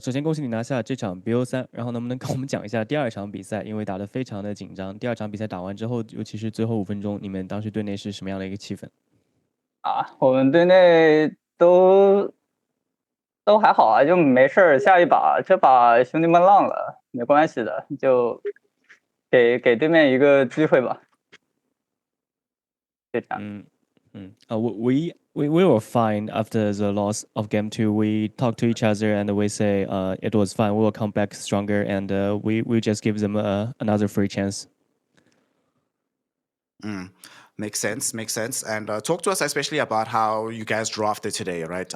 首先恭喜你拿下这场 BO3，然后能不能跟我们讲一下第2场比赛？因为打得非常的紧张。第2场比赛打完之后，尤其是最后5分钟，你们当时队内是什么样的一个气氛？我们队内都还好啊，就没事儿。下一把这把兄弟们浪了，没关系的，就给对面一个机会吧。就这样。We were fine after the loss of game 2. We talked to each other and we say it was fine. We will come back stronger, and we just give them another free chance. Makes sense. And talk to us especially about how you guys drafted today, right?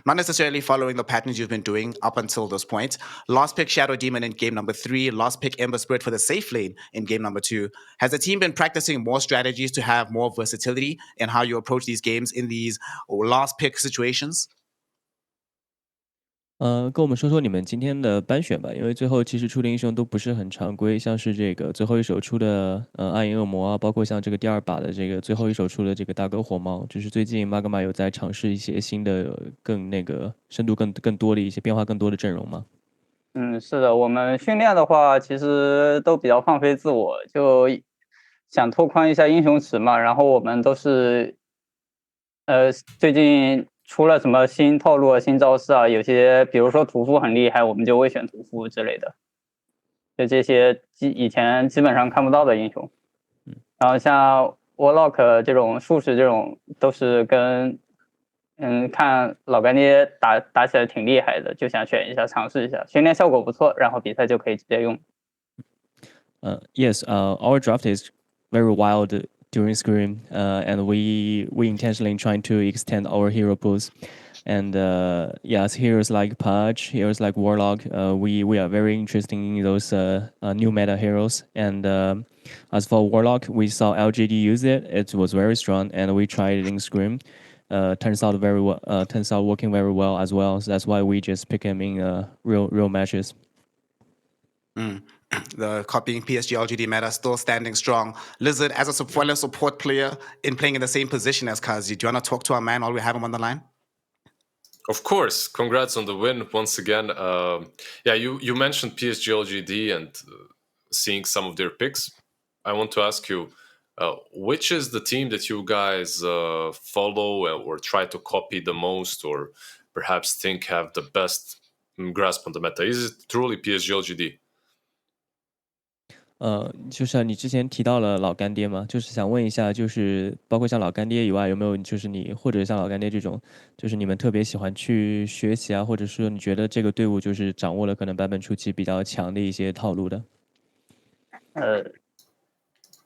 Not necessarily following the patterns you've been doing up until this point. Last pick Shadow Demon in game number 3. Last pick Ember Spirit for the safe lane in game number 2. Has the team been practicing more strategies to have more versatility in how you approach these games in these last pick situations? 跟我们说说你们今天的班选吧，因为最后其实出的英雄都不是很常规，像是这个最后一手出的暗影恶魔啊，包括像这个第2把的这个最后一手出的这个大哥火猫，就是最近 Magma 有在尝试一些新的更那个深度更多的一些变化更多的阵容吗？是的，我们训练的话其实都比较放飞自我，就想拓宽一下英雄池嘛，然后我们都是最近出了什么新套路、新招式啊，有些比如说屠夫很厉害，我们就会选屠夫之类的，就这些以前基本上看不到的英雄。然后像 Warlock 这种术士这种都是跟看老干爹打起来挺厉害的，就想选一下尝试一下，训练效果不错，然后比赛就可以直接用。Yes, our draft is very wild during Scrim, and we intentionally trying to extend our hero pools. And yes, heroes like Pudge, heroes like Warlock, we are very interested in those new meta heroes. And as for Warlock, we saw LGD use it. It was very strong, and we tried it in Scrim. Turns out working very well as well. So that's why we just pick him in real matches. The copying PSG LGD meta still standing strong. Lizard, as a support player in playing in the same position as Kazi, do you want to talk to our man while we have him on the line? Of course. Congrats on the win once again. You mentioned PSG LGD and seeing some of their picks. I want to ask you, which is the team that you guys follow or try to copy the most, or perhaps think have the best grasp on the meta? Is it truly PSG LGD? 就是你之前提到了老干爹嘛，就是想问一下，就是包括像老干爹以外，有没有就是你或者像老干爹这种，就是你们特别喜欢去学习啊，或者说你觉得这个队伍就是掌握了可能版本初期比较强的一些套路的？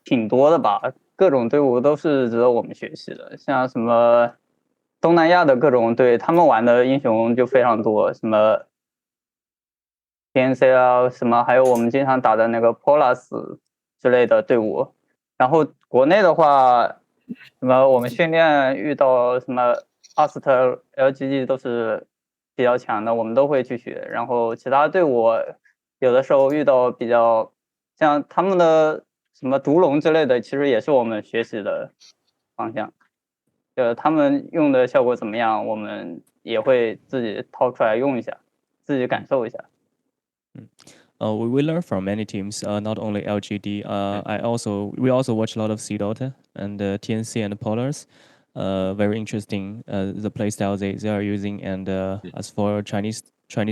挺多的吧，各种队伍都是值得我们学习的，像什么东南亚的各种队，他们玩的英雄就非常多，什么 PNC 啊，什么还有我们经常打的那个 Polas 之类的队伍。然后国内的话，什么我们训练遇到什么 Aster、LGD 都是比较强的，我们都会去学。然后其他队伍有的时候遇到比较像他们的什么毒龙之类的，其实也是我们学习的方向。他们用的效果怎么样，我们也会自己掏出来用一下，自己感受一下。We learn from many teams, not only LGD. We also watch a lot of C Dota and TNC and Polars. Very interesting the playstyle they are using. And as for Chinese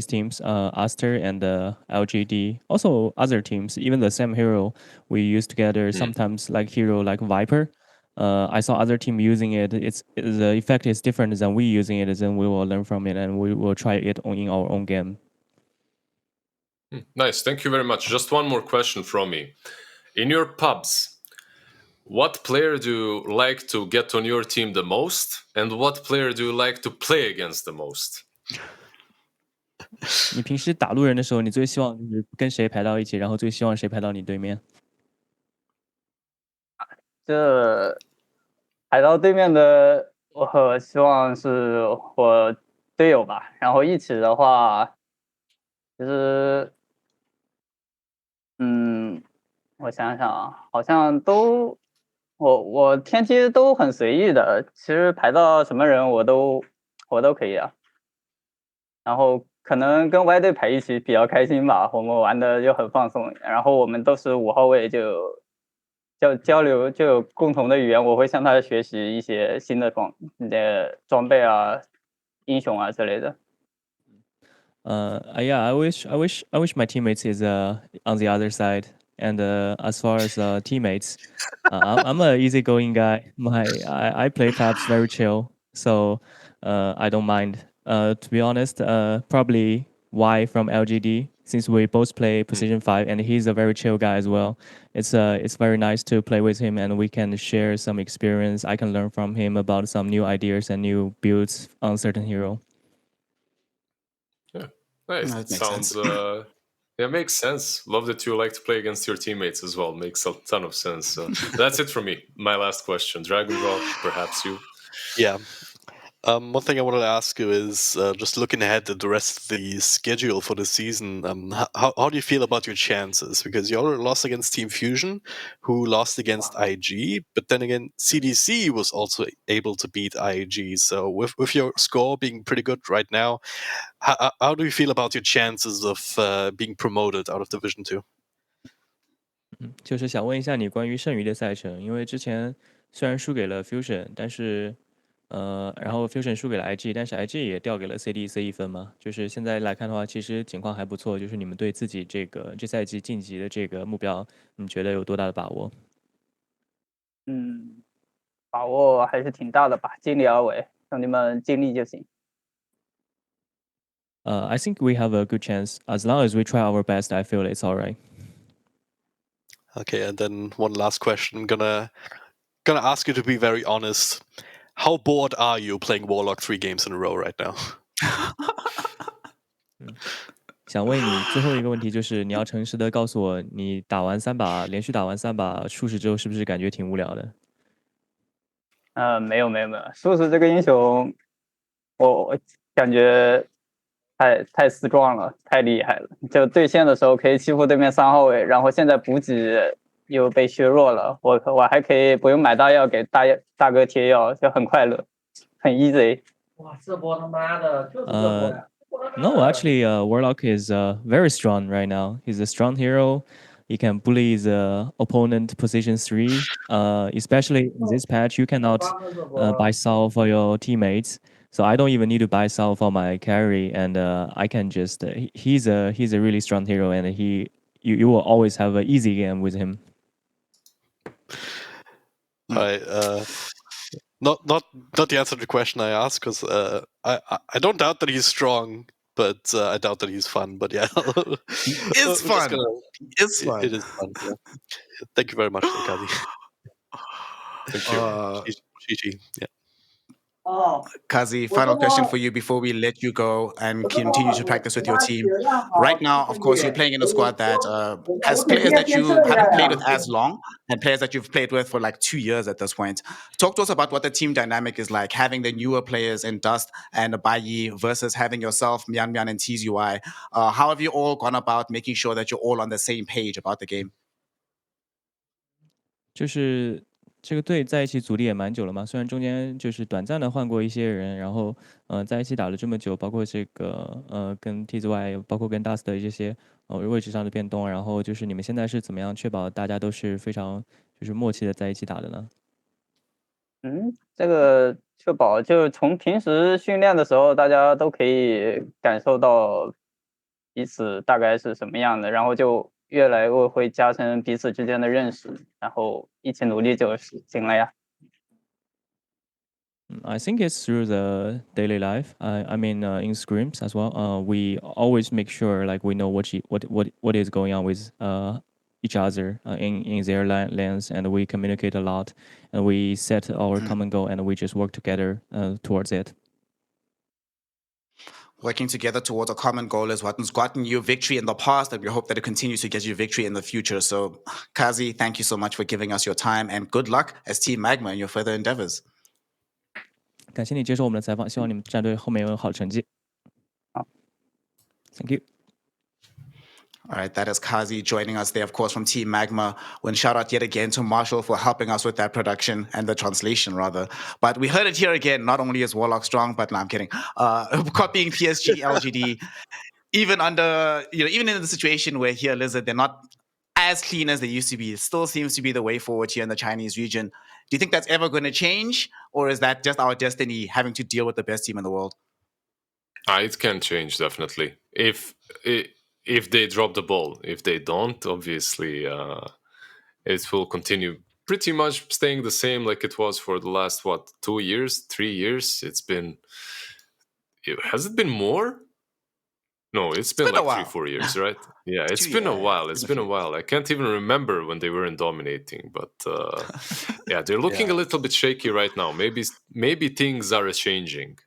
teams, Aster and LGD, also other teams, even the same hero we use together. Sometimes like hero like Viper, I saw other team using it. The effect is different than we using it. Then we will learn from it and we will try it in our own game. Nice, thank you very much. Just one more question from me. In your pubs, what player do you like to get on your team the most, and what player do you like to play against the most? 你平时打路人的时候，你最希望就是跟谁排到一起，然后最希望谁排到你对面？这排到对面的，我希望是我队友吧。然后一起的话，其实，我想想啊，好像都，我天梯都很随意的。其实排到什么人我都可以啊。然后可能跟 Y 队排一起比较开心吧，我们玩的就很放松。然后我们都是5号位，就交流就有共同的语言，我会向他学习一些新的装备啊、英雄啊之类的。Yeah, I wish my teammates is on the other side. And as far as teammates, I'm an easygoing guy. I play Fabs very chill, so I don't mind. To be honest, probably Y from LGD, since we both play position 5, and he's a very chill guy as well. It's very nice to play with him, and we can share some experience. I can learn from him about some new ideas and new builds on certain hero. Yeah, nice. That makes Sounds sense. yeah, makes sense. Love that you like to play against your teammates as well. Makes a ton of sense. That's it for me. My last question, Dragon Ball, perhaps you. Yeah. One thing I wanted to ask you is just looking ahead at the rest of the schedule for the season. How do you feel about your chances? Because you already lost against Team Fusion, who lost against IG, but then again, CDC was also able to beat IG. So with your score being pretty good right now, how do you feel about your chances of being promoted out of Division 2? 就是想问一下你关于剩余的赛程，因为之前虽然输给了 Fusion，但是然后 Fusion 输给了 IG，但是 IG 也掉给了 CDC 1分嘛。就是现在来看的话，其实情况还不错。就是你们对自己这赛季晋级的这个目标，你觉得有多大的把握？把握还是挺大的吧，尽力而为，兄弟们尽力就行。I think we have a good chance as long as we try our best. I feel it's all right. Okay, and then one last question. I'm gonna ask you to be very honest. How bored are you playing Warlock 3 games in a row right now? 想问你最后一个问题，就是你要诚实的告诉我，你连续打完3把术士之后，是不是感觉挺无聊的？没有，术士这个英雄，我感觉太死壮了，太厉害了。就对线的时候可以欺负对面3号位，然后现在补给又被削弱了，我还可以不用买大药给大哥贴药，就很快乐，很 easy。哇，这波他妈的就是这波呀！No, actually, Warlock is very strong right now. He's a strong hero. He can bully the opponent position 3. Especially in this patch, you cannot buy Sol for your teammates. So I don't even need to buy Sol for my carry, and I can just he's a really strong hero, and you will always have an easy game with him. Right. Not the answer to the question I asked, because I don't doubt that he's strong, but I doubt that he's fun. But yeah, It's fun. It's fun. It is fun. Yeah. Thank you very much, Kazi. Thank you. GG. Yeah. Kazi, final question for you before we let you go and continue to practice with your team. Right now, of course, you're playing in a squad that has players that you haven't played with as long and players that you've played with for like 2 years at this point. Talk to us about what the team dynamic is like, having the newer players in Dust and Abayi versus having yourself, Mian Mian and TZY. How have you all gone about making sure that you're all on the same page about the game? 就是这个队在一起组力也蛮久了嘛，虽然中间就是短暂的换过一些人，然后在一起打了这么久，包括这个跟 TZY， 包括跟 Dust 的这些位置上的变动，然后就是你们现在是怎么样确保大家都是非常就是默契的在一起打的呢？这个确保就从平时训练的时候，大家都可以感受到彼此大概是什么样的，然后就越来越会加深彼此之间的认识，然后一起努力就行了呀。I think it's through the daily life. I mean, in scrims as well. We always make sure like we know what is going on with each other in their lanes, and we communicate a lot, and we set our common goal, and we just work together towards it. Working together towards a common goal is what has gotten you victory in the past, and we hope that it continues to get you victory in the future. So, Kazi, thank you so much for giving us your time, and good luck as Team Magma in your further endeavors. 感谢你接受我们的采访，希望你们战队后面有好成绩。好 ，Thank you. All right, that is Kazi joining us there, of course, from Team Magma. And shout out yet again to Marshall for helping us with that production and the translation, rather. But we heard it here again. Not only is Warlock strong, but no, I'm kidding. Copying PSG, LGD, even under, even in the situation where here Lizard, they're not as clean as they used to be. It still seems to be the way forward here in the Chinese region. Do you think that's ever going to change, or is that just our destiny, having to deal with the best team in the world? It can change, definitely. If they drop the ball. If they don't, obviously, it will continue pretty much staying the same like it was for the last, 2 years, 3 years? Has it been more? No, it's been like 3-4 years, right? Yeah, it's been a while. It's been a while. I can't even remember when they weren't dominating, but yeah, they're looking a little bit shaky right now. Maybe things are changing.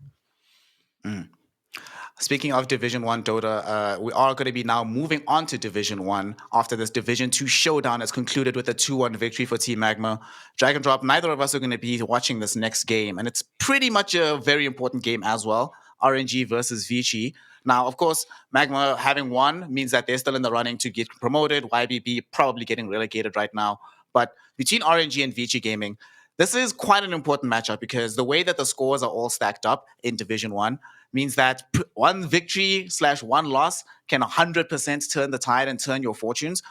Speaking of Division 1 Dota, we are going to be now moving on to Division 1 after this Division 2 showdown has concluded with a 2-1 victory for Team Magma. Drag and Drop, neither of us are going to be watching this next game, and it's pretty much a very important game as well. RNG versus Vici. Now, of course, Magma having won means that they're still in the running to get promoted. YBB probably getting relegated right now. But between RNG and Vici Gaming, this is quite an important matchup because the way that the scores are all stacked up in Division 1 means that one victory / one loss can 100% turn the tide and turn your fortunes,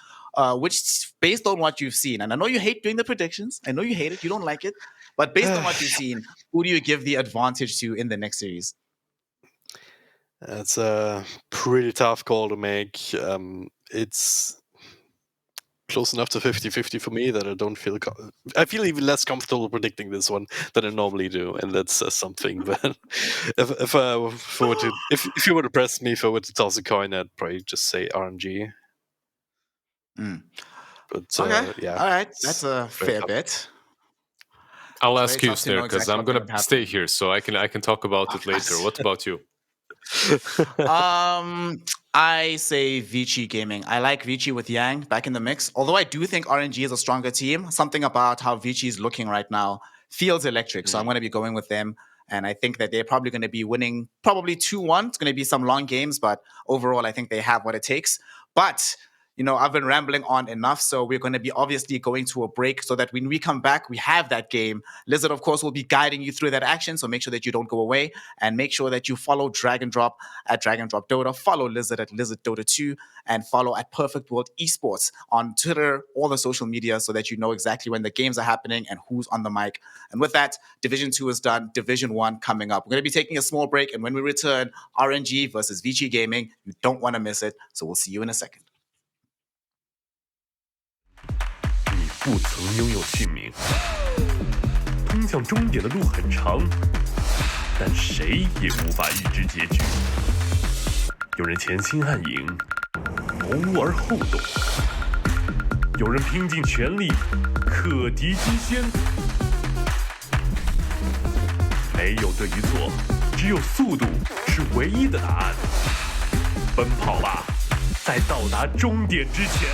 which based on what you've seen, and I know you hate doing the predictions. I know you hate it. You don't like it. But based on what you've seen, who do you give the advantage to in the next series? It's a pretty tough call to make. It's close enough to 50-50 for me that I don't feel... I feel even less comfortable predicting this one than I normally do, and that says something. But if you were to press me, if I were to toss a coin, I'd probably just say RNG. But okay. yeah. All right, that's a fair bet. I'll ask you, Snare, because I'm going to stay here, so I can talk about it later. What about you? I say Vici Gaming. I like Vici with Yang back in the mix. Although I do think RNG is a stronger team. Something about how Vici is looking right now feels electric. So I'm going to be going with them. And I think that they're probably going to be winning probably 2-1. It's going to be some long games, but overall, I think they have what it takes. But I've been rambling on enough, so we're going to be obviously going to a break so that when we come back, we have that game. Lizard, of course, will be guiding you through that action, so make sure that you don't go away, and make sure that you follow Drag and Drop at Drag and Drop Dota, follow Lizard at Lizard Dota 2, and follow at Perfect World Esports on Twitter, all the social media, so that you know exactly when the games are happening and who's on the mic. And with that, Division 2 is done, Division 1 coming up. We're going to be taking a small break, and when we return, RNG versus Vici Gaming. You don't want to miss it, so we'll see you in a second. 不曾拥有姓名，通向终点的路很长，但谁也无法预知结局。有人潜心暗影，谋而后动；有人拼尽全力，克敌机先。没有对与错，只有速度是唯一的答案。奔跑吧，在到达终点之前。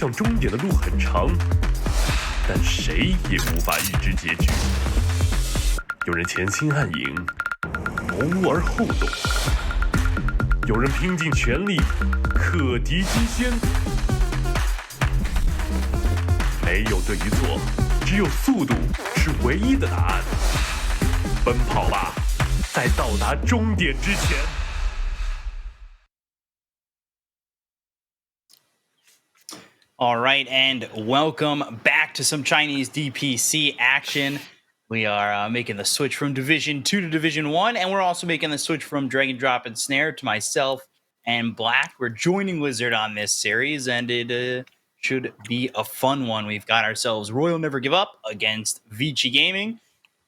向终点的路很长，但谁也无法预知结局。有人前倾暗影，谋而后动；有人拼尽全力，克敌机先。没有对与错，只有速度是唯一的答案。奔跑吧，在到达终点之前。All right, and welcome back to some Chinese DPC action. We are making the switch from Division 2 to Division 1, and we're also making the switch from Drag and Drop and Snare to myself and Black. We're joining Lizard on this series, and it should be a fun one. We've got ourselves Royal Never Give Up against Vici Gaming.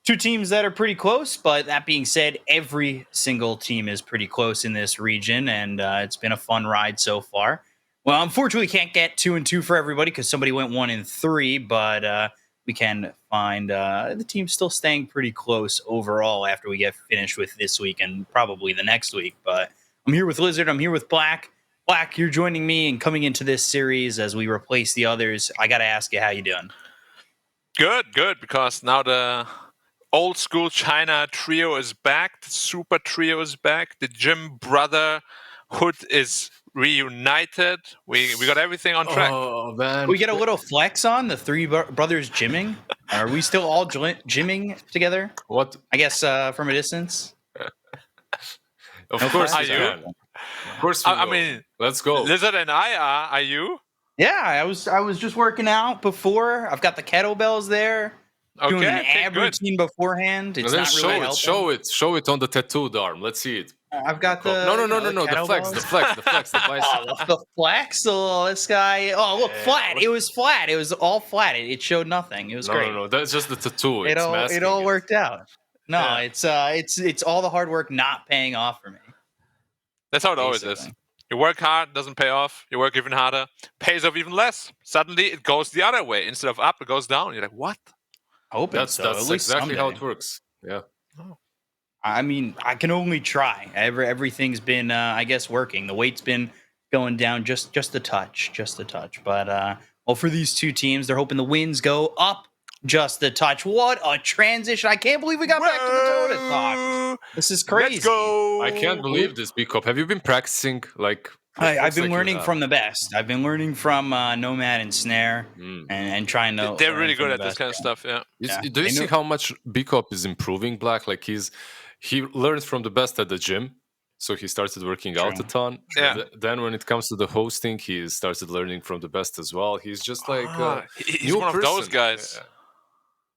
Two teams that are pretty close, but that being said, every single team is pretty close in this region, and it's been a fun ride so far. Well, unfortunately, we can't get 2-2 for everybody because somebody went 1-3, but we can find the team's still staying pretty close overall after we get finished with this week and probably the next week. But I'm here with Lizard. I'm here with Black. Black, you're joining me and coming into this series as we replace the others. I got to ask you, how you doing? Good, because now the old school China trio is back. The super trio is back. The Jim Brotherhood is reunited. We got everything on track. Oh man, We get a little flex on the three brothers gymming. Are we still all gymming together? What? I guess from a distance. Of course, Are we you? can. Of course, we I will. mean, let's go. Lizard and I are. Are you? Yeah, I was just working out before. I've got the kettlebells there. Doing an ab good. routine beforehand. It's And then not really helping. show it on the tattooed arm. Let's see it. I've got the No, kettlebells. the flex, the bicycle. The flex. Oh, this guy. Oh, look, flat. It was flat. It was all flat. It showed nothing. It was great. No, that's just the tattoo. It all worked out. No, Yeah. it's all the hard work not paying off for me. That's how it always is. Basically. You work hard, doesn't pay off. You work even harder, pays off even less. Suddenly, it goes the other way. Instead of up, it goes down. You're like, what? Hoping That's so. At least exactly how someday. it works. Yeah. I mean, I can only try. Everything's been, I guess, working. The weight's been going down just a touch. But well, for these two teams, they're hoping the wins go up just a touch. What a transition! I can't believe we got back to the Dota talk. This is crazy. Let's go. I can't believe this, Bcop. Have you been practicing like? I've been learning from the best. I've been learning from Nomad and Snare and trying to. They're learn really from good the at this best kind of stuff. Yeah. Yeah. Do you They see know- how much Bcop is improving, Black? Like he learned from the best at the gym, so he started working out a ton. Yeah. Then when it comes to the hosting, he started learning from the best as well. He's just like He's new one of those person. guys.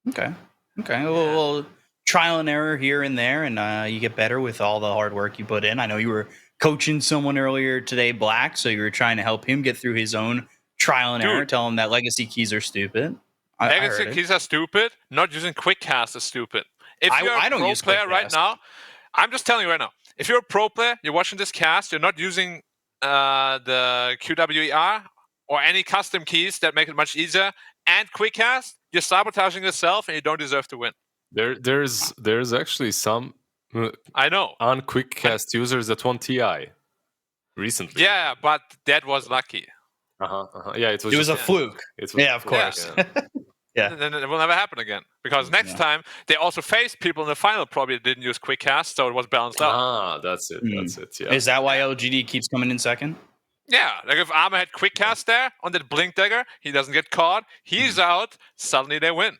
Yeah. Okay. A little trial and error here and there, and you get better with all the hard work you put in. I know you were coaching someone earlier today, Black, so you were trying to help him get through his own trial and error, Dude. tell him that legacy keys are stupid. I heard Legacy it. keys are stupid. Not using quick cast is stupid. If you're I a don't pro use player quick right cast. now, I'm just telling you right now. If you're a pro player, you're watching this cast, you're not using the QWER or any custom keys that make it much easier, and quick cast, you're sabotaging yourself and you don't deserve to win. There's actually some I know. quick cast users that want TI recently. Yeah, but that was lucky. Yeah, it was It was a just- fluke. It was Yeah, of course. Yeah. Yeah. Then it will never happen again. Because next time, they also faced people in the final probably didn't use quick cast, so it was balanced out. That's it. That's it. Yeah. Is that why LGD keeps coming in second? Yeah, like if Armor had quick cast there on that blink dagger, he doesn't get caught, he's out, suddenly they win.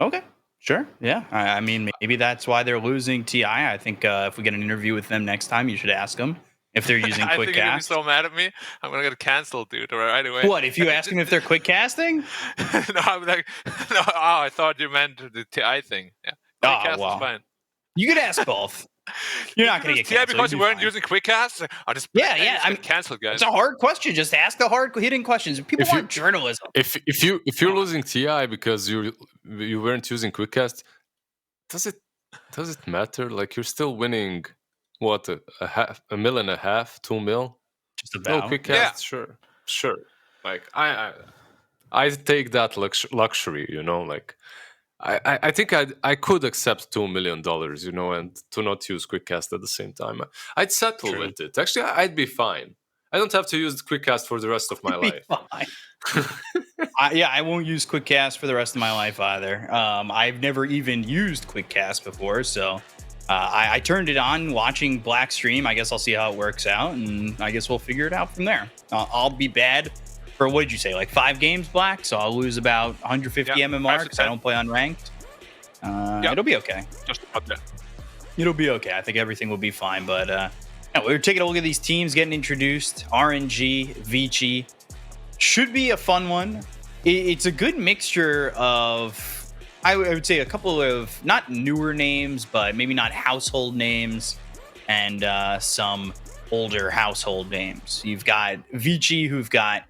Okay. Sure. Yeah. I mean, maybe that's why they're losing TI. I think if we get an interview with them next time, you should ask them if they're using I quick think you're gonna be cast. so mad at me. I'm gonna get canceled, dude. Right away. What, if you ask them if they're quick casting? No, I'm like, no. Oh, I thought you meant the TI thing. Yeah, quick cast is fine. You could ask both. You're not going to get TI canceled. because you You'll be weren't fine. using quick cast. I just I mean, canceled, guys. It's a hard question. Just ask the hard hitting questions. People want journalism. If you're losing TI because you weren't using quick cast, does it matter? Like you're still winning what a mil and a half, 2 mil? Just about. No quick cast, sure. Like I take that luxury, you know. Like I think I could accept $2 million, you know, and to not use quick cast at the same time. I'd settle with it. Actually, I'd be fine. I don't have to use quick cast for the rest of my life. I won't use quick cast for the rest of my life either. I've never even used quick cast before, so I turned it on watching Black stream. I guess I'll see how it works out, and I guess we'll figure it out from there. I'll be bad for, what did you say, like 5 games, Black? So I'll lose about 150 MMR because I don't play unranked. It'll be okay. Just about that. It'll be okay. I think everything will be fine. But we're taking a look at these teams getting introduced. RNG, Vici. Should be a fun one. It's a good mixture of, I would say, a couple of not newer names, but maybe not household names, and some older household names. You've got Vici, who've got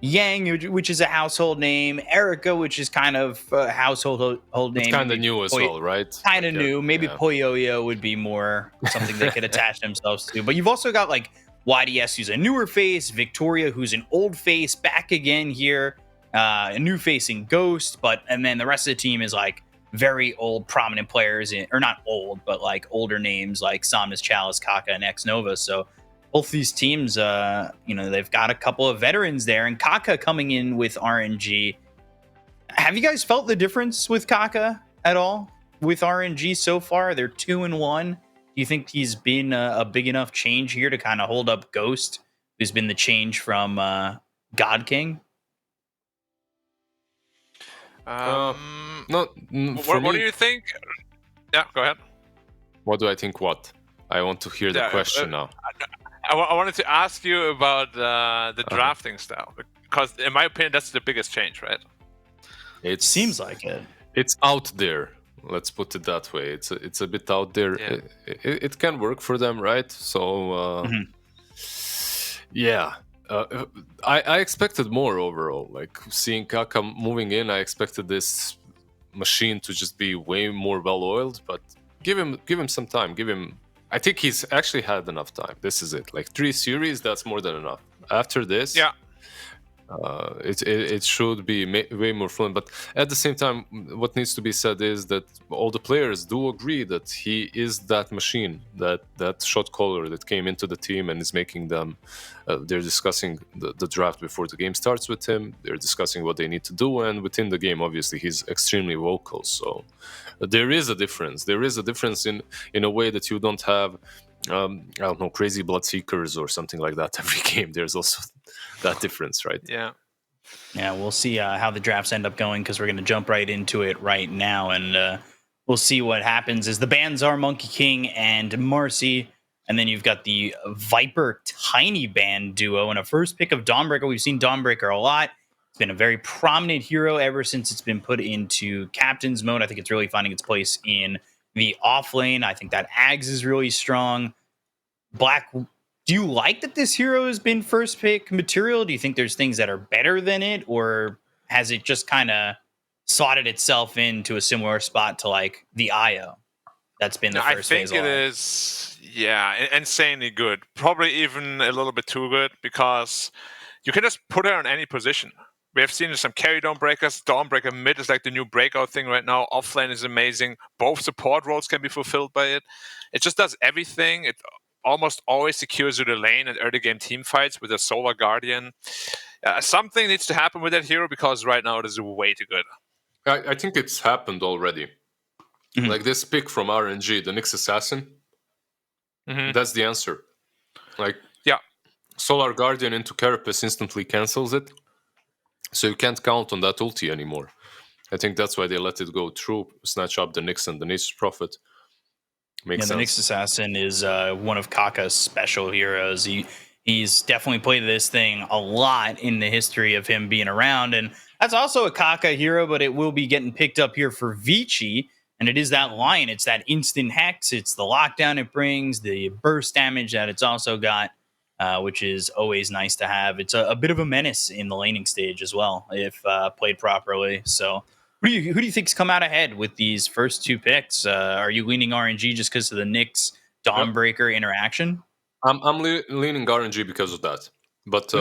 Yang, which is a household name, Erica, which is kind of a household name. It's kind of new as well, right? Kind of new. Maybe Poyoyo would be more something they could attach themselves to. But you've also got like YDS, who's a newer face, Victoria, who's an old face, back again here, a new face in Ghost, and then the rest of the team is like very old, prominent players, or not old, but like older names like Somnus, Chalice, Kaka, and X Nova. So both these teams, they've got a couple of veterans there, and Kaka coming in with RNG. Have you guys felt the difference with Kaka at all with RNG so far? They're 2-1. Do you think he's been a big enough change here to kind of hold up Ghost, who's been the change from God King? What do you think? Yeah, go ahead. What do I think? What? I want to hear the question now. I wanted to ask you about the drafting style, because in my opinion, that's the biggest change, right? It seems like it. It's out there. Let's put it that way. It's a bit out there. Yeah. It can work for them, right? So I expected more overall. Like seeing Kaka moving in, I expected this machine to just be way more well-oiled. But give him some time. I think he's actually had enough time. This is it. Like 3 series, that's more than enough. After this, it should be way more fluent. But at the same time, what needs to be said is that all the players do agree that he is that machine, that shot caller that came into the team and is making them. They're discussing the draft before the game starts with him. They're discussing what they need to do, and within the game, obviously, he's extremely vocal. So there is a difference. There is a difference in a way that you don't have. I don't know, crazy Bloodseekers or something like that every game. There's also that difference, right? Yeah, we'll see how the drafts end up going, because we're going to jump right into it right now, and we'll see what happens as the bans are Monkey King and Marcy, and then you've got the Viper Tiny Band duo, and a first pick of Dawnbreaker. We've seen Dawnbreaker a lot. It's been a very prominent hero ever since it's been put into Captain's mode. I think it's really finding its place in the off lane. I think that Ags is really strong. Black, do you like that this hero has been first pick material? Do you think there's things that are better than it, or has it just kind of slotted itself into a similar spot to like the IO that's been the first phase? I think it is, insanely good. Probably even a little bit too good, because you can just put her on any position. We have seen some carry Dawnbreakers. Dawnbreaker mid is like the new breakout thing right now. Offlane is amazing. Both support roles can be fulfilled by it. It just does everything. It almost always secures you the lane in early game team fights with a Solar Guardian. Something needs to happen with that hero, because right now it is way too good. I think it's happened already. Mm-hmm. Like this pick from RNG, the Nyx Assassin. Mm-hmm. That's the answer. Like, Solar Guardian into Carapace instantly cancels it. So you can't count on that ulti anymore. I think that's why they let it go through, snatch up the Nyx and the Nature's Prophet. Makes sense. The Nyx Assassin is one of Kaka's special heroes. He's definitely played this thing a lot in the history of him being around, and that's also a Kaka hero, but it will be getting picked up here for Vici, and it is that Lion. It's that instant hex, it's the lockdown it brings, the burst damage that it's also got, which is always nice to have. It's a bit of a menace in the laning stage as well, if played properly. So who do you think's come out ahead with these first 2 picks? Are you leaning RNG just because of the Nyx Dawnbreaker interaction? I'm leaning RNG because of that. But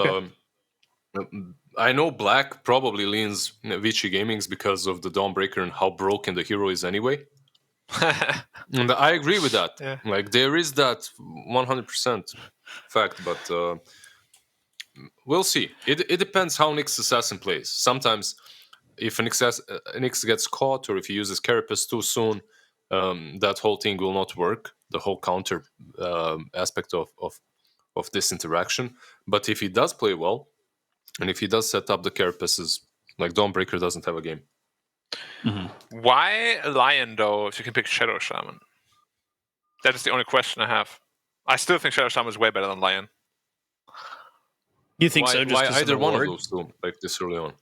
I know Black probably leans Vici Gaming's because of the Dawnbreaker and how broken the hero is anyway. And I agree with that. Yeah. Like, there is that 100% fact, but we'll see. It depends how Nyx Assassin plays. Sometimes, if an Nyx gets caught, or if he uses Carapace too soon, that whole thing will not work. The whole counter aspect of this interaction. But if he does play well, and if he does set up the Carapaces, like Dawnbreaker doesn't have a game. Why Lion, though, if you can pick Shadow Shaman? That is the only question I have. I still think Shadow Shaman is way better than Lion. You think so? Just why 'cause of the either one of reward? those two, like this early on?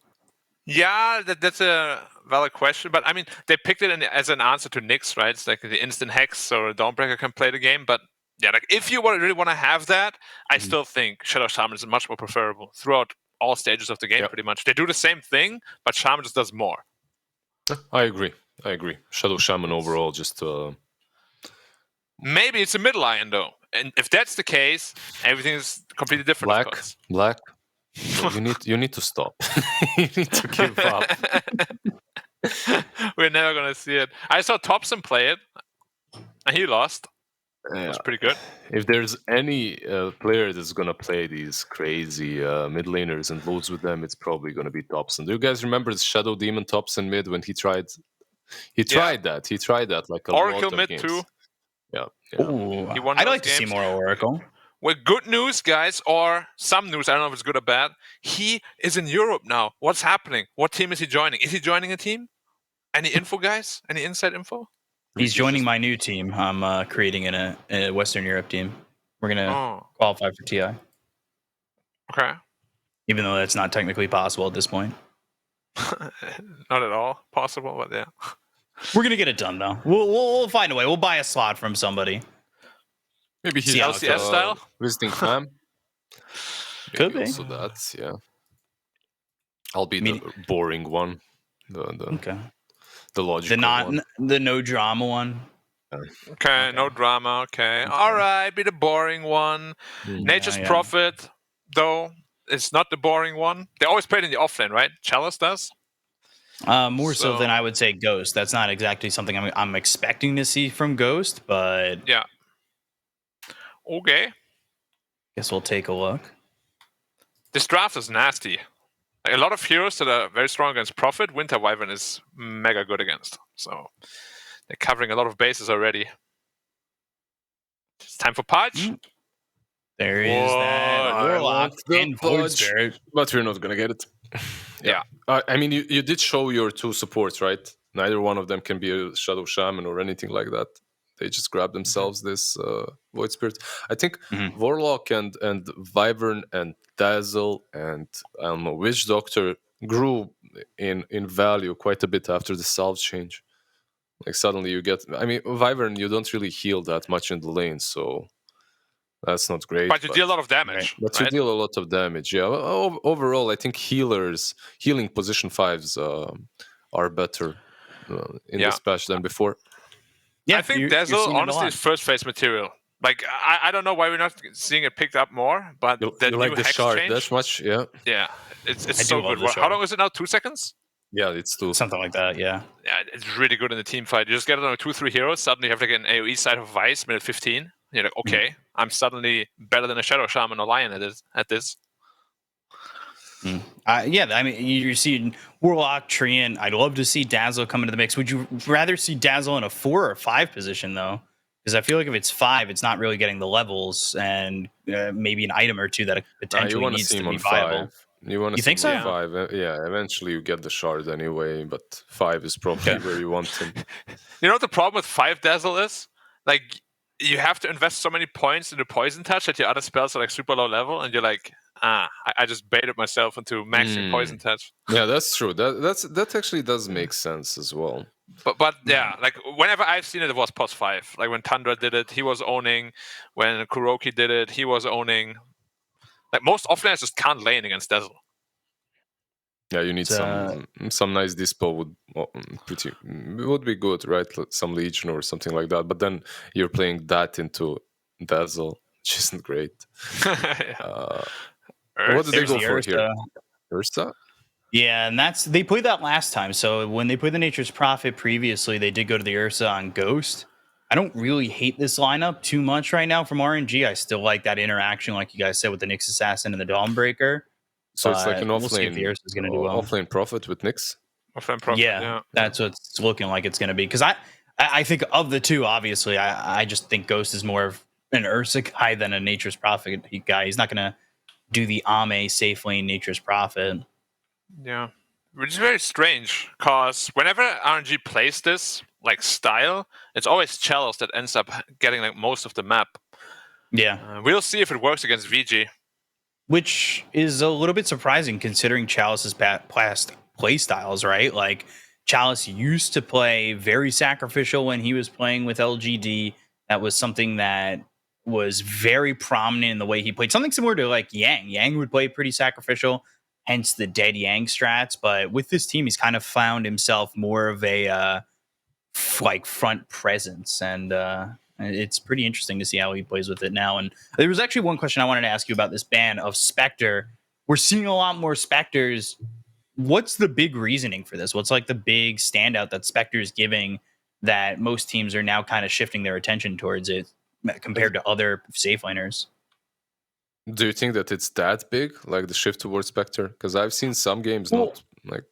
Yeah, that's a valid question. But I mean, they picked it as an answer to Nyx, right? It's like the instant hex, so Dawnbreaker can play the game. But yeah, like if you really want to have that, I still think Shadow Shaman is much more preferable throughout all stages of the game, pretty much. They do the same thing, but Shaman just does more. I agree. Shadow Shaman overall just... Maybe it's a mid Lion, though. And if that's the case, everything is completely different. Black. You need to stop. You need to give up. We're never gonna see it. I saw Thompson play it, and he lost. It was pretty good. If there's any player that's gonna play these crazy mid laners and loads with them, it's probably gonna be Thompson. Do you guys remember the Shadow Demon Thompson mid when he tried? He tried that. He tried that like a Oracle lot of mid games. too. Yeah. Ooh, He won I'd those like to see games. more Oracle. Well, good news, guys, or some news. I don't know if it's good or bad. He is in Europe now. What's happening? What team is he joining? Is he joining a team? Any info, guys? Any inside info? He's joining my new team. I'm creating in a Western Europe team. We're gonna qualify for TI. Okay. Even though that's not technically possible at this point. Not at all possible, but yeah. We're gonna get it done though. We'll find a way. We'll buy a slot from somebody. Maybe he's LCS style? visiting fam. Could be. Also that, yeah. I'll be the boring one. The logical one. The no drama one. Okay, no drama. Okay. All right, be the boring one. Nature's Prophet, though, it's not the boring one. They always play it in the offlane, right? Chalice does? More so than I would say Ghost. That's not exactly something I'm expecting to see from Ghost, but yeah. Okay. Guess we'll take a look. This draft is nasty. Like, a lot of heroes that are very strong against Prophet, Winter Wyvern is mega good against. So they're covering a lot of bases already. It's time for Pudge. There is that Warlock and Void Spirit. But we're not going to get it. Yeah. I mean, you did show your two supports, right? Neither one of them can be a Shadow Shaman or anything like that. They just grab themselves this Void Spirit. I think Warlock and Wyvern and Dazzle and, I don't know, Witch Doctor grew in value quite a bit after the salve change. Like, suddenly you get... I mean, Wyvern, you don't really heal that much in the lane, so that's not great. But you deal a lot of damage. But you deal a lot of damage, yeah. Overall, I think healing position 5s are better in this patch than before. Yeah, I think Dazzle, honestly, is first phase material. Like, I don't know why we're not seeing it picked up more, but the new like the hex shard change, that much, yeah. Yeah, it's so good. How long is it now? 2 seconds? Yeah, it's 2. Something like that, yeah. Yeah, it's really good in the team fight. You just get it on 2-3 heroes, suddenly you have like an AoE side of Vice, minute 15. You're like, okay, I'm suddenly better than a Shadow Shaman or Lion at this. Yeah, I mean, you see Warlock, Treant. I'd love to see Dazzle come into the mix. Would you rather see Dazzle in a 4 or 5 position, though? Because I feel like if it's 5, it's not really getting the levels and maybe an item or two that potentially needs to be viable. You want to think see so? him on 5. Yeah, eventually you get the shard anyway, but 5 is probably where you want him. You know what the problem with 5 Dazzle is? Like, you have to invest so many points into Poison Touch that your other spells are like super low level, and you're like, I just baited myself into maxing Poison Touch. Yeah, that's true. That actually does make sense as well. But yeah, like whenever I've seen it, it was pos 5. Like when Tundra did it, he was owning. When Kuroki did it, he was owning. Like most offlaners just can't lane against Dazzle. Yeah, you need some nice dispo would be good, right? Some Legion or something like that. But then you're playing that into Dazzle, which isn't great. What did they go for here? Ursa? Yeah, and they played that last time. So when they played the Nature's Prophet previously, they did go to the Ursa on Ghost. I don't really hate this lineup too much right now from RNG. I still like that interaction, like you guys said, with the Nyx Assassin and the Dawnbreaker. So it's like an we'll see if the offlane, Ursa is going to do well. offlane Prophet with Nyx. Offlane Prophet, yeah. That's what it's looking like it's going to be. Because I think of the two, obviously, I just think Ghost is more of an Ursa guy than a Nature's Prophet guy. He's not going to do the Ame safe lane Nature's Prophet. Yeah, which is very strange, because whenever RNG plays this like style, it's always Chalice that ends up getting like most of the map. Yeah. We'll see if it works against VG. Which is a little bit surprising considering Chalice's past play styles, right? Like, Chalice used to play very sacrificial when he was playing with LGD. That was something that was very prominent in the way he played. Something similar to like Yang. Yang would play pretty sacrificial, hence the dead Yang strats. But with this team, he's kind of found himself more of a like front presence, and it's pretty interesting to see how he plays with it now. And there was actually one question I wanted to ask you about this ban of Spectre. We're seeing a lot more Spectres. What's the big reasoning for this? What's like the big standout that Spectre is giving that most teams are now kind of shifting their attention towards it compared to other safe laners? Do you think that it's that big, like the shift towards Spectre? Because I've seen some games not like.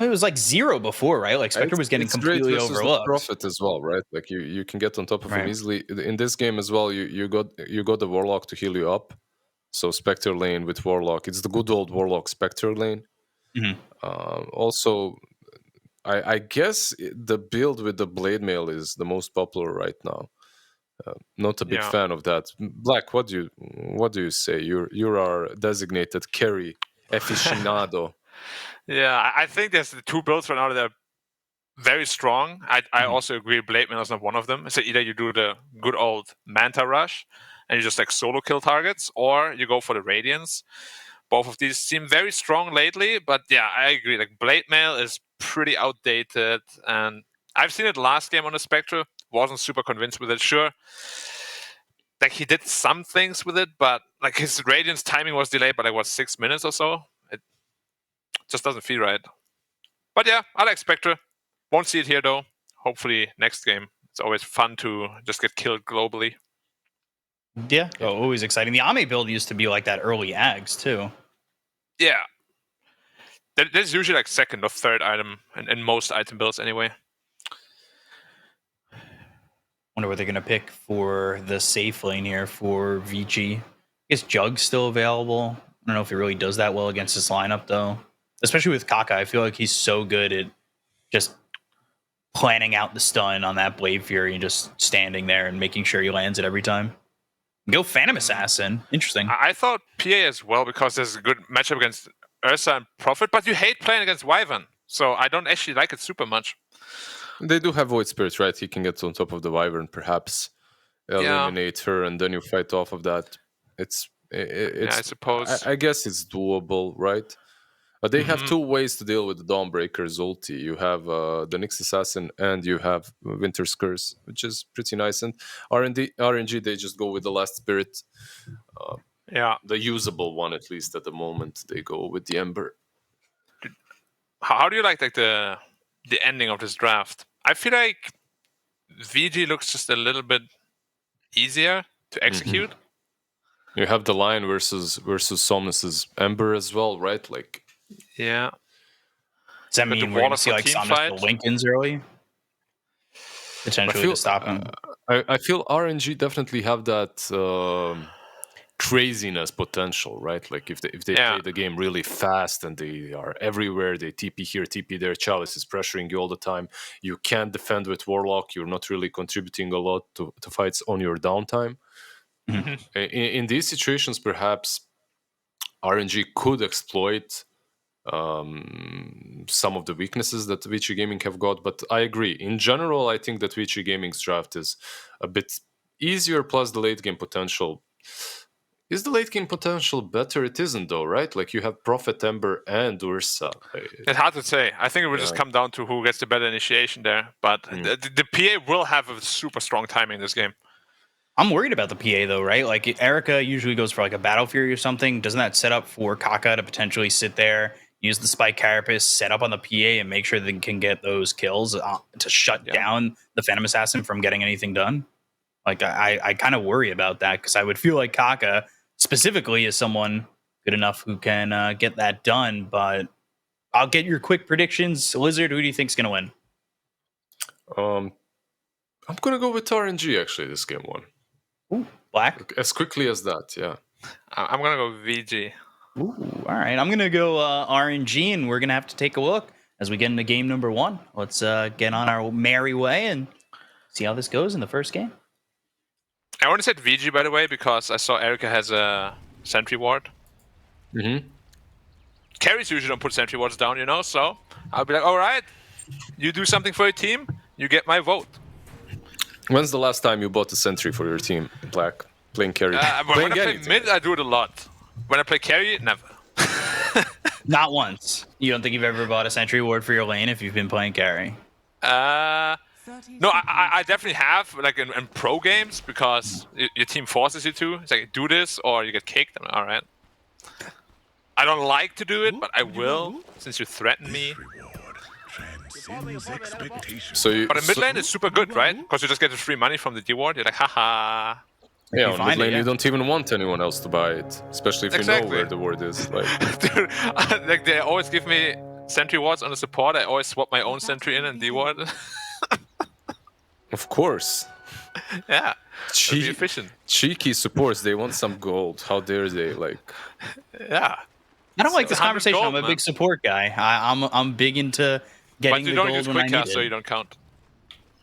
It was like 0 before, right? Like Spectre was getting completely overlooked. Prophet as well, right? Like you can get on top of him easily. In this game as well, you got the Warlock to heal you up. So Spectre lane with Warlock, it's the good old Warlock Spectre lane. Mm-hmm. Also, I guess the build with the Blade Mail is the most popular right now. Not a big fan of that. Black, what do you say? You're our designated carry aficionado. Yeah, I think there's the two builds right now that are very strong. I also agree Blade Mail is not one of them. So either you do the good old Manta Rush and you just like solo kill targets, or you go for the Radiance. Both of these seem very strong lately, but yeah, I agree. Like Blade Mail is pretty outdated, and I've seen it last game on the Spectre. Wasn't super convinced with it. Sure, like he did some things with it, but like his Radiance timing was delayed by like 6 minutes or so. It just doesn't feel right. But yeah, I like Spectre. Won't see it here though. Hopefully next game. It's always fun to just get killed globally. Yeah, always exciting. The Ame build used to be like that early Ags too. Yeah. There's usually like second or third item in most item builds anyway. Wonder what they're going to pick for the safe lane here for VG. I guess Jug's still available. I don't know if he really does that well against this lineup, though. Especially with Kaka. I feel like he's so good at just planning out the stun on that Blade Fury and just standing there and making sure he lands it every time. Go Phantom Assassin. Interesting. I thought PA as well, because there's a good matchup against Ursa and Prophet, but you hate playing against Wyvern. So I don't actually like it super much. They do have Void Spirit, right? He can get on top of the Wyvern, perhaps eliminate her, and then you fight off of that. It's I suppose. I guess it's doable, right? But they have two ways to deal with the Dawnbreaker's ulti. You have the Nyx Assassin and you have Winter's Curse, which is pretty nice. And RNG, they just go with the Last Spirit. The usable one, at least at the moment. They go with the Ember. How do you like the ending of this draft? I feel like VG looks just a little bit easier to execute. You have the Lion versus Somnus's Ember as well, right? Like, yeah. Does that mean we're going to see like Somnus the Lincolns early? Potentially to stop him. I feel RNG definitely have that craziness potential, right? Like if they play the game really fast and they are everywhere, they TP here, TP there, Chalice is pressuring you all the time. You can't defend with Warlock. You're not really contributing a lot to fights on your downtime. In these situations, perhaps RNG could exploit some of the weaknesses that VG Gaming have got, but I agree. In general, I think that VG Gaming's draft is a bit easier, plus the late game potential. Is the late game potential better? It isn't though, right? Like you have Prophet, Ember, and Ursa. It's hard to say. I think it will just come down to who gets the better initiation there. But the PA will have a super strong timing in this game. I'm worried about the PA though, right? Like Erica usually goes for like a Battle Fury or something. Doesn't that set up for Kaka to potentially sit there, use the Spike Carapace, set up on the PA, and make sure they can get those kills to shut down the Phantom Assassin from getting anything done. Like, I kind of worry about that because I would feel like Kaka specifically is someone good enough who can get that done. But I'll get your quick predictions. Lizard, who do you think's going to win? I'm going to go with RNG, actually, this game one. Ooh, Black? As quickly as that, yeah. I'm going to go VG. Ooh, all right. I'm going to go RNG, and we're going to have to take a look as we get into game number 1. Let's get on our merry way and see how this goes in the first game. I only said VG, by the way, because I saw Erika has a sentry ward. Mm-hmm. Carries usually don't put sentry wards down, you know, so I'll be like, all right, you do something for your team, you get my vote. When's the last time you bought a sentry for your team, Black? Playing carry? When I play mid, I do it a lot. When I play carry, never. Not once. You don't think you've ever bought a sentry ward for your lane if you've been playing carry? No, I definitely have, like in pro games, because your team forces you to. It's like, do this or you get kicked. I'm like, all right. I don't like to do it, but I will, since you threaten me. But in mid lane, it's super good, right? Because you just get the free money from the D ward. You're like, haha. Yeah, on mid lane, you don't even want anyone else to buy it, especially if you know where the ward is. Like, dude, like they always give me sentry wards on the support. I always swap my own sentry in and D ward. Of course. Yeah. Be efficient. Cheeky supports, they want some gold. How dare they? Like, yeah. I don't like this conversation. Gold, I'm a big support guy. I'm big into getting the gold when I need it. But you don't use quick cast, so you don't count.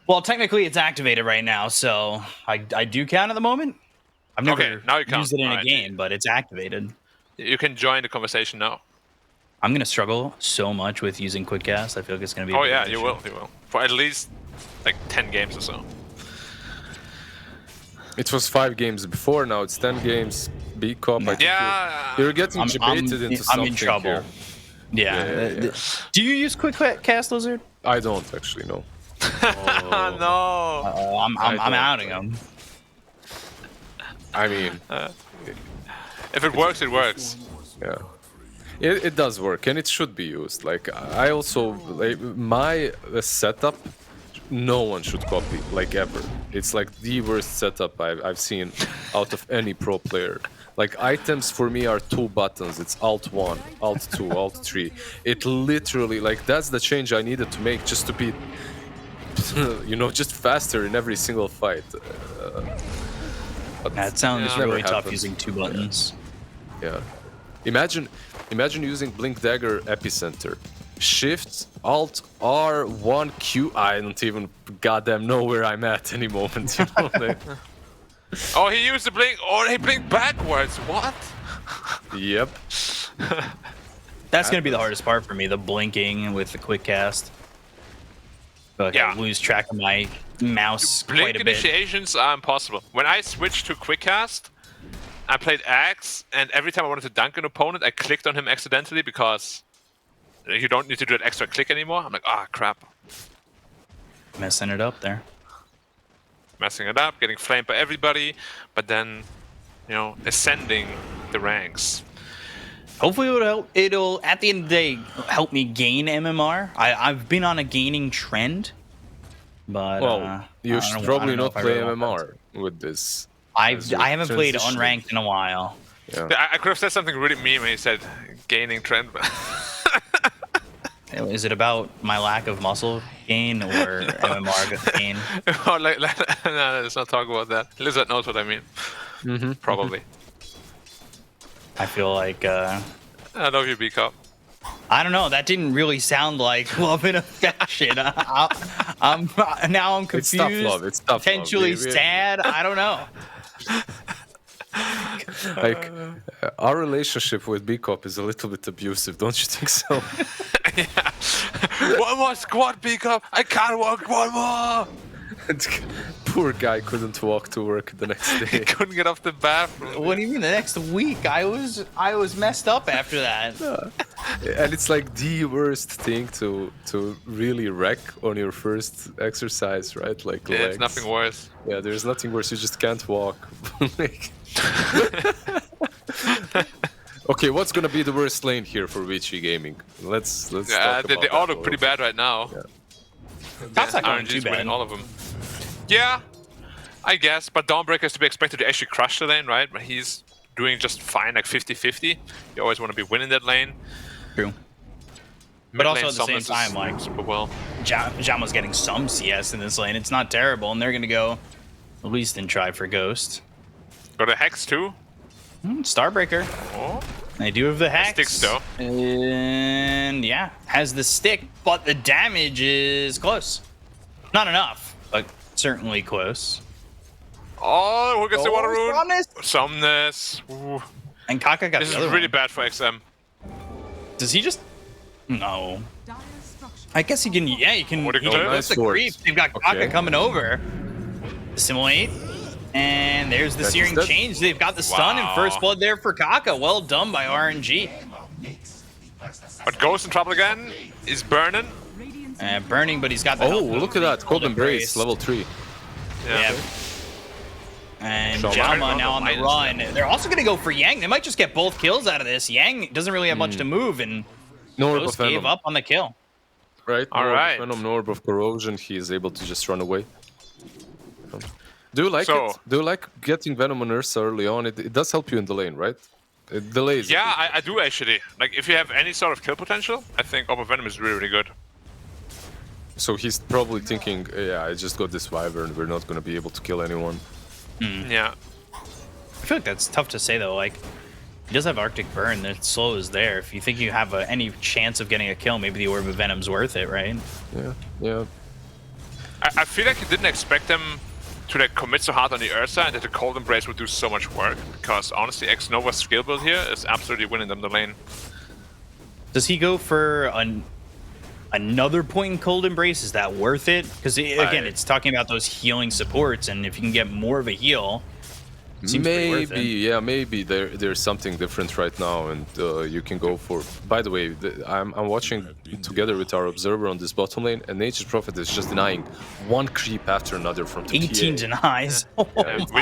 Well, technically, it's activated right now, so I do count at the moment. I've never now you count. used it in a game, but it's activated. You can join the conversation now. I'm gonna struggle so much with using quick cast. I feel like it's gonna be. Oh yeah, you will. For at least like 10 games or so. It was 5 games before, now it's 10 games. B cop. Yeah, you're getting debated into something. I'm in trouble. Yeah. Do you use quick cast, Lizard? I don't actually know. No. I'm outing him. I mean, if it works, it works. Yeah. It does work, and it should be used. Like, I also, like, my setup, no one should copy, like, ever. It's like the worst setup I've seen out of any pro player. Like, items for me are 2 buttons. It's Alt 1, Alt 2, Alt 3. It literally, like, that's the change I needed to make just to be, you know, just faster in every single fight. That sounds really tough using 2 buttons. Yeah. Imagine using Blink Dagger Epicenter. Shift, Alt, R, 1, Q. I don't even goddamn know where I'm at any moment, you know? Like... Oh, he used the blink, or he blinked backwards. What? Yep. That's gonna be the hardest part for me, the blinking with the quick cast. Like, I lose track of my mouse quite a bit. Blink initiations are impossible. When I switched to quick cast, I played Axe, and every time I wanted to dunk an opponent, I clicked on him accidentally because you don't need to do that extra click anymore. I'm like, crap. Messing it up there. Messing it up, getting flamed by everybody, but then, you know, ascending the ranks. Hopefully it'll at the end of the day help me gain MMR. I've been on a gaining trend, but well, you should probably not play MMR with this. I haven't played unranked in a while. Yeah. I could have said something really mean when he said gaining trend. Is it about my lack of muscle gain or MMR gain? No, let's not talk about that. Lizard knows what I mean. Mm-hmm. Probably. I feel like I love you, B-Cup. I don't know. That didn't really sound like love and affection. I'm confused. It's tough love. It's tough potentially love, sad. I don't know. Like, our relationship with B-Cop is a little bit abusive, don't you think so? Yeah. One more squad, B-Cup. I can't walk one more. Poor guy couldn't walk to work the next day. He couldn't get off the bathroom. What do you mean the next week? I was messed up after that. And it's like the worst thing to really wreck on your first exercise, right? Like, yeah, legs. it's nothing worse. Yeah, there's nothing worse. You just can't walk. Like... Okay, what's gonna be the worst lane here for Vici Gaming? Let's talk about they all that look pretty bad right now. Yeah. Top's not going RNG too is winning bad. all of them. Yeah, I guess. But Dawnbreaker is to be expected to actually crush the lane, right? But he's doing just fine, like 50-50. You always want to be winning that lane. True. But Mid also lane at the same Somnus time, is like super well. Jama's getting some CS in this lane. It's not terrible, and they're gonna go at least and try for Ghost. Got a Hex too. Starbreaker. Oh, They do have the Hex. sticks though. And yeah, has the stick, but the damage is close. Not enough, but certainly close. Oh, who gets the water rune? Somnus. Somnus. Ooh. And Kaka got This the is other really one. bad for XM. Does he just? No. I guess he can. Yeah, he can. What a He good can nice the force. creep. They've got Kaka Okay. coming over. Assimilate. And there's the That's searing dead. change. They've got the stun and Wow. first blood there for Kaka. Well done by RNG. But Ghost in trouble again. Is burning. Burning, but he's got the Oh, health look at that. Cold Embrace, level 3. Yeah. And Shaman. Jama now on the run. They're also going to go for Yang. They might just get both kills out of this. Yang doesn't really have much to move, and No Orb of Ghost gave Venom. up on the kill. Right? All No Orb of right. Venom, no Orb of Corrosion. He is able to just run away. Do you like So- it? Do you like getting Venom on Ursa early on? It does help you in the lane, right? It delays. it. Yeah, I do actually. Like, if you have any sort of kill potential, I think Orb of Venom is really, really good. So he's probably thinking, yeah, I just got this Wyvern, we're not going to be able to kill anyone. Yeah. I feel like that's tough to say, though. Like, he does have Arctic Burn. The slow is there. If you think you have any chance of getting a kill, maybe the Orb of Venom's worth it, right? Yeah, yeah. I feel like you didn't expect them to like commit so hard on the Ursa and that the Cold Embrace would do so much work. Because honestly, X-Nova's skill build here is absolutely winning them the lane. Does he go for another point in Cold Embrace? Is that worth it? Because, again, it's talking about those healing supports, and if you can get more of a heal, it seems pretty worth it. Maybe, yeah, maybe there's something different right now, and you can go for. By the way, I'm watching together with our observer on this bottom lane, and Nature's Prophet is just denying one creep after another from the 18 TA. denies.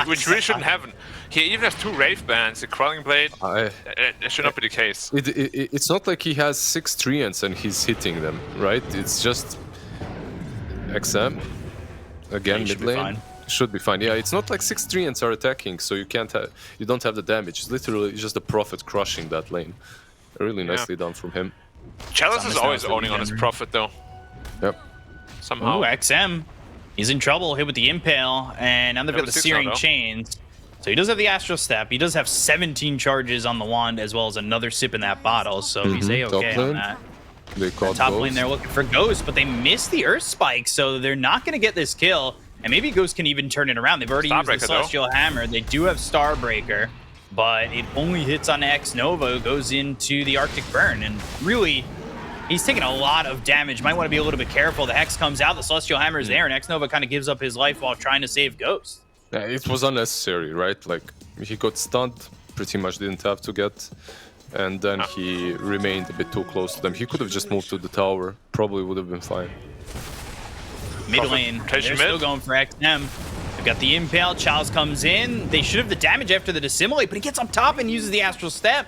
Which really shouldn't happen. He even has 2 Wraith Bands, the Crawling Blade. It should not be the case. It's not like he has 6 treants and he's hitting them, right? It's just XM again, He should mid be lane. fine. Should be fine. Yeah, it's not like 6 treants are attacking, so you don't have the damage. It's literally just the Prophet crushing that lane. Really nicely done from him. Chalice is Somnus always now owning on his General. Prophet though. Yep. Somehow. Ooh, XM. He's in trouble, hit with the Impale, and now they've got Level the 6 Searing now, though. Chains. So he does have the Astral Step. He does have 17 charges on the wand, as well as another sip in that bottle, so he's Top A-okay on lane. that. They caught Top Ghost. lane, they're looking for Ghost, but they missed the Earth Spike, so they're not going to get this kill. And maybe Ghost can even turn it around. They've already used the Starbreaker, though. Celestial Hammer. They do have Starbreaker, but it only hits on X-Nova, goes into the Arctic Burn. And really, he's taking a lot of damage. Might want to be a little bit careful. The Hex comes out, the Celestial Hammer is there, and X-Nova kind of gives up his life while trying to save Ghost. Yeah, it was unnecessary, right? Like, he got stunned, pretty much didn't have to get. And then he remained a bit too close to them. He could have just moved to the tower. Probably would have been fine. Mid lane, they're rotation still mid. going for XM. They've got the Impale, Charles comes in. They should have the damage after the Dissimilate, but he gets up top and uses the Astral Step.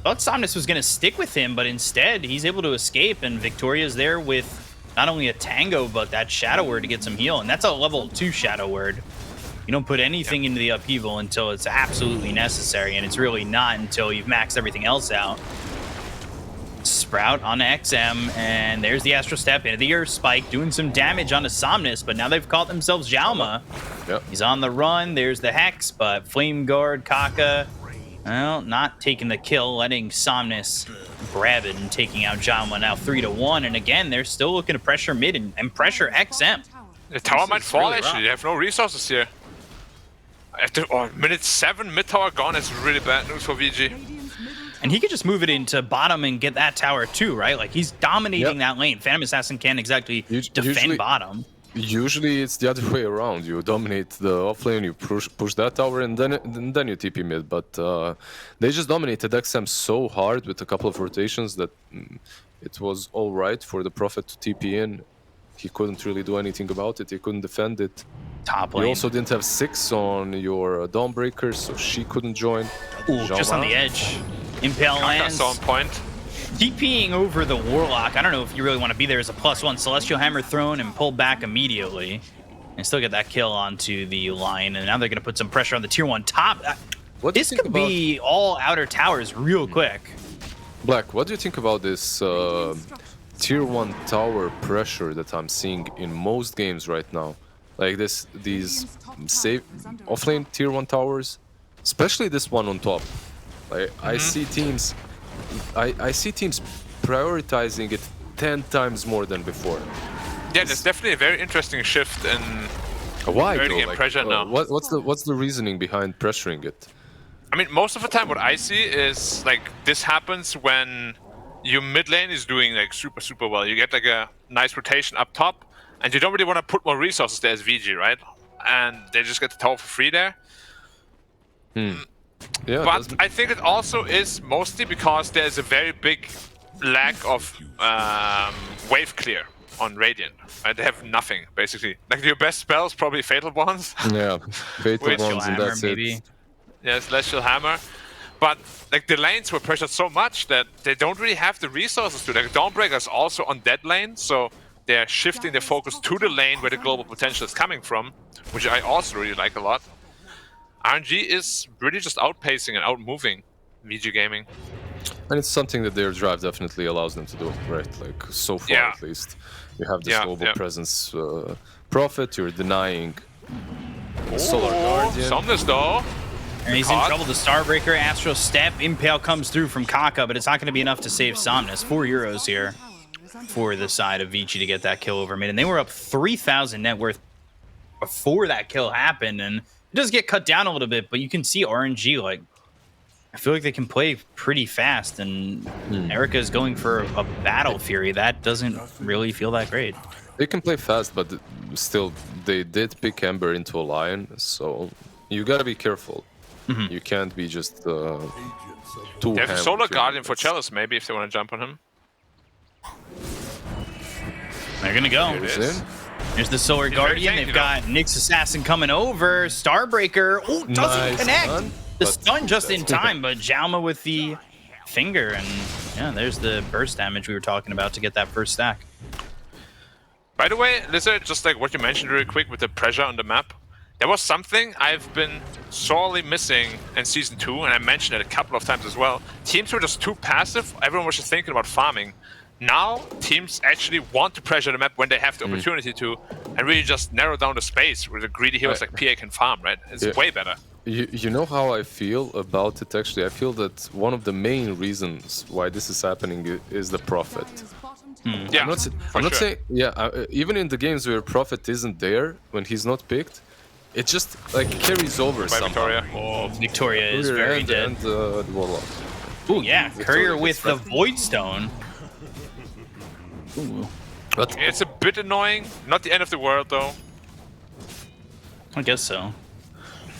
Thought Somnus was going to stick with him, but instead he's able to escape, and Victoria's there with not only a Tango, but that Shadow Word to get some heal, and that's a level 2 Shadow Word. You don't put anything into the upheaval until it's absolutely necessary, and it's really not until you've maxed everything else out. Sprout on XM, and there's the Astral Step into the Earth Spike, doing some damage onto Somnus, but now they've caught themselves Jalma. Yep. He's on the run, there's the Hex, but Flame Guard, Kaka, well, not taking the kill, letting Somnus grab it and taking out Jalma now 3-1, and again, they're still looking to pressure mid and pressure XM. The tower might fall really actually. rough. They have no resources here. After minute 7, mid tower gone. It's really bad news for VG. And he could just move it into bottom and get that tower too, right? Like, he's dominating Yep. that lane. Phantom Assassin can't exactly defend Usually- bottom. Usually it's the other way around. You dominate the offlane, you push that tower, and then you TP mid. But they just dominated XM so hard with a couple of rotations that it was all right for the Prophet to TP in. He couldn't really do anything about it. He couldn't defend it. Top You lane. also didn't have 6 on your Dawnbreaker, so she couldn't join. Ooh, just on Jama. the edge. Impale lands. on point. TPing over the Warlock. I don't know if you really want to be there as a +1. Celestial Hammer thrown and pulled back immediately. And still get that kill onto the line. And now they're going to put some pressure on the tier 1 top. This could be all outer towers real quick. Black, what do you think about this tier 1 tower pressure that I'm seeing in most games right now? Like these safe offlane tier 1 towers, especially this one on top. Like I see teams prioritizing it 10 times more than before. Yeah, there's definitely a very interesting shift in early game pressure now. What's the reasoning behind pressuring it? I mean, most of the time what I see is like this happens when your mid lane is doing like super well. You get like a nice rotation up top, and you don't really want to put more resources there as VG, right? And they just get the tower for free there. Yeah, but I think it also is mostly because there's a very big lack of wave clear on Radiant. Right? They have nothing, basically. Like your best spells, probably Fatal Bonds. Yeah, Fatal Bonds and that's maybe. it. Yeah, Celestial Hammer. But like the lanes were pressured so much that they don't really have the resources to. Like Dawnbreaker is also on that lane, so they're shifting their focus to the lane where the global potential is coming from, which I also really like a lot. RNG is really just outpacing and outmoving VG Gaming. And it's something that their drive definitely allows them to do, right? Like, so far at least. You have this global presence profit, you're denying Solar Guardian. Somnus though. And he's in trouble. The Starbreaker, Astral Step, Impale comes through from Kaka, but it's not going to be enough to save Somnus. 4 euros here for the side of Vici to get that kill over mid. And they were up 3,000 net worth before that kill happened. And it does get cut down a little bit, but you can see RNG, like, I feel like they can play pretty fast. And Erica is going for a Battle Fury. That doesn't really feel that great. They can play fast, but still, they did pick Ember into a line, so you gotta be careful. You can't be just too They have a Solar Guardian for Chalice, maybe, if they want to jump on him. They're gonna go. There's the Solar Guardian. They've got Nyx Assassin coming over. Starbreaker. Oh, doesn't connect. The stun just in time, but Jalma with the finger. And yeah, there's the burst damage we were talking about to get that first stack. By the way, Lizard, just like what you mentioned really quick with the pressure on the map, there was something I've been sorely missing in Season 2, and I mentioned it a couple of times as well. Teams were just too passive. Everyone was just thinking about farming. Now, teams actually want to pressure the map when they have the opportunity to, and really just narrow down the space where the greedy heroes like PA can farm, right? It's way better. You know how I feel about it, actually? I feel that one of the main reasons why this is happening is the Prophet. Yeah, I'm not saying, even in the games where Prophet isn't there, when he's not picked, it just like carries over somehow. Victoria. Oh, Victoria is very dead. And the Warlock. Oh yeah, Courier with the Void Stone. Ooh. But it's a bit annoying. Not the end of the world though. I guess so.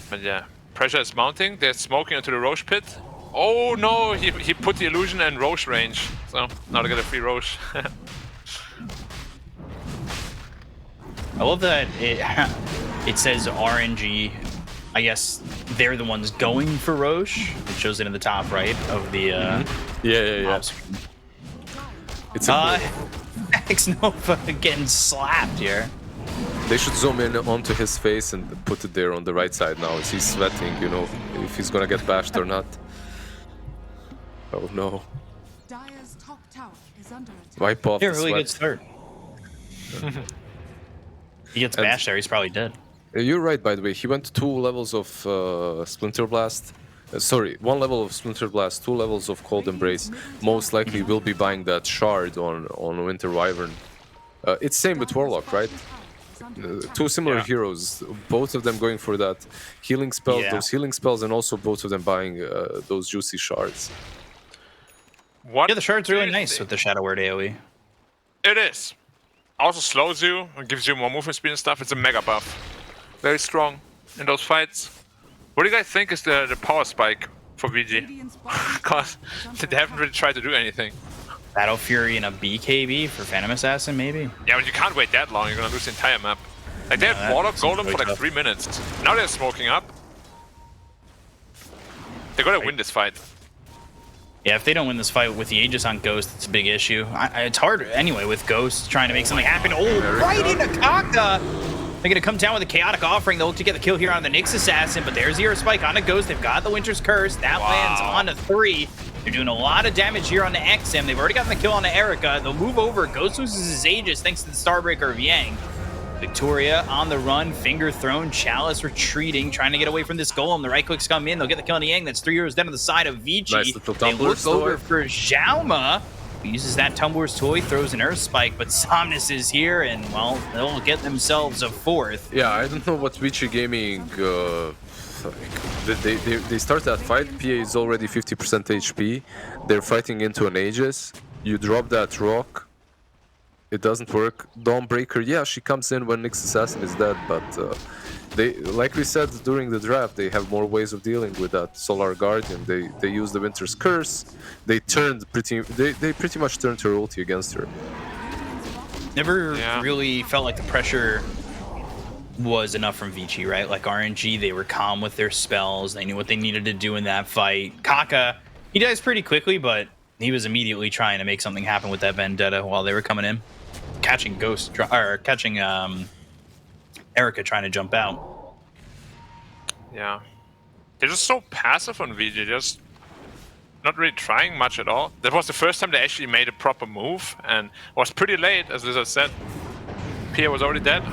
But yeah, pressure is mounting. They're smoking into the Roche pit. Oh no, he put the illusion in Roche range. So now they get a free Roche. I love that it says RNG. I guess they're the ones going for Roche. It shows it in the top right of the yeah. It's Max Nova getting slapped here. They should zoom in onto his face and put it there on the right side now as he's sweating, you know, if he's gonna get bashed or not. Oh no. Wipe off the really sweat. good start. He gets bashed there, he's probably dead. You're right, by the way. He went 2 levels of Splinter Blast. Sorry, 1 level of Splinter Blast, 2 levels of Cold Embrace. Most likely will be buying that shard on Winter Wyvern. It's same with Warlock, right? 2 similar heroes, both of them going for that healing spell, those healing spells, and also both of them buying those juicy shards. Yeah, the shard's really nice with the Shadow Word AoE. It is. Also slows you and gives you more movement speed and stuff. It's a mega buff. Very strong in those fights. What do you guys think is the power spike for VG? Because they haven't really tried to do anything. Battle Fury and a BKB for Phantom Assassin, maybe? Yeah, but you can't wait that long. You're gonna lose the entire map. Like, they had Warlock Golem for like 3 minutes. Now they're smoking up. They're gonna win this fight. Yeah, if they don't win this fight with the Aegis on Ghost, it's a big issue. It's hard anyway with Ghost trying to make something happen. Oh, right into Kaka! They're going to come down with a Chaotic Offering. They'll look to get the kill here on the Nyx Assassin, but there's Zero Spike on a Ghost. They've got the Winter's Curse. That lands on a 3. They're doing a lot of damage here on the XM. They've already gotten the kill on the Erica. They'll move over. Ghost loses his Aegis thanks to the Starbreaker of Yang. Victoria on the run, finger thrown, Chalice retreating, trying to get away from this golem. The right clicks come in, they'll get the kill on the Yang. That's 3 heroes down to the side of Vici. Nice little They look tumblers over toy. for Xiaoma, who uses that Tumblr's toy, throws an Earth Spike, but Somnus is here, and, well, they'll get themselves a 4th. Yeah, I don't know what Vici Gaming... they start that fight, PA is already 50% HP, they're fighting into an Aegis, you drop that rock, it doesn't work. Dawnbreaker, yeah, she comes in when Nyx Assassin is dead, but they, like we said during the draft, they have more ways of dealing with that Solar Guardian. They use the Winter's Curse. They pretty much turned her ulti against her. Never really felt like the pressure was enough from Vici, right? Like RNG, they were calm with their spells. They knew what they needed to do in that fight. Kaka, he dies pretty quickly, but he was immediately trying to make something happen with that Vendetta while they were coming in. Catching Ghost, or catching Erica trying to jump out. Yeah. They're just so passive on VG, just not really trying much at all. That was the first time they actually made a proper move, and was pretty late, as Lizard said. Pia was already dead.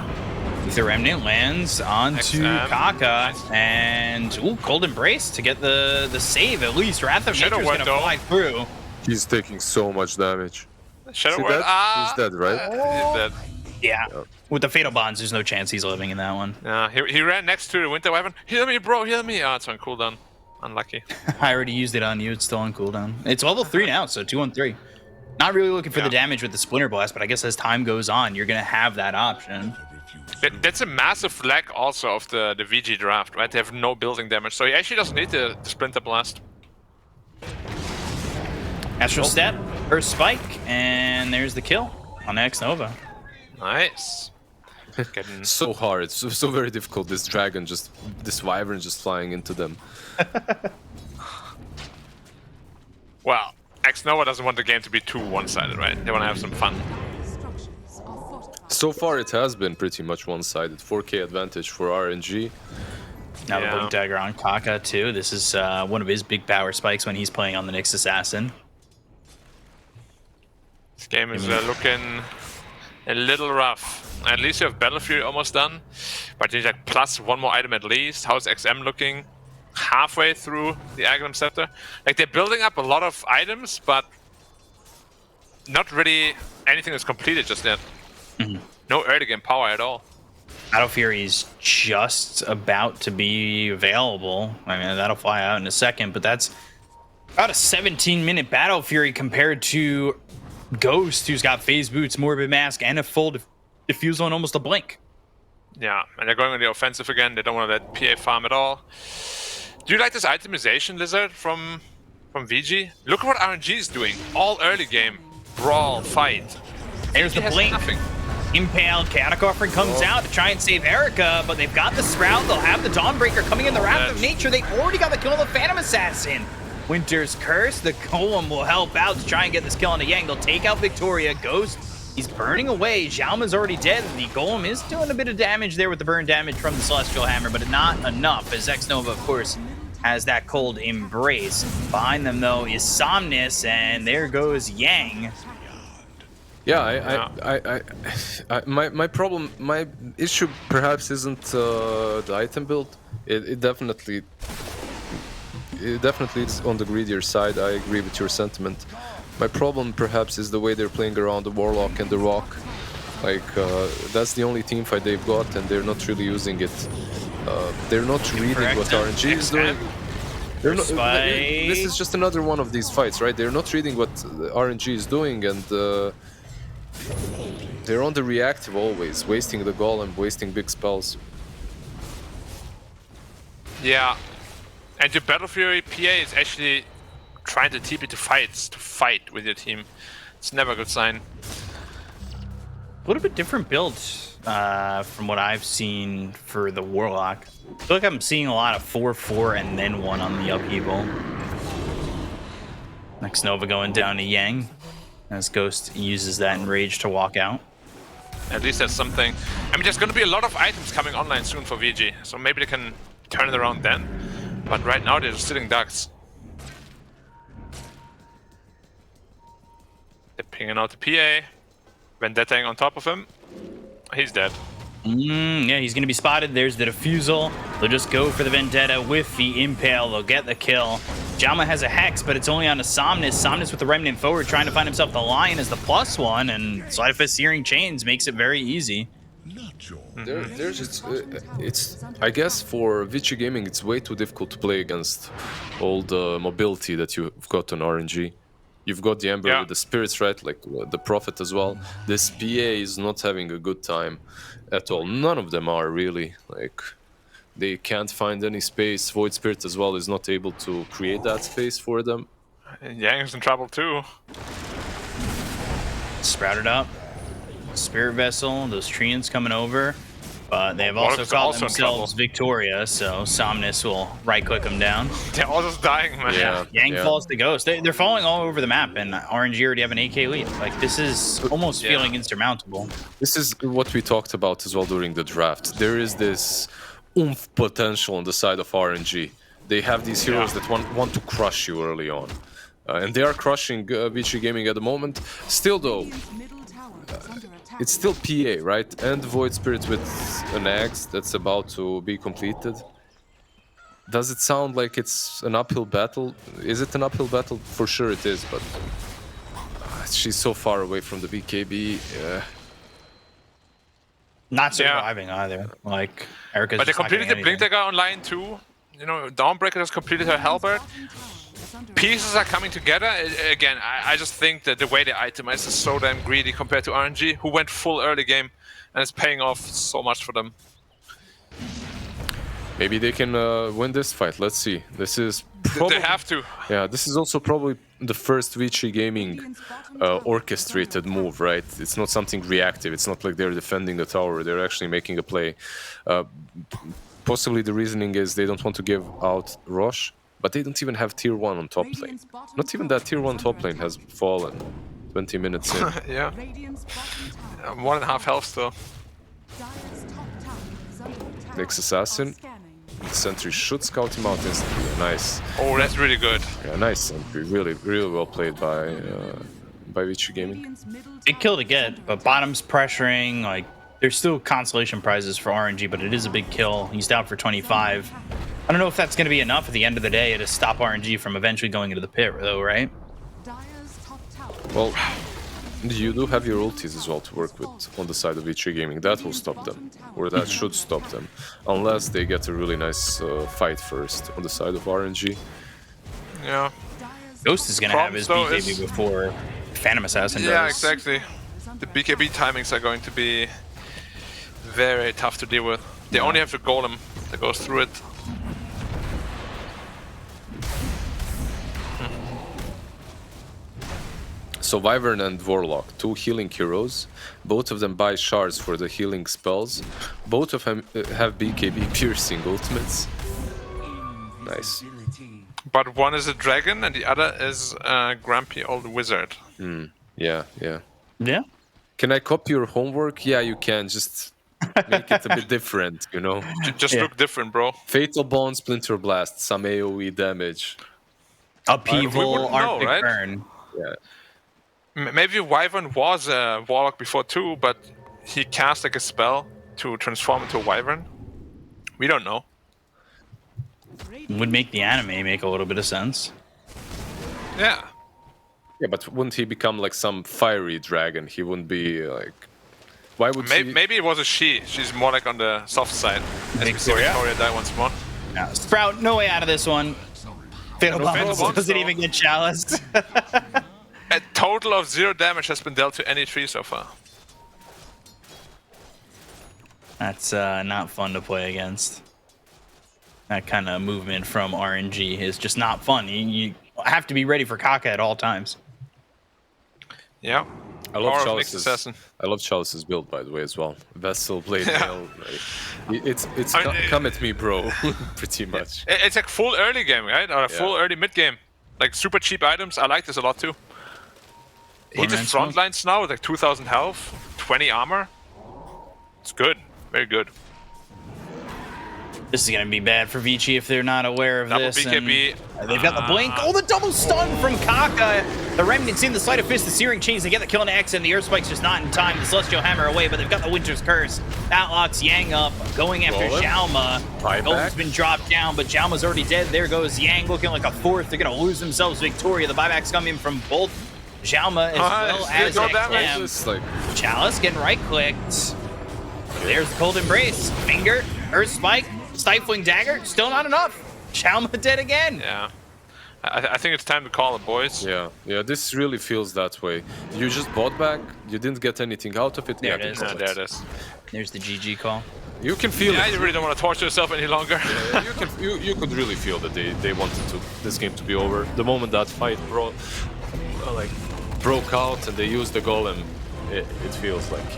The Remnant lands onto Kaka, and Cold Embrace to get the save at least. Wrath of Nature's gonna fly through. He's taking so much damage. Shadow Word. He's dead, right? He's dead. Yeah. With the Fatal Bonds, there's no chance he's living in that one. Yeah, he ran next to the Winter Weapon. Heal me, bro, heal me. Oh, it's on cooldown. Unlucky. I already used it on you. It's still on cooldown. It's level 3 now, so 2 on 3. Not really looking for the damage with the Splinter Blast, but I guess as time goes on, you're going to have that option. That's a massive lack also of the VG draft, right? They have no building damage, so he actually doesn't need the Splinter Blast. Astral Step, Earth Spike, and there's the kill on X Nova. Nice. So hard, so very difficult. This dragon, this wyvern just flying into them. Well, X Nova doesn't want the game to be too one-sided, right? They want to have some fun. So far, it has been pretty much one-sided. 4K advantage for RNG. Now the Book Dagger on Kaka too. This is one of his big power spikes when he's playing on the Nyx Assassin. This game is looking a little rough. At least you have Battle Fury almost done, but you need like plus one more item at least. How's XM looking? Halfway through the Aghanim Scepter. Like they're building up a lot of items, but not really anything is completed just yet. No early game power at all. Battle Fury is just about to be available. I mean, that'll fly out in a second, but that's about a 17-minute Battle Fury compared to Ghost, who's got Phase Boots, Morbid Mask, and a full Diffusal in almost a blink. Yeah, and they're going on the offensive again. They don't want to let PA farm at all. Do you like this itemization, Lizard, from VG? Look at what RNG is doing. All early game. Brawl, fight. There's the blink. Nothing. Impaled, Chaotic Offering comes out to try and save Erica, but they've got the Sprout. They'll have the Dawnbreaker coming in, the Wrath of Nature. They've already got the kill on the Phantom Assassin. Winter's Curse, the Golem will help out to try and get this kill on the Yang. They'll take out Victoria. Ghost, he's burning away. Xiaoma's already dead. The Golem is doing a bit of damage there with the burn damage from the Celestial Hammer, but not enough, as X Nova, of course, has that Cold Embrace. Behind them, though, is Somnus, and there goes Yang. Yeah, my problem, my issue perhaps isn't the item build. It definitely is on the greedier side. I agree with your sentiment. My problem perhaps is the way they're playing around the Warlock and the Rock. Like that's the only team fight they've got, and they're not really using it. They're not reading what RNG is doing. They're not, this is just another one of these fights, right? They're not reading what RNG is doing, and they're on the reactive always, wasting the Golem, wasting big spells. Yeah, and your Battle Fury PA is actually trying to TP to fight with your team. It's never a good sign. A little bit different build from what I've seen for the Warlock. I feel like I'm seeing a lot of 4-4 and then 1 on the upheaval. Next Nova going down to Yang, as Ghost uses that Enrage to walk out. At least that's something. I mean, there's going to be a lot of items coming online soon for VG, so maybe they can turn it around then. But right now they're just sitting ducks. They're pinging out the PA. Vendetta on top of him. He's dead. Yeah, he's going to be spotted. There's the defusal. They'll just go for the Vendetta with the Impale. They'll get the kill. Jama has a Hex, but it's only on a Somnus. Somnus with the Remnant forward, trying to find himself the Lion as the +1, and Sleight of Fist Searing Chains makes it very easy. There's just, it's, I guess for Vici Gaming, it's way too difficult to play against all the mobility that you've got on RNG. You've got the Ember with the Spirits, right? Like the Prophet as well. This PA is not having a good time at all. None of them are really. Like, they can't find any space. Void Spirit as well is not able to create that space for them. And Yang's in trouble too. Sprouted up. Spirit Vessel, those Treants coming over. But they've also called themselves Victoria, so Somnus will right-click them down. They're all just dying, man. Yang falls to Ghost. They're falling all over the map, and RNG already have an AK lead. Like, this is almost feeling insurmountable. This is what we talked about as well during the draft. There is this oomph potential on the side of RNG. They have these heroes that want to crush you early on. And they are crushing Vici Gaming at the moment. Still, though, it's still PA, right? And Void Spirit with an axe that's about to be completed. Does it sound like it's an uphill battle? Is it an uphill battle? For sure it is, but she's so far away from the BKB. Not surviving either. Like, Erica's But they completed the Blink Dagger online too. You know, Dawnbreaker has completed her Halberd. Pieces are coming together. Again, I just think that the way they itemize is so damn greedy compared to RNG, who went full early game, and it's paying off so much for them. Maybe they can win this fight. Let's see. This is probably... They have to. Yeah, this is also probably the first Vici Gaming orchestrated move, right? It's not something reactive. It's not like they're defending the tower. They're actually making a play. Possibly the reasoning is they don't want to give out Rosh, but they don't even have tier 1 on top lane. Not even that tier 1 top lane has fallen 20 minutes in. Yeah. 1.5 health still. Next Assassin. The sentry should scout him out instantly. Nice. Oh, that's really good. Yeah, nice sentry. Really, really well played by Vici Gaming. Big kill to get, but bottom's pressuring. Like, there's still consolation prizes for RNG, but it is a big kill. He's down for 25. I don't know if that's going to be enough at the end of the day to stop RNG from eventually going into the pit, though, right? Well, you do have your ultis as well to work with on the side of Vici Gaming. That will stop them, or that should stop them, unless they get a really nice fight first on the side of RNG. Yeah. Ghost is going to have his BKB before Phantom Assassin does. Yeah, exactly. The BKB timings are going to be very tough to deal with. They only have the golem that goes through it. So Wyvern and Warlock, 2 healing heroes. Both of them buy shards for the healing spells. Both of them have BKB piercing ultimates. Nice. But one is a dragon and the other is a grumpy old wizard. Yeah. Yeah? Can I copy your homework? Yeah, you can. Just make it a bit different, you know? Just look different, bro. Fatal Bond, Splinter Blast, some AoE damage. Upheaval, Arctic right? Burn. Yeah. Maybe Wyvern was a Warlock before too, but he cast like a spell to transform into a Wyvern. We don't know. Would make the anime make a little bit of sense. Yeah. Yeah, but wouldn't he become like some fiery dragon? He wouldn't be like... Why would Maybe it was a she. She's more like on the soft side. As we see Victoria die once more. Yeah, Sprout, no way out of this one. Fatal Bombs doesn't even get chaliced. A total of 0 damage has been dealt to any tree so far. That's not fun to play against. That kind of movement from RNG is just not fun. You have to be ready for Kaka at all times. Yeah. I love Chalice's build, by the way, as well. Vessel, Blade Mail. It's come at me, bro. Pretty much. It's like full early game, right? Or a full early mid game. Like super cheap items. I like this a lot too. He just One-man front lines now with like 2,000 health, 20 armor. It's good. Very good. This is going to be bad for Vici if they're not aware of Double this. BKB. And they've got the blink. Oh, the double stun from Kaka. The Remnant's in the Sleight of Fist, the Searing Chains. They get the kill on X, and the Earth Spike's just not in time. The Celestial Hammer away, but they've got the Winter's Curse. That locks Yang up, going after Xiaoma. Gold's been dropped down, but Xiaoma's already dead. There goes Yang looking like a fourth. They're going to lose themselves Victoria. The buyback's coming from both Xiaoma as well as XM. Chalice getting right-clicked. There's the Cold Embrace. Finger, Earth Spike, Stifling Dagger. Still not enough. Xiaoma dead again. Yeah. I think it's time to call it, boys. Yeah, this really feels that way. You just bought back, you didn't get anything out of it. There it is. Yeah, there it is. There's the GG call. You can feel Yeah, it. you really don't want to torture yourself any longer. You could really feel that they wanted this game to be over. The moment that fight broke out and they used the golem, it feels like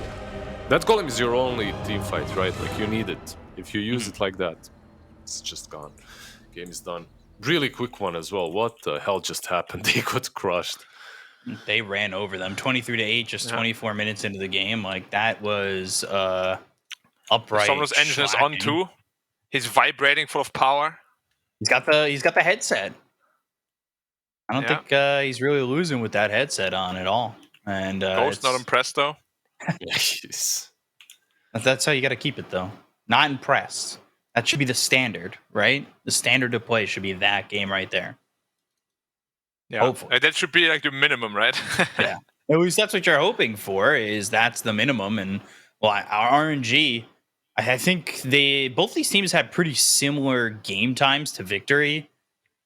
that golem is your only team fight, right? Like you need it. If you use it like that, it's just gone. Game is done. Really quick one as well. What the hell just happened? They got crushed. They ran over them 23-8, just 24 minutes into the game. Like that was upright. Someone's engine is on too. He's vibrating full of power. He's got the headset. I don't think he's really losing with that headset on at all. And Ghost not impressed though. Yes. That's how you got to keep it though. Not impressed. That should be the standard, right? The standard to play should be that game right there. Yeah, hopefully. That should be like the minimum, right? Yeah, at least that's what you're hoping for. Is that's the minimum? And well, our RNG, I think both these teams had pretty similar game times to victory,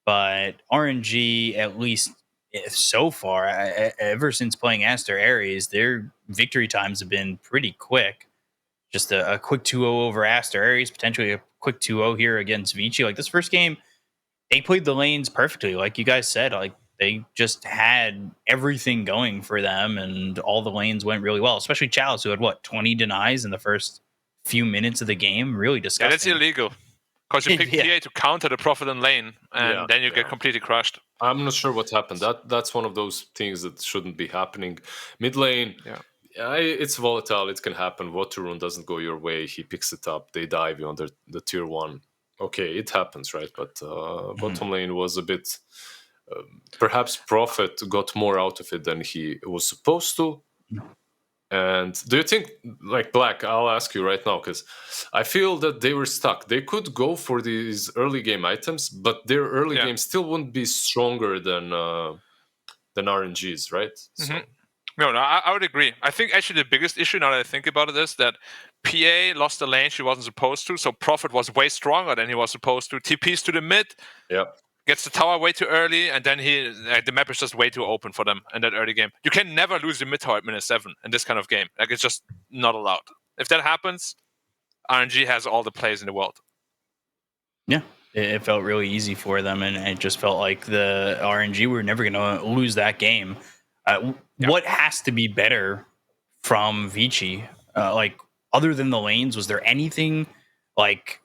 but RNG, at least so far, ever since playing Aster Ares, their victory times have been pretty quick. Just a quick 2-0 over Aster Ares, potentially a quick 2-0 here against Vici. Like this first game, they played the lanes perfectly. Like you guys said, like they just had everything going for them, and all the lanes went really well. Especially Chalice, who had 20 denies in the first few minutes of the game. Really disgusting. Yeah, that's illegal because you pick PA to counter the Prophet in lane, and then you get completely crushed. I'm not sure what happened. That's one of those things that shouldn't be happening. Mid lane. Yeah, it's volatile. It can happen. Water rune doesn't go your way. He picks it up. They dive you under the tier 1. Okay, it happens, right? But bottom lane was a bit... perhaps Prophet got more out of it than he was supposed to. And do you think, like Black, I'll ask you right now, because I feel that they were stuck. They could go for these early game items, but their early game still wouldn't be stronger than RNG's, right? Mm-hmm. So. No, I would agree. I think actually the biggest issue, now that I think about it, is that PA lost the lane she wasn't supposed to, so Prophet was way stronger than he was supposed to. TPs to the mid, gets the tower way too early, and then the map is just way too open for them in that early game. You can never lose the mid tower at minute 7 in this kind of game. Like, it's just not allowed. If that happens, RNG has all the plays in the world. Yeah, it felt really easy for them, and it just felt like the RNG were never going to lose that game. What has to be better from Vici? Like, other than the lanes, was there anything like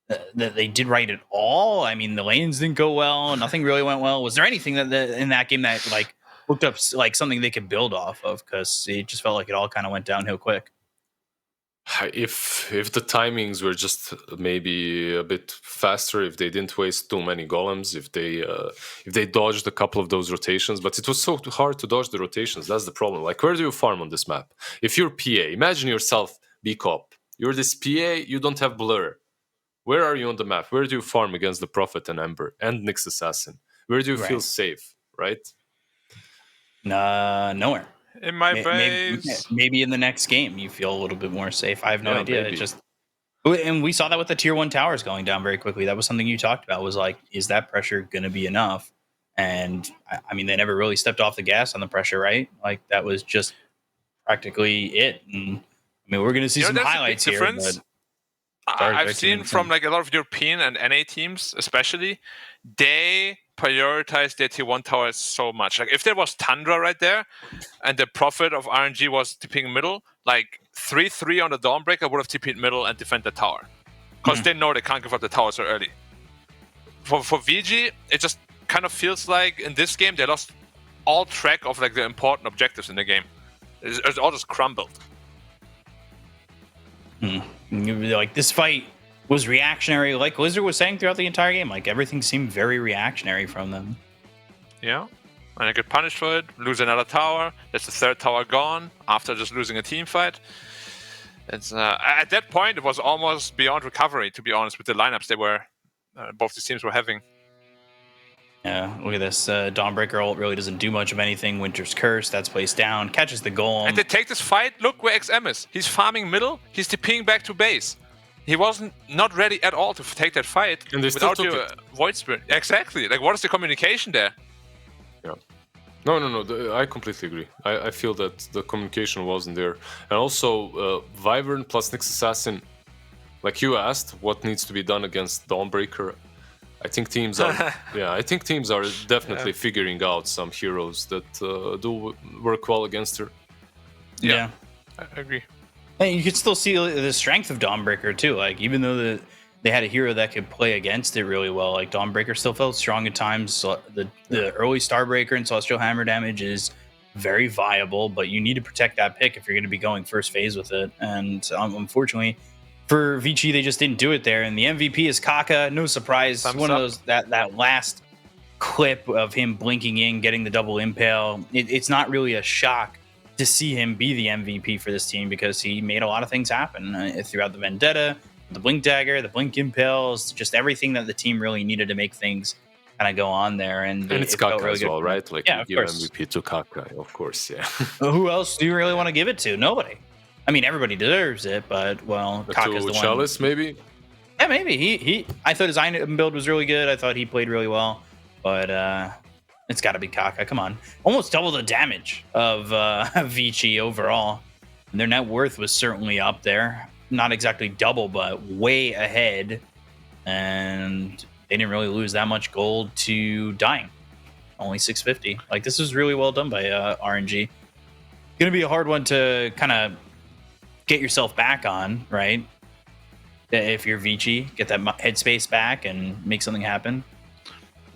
that they did right at all? I mean, the lanes didn't go well. Nothing really went well. Was there anything that in that game that like looked up like something they could build off of? Because it just felt like it all kind of went downhill quick. If the timings were just maybe a bit faster, if they didn't waste too many golems, if they dodged a couple of those rotations, but it was so hard to dodge the rotations. That's the problem. Like, where do you farm on this map? If you're PA, imagine yourself B-Cop. You're this PA, you don't have blur. Where are you on the map? Where do you farm against the Prophet and Ember and Nyx Assassin? Where do you feel safe, right? Nowhere. In my base. Maybe in the next game you feel a little bit more safe. I have no idea. And we saw that with the tier 1 towers going down very quickly. That was something you talked about, was like, is that pressure going to be enough? And I mean, they never really stepped off the gas on the pressure, right? Like, that was just practically it. And I mean, we're going to see some highlights here. But I've seen from like a lot of European and NA teams, especially, they prioritize their tier 1 towers so much. Like, if there was Tundra right there and the Prophet of RNG was TPing middle, like 3-3 on the Dawnbreaker would have TP'd middle and defend the tower. Because they know they can't give up the tower so early. For VG, it just kind of feels like in this game they lost all track of like the important objectives in the game. It's all just crumbled. Like this fight was reactionary, like Lizard was saying throughout the entire game. Like everything seemed very reactionary from them. Yeah, and I get punished for it. Lose another tower. That's the third tower gone after just losing a team fight. It's at that point it was almost beyond recovery, to be honest, with the lineups they were both the teams were having. Yeah, look at this. Dawnbreaker ult really doesn't do much of anything. Winter's Curse, that's placed down, catches the golem. And they take this fight. Look where XM is. He's farming middle. He's TPing back to base. He wasn't not ready at all to take that fight And they still without took your it. Void Spirit. Exactly. Like, what is the communication there? Yeah. No. I completely agree. I feel that the communication wasn't there. And also, Wyvern plus Nyx Assassin, like you asked, what needs to be done against Dawnbreaker? I think teams are, definitely figuring out some heroes that do work well against her. Yeah. I agree. And you could still see the strength of Dawnbreaker too. Like even though they had a hero that could play against it really well, like Dawnbreaker still felt strong at times. So the early Starbreaker and Celestial Hammer damage is very viable, but you need to protect that pick if you're going to be going first phase with it. And unfortunately, for Vici, they just didn't do it there. And the MVP is Kaka. No surprise. Thumbs One up. of those that last clip of him blinking in, getting the double impale. It's not really a shock to see him be the MVP for this team because he made a lot of things happen throughout the Vendetta, the Blink Dagger, the Blink Impales, just everything that the team really needed to make things kind of go on there. And it's it felt Kaka really as good. well, right? Like Yeah, you of give course. MVP to Kaka, of course, yeah. Who else do you really want to give it to? Nobody. I mean, everybody deserves it, but well, Kaka's the one. Chalice, maybe? Yeah, maybe. He I thought his item build was really good. I thought he played really well, but it's got to be Kaka. Come on, almost double the damage of Vici overall. And their net worth was certainly up there. Not exactly double, but way ahead. And they didn't really lose that much gold to dying. Only 650. Like this was really well done by RNG. Gonna be a hard one to kind of get yourself back on, right? If you're Vici, get that headspace back and make something happen.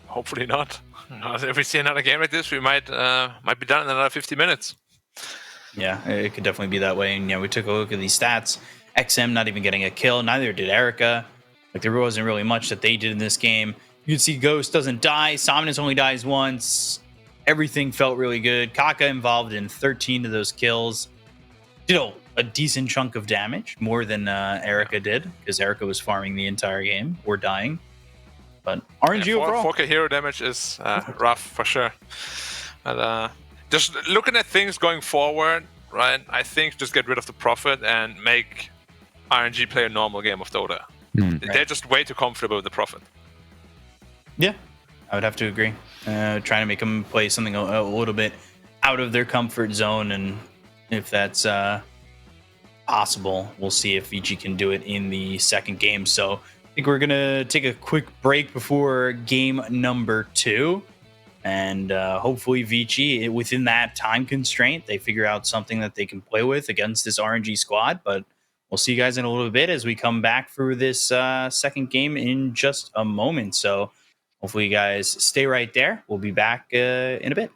Hopefully not. If we see another game like this, we might be done in another 50 minutes. Yeah, it could definitely be that way. And yeah, we took a look at these stats. XM not even getting a kill. Neither did Erica. Like there wasn't really much that they did in this game. You can see Ghost doesn't die. Somnus only dies once. Everything felt really good. Kaka involved in 13 of those kills. Did a decent chunk of damage, more than Erica did, because Erica was farming the entire game or dying. But RNG overall. 4K hero damage is rough for sure. But just looking at things going forward, right? I think just get rid of the Prophet and make RNG play a normal game of Dota. They're just way too comfortable with the Prophet. Yeah, I would have to agree. Trying to make them play something a little bit out of their comfort zone, and if that's possible, we'll see if Vici can do it in the second game. So I think we're gonna take a quick break before game number 2, and hopefully Vici, within that time constraint, they figure out something that they can play with against this RNG squad. But we'll see you guys in a little bit as we come back for this second game in just a moment. So hopefully you guys stay right there. We'll be back in a bit.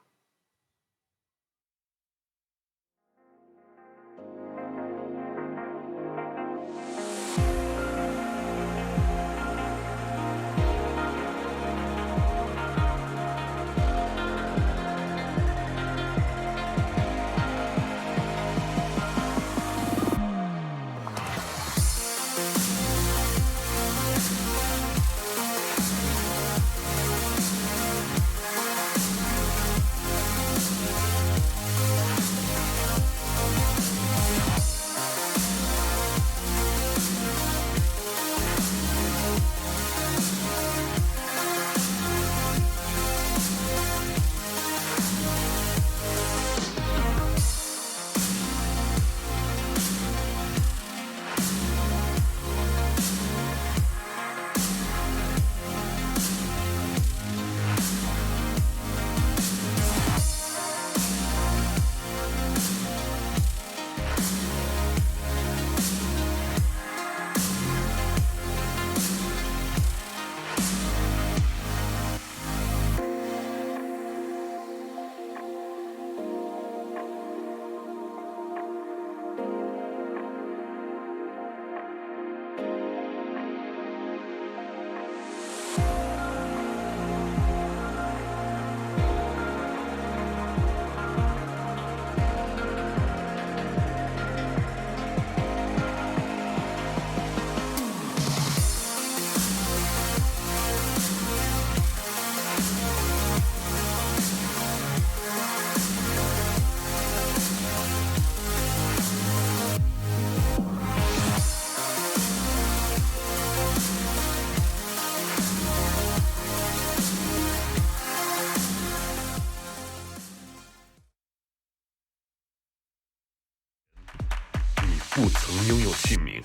拥有姓名。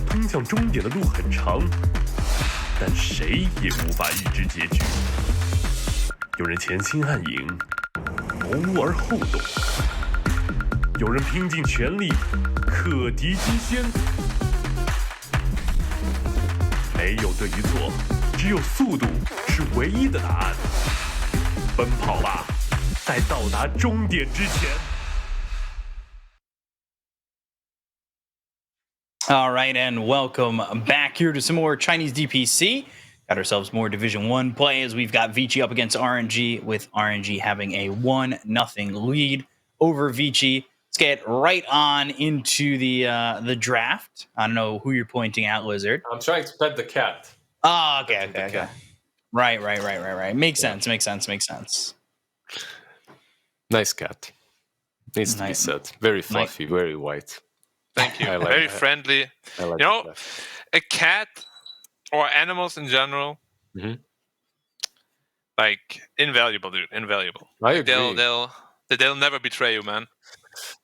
通向终点的路很长，但谁也无法预知结局。有人前心暗影，谋而后动；有人拼尽全力，克敌机先。没有对与错，只有速度是唯一的答案。奔跑吧，在到达终点之前。All right, and welcome back here to some more Chinese DPC. Got ourselves more Division 1 play as we've got Vici up against RNG, with RNG having a 1-0 lead over Vici. Let's get right on into the draft. I don't know who you're pointing at, Lizard. I'm trying to pet the cat. Oh, okay. Right. Makes sense. Nice cat. Needs to be said. Very fluffy, very white. Thank you. Very friendly. Like you know, a cat or animals in general, like invaluable, dude. Invaluable. I agree. They'll never betray you, man.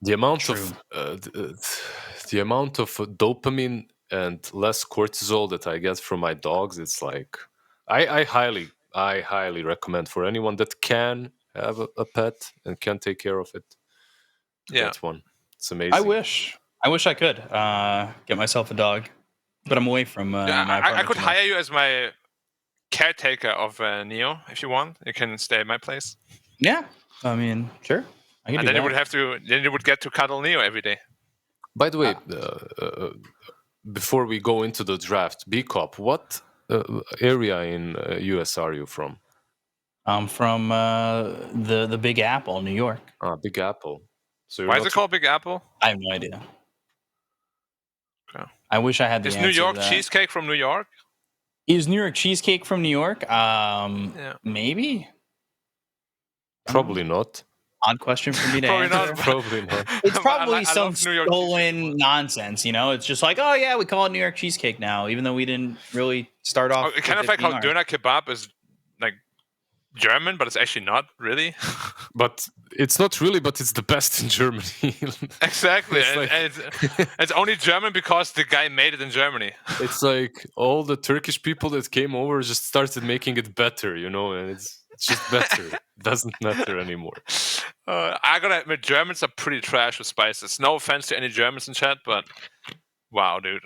The amount of dopamine and less cortisol that I get from my dogs, it's like I highly recommend for anyone that can have a pet and can take care of it. Get one. It's amazing. I wish I could get myself a dog, but I'm away from my apartment. I could hire you as my caretaker of Neo if you want. You can stay at my place. Yeah, I mean, sure. I can and do then that. you would get to cuddle Neo every day. By the way, before we go into the draft, B-Cop, what area in US are you from? I'm from the Big Apple, New York. Big Apple. So why is it called Big Apple? I have no idea. Okay. I wish I had the answer. Is New York cheesecake from New York? Is New York cheesecake from New York? Maybe. Probably not. Odd question for me to answer. Probably not. It's probably some stolen nonsense, you know? It's just like, oh yeah, we call it New York cheesecake now, even though we didn't really start off. Kind of like how doner kebab is like German, but it's actually not really. But it's not really, but it's the best in Germany. Exactly. It's only German because the guy made it in Germany. It's like all the Turkish people that came over just started making it better, you know, and it's just better. It doesn't matter anymore. I gotta admit, Germans are pretty trash with spices. No offense to any Germans in chat, but wow, dude.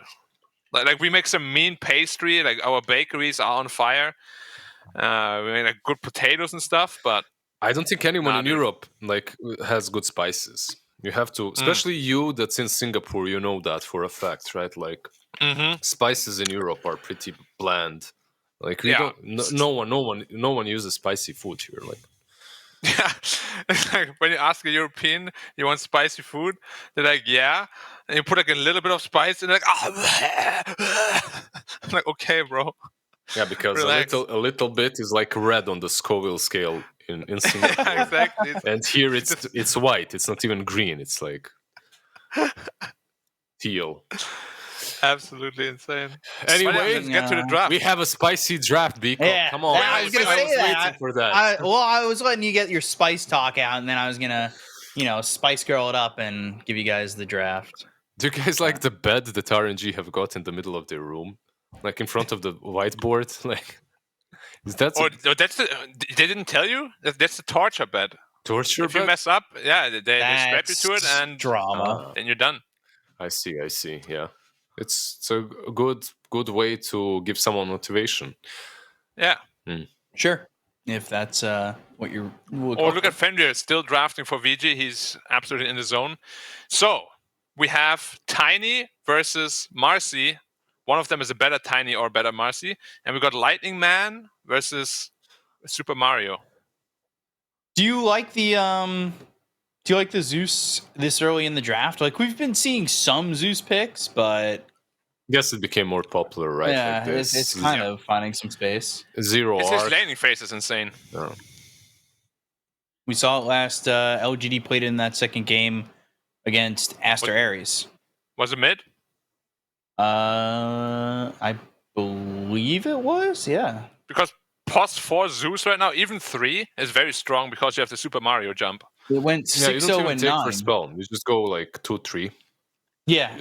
Like we make some mean pastry, like our bakeries are on fire. We make like good potatoes and stuff, but I don't think anyone in Europe like has good spices. You have to, especially you that's in Singapore, you know that for a fact, right? Like spices in Europe are pretty bland. Like we don't, no one uses spicy food here. Like, yeah, it's like when you ask a European, you want spicy food? They're like, yeah, and you put like a little bit of spice, and they're like, I'm like, okay, bro. Yeah, because a little bit is like red on the Scoville scale in Singapore. Exactly. And here it's white. It's not even green. It's like teal. Absolutely insane. Anyway, let's get to the draft. We have a spicy draft, Biko. Yeah, come on. I was gonna say waiting for that. I was letting you get your spice talk out, and then I was gonna, spice girl it up and give you guys the draft. Do you guys like the bed that RNG have got in the middle of their room? Like in front of the whiteboard? Like, is that... they didn't tell you? That's the torture bed. Torture if bed? you mess up, they strap you to it and drama. Then you're done. I see, yeah. It's a good way to give someone motivation. Yeah. Sure. If that's what you're... look at Fenrir, still drafting for VG. He's absolutely in the zone. So, we have Tiny versus Marcy. One of them is a better Tiny or better Marcy. And we got Lightning Man versus Super Mario. Do you like the Zeus this early in the draft? Like, we've been seeing some Zeus picks, but... I guess it became more popular, right? Yeah, like this. It's kind of finding some space. Zero His arc. laning phase is insane. Oh. We saw it last. LGD played in that second game against Aster Ares. Was it mid? I believe it was, yeah. Because post 4 Zeus right now, even 3 is very strong because you have the Super Mario jump. It went 6-0 and 9. For spell. You just go like 2-3. Yeah,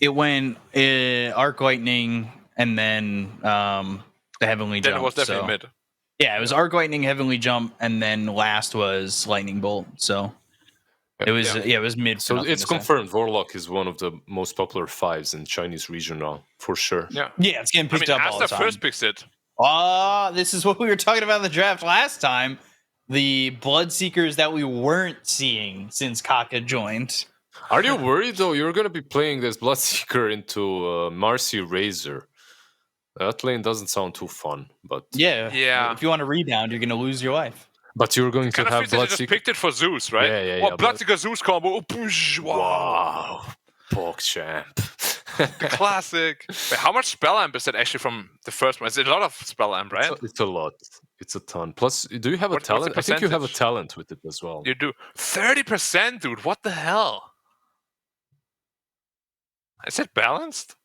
it went Arc Lightning and then the Heavenly Jump. Then it was definitely mid. Yeah, it was Arc Lightning, Heavenly Jump, and then last was Lightning Bolt. So it was it was mid. So it's confirmed. Warlock is one of the most popular 5s in Chinese region now, for sure. Yeah, it's getting picked up all the Aster time. first picks it. This is what we were talking about in the draft last time. The Bloodseekers that we weren't seeing since Kaka joined. Are you worried though? You're going to be playing this Bloodseeker into Marcy Razor. That lane doesn't sound too fun, but yeah. If you want to rebound, you're going to lose your life. But you're going to have Bloodseeker. Just picked it for Zeus, right? Yeah. Bloodseeker Zeus combo. Wow. PogChamp. The classic. Wait, how much spell amp is that actually from the first one? It's a lot of spell amp, right? It's a lot. It's a ton. Plus, do you have a talent? I think you have a talent with it as well. You do. 30%, dude. What the hell? Is it balanced?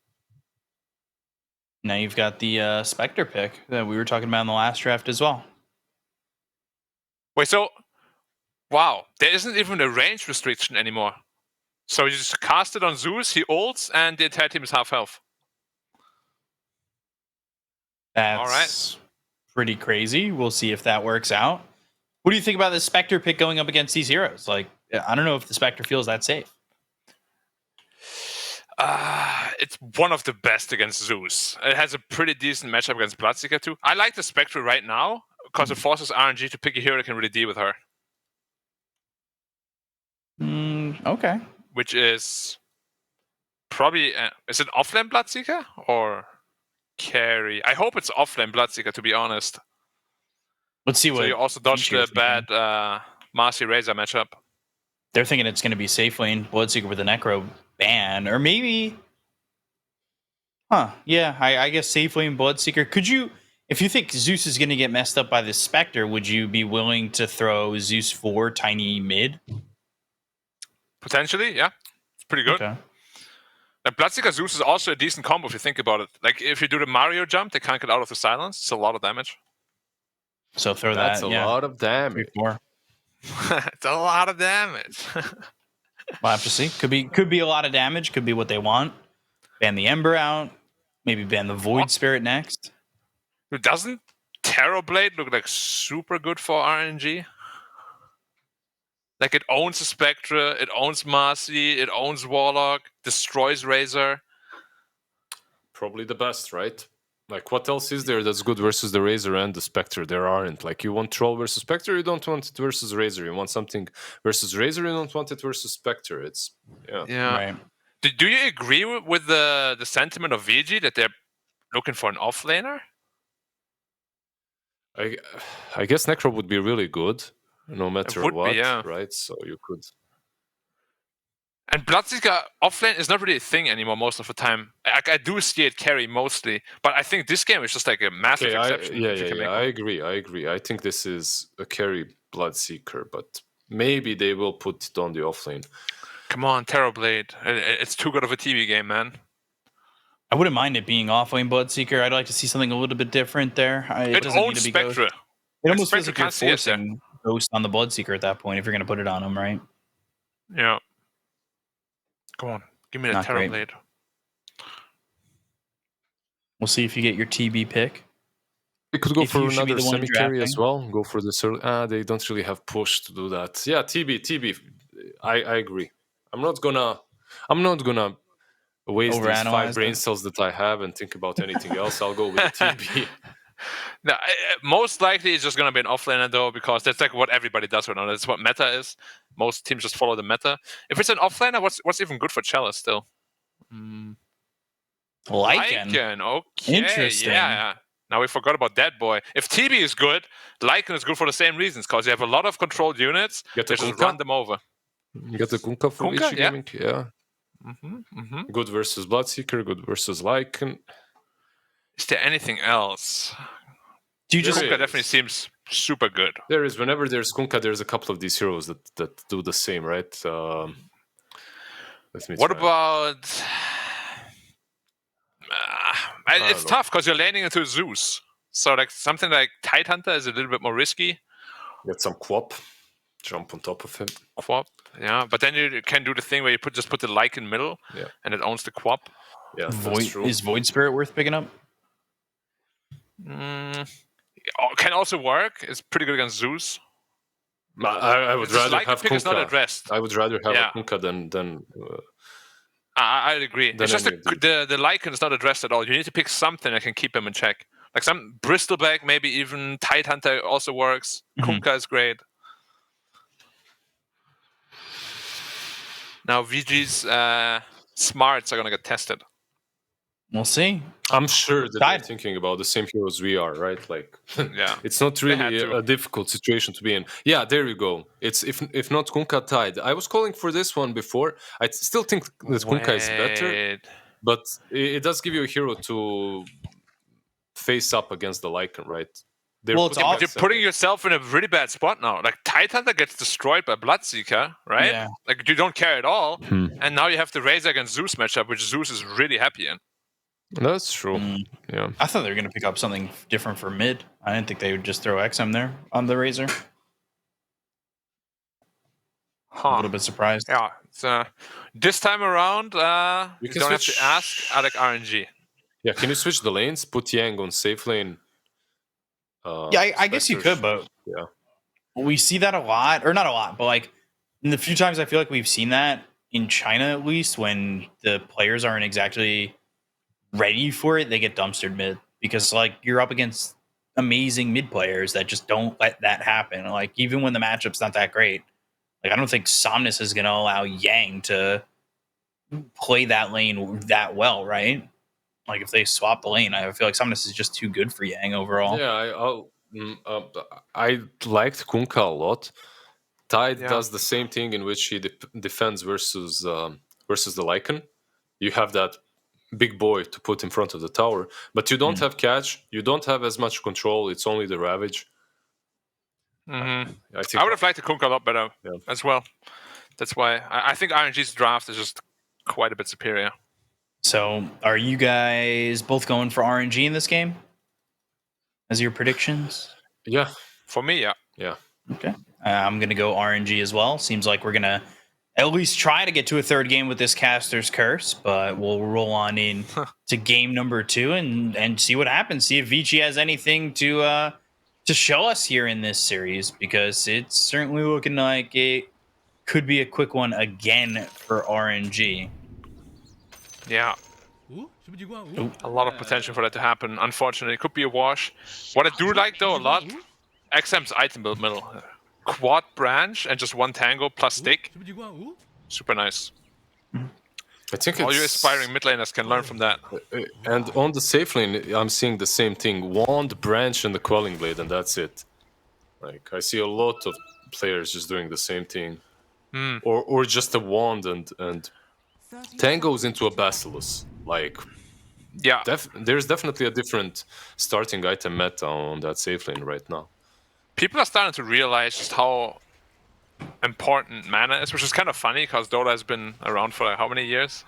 Now you've got the Spectre pick that we were talking about in the last draft as well. Wait, so... Wow. There isn't even a range restriction anymore. So you just cast it on Zeus, he ults, and the entire team is half health. That's all right. Pretty crazy. We'll see if that works out. What do you think about the Spectre pick going up against these heroes? Like, I don't know if the Spectre feels that safe. It's one of the best against Zeus. It has a pretty decent matchup against Bloodseeker too. I like the Spectre right now because it forces RNG to pick a hero that can really deal with her. Okay. Which is probably... is it offlane Bloodseeker or carry? I hope it's offlane Bloodseeker, to be honest. Let's see what... So you also dodged the bad Marcy Razor matchup. They're thinking it's going to be safe lane Bloodseeker with a Necro ban. Or maybe... Yeah, I guess safe lane Bloodseeker. Could you... If you think Zeus is going to get messed up by the Spectre, would you be willing to throw Zeus 4 tiny mid? Potentially, yeah. It's pretty good. Okay. And Bloodseeker Zeus is also a decent combo if you think about it. Like, if you do the Mario jump, they can't get out of the silence. It's a lot of damage. So throw That's a lot of damage. 3-4. It's a lot of damage. We'll have to see. Could be a lot of damage. Could be what they want. Ban the Ember out. Maybe ban the Void Spirit next. Doesn't Terrorblade look like super good for RNG? Like, it owns the Spectre, it owns Marcy, it owns Warlock, destroys Razor. Probably the best, right? Like, what else is there that's good versus the Razor and the Spectre? There aren't. Like, you want Troll versus Spectre, you don't want it versus Razor. You want something versus Razor, you don't want it versus Spectre. It's, yeah. Right. Do you agree with the sentiment of VG that they're looking for an offlaner? I guess Necro would be really good, no matter what, right? So you could. And Bloodseeker offlane is not really a thing anymore most of the time. I do see it carry mostly, but I think this game is just like a massive exception. I agree. I think this is a carry Bloodseeker, but maybe they will put it on the offlane. Come on, Terrorblade. It's too good of a TV game, man. I wouldn't mind it being offlane Bloodseeker. I'd like to see something a little bit different there. It doesn't owns need to be Spectre. Ghost. It almost feels like you're forcing Ghost on the Bloodseeker at that point if you're going to put it on him, right? Yeah. Come on, give me the Terrorblade. We'll see if you get your TB pick. We could go for another semi-carry as well. Go for this. They don't really have push to do that. Yeah, TB. I agree. I'm not gonna waste these 5 brain cells that I have and think about anything else. I'll go with TB. No, most likely it's just going to be an offlaner though, because that's like what everybody does right now. That's what meta is. Most teams just follow the meta. If it's an offlaner, what's even good for Chalice still? Lycan. Okay. Interesting. Yeah. Now we forgot about that boy. If TB is good, Lycan is good for the same reasons, because you have a lot of controlled units. They just run them over. You get the Kunkka from Ichi Gaming. Yeah. Good versus Bloodseeker, good versus Lycan. Is there anything else? Kunkka definitely seems super good. There is. Whenever there's Kunkka, there's a couple of these heroes that do the same, right? What about... it's tough because you're landing into Zeus. So like something like Tidehunter is a little bit more risky. Get some Quap. Jump on top of him. Quap. Yeah, but then you can do the thing where you just put the like in middle, and it owns the quap. Yeah, that's true. Is Void Spirit worth picking up? Can also work. It's pretty good against Zeus. I would rather like have pick is not Kunkka. addressed. I would rather have a Kunkka than I agree. It's just the Lycan is not addressed at all. You need to pick something that can keep him in check. Like some Bristleback, maybe even Tidehunter also works. Kunkka is great. Now VG's smarts are gonna get tested. We'll see. I'm sure that they're thinking about the same heroes we are, right? Like, it's not really a difficult situation to be in. Yeah, there you go. It's if not Kunkka Tide. I was calling for this one before. I still think that Kunkka is better, but it does give you a hero to face up against the Lycan, right? You're putting yourself in a really bad spot now. Like Tidehunter gets destroyed by Bloodseeker, right? Yeah. Like you don't care at all, and now you have the Razor against Zeus matchup, which Zeus is really happy in. That's true. Yeah. I thought they were going to pick up something different for mid. I didn't think they would just throw XM there on the Razor. A little bit surprised. Yeah. So this time around, you don't have to ask Alec RNG. Yeah, can you switch the lanes? Put Yang on safe lane. I guess you could, but we see that a lot, or not a lot, but like in the few times I feel like we've seen that in China, at least, when the players aren't exactly ready for it, they get dumpstered mid because like you're up against amazing mid players that just don't let that happen. Like even when the matchup's not that great, like I don't think Somnus is going to allow Yang to play that lane that well, right? Like if they swap the lane, I feel like Somnus is just too good for Yang overall. Yeah, I liked Kunkka a lot. Tide does the same thing in which he defends versus the Lycan. You have that big boy to put in front of the tower, but you don't have catch. You don't have as much control. It's only the Ravage. I would have liked the Kunkka a lot better as well. That's why I think RNG's draft is just quite a bit superior. So, are you guys both going for RNG in this game? As your predictions? Yeah. For me, yeah. Okay. I'm going to go RNG as well. Seems like we're going to at least try to get to a third game with this Caster's Curse, but we'll roll on in to game number 2 and see what happens. See if Vici has anything to show us here in this series, because it's certainly looking like it could be a quick one again for RNG. Yeah. A lot of potential for that to happen. Unfortunately, it could be a wash. What I do like, though, a lot, XM's item build middle. Quad branch and just one tango plus stick. Super nice. I think all you aspiring mid laners can learn from that. And on the safe lane, I'm seeing the same thing. Wand, branch, and the Quelling Blade, and that's it. Like, I see a lot of players just doing the same thing. Or just a wand and tangos into a Basilisk. Like, there's definitely a different starting item meta on that safe lane right now. People are starting to realize just how important mana is, which is kind of funny because Dota has been around for like how many years?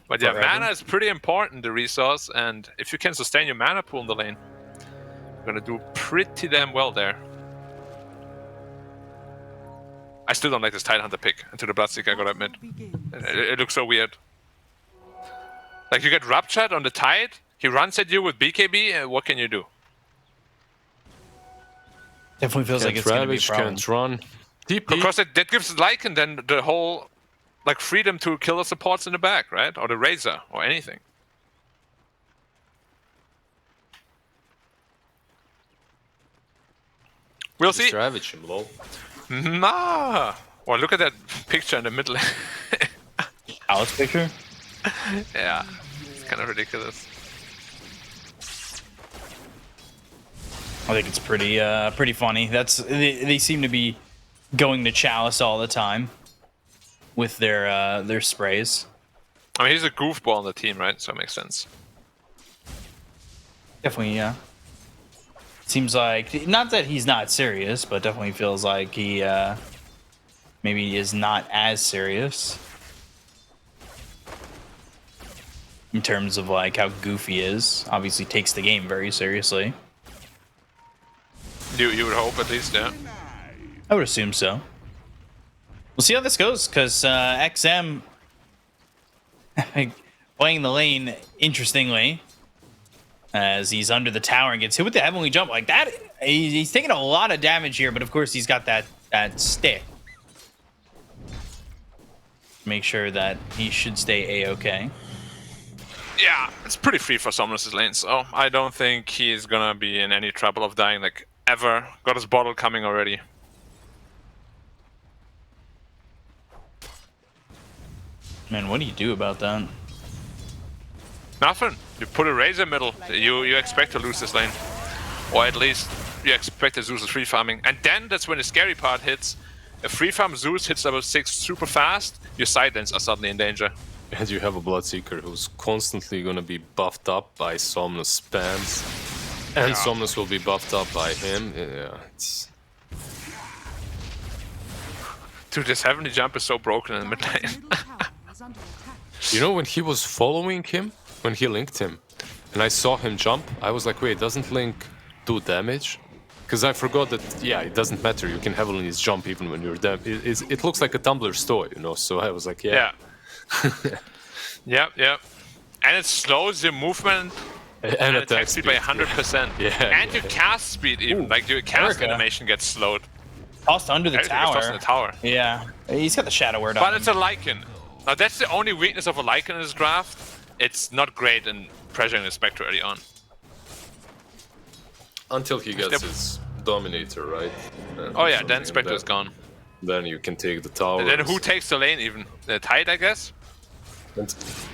But yeah, mana is pretty important, the resource, and if you can sustain your mana pool in the lane, you're gonna do pretty damn well there. I still don't like this Tidehunter pick into the Bloodseeker, I gotta admit. It looks so weird. Like, you get Ruptured on the Tide, he runs at you with BKB, and what can you do? Definitely feels like it's going to be a problem. Can't run. Because that gives Lycan then the whole like freedom to kill the supports in the back, right? Or the Razor, or anything. We'll see. Ravage him, lol. Nah. Well, look at that picture in the middle. Alex picture? Yeah. It's kind of ridiculous. I think it's pretty funny. They seem to be going to Chalice all the time with their sprays. I mean, he's a goofball on the team, right? So it makes sense. Definitely, yeah. Seems like, not that he's not serious, but definitely feels like he maybe is not as serious in terms of like how goofy he is. Obviously takes the game very seriously. You would hope, at least, yeah. I would assume so. We'll see how this goes, because XM playing the lane interestingly as he's under the tower and gets hit with the heavenly jump like that. He's taking a lot of damage here, but of course he's got that stick. Make sure that he should stay A-okay. Yeah, it's pretty free for Somnus' lane, so I don't think he's gonna be in any trouble of dying, like, ever. Got his bottle coming already. Man, what do you do about that? Nothing. You put a Razor middle. You expect to lose this lane. Or at least you expect the Zeus is free farming. And then that's when the scary part hits. If free farm Zeus hits level 6 super fast, your side lanes are suddenly in danger. And you have a Bloodseeker who's constantly gonna be buffed up by Somnus spams. And Somnus will be buffed up by him. Yeah, it's... Dude, this heavenly jump is so broken in the mid lane. You know, when he was following him, when he linked him, and I saw him jump, I was like, wait, doesn't Link do damage? Because I forgot that, yeah, it doesn't matter. You can heavily his jump even when you're dead. It looks like a Tumblr store, you know, so I was like, yeah. Yep. And it slows your movement and attack speed by 100%. And your cast speed even. Ooh, like your cast animation gets slowed. Tossed under the tower. Tossed in the tower. Yeah. He's got the Shadow Word on But him. it's a Lycan. Now that's the only weakness of a Lycan in this draft. It's not great in pressuring the Spectre early on. Until he gets his Dominator, right? Oh yeah, then Spectre is gone. Then you can take the tower. And then who takes the lane even? The Tide, I guess?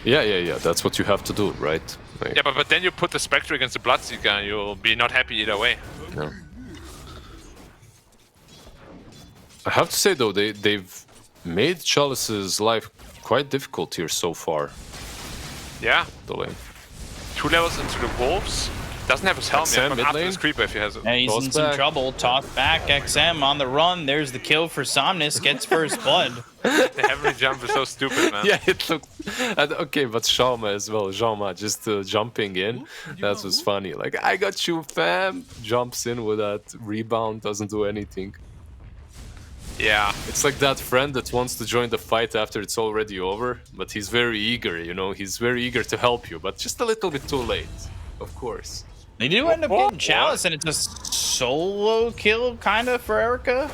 Yeah, that's what you have to do, right? Like, yeah, but then you put the Spectre against the Bloodseeker and you'll be not happy either way. Yeah. I have to say though, they've made Chalice's life quite difficult here so far. Yeah. The lane. 2 levels into the Wolves. Doesn't have his helmet yet, but after this creeper if he has it. And he's in some trouble. Tossed back. XM on the run. There's the kill for Somnus. Gets first blood. The heavenly jump is so stupid, man. Yeah, it looked... okay, but Shauma as well. Shauma just jumping in. That was funny. Like, I got you, fam. Jumps in with that rebound. Doesn't do anything. Yeah. It's like that friend that wants to join the fight after it's already over. But he's very eager, you know. He's very eager to help you. But just a little bit too late. Of course. They do end up getting Chalice, and it's a solo kill, kind of, for Erica.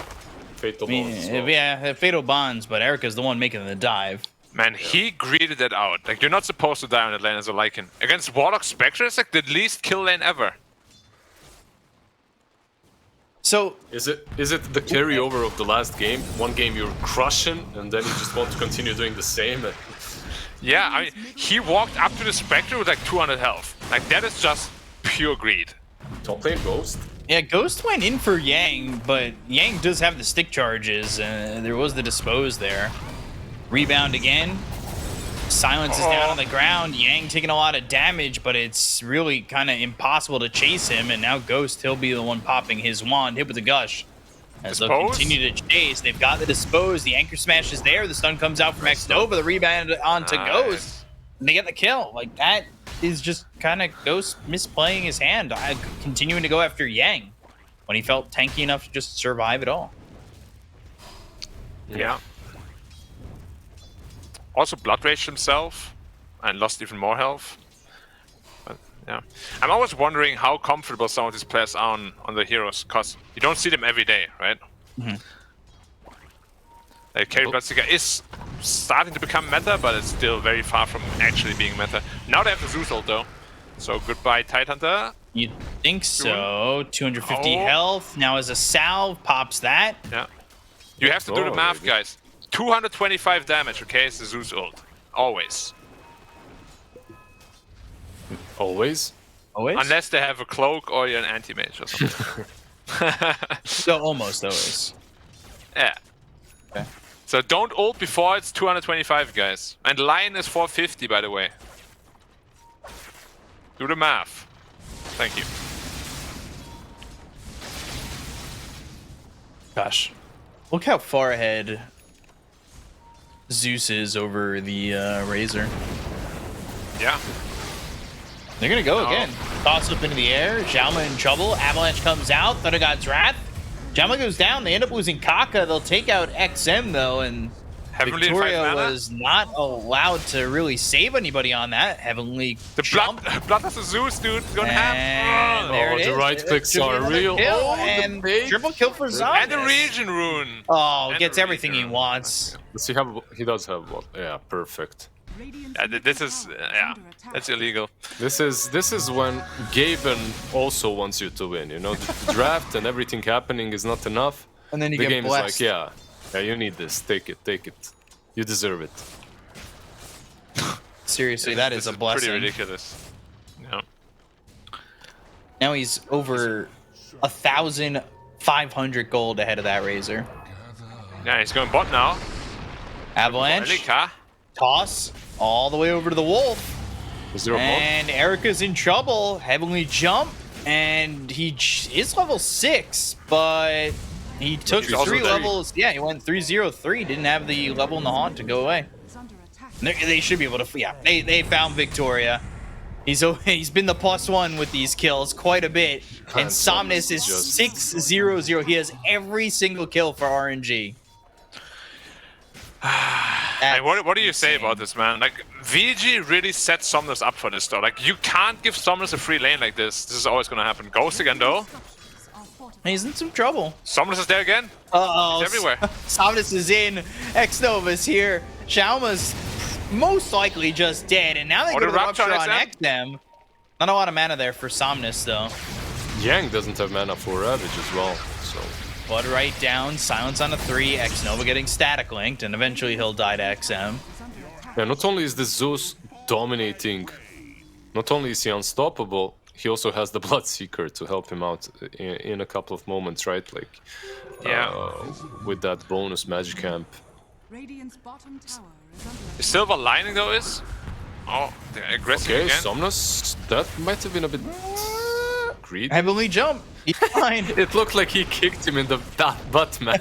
Fatal Bonds. Well. Yeah, Fatal Bonds, but Erica's the one making the dive. Man, he greeted that out. Like, you're not supposed to die on that lane as a Lycan. Against Warlock Spectre, it's like the least kill lane ever. So... Is it the carryover of the last game? One game you're crushing, and then you just want to continue doing the same? Yeah, I mean, he walked up to the Spectre with like 200 health. Like, that is just pure greed. Top lane Ghost. Yeah, Ghost went in for Yang, but Yang does have the stick charges. There was the dispose there. Rebound again. Silence is down on the ground. Yang taking a lot of damage, but it's really kind of impossible to chase him. And now Ghost, he'll be the one popping his wand, hit with the gush. As they'll continue to chase, they've got the dispose. The anchor smash is there. The stun comes out from X-Nova. The rebound onto Ghost. And they get the kill. Like, that is just kind of Ghost misplaying his hand. Continuing to go after Yang when he felt tanky enough to just survive it all. Yeah. Also blood raged himself and lost even more health. But, yeah. I'm always wondering how comfortable some of these players are on the heroes, because you don't see them every day, right? Mm-hmm. Like, carry Bloodseeker is starting to become meta, but it's still very far from actually being meta. Now they have the Zeus ult though. So goodbye Tidehunter. You'd think so. 250 health. Now as a salve, pops that. Yeah. You have to do the math, guys. 225 damage, okay? It's the Zeus ult. Always. Always? Always? Unless they have a cloak or you're an anti-mage or something. So almost always. Yeah. Okay. So don't ult before it's 225, guys. And Lion is 450, by the way. Do the math. Thank you. Gosh. Look how far ahead Zeus is over the Razor. Yeah. They're gonna go again. Toss up into the air. Xiaoma in trouble. Avalanche comes out. Thundergod's Wrath. Magma goes down. They end up losing Kaka. They'll take out XM though, and Heavenly in Victoria 5 mana. was not allowed to really save anybody on that. Heavenly The jump. blood has a Zeus, dude. Going And ham. there it the is. right clicks Should be are another real. kill, Oh, the and bait. triple kill for Zombies. And the region rune. Oh, And gets the everything he region. wants. Does he have? He does have one. Yeah, perfect. Yeah, this is that's illegal. This is when Gaben also wants you to win. You know, the draft and everything happening is not enough. And then you The get game blessed. is like, yeah, you need this. Take it. You deserve it. Seriously, that is This a blessing. Pretty ridiculous. Yeah. Now he's over 1,500 gold ahead of that Razor. Yeah, he's going bot now. Avalanche, Elika. toss all the way over to the Wolf. Is there a mod? And Erica's in trouble. Heavenly jump, and he is level 6, but he took he's also 3 there. levels. Yeah, he went 303. Didn't have the level in the haunt to go away. They should be able to. Yeah, they found Victoria. He's been the +1 with these kills quite a bit, and Somnus is just- 600. He has every single kill for RNG. Hey, what do you say about this, man? Like, VG really set Somnus up for this, though. Like, you can't give Somnus a free lane like this. This is always gonna happen. Ghost again, though. He's in some trouble. Somnus is there again. Uh-oh. He's everywhere. Somnus is in. X-Nova's here. Xiaoma's most likely just dead, and now they Oh, go the to Rupture Rupture on XM? XM. Not a lot of mana there for Somnus, though. Yang doesn't have mana for Ravage as well, so Blood right down, silence on a 3, X-Nova getting static linked, and eventually he'll die to XM. yeah. Not only is this Zeus dominating, not only is he unstoppable, he also has the Bloodseeker to help him out in a couple of moments, right? Like, with that bonus magic amp. The silver lining, though, is... Oh, they're aggressive Okay, again. Somnus, that might have been a bit greedy. Heavenly jump. He's fine. It looked like he kicked him in the butt, man.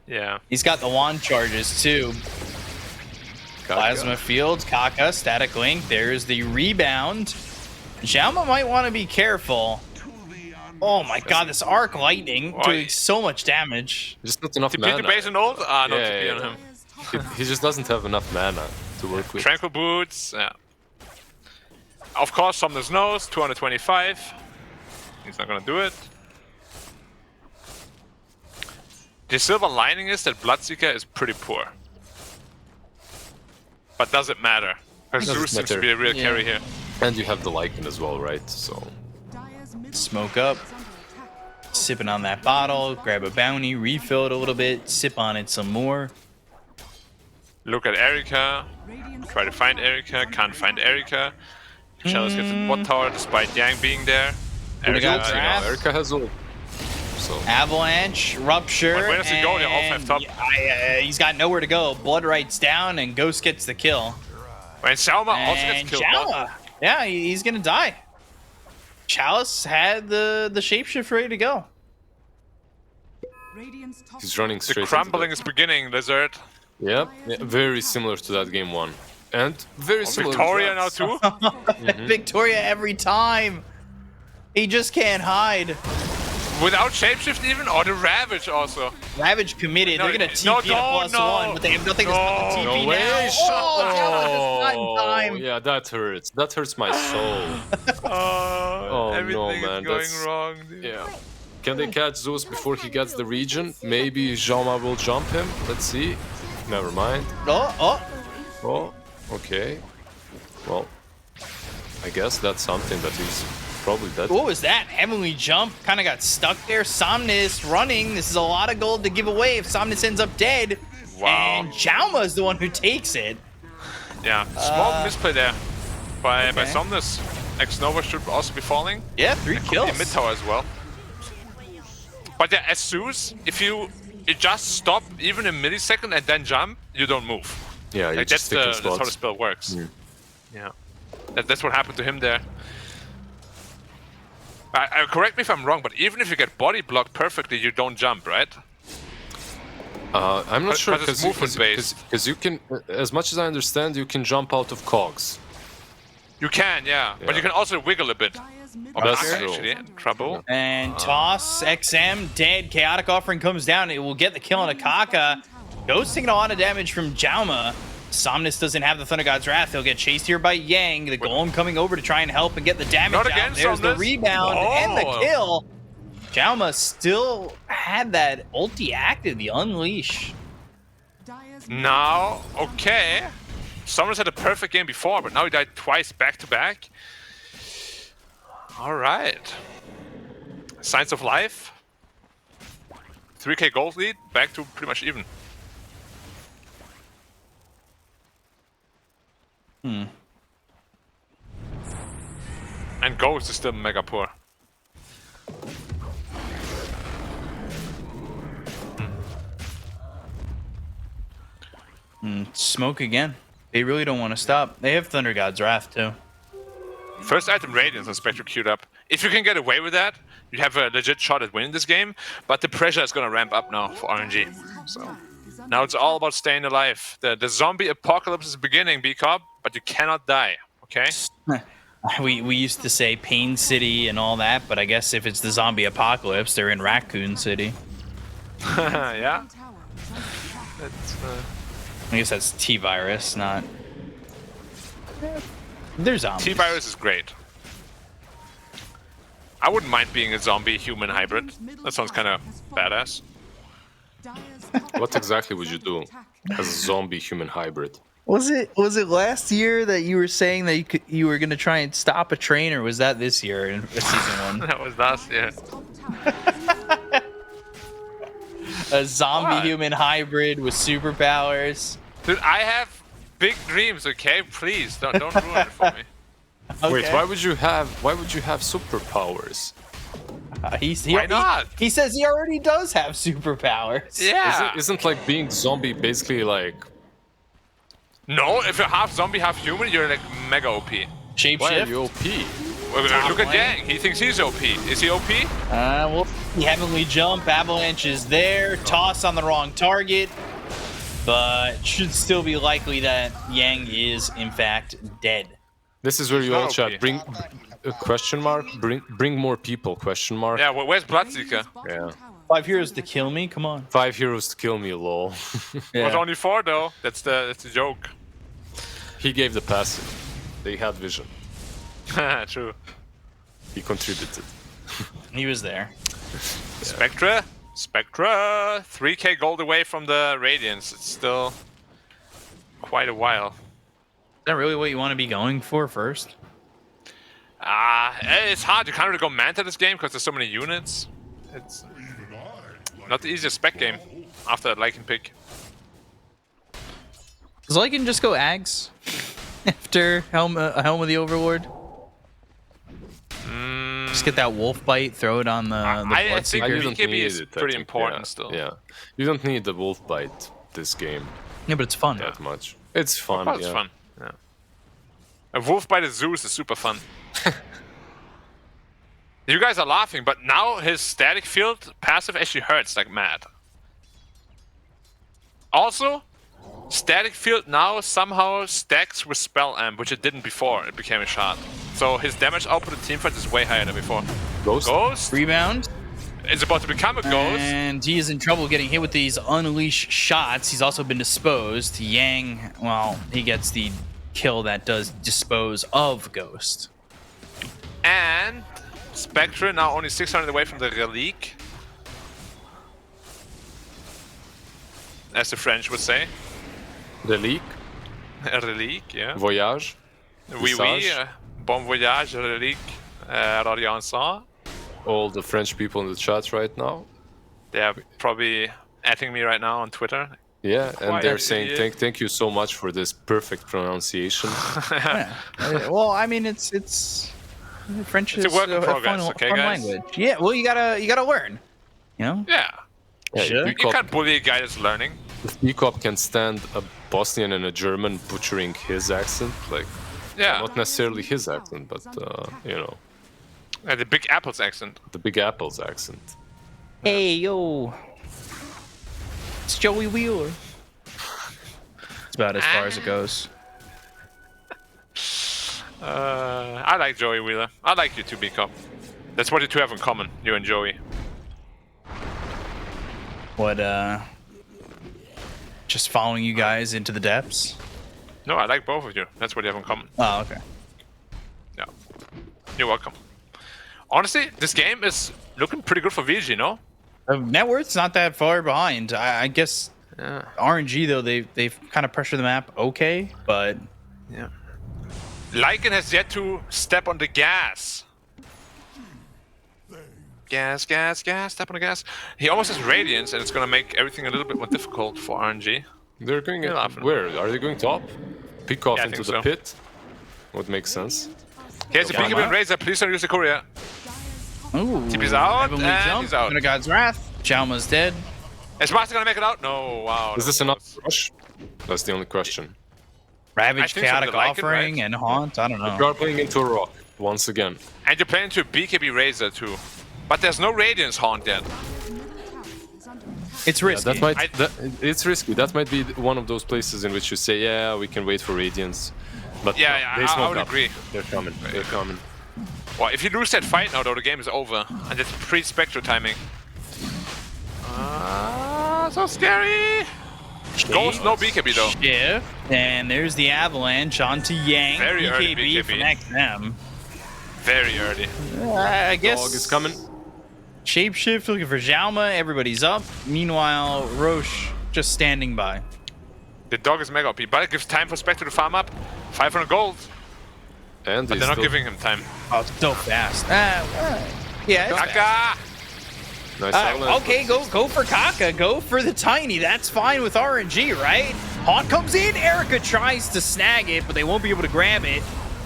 Yeah. He's got the wand charges, too. Plasma field, Kaka, static link. There's the rebound. Xiaoma might want to be careful. Oh my god, this arc lightning doing so much damage. Just not enough TP mana. to base and ult? Ah, no Yeah, TP yeah, on yeah. him. He just doesn't have enough mana to work with. Tranquil boots, yeah. Of course, Somnus knows, 225. He's not gonna do it. The silver lining is that Bloodseeker is pretty poor. But does it matter? Because Doesn't Zeus seems to matter. be a real Yeah. carry here. And you have the Lycan as well, right? So Smoke up. Sipping on that bottle, grab a bounty, refill it a little bit, sip on it some more. Look at Erika. Try to find Erika. Can't find Erika. Chalice gets the bot tower despite Yang being there. We got Erika, draft. Erica has ult. So Avalanche, Rupture, Wait, where does he go? They're all five top. he's got nowhere to go. Blood Rights down, and Ghost gets the kill. when Xiaoma also And gets killed. Xiaoma, yeah, he's gonna die. Chalice had the shapeshift ready to go. he's running The straight. crumbling is beginning, Lizard. Yep, yeah, very similar to that game 1, and very similar. Victoria now drafts. too. Victoria every time. He just can't hide. Without shapeshift even, or the Ravage also. Ravage committed. No, They're gonna TP no, a +1, no. but they have nothing to stop the TP No now. way! Oh, just not in time. Yeah, that hurts. That hurts my soul. Oh, no, everything man, is going that's- wrong, dude. Yeah. Can they catch Zeus before he gets the region? Maybe Jama will jump him. Let's see. Never mind. Oh, Oh, okay. Well, I guess that's something that he's probably dead. what was that? Heavenly jump. Kind of got stuck there. Somnus running. This is a lot of gold to give away if Somnus ends up dead. Wow. And Jauma is the one who takes it. Yeah, small misplay there by okay. Somnus. X-Nova should also be falling. Yeah, 3 Could be kills. mid tower as well. But yeah, as Zeus, if you just stop even a millisecond and then jump, you don't move. Yeah, you Like, just stick in that's how the spots. spell works. Yeah, that's what happened to him there. Correct me if I'm wrong, but even if you get body blocked perfectly, you don't jump, right? I'm not sure 'cause it's because movement-based. you can, as much as I understand, you can jump out of cogs. You can, yeah. But you can also wiggle a bit. Or That's Magma, true. actually. Trouble. And Toss, XM, dead. Chaotic Offering comes down. It will get the kill on Akaka. Ghost taking a lot of damage from Jauma. Somnus doesn't have the Thunder God's Wrath. He'll get chased here by Yang. The Golem coming over to try and help and get the damage Not down. again, There's the Somnus. rebound and the Oh. kill. Jauma still had that ulti active, the Unleash. Now, okay. Someone's had a perfect game before, but now he died twice back to back. All right. Signs of life. 3k gold lead, back to pretty much even. And Ghost is still mega poor. Smoke again. They really don't want to stop. They have Thunder God's Wrath too. First item Radiance on Spectre queued up. If you can get away with that, you have a legit shot at winning this game, but the pressure is going to ramp up now for RNG. So now it's all about staying alive. The zombie apocalypse is beginning, B-Cob, but you cannot die, okay? We used to say Pain City and all that, but I guess if it's the zombie apocalypse, they're in Raccoon City. Yeah. That's, I guess that's T-Virus, not... They're zombies. T-Virus is great. I wouldn't mind being a zombie-human hybrid. That sounds kind of badass. What exactly would you do as a zombie-human hybrid? Was it last year that you were saying that you were gonna try and stop a train, or was that this year in season 1? That was last year. A zombie-human hybrid with superpowers. Dude, I have big dreams, okay? Please, don't ruin it for me. Okay. Wait, why would you have superpowers? Why not? He says he already does have superpowers. Yeah. Isn't like being zombie basically like No, if you're half zombie, half human, you're like mega OP. why are Shapeshift. you OP? Well, look at lane. Yang. He thinks he's OP. Is he OP? Well, Heavenly Jump, Avalanche is there. Toss on the wrong target. But should still be likely that Yang is, in fact, dead. This is where you not all chat. OP. Bring a question mark. Bring more people. Question mark. Yeah, where's Bloodseeker? Yeah. 5 heroes to kill me? Come on. 5 heroes to kill me, lol. Was only 4 though. That's the joke. He gave the passive. They had vision. True. He contributed. He was there. Spectre. 3k gold away from the Radiance. It's still quite a while. Is that really what you want to be going for first? It's hard. You can't really go Manta this game because there's so many units. It's not the easiest spec game after Lycan pick. Does Lycan just go Ags after Helm of the Overlord? Just get that wolf bite, throw it on the I think Bloodseeker. BKB is it, I pretty think. important Yeah, still. Yeah. You don't need the wolf bite this game Yeah, but it's fun. that much. It's fun. Oh, it's yeah. fun. Yeah. A wolf by the Zeus is super fun. You guys are laughing, but now his static field passive actually hurts like mad. Also, static field now somehow stacks with spell amp, which it didn't before it became a shot. So his damage output in teamfight is way higher than before. Ghost Rebound. is about to become a ghost. And he is in trouble getting hit with these unleash shots. He's also been disposed. Yang, well, he gets the kill that does dispose of Ghost. And Spectre now only 600 away from the Relique. As the French would say. Relique, A Relique, yeah. Voyage, Oui, oui. Visage. Bon voyage, Relique, Radiançon. all the French people in the chat right now. They are probably atting me right now on Twitter. Yeah, and Quite they're a- saying yeah. thank you so much for this perfect pronunciation. Yeah. Well, I mean, it's French It's a is work in a progress, fun, okay, fun guys? language. Yeah, well, you gotta learn. You know. Yeah. Yeah, Sure. if You can't bully a guy that's learning. Peacock can stand a Bosnian and a German butchering his accent, like Yeah. not necessarily his accent, but you know, The Big Apple's accent. the Big Apple's accent. Hey yo, it's Joey Wheeler. It's about as far as it goes. I like Joey Wheeler. I like you too, B-Cup. That's what you two have in common, you and Joey. What, just following you guys into the depths? No, I like both of you. That's what you have in common. Oh, okay. Yeah. You're welcome. Honestly, this game is looking pretty good for VG, no? Net worth's not that far behind. I guess RNG, though, they've kind of pressured the map okay, but... Yeah. Lycan has yet to step on the gas. Gas, step on the gas. He almost has Radiance, and it's going to make everything a little bit more difficult for RNG. They're going where? Are they going top? Pick off into the pit? Would make sense. Here's a BKB Razor, please don't use the courier. Ooh, TP's out, Heavenly and jump. he's out. Under God's Wrath. Jalma's dead. Is Master gonna make it out? No, wow. Is this enough rush? That's the only question. Ravage, think so, Chaotic the Lycan, Offering, right? and Haunt. I don't know. You are playing into a rock once again. And you're playing to BKB Razor too. But there's no Radiance Haunt yet. It's risky. It's risky. That might be one of those places in which you say, yeah, we can wait for Radiance. But Yeah, they I smoke would up. agree. They're coming. They're coming. Well, if you lose that fight now, though, the game is over. And it's pre-Spectre timing. So scary! Ghost, no BKB though. Shift, and there's the Avalanche onto Yang. Very early BKB from XM. Very early. I guess... Dog is coming. Shapeshift looking for Jalma. Everybody's up. Meanwhile, Roche just standing by. The dog is mega OP, but it gives time for Spectre to farm up. 500 gold. And But they're not giving him time. Oh, so fast. Yeah, it's fast. Kaka! Nice okay, go for Kaka. Go for the Tiny. That's fine with RNG, right? Haunt comes in. Erica tries to snag it, but they won't be able to grab it.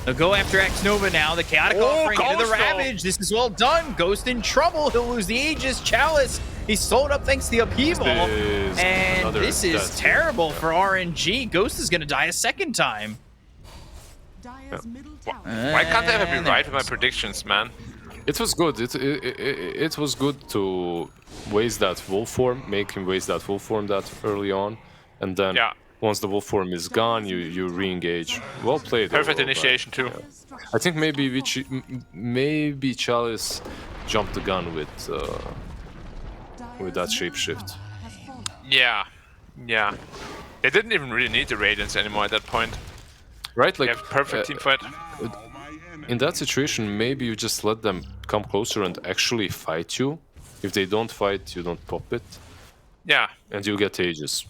They'll go after X-Nova now. The Chaotic Offering into the Ghost, Ravage. This is well done. Ghost in trouble. He'll lose the Aegis. Chalice. He's slowed up thanks to the upheaval. And this is terrible for RNG. Ghost is going to die a second time. Why can't I ever be right with my predictions, man? It was good. It was good to waste that wolf form, make him waste that wolf form that early on, and then once the wolf form is gone, you re-engage. Well played. Perfect overall, initiation too. I think maybe Chalice jumped the gun with that shapeshift. Yeah. They didn't even really need the Radiance anymore at that point. Right, like they have perfect team fight. In that situation, maybe you just let them come closer and actually fight you. If they don't fight, you don't pop it. Yeah. And you get Aegis.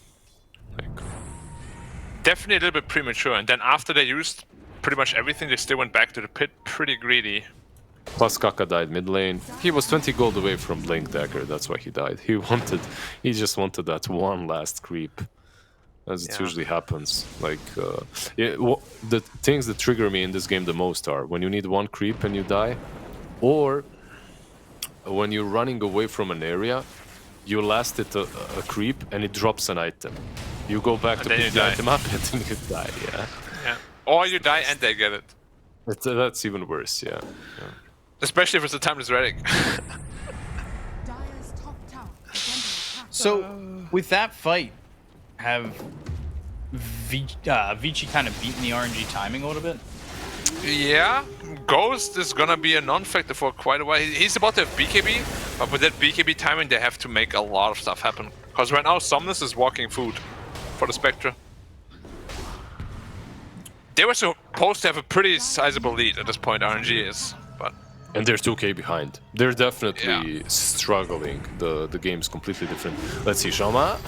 Definitely a little bit premature. And then after they used pretty much everything, they still went back to the pit pretty greedy. Plus Kaka died mid lane. He was 20 gold away from Blink Dagger, that's why he died. He just wanted that one last creep. As it usually happens. Like, the things that trigger me in this game the most are when you need one creep and you die, or when you're running away from an area, you last it a creep and it drops an item. You go back to pick the item up and then you die, Yeah. Or you die and they get it. That's even worse, yeah. Especially if it's a timeless relic. So, with that fight, have Vici kind of beaten the RNG timing a little bit? Yeah, Ghost is gonna be a non-factor for quite a while. He's about to have BKB, but with that BKB timing, they have to make a lot of stuff happen. Because right now, Somnus is walking food for the Spectre. They were supposed to have a pretty sizable lead at this point, RNG is, but... And they're 2k behind. They're definitely struggling. The game's completely different. Let's see, Shama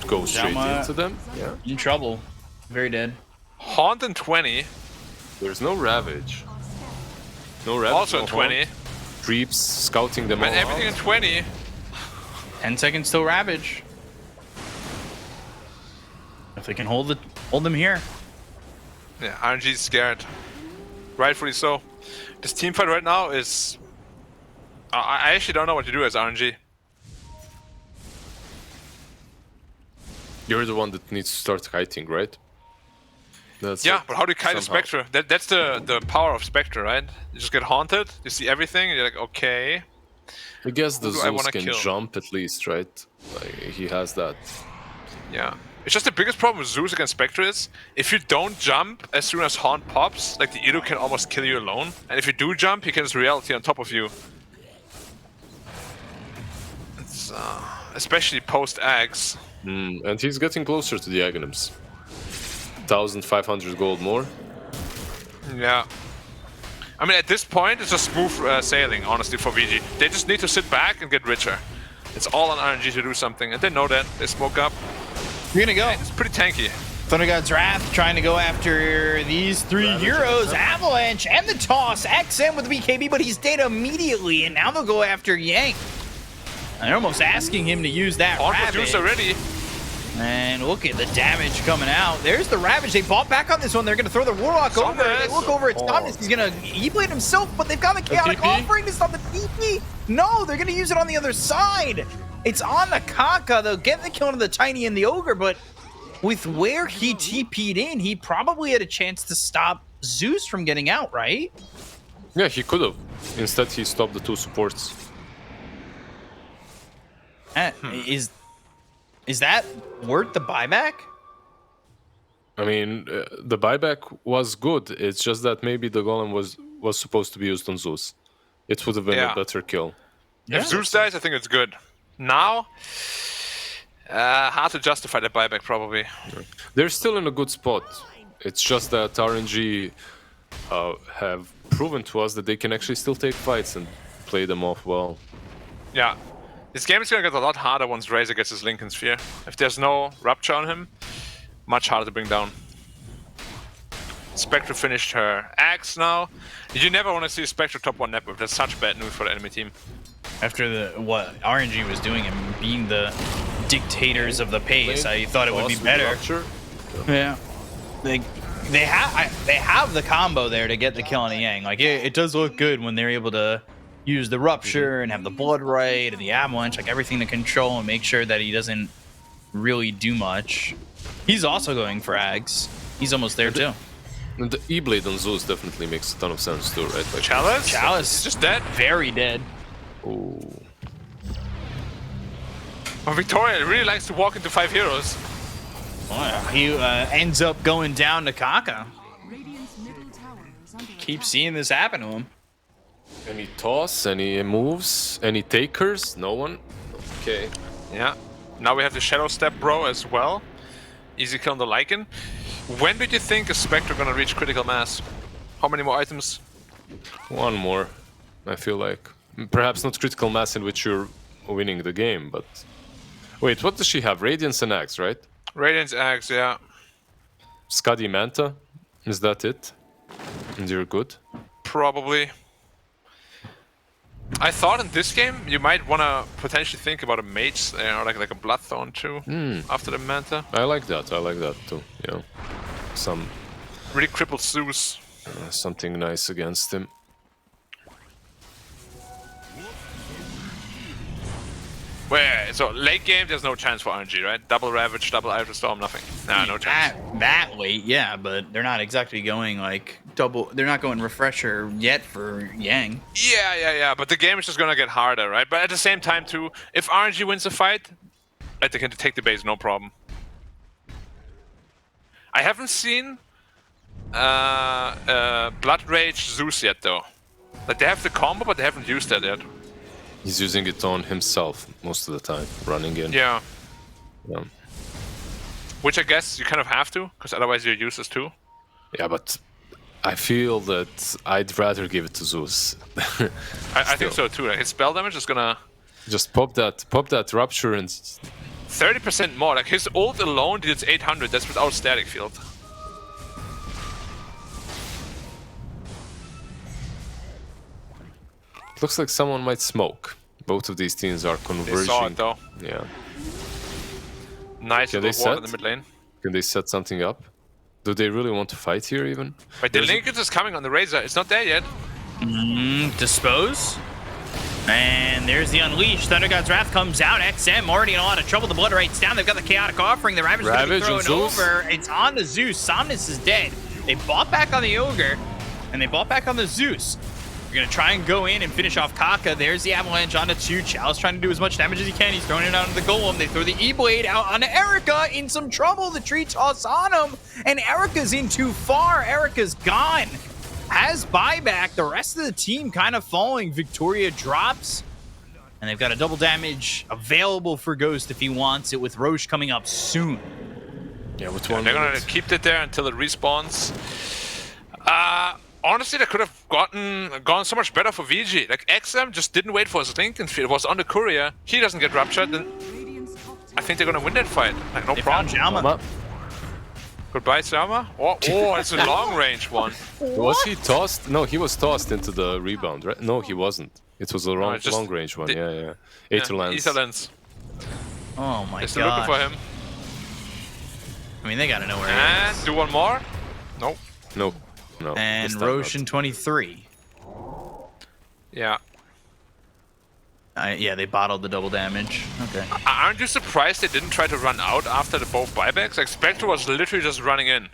go straight into them. Yeah. In trouble. Very dead. Haunt in 20. There's no Ravage. No Ravage. Also in 20. Creeps scouting them all. And everything in 20. 10 seconds till Ravage. If they can hold them here. Yeah, RNG's scared. Rightfully so. This team fight right now is... I actually don't know what to do as RNG. You're the one that needs to start kiting, right? That's but how do you kite a Spectre? That's the power of Spectre, right? You just get haunted, you see everything, and you're like, okay. I guess the Zeus can jump at least, right? Like, he has that. Yeah. It's just the biggest problem with Zeus against Spectre is if you don't jump as soon as Haunt pops, like the Edo can almost kill you alone. And if you do jump, he can just reality on top of you. It's especially post Ags. And he's getting closer to the Aghanims. 1,500 gold more. Yeah. I mean, at this point, it's just smooth sailing, honestly, for VG. They just need to sit back and get richer. It's all on RNG to do something, and they know that. They smoke up. You're gonna go. And it's pretty tanky. Thunder God's Wrath trying to go after these three heroes. Avalanche and the toss. XM with the BKB, but he's dead immediately, and now they'll go after Yang. And they're almost asking him to use that Ravage. Already. And look at the damage coming out. There's the Ravage. They bought back on this one. They're going to throw the Warlock over. They look over at Thomas. He's going to E-blade himself, but they've got the Chaotic Offering. It's not the TP. No, they're going to use it on the other side. It's on the Kaka. They'll get the kill on the Tiny and the Ogre, but with where he TP'd in, he probably had a chance to stop Zeus from getting out, right? Yeah, he could have. Instead, he stopped the two supports. Is that worth the buyback? I mean, the buyback was good. It's just that maybe the Golem was supposed to be used on Zeus. It would have been a better kill. If Zeus dies, I think it's good. Now, hard to justify the buyback, probably. They're still in a good spot. It's just that RNG have proven to us that they can actually still take fights and play them off well. Yeah. This game is going to get a lot harder once Razor gets his Lincoln Sphere. If there's no Rupture on him, much harder to bring down. Spectre finished her Axe now. You never want to see Spectre top 1 net whip. That's such bad news for the enemy team. After what RNG was doing and being the dictators of the pace, I thought it would be better. Yeah. They have the combo there to get the kill on the Yang. Like it does look good when they're able to use the Rupture and have the Blood Right and the Avalanche, like everything to control and make sure that he doesn't really do much. He's also going for Ags. He's almost there too. And the E-Blade on Zeus definitely makes a ton of sense too, right? Like Chalice is just dead. Very dead. Ooh. Well, Victoria really likes to walk into 5 heroes. Oh, he ends up going down to Kaka. Keep seeing this happen to him. Any toss, any moves, any takers? No one? Okay. Yeah. Now we have the Shadow Step Bro as well. Easy kill on the Lycan. When do you think a Spectre gonna reach critical mass? How many more items? One more, I feel like. Perhaps not critical mass in which you're winning the game, but... Wait, what does she have? Radiance and Axe, right? Radiance, Axe, yeah. Skadi Manta? Is that it? And you're good? Probably. I thought in this game you might want to potentially think about a mage or like a Bloodthorn too after the Manta. I like that too, yeah. Some really crippled Zeus. Something nice against him. Where so late game there's no chance for RNG, right? Double Ravage, double Iron Storm, nothing. Nah, no chance. That late, yeah, but they're not exactly going like double. They're not going Refresher yet for Yang. Yeah. But the game is just gonna get harder, right? But at the same time too, if RNG wins a fight, like they can take the base, no problem. I haven't seen Blood Rage Zeus yet though. Like they have the combo, but they haven't used that yet. He's using it on himself most of the time, running in. Yeah. Which I guess you kind of have to, because otherwise you're useless too. Yeah, but I feel that I'd rather give it to Zeus. I think so too. Like his spell damage is gonna just pop that Rupture and 30% more. Like his ult alone did 800. That's without static field. Looks like someone might smoke. Both of these teams are converging. They saw it though. Yeah. Nice little ward in the mid lane. Can they set something up? Do they really want to fight here even? Wait, the Lincoln is coming on the Razor. It's not there yet. Dispose. And there's the Unleash. Thunder God's Wrath comes out. XM already in a lot of trouble. The Blood Right's down. They've got the Chaotic Offering. The Ravage is going to be thrown over. It's on the Zeus. Somnus is dead. They bought back on the Ogre. And they bought back on the Zeus. We're going to try and go in and finish off Kaka. There's the Avalanche onto 2. Chalice trying to do as much damage as he can. He's throwing it out into the Golem. They throw the E-Blade out onto Erica. In some trouble. The tree toss on him. And Erica's in too far. Erica's gone. Has buyback. The rest of the team kind of falling. Victoria drops. And they've got a double damage available for Ghost if he wants it, with Roche coming up soon. Yeah, with 1 They're minute. going to keep it there until it respawns. Honestly, that could have gone so much better for VG. Like, XM just didn't wait for his Lincoln field. It was on the courier. He doesn't get ruptured. Then I think they're going to win that fight. Like, no problem. Jama. Goodbye, Sama. Oh, it's a long range one. Was he tossed? No, he was tossed into the rebound, right? No, he wasn't. It was a long range one. Yeah. Aetherlands. Oh my god. They're still looking for him. I mean, they got to know where he And is. do one more. Nope. No. And Roche in 23. Yeah. Yeah, they bottled the double damage. Okay. Aren't you surprised they didn't try to run out after the both buybacks? Like, Spectre was literally just running in.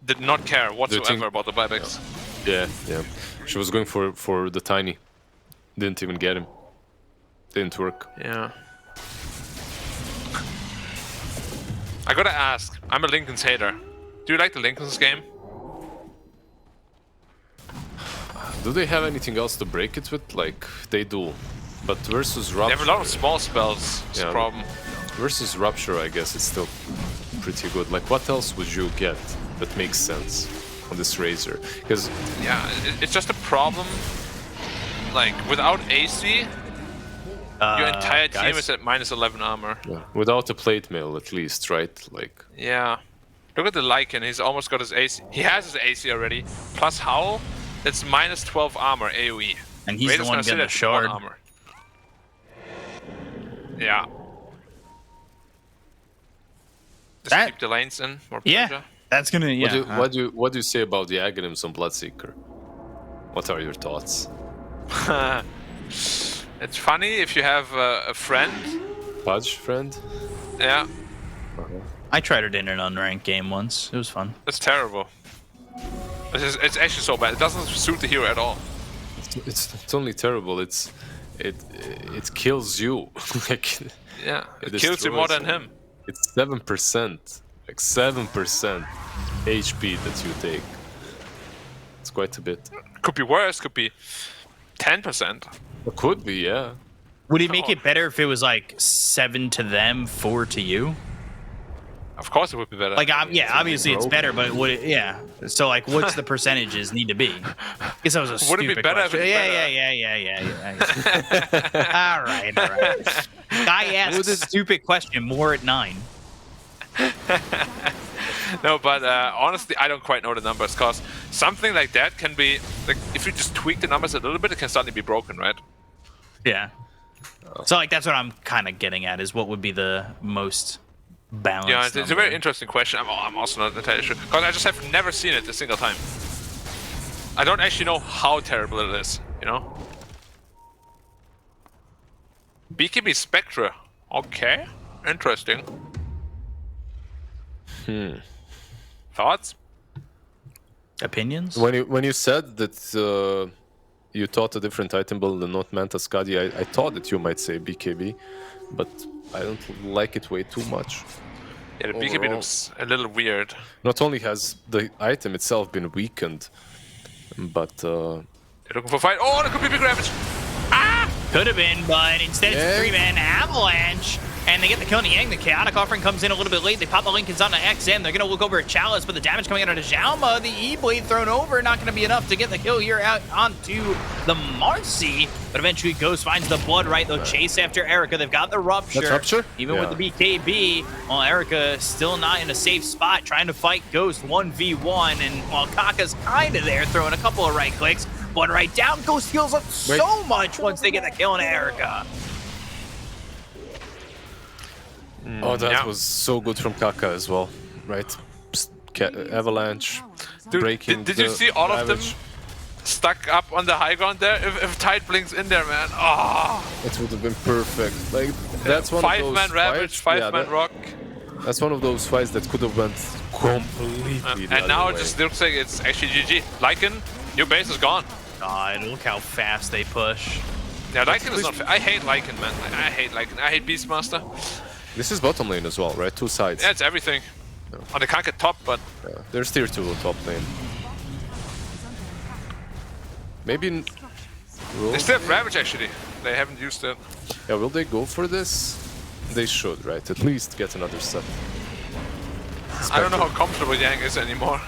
Did not care whatsoever about the buybacks. Yeah. She was going for the tiny. Didn't even get him. Didn't work. Yeah. I gotta ask, I'm a Lincoln's hater. Do you like the Lincoln's game? Do they have anything else to break it with? Like, they do. But versus Rupture... They have a lot of small spells, it's a problem. Versus Rupture, I guess it's still pretty good. Like, what else would you get that makes sense on this Razor? Because... Yeah, it's just a problem. Like, without AC, your entire team is at minus 11 armor. Yeah. Without a plate mail, at least, right? Like... Yeah. Look at the Lycan, he's almost got his AC. He has his AC already. Plus Howl, that's minus 12 armor AoE. And he's the one getting the shard. Armor. Yeah. Just keep the lanes in, more pressure. That's gonna, What do you say about the Aghanims on Bloodseeker? What are your thoughts? It's funny if you have a friend. Pudge friend? Yeah. I tried it in an unranked game once. It was fun. It's terrible. It's actually so bad. It doesn't suit the hero at all. It's only terrible. It kills you. Like, yeah, it kills you more than him. It's 7%, like 7% HP that you take. It's quite a bit. Could be worse. Could be 10%. It could be, yeah. Would it make it better if it was like 7 to them, 4 to you? Of course, it would be better. Like, yeah, obviously it's better, but would it? Yeah. So, like, what's the percentages need to be? I guess that was a stupid Would it be better? question. Yeah. All right. Guy asked a stupid question more at 9. No, but honestly, I don't quite know the numbers, because something like that can be, like, if you just tweak the numbers a little bit, it can suddenly be broken, right? Yeah. So, like, that's what I'm kind of getting at, is what would be the most balanced Yeah, it's a number. very interesting question. I'm also not entirely sure, because I just have never seen it a single time. I don't actually know how terrible it is, you know? BKB Spectre. Okay, interesting. Thoughts? Opinions? When you said that you thought a different item build and not Manta Skadi, I thought that you might say BKB, but I don't like it way too much. Yeah, the BKB Overall. looks a little weird. Not only has the item itself been weakened, but They're looking for a fight. Oh, that could be big damage. Could have been, but instead it's a 3-man avalanche. And they get the kill on the Yang. The Chaotic Offering comes in a little bit late. They pop the Lincolns onto XM. They're going to look over at Chalice, but the damage coming out of Jalma. The E-Blade thrown over. Not going to be enough to get the kill here out onto the Marcy. But eventually Ghost finds the blood right. They'll chase after Erica. They've got the Rupture. That's Rupture? Even with the BKB. Well, Erica still not in a safe spot, trying to fight Ghost 1v1. And while Kaka's kind of there, throwing a couple of right clicks. Blood right down. Ghost heals up so much once they get the kill on Erica. Oh, that was so good from Kaka as well, right? Avalanche, Dude, breaking. did you see all of them stuck up on the high ground there? If Tide blinks in there, man. Oh, it would have been perfect. Like, that's one of those 5-man Ravage, 5-man Rock. That's one of those fights that could have went completely. And now it just looks like it's actually GG. Lycan, your base is gone. god, look how fast they push. Yeah, Lycan is not. I hate Lycan, man. I hate Lycan. I hate Beastmaster. This is bottom lane as well, right? Two sides. Yeah, it's everything. Oh, they can't get top, but there's tier 2 top lane. Maybe. They still have Ravage actually. They haven't used it. Yeah, will they go for this? They should, right? At least get another set. I don't know how comfortable Yang is anymore.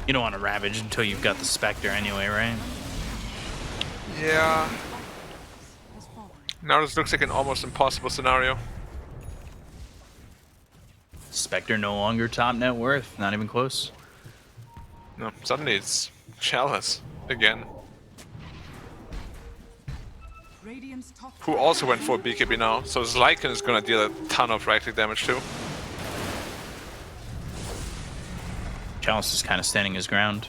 You don't want to Ravage until you've got the Spectre anyway, right? Yeah. Now this looks like an almost impossible scenario. Spectre no longer top net worth, not even close. No, suddenly it's Chalice again. Who also went for BKB now, so Lycan is gonna deal a ton of right-click damage too. Chalice is kind of standing his ground.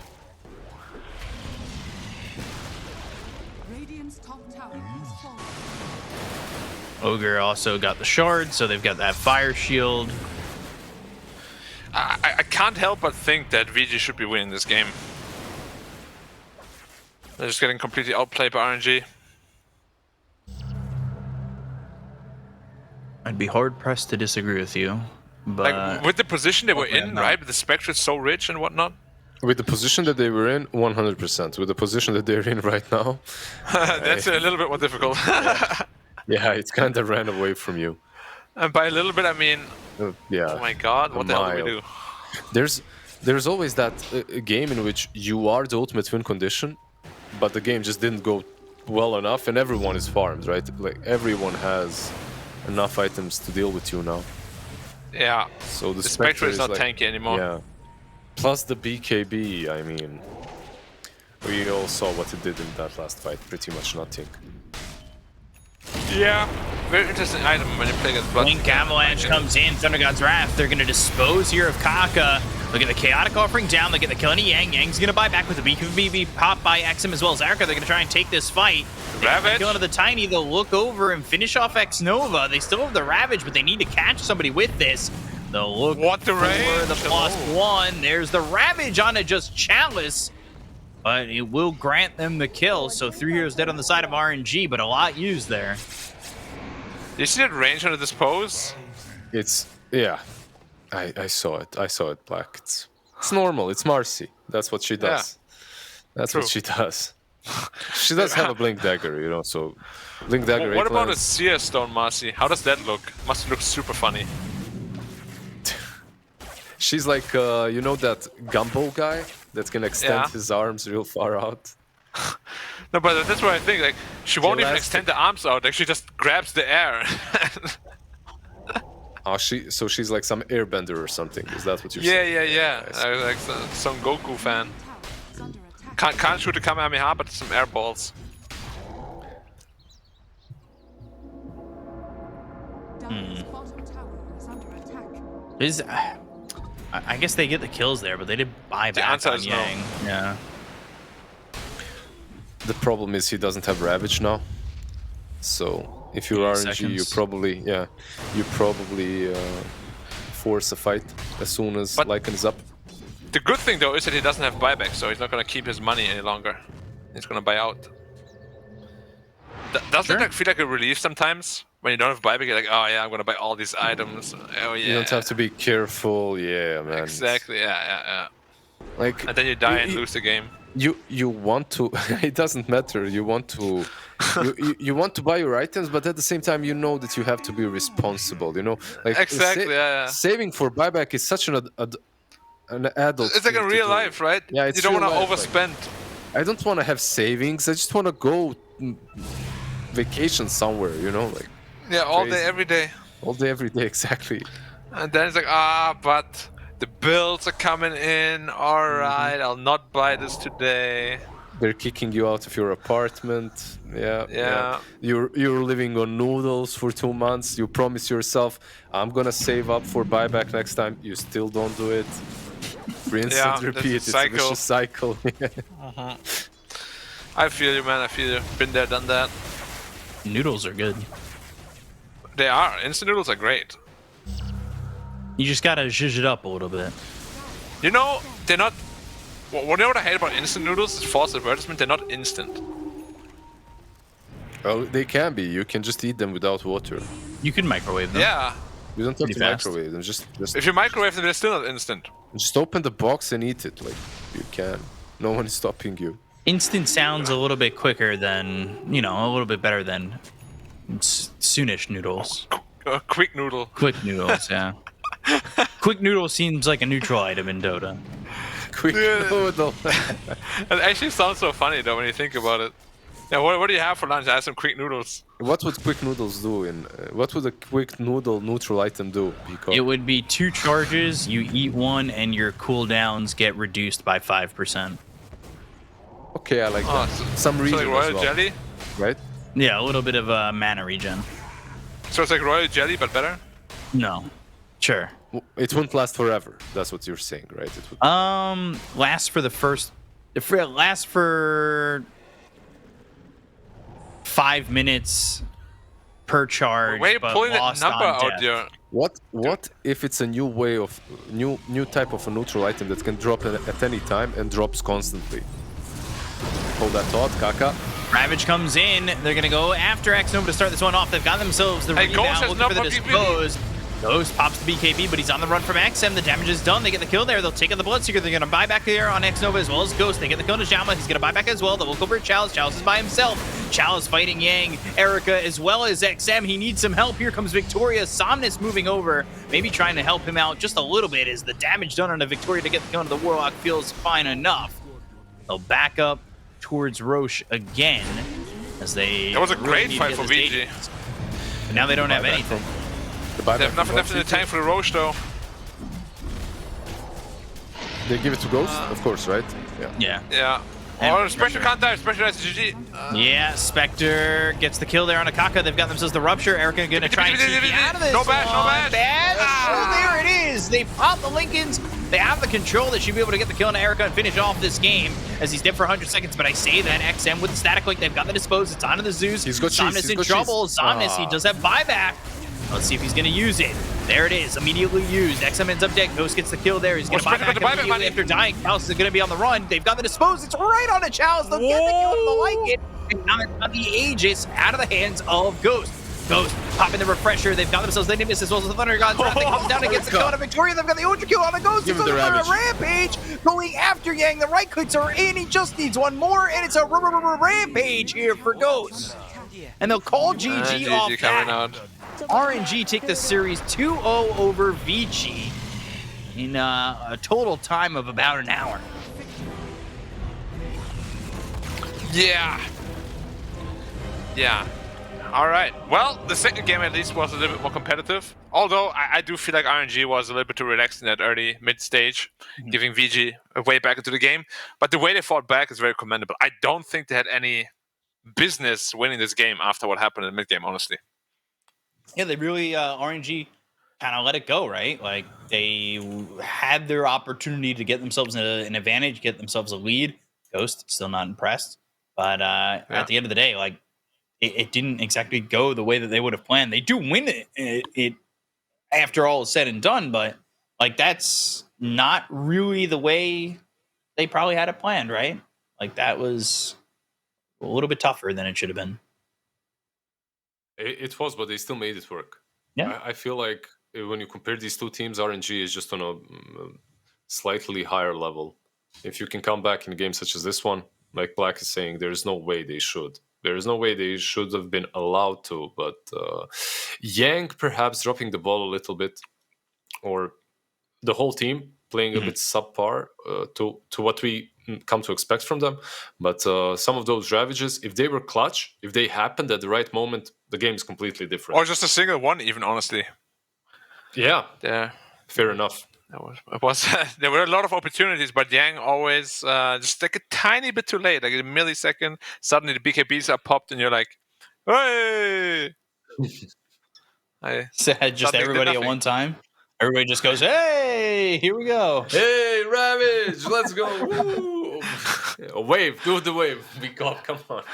Ogre also got the shard, so they've got that fire shield. I can't help but think that VG should be winning this game. They're just getting completely outplayed by RNG. I'd be hard pressed to disagree with you, but like with the position they were in, right? With the Spectre is so rich and whatnot. With the position that they were in, 100%. With the position that they're in right now, that's a little bit more difficult. yeah, it kind of ran away from you. And by a little bit, I mean, yeah. Oh my god, what the hell do we do? There's always that game in which you are the ultimate win condition, but the game just didn't go well enough, and everyone is farmed, right? Like everyone has enough items to deal with you now. Yeah. So the Spectre is not like, tanky anymore. Yeah. Plus the BKB, I mean, we all saw what it did in that last fight. Pretty much nothing. Yeah. Very interesting item when you play against Blood. Blink Avalanche comes in, Thunder God's Wrath. They're going to dispose here of Kaka. Look at the Chaotic Offering down. They get the kill into Yang. Yang's going to buy back with the BKB pop by XM as well as Arca. They're going to try and take this fight. Ravage. Kill into the Tiny. They'll look over and finish off X-Nova. They still have the Ravage, but they need to catch somebody with this. They'll look what the range? for the +1. There's the Ravage on it, just Chalice. But it will grant them the kill. So 3 heroes dead on the side of RNG, but a lot used there. You see that range on the dispose? It's, yeah. I saw it. I saw it, Black. It's normal. It's Marcy. That's what she does. Yeah. That's what she does. She does have a Blink Dagger, you know, so... Blink Dagger, well, what about a Seer Stone, Marcy? How does that look? Must look super funny. She's like, you know that Gumball guy that can extend his arms real far out? No, but that's what I think. Like, she won't even extend the arms out. Like, she just grabs the air. Oh, so she's like some airbender or something. Is that what you're saying? Yeah. Like some Goku fan. Can't shoot a Kamehameha, but some air balls. I guess they get the kills there, but they did buy back on Yang. No. Yeah. The problem is he doesn't have Ravage now. So if you're RNG, you probably force a fight as soon as Lycan is up. The good thing though is that he doesn't have buyback, so he's not gonna keep his money any longer. He's gonna buy out. Doesn't it feel like a relief sometimes when you don't have buyback? You're like, oh yeah, I'm gonna buy all these items. Oh yeah. You don't have to be careful. Yeah, man. Exactly. Yeah. Like, and then you die and lose the game. You want to. It doesn't matter. You want to. you want to buy your items, but at the same time, you know that you have to be responsible. You know, like exactly. Saving for buyback is such an adult. It's like in real life, right? Yeah, it's you don't want to overspend. Like, I don't want to have savings. I just want to go vacation somewhere. You know, like. Yeah, all day, every day. All day, every day, exactly. And then it's like, but the bills are coming in. All right, I'll not buy this today. They're kicking you out of your apartment. Yeah. You're living on noodles for 2 months. You promise yourself, I'm gonna save up for buyback next time. You still don't do it. Rinse and repeat. It's a vicious cycle. I feel you, man. I feel you. Been there, done that. Noodles are good. They are. Instant noodles are great. You just gotta zhuzh it up a little bit. You know, they're not What I hate about instant noodles is false advertisement. They're not instant. Well, they can be. You can just eat them without water. You can microwave them. Yeah. You don't have Pretty to fast. microwave them. Just If you microwave them, they're still not instant. open the box and eat it. Like you can. No one is stopping you. Instant sounds a little bit quicker than, a little bit better than soonish noodles. Quick noodle. Quick noodles, yeah. Quick noodle seems like a neutral item in Dota. Quick noodle. It actually sounds so funny though when you think about it. Yeah, what do you have for lunch? I have some quick noodles. What would quick noodles do? What would a quick noodle neutral item do? It would be 2 charges. You eat one, and your cooldowns get reduced by 5%. Okay, I like that. Some so reason like royal as well, jelly. right? Yeah, a little bit of mana regen. So it's like royal jelly, but better. No, sure. It won't last forever. That's what you're saying, right? It would... Lasts for the first. Lasts for 5 minutes per charge. Why are you but pulling that lost number on out death. there? What if it's a new way of new type of a neutral item that can drop at any time and drops constantly? Hold that thought, Kaka. Ravage comes in. They're gonna go after X-Nova to start this one off. They've got themselves the rebound, looking for the dispose. Ghost pops the BKB, but he's on the run from XM. The damage is done. They get the kill there. They'll take out the Bloodseeker. They're going to buy back here on X-Nova as well as Ghost. They get the kill to Xiaoma. He's going to buy back as well. They'll look over at Chalice. Chalice is by himself. Chalice fighting Yang, Erica, as well as XM. He needs some help. Here comes Victoria. Somnus moving over, maybe trying to help him out just a little bit as the damage done on a Victoria to get the kill on the Warlock feels fine enough. They'll back up towards Roche again as they... That was a great fight for VG. But now they don't have anything. They have nothing left in the tank for the Roche, though. They give it to Ghost, of course, right? Yeah. Or Special can't die. Special has GG. Yeah, Spectre gets the kill there on Akaka. They've got themselves the Rupture. Erica gonna try and TP out of this. No bash, no bash. Bad. Oh, there it is. They pop the Lincolns. They have the control. They should be able to get the kill on Erica and finish off this game as he's dead for 100 seconds. But I say that XM with the static link, they've got the dispose. It's onto the Zeus. He's got Somnus in trouble. Somnus, he does have buyback. Let's see if he's going to use it. There it is, immediately used. XM ends up dead. Ghost gets the kill there. He's going to buy back immediately after dying. Chalice is going to be on the run. They've got the dispose. It's right on the Chalice. They'll get the kill and they'll like it. And now they've got the Aegis out of the hands of Ghost. Ghost popping the refresher. They've got themselves the Nimbus as well as the Thunder God's Wrath. They comes down and gets the kill on a Victoria. They've got the Ultra kill on the Ghost. He's going for a rampage. Going after Yang. The right clicks are in. He just needs one more. And it's a rampage here for Ghost. And they'll call GG off that. RNG take the series 2-0 over VG in a total time of about an hour. Yeah. All right. Well, the second game at least was a little bit more competitive. Although I do feel like RNG was a little bit too relaxed in that early mid-stage, giving VG a way back into the game. But the way they fought back is very commendable. I don't think they had any business winning this game after what happened in the mid-game, honestly. Yeah, they really, RNG kind of let it go, right? Like, they had their opportunity to get themselves an advantage, get themselves a lead. Ghost, still not impressed. But at the end of the day, like, it didn't exactly go the way that they would have planned. They do win it after all is said and done, but, like, that's not really the way they probably had it planned, right? Like, that was a little bit tougher than it should have been. It was, but they still made it work. Yeah, I feel like when you compare these two teams, RNG is just on a slightly higher level. If you can come back in a game such as this one, like Black is saying, there is no way they should. There is no way they should have been allowed to. But Yang perhaps dropping the ball a little bit, or the whole team playing a bit subpar to what we come to expect from them. But some of those ravages, if they were clutch, if they happened at the right moment, the game is completely different. Or just a single one, even, honestly. Yeah. Fair enough. There were a lot of opportunities, but Yang always just like a tiny bit too late, like a millisecond. Suddenly the BKBs are popped, and you're like, "Hey!" Just everybody at one time. Everybody just goes, "Hey, here we go! Hey, Ravage, let's go!" Woo! A wave, do the wave. We got, come on.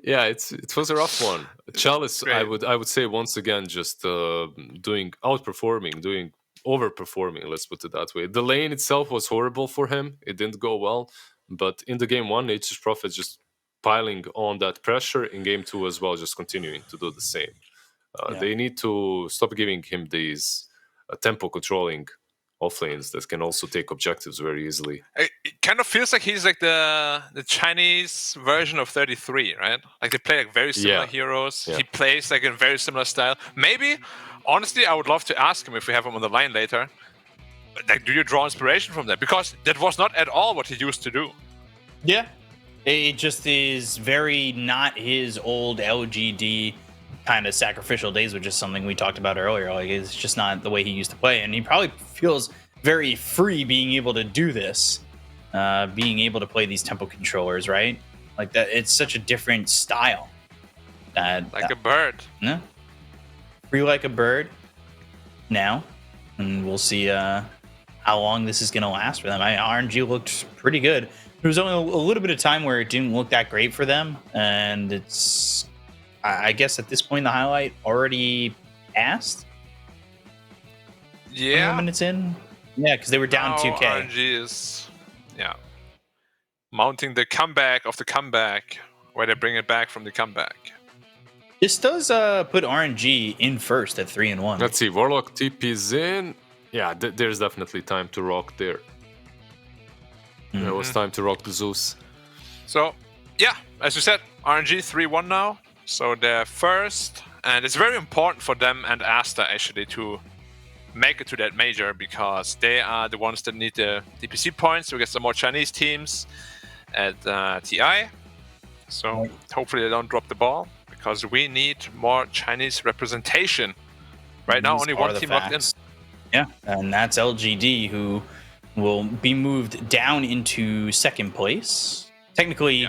Yeah, it was a rough one. Chalice, I would say once again, just overperforming. Let's put it that way. The lane itself was horrible for him. It didn't go well, but in the game 1, Nature's Prophet just piling on that pressure. In game 2 as well, just continuing to do the same. They need to stop giving him these tempo controlling off lanes that can also take objectives very easily. It kind of feels like he's like the Chinese version of 33, right? Like they play like very similar heroes. Yeah. He plays like in very similar style. Maybe, honestly, I would love to ask him if we have him on the line later. Like, do you draw inspiration from that? Because that was not at all what he used to do. Yeah, it just is very not his old LGD kind of sacrificial days, which is something we talked about earlier. Like, it's just not the way he used to play, and he probably feels very free being able to do this, being able to play these tempo controllers, right? Like that, it's such a different style. A bird. Yeah, free like a bird. Now, and we'll see how long this is going to last for them. RNG looked pretty good. There was only a little bit of time where it didn't look that great for them, and it's. I guess at this point, the highlight already passed. Yeah. Minutes in. Yeah, because they were down 2K. RNG is, mounting the comeback of the comeback, where they bring it back from the comeback. This does put RNG in first at 3-1. Let's see, Warlock TP's in. Yeah, there's definitely time to rock there. Mm-hmm. There was time to rock the Zeus. So, yeah, as you said, RNG 3-1 now. So they're first, and it's very important for them and Aster actually to make it to that major, because they are the ones that need the DPC points to get some more Chinese teams at TI. So hopefully they don't drop the ball, because we need more Chinese representation. Right now, only one team locked in. Yeah, and that's LGD, who will be moved down into second place. Technically,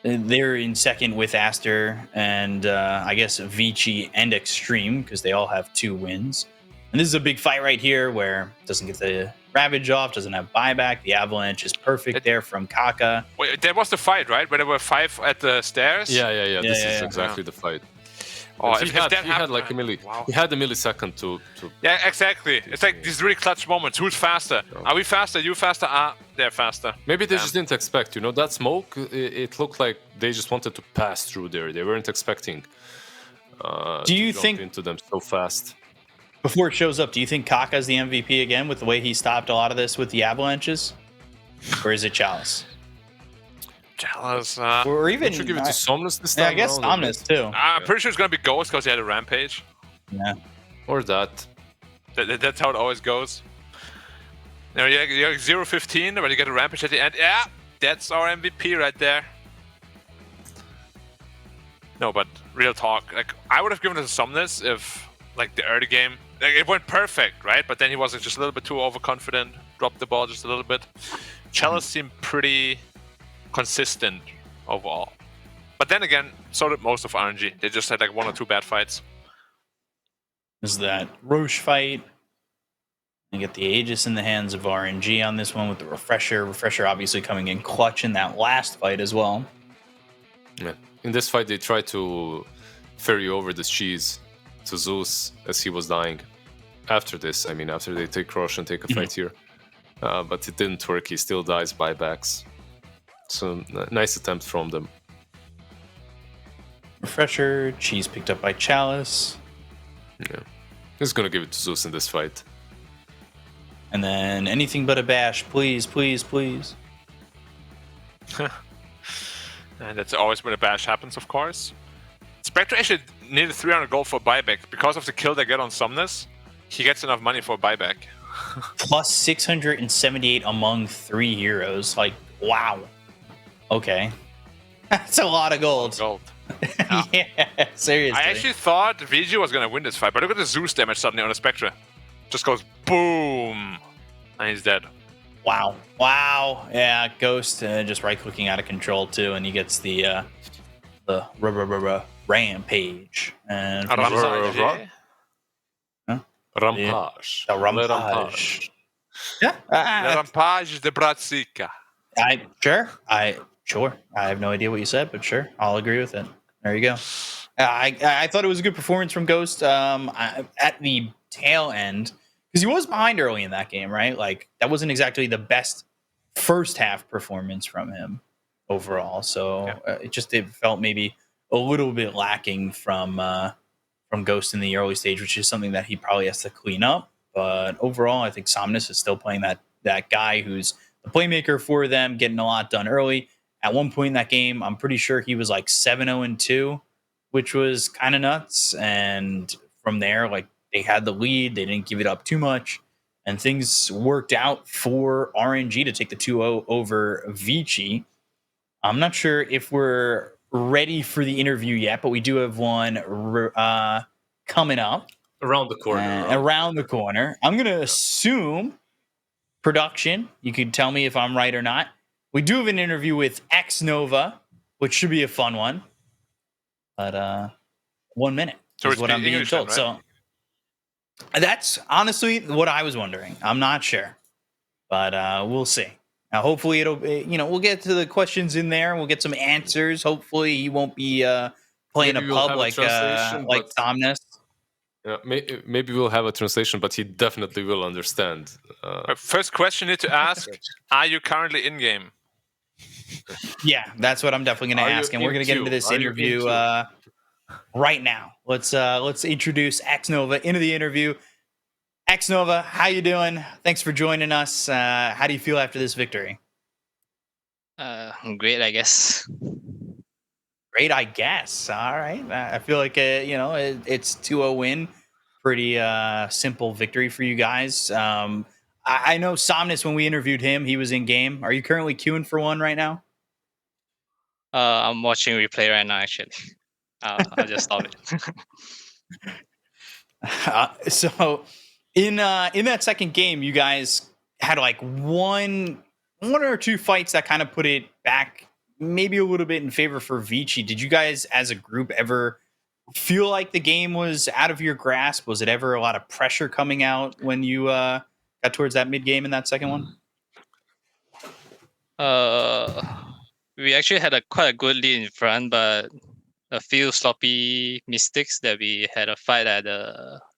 they're in second with Aster and I guess Vici and Extreme, because they all have 2 wins. And this is a big fight right here where it doesn't get the Ravage off, doesn't have buyback. The Avalanche is perfect there from Kaka. Wait, there was the fight, right? Where there were 5 at the stairs? Yeah. This is exactly the fight. Oh, he had like a He had a millisecond to. Yeah, exactly. It's like these really clutch moments. Who's faster? Are we faster? You faster? They're faster. Maybe they just didn't expect. That smoke. It looked like they just wanted to pass through there. They weren't expecting. Do you think into them so fast? Before it shows up, do you think Kaka's the MVP again with the way he stopped a lot of this with the Avalanches, or is it Chalice? Chalice, or even should give it to Somnus this time. Yeah, I guess Somnus too. I'm pretty sure it's gonna be Ghost because he had a rampage. Yeah, or that. That's how it always goes. You're 0-15, but you get a rampage at the end. Yeah, that's our MVP right there. No, but real talk. Like, I would have given it to Somnus if, like, the early game, like, it went perfect, right? But then he was just a little bit too overconfident, dropped the ball just a little bit. Chalice seemed pretty consistent overall. But then again, so did most of RNG. They just had like 1 or 2 bad fights. Is that Roche fight? You get the Aegis in the hands of RNG on this one with the Refresher. Refresher obviously coming in clutch in that last fight as well. Yeah. In this fight, they tried to ferry over the cheese to Zeus as he was dying. After this, after they take Roche and take a fight here. But it didn't work. He still dies buybacks. So, nice attempt from them. Refresher, cheese picked up by Chalice. Yeah. He's gonna give it to Zeus in this fight. And then anything but a bash, please, please, please. And that's always when a bash happens, of course. Spectre actually needed 300 gold for buyback. Because of the kill they get on Somnus, he gets enough money for buyback. Plus 678 among 3 heroes. Like, wow. Okay. That's a lot of gold. Yeah, seriously. I actually thought VG was going to win this fight, but look at the Zeus damage suddenly on the Spectre. Just goes boom, and he's dead. Wow. Wow. Yeah, Ghost just right-clicking out of control, too, and he gets the rampage. And Rampage. The Rampage. Yeah. The Rampage de Bratsica. Sure. I have no idea what you said, but sure, I'll agree with it. There you go. I thought it was a good performance from Ghost at the tail end, because he was behind early in that game, right? Like, that wasn't exactly the best first half performance from him overall. So it felt maybe a little bit lacking from Ghost in the early stage, which is something that he probably has to clean up. But overall, I think Somnus is still playing that guy who's the playmaker for them, getting a lot done early. At one point in that game, I'm pretty sure he was like 7-0-2, which was kind of nuts. And from there, like, they had the lead, they didn't give it up too much, and things worked out for RNG to take the 2-0 over Vici. I'm not sure if we're ready for the interview yet, but we do have one coming up. Around the corner. Around the corner. I'm going to assume production. You can tell me if I'm right or not. We do have an interview with X Nova, which should be a fun one. But 1 minute is what I'm being told. Right? So that's honestly what I was wondering. I'm not sure, but we'll see. Now, hopefully we'll get to the questions in there. We'll get some answers. Hopefully he won't be playing a pub like Somnus. Yeah, maybe we'll have a translation, but he definitely will understand. First question you need to ask, are you currently in-game? Yeah, that's what I'm definitely going to ask. And we're going to get into this interview right now. Let's introduce X Nova into the interview. X Nova, how you doing? Thanks for joining us. How do you feel after this victory? Great, I guess. Great, I guess. All right. I feel like it's 2-0 win. Pretty simple victory for you guys. I know Somnus, when we interviewed him, he was in game. Are you currently queuing for one right now? I'm watching replay right now, actually. I'll just stop it. So in that second game, you guys had like one or two fights that kind of put it back maybe a little bit in favor for Vici. Did you guys as a group ever feel like the game was out of your grasp? Was it ever a lot of pressure coming out when you got towards that mid game in that second one? We actually had quite a good lead in front, but a few sloppy mistakes that we had a fight at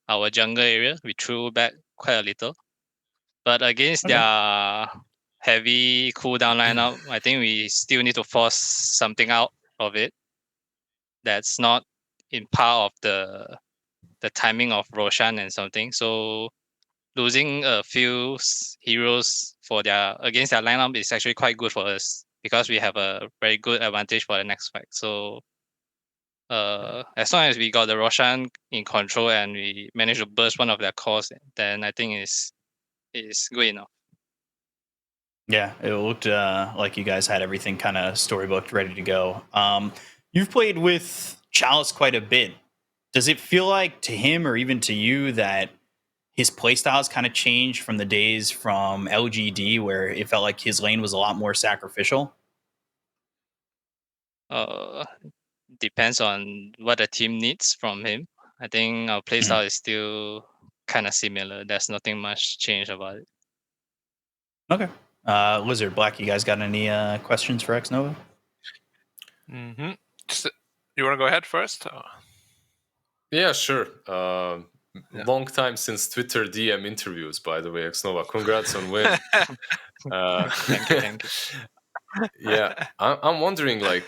our jungle area. We threw back quite a little. But against their heavy cooldown lineup, I think we still need to force something out of it that's not in par of the timing of Roshan and something. So losing a few heroes against their lineup is actually quite good for us, because we have a very good advantage for the next fight. So as long as we got the Roshan in control and we managed to burst one of their cores, then I think it's good enough. Yeah, it looked like you guys had everything kind of storybooked, ready to go. You've played with Chalice quite a bit. Does it feel like to him or even to you that his playstyles kind of changed from the days from LGD, where it felt like his lane was a lot more sacrificial? Depends on what the team needs from him. I think our playstyle is still kind of similar. There's nothing much change about it. Okay. Lizard, Black, you guys got any questions for X Nova? Mm-hmm. You want to go ahead first? Yeah, sure. Long time since Twitter DM interviews, by the way, X Nova. Congrats on win. Thank you. Yeah, I'm wondering, like,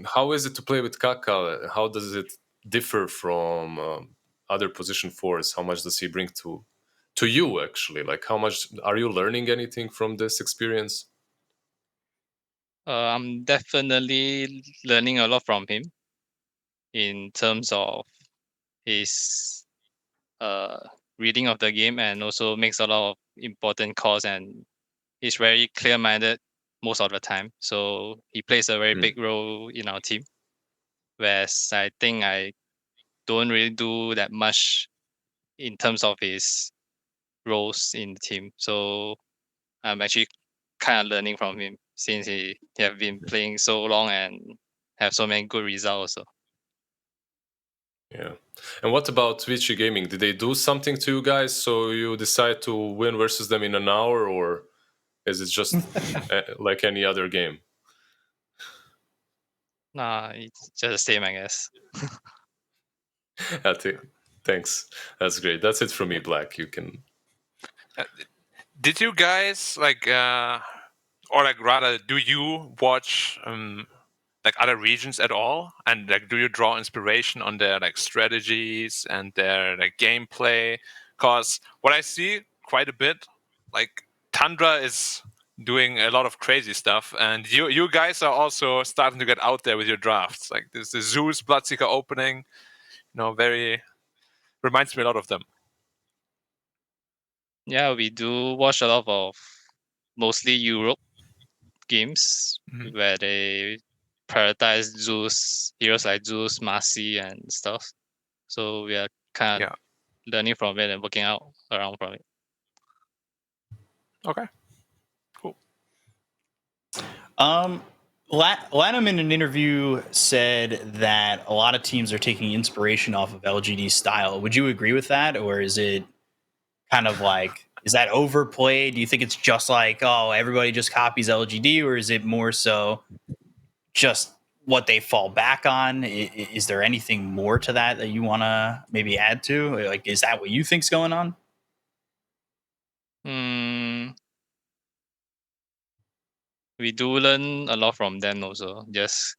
how is it to play with Kaka? How does it differ from other position 4s? How much does he bring to you, actually? Like, how much are you learning anything from this experience? I'm definitely learning a lot from him in terms of his reading of the game, and also makes a lot of important calls, and he's very clear-minded most of the time. So he plays a very big role in our team, whereas I think I don't really do that much in terms of his roles in the team. So I'm actually kind of learning from him, since he have been playing so long and have so many good results also. Yeah. And what about Vici Gaming? Did they do something to you guys so you decide to win versus them in an hour, or is it just like any other game? Nah, it's just the same, I guess. Thanks. That's great. That's it from me, Black. You can. Did you guys or rather, do you watch other regions at all? And do you draw inspiration on their strategies and their gameplay? Because what I see quite a bit, Tundra is doing a lot of crazy stuff, and you guys are also starting to get out there with your drafts. There's the Zeus Bloodseeker opening, very reminds me a lot of them. Yeah, we do watch a lot of mostly Europe games where they prioritize Zeus, heroes like Zeus, Marcy, and stuff. So we are kind of learning from it and working out around from it. Okay, cool. Lanham in an interview said that a lot of teams are taking inspiration off of LGD's style. Would you agree with that, or is it kind of is that overplayed? Do you think it's just everybody just copies LGD, or is it more so just what they fall back on? Is there anything more to that you want to maybe add to? Is that what you think's going on? We do learn a lot from them also. Just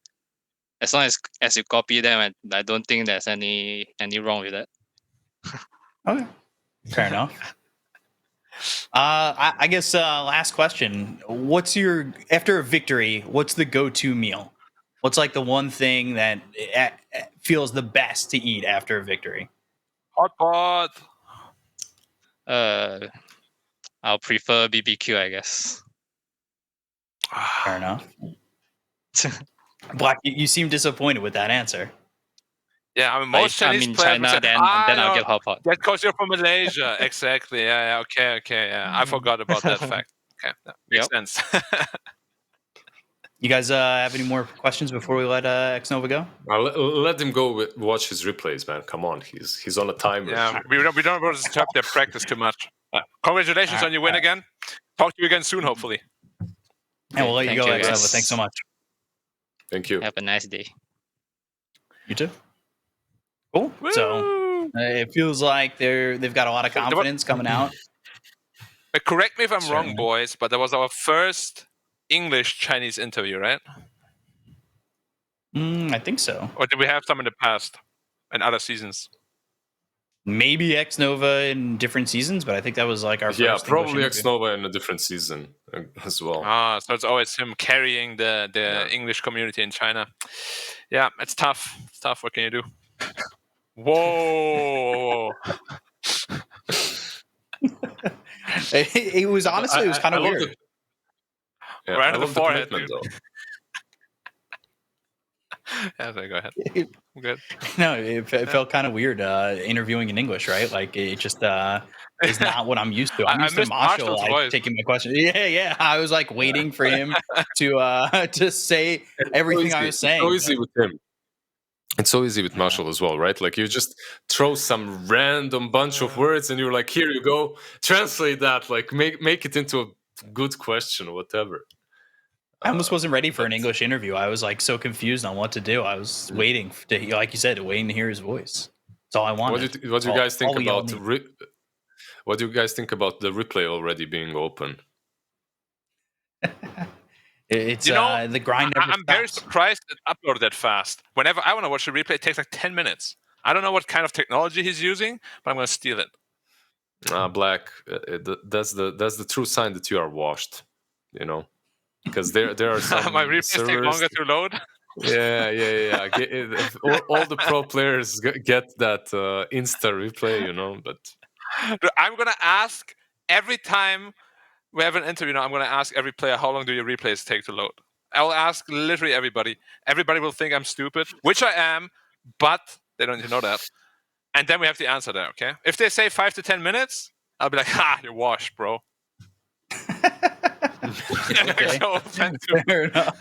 as long as you copy them, I don't think there's any wrong with that. Okay, fair enough. I guess last question. What's after a victory, what's the go-to meal? What's the one thing that feels the best to eat after a victory? Hot pot. I'll prefer BBQ, I guess. Fair enough. Black, you seem disappointed with that answer. Yeah, I mean, most Chinese players China, then I'll get hot pot. That's because you're from Malaysia. Exactly. Yeah. Okay. Yeah. I forgot about that fact. Okay, that makes sense. You guys have any more questions before we let Xnova go? Let him go watch his replays, man. Come on, he's on a timer. Yeah, we don't want to disturb their practice too much. Congratulations on your win again. Talk to you again soon, hopefully. And we'll let you go, Xnova. Thanks so much. Thank you. Have a nice day. You too. Cool. Woo! So it feels like they've got a lot of confidence coming out. Correct me if I'm wrong, boys, but that was our first English-Chinese interview, right? I think so. Or did we have some in the past and other seasons? Maybe Xnova in different seasons, but I think that was our first. Yeah, probably Xnova in a different season as well. So it's always him carrying the English community in China. Yeah, it's tough. It's tough. What can you do? Whoa! It was honestly, it was kind of weird. Right on the forehead, dude. Yeah, so go ahead. I'm good. No, it felt kind of weird interviewing in English, right? It just is not what I'm used to. I'm used to Marshall taking my question. Yeah. I was waiting for him to say everything I was saying. It's so easy with him. It's so easy with Marshall as well, right? You just throw some random bunch of words and you're here you go, translate that, make it into a good question or whatever. I almost wasn't ready for an English interview. I was so confused on what to do. I was waiting to, like you said, waiting to hear his voice. That's all I wanted. What do you guys think about what do you guys think about the replay already being open? It's the grind never I'm very surprised it uploaded that fast. Whenever I want to watch a replay, it takes 10 minutes. I don't know what kind of technology he's using, but I'm going to steal it. Black, that's the true sign that you are washed, because there are some my replays take longer to load. Yeah. All the pro players get that Insta replay, but I'm going to ask every time we have an interview now, I'm going to ask every player, how long do your replays take to load? I will ask literally everybody. Everybody will think I'm stupid, which I am, but they don't need to know that. And then we have to answer that, okay? If they say 5 to 10 minutes, I'll be you're washed, bro. Okay. So fair enough.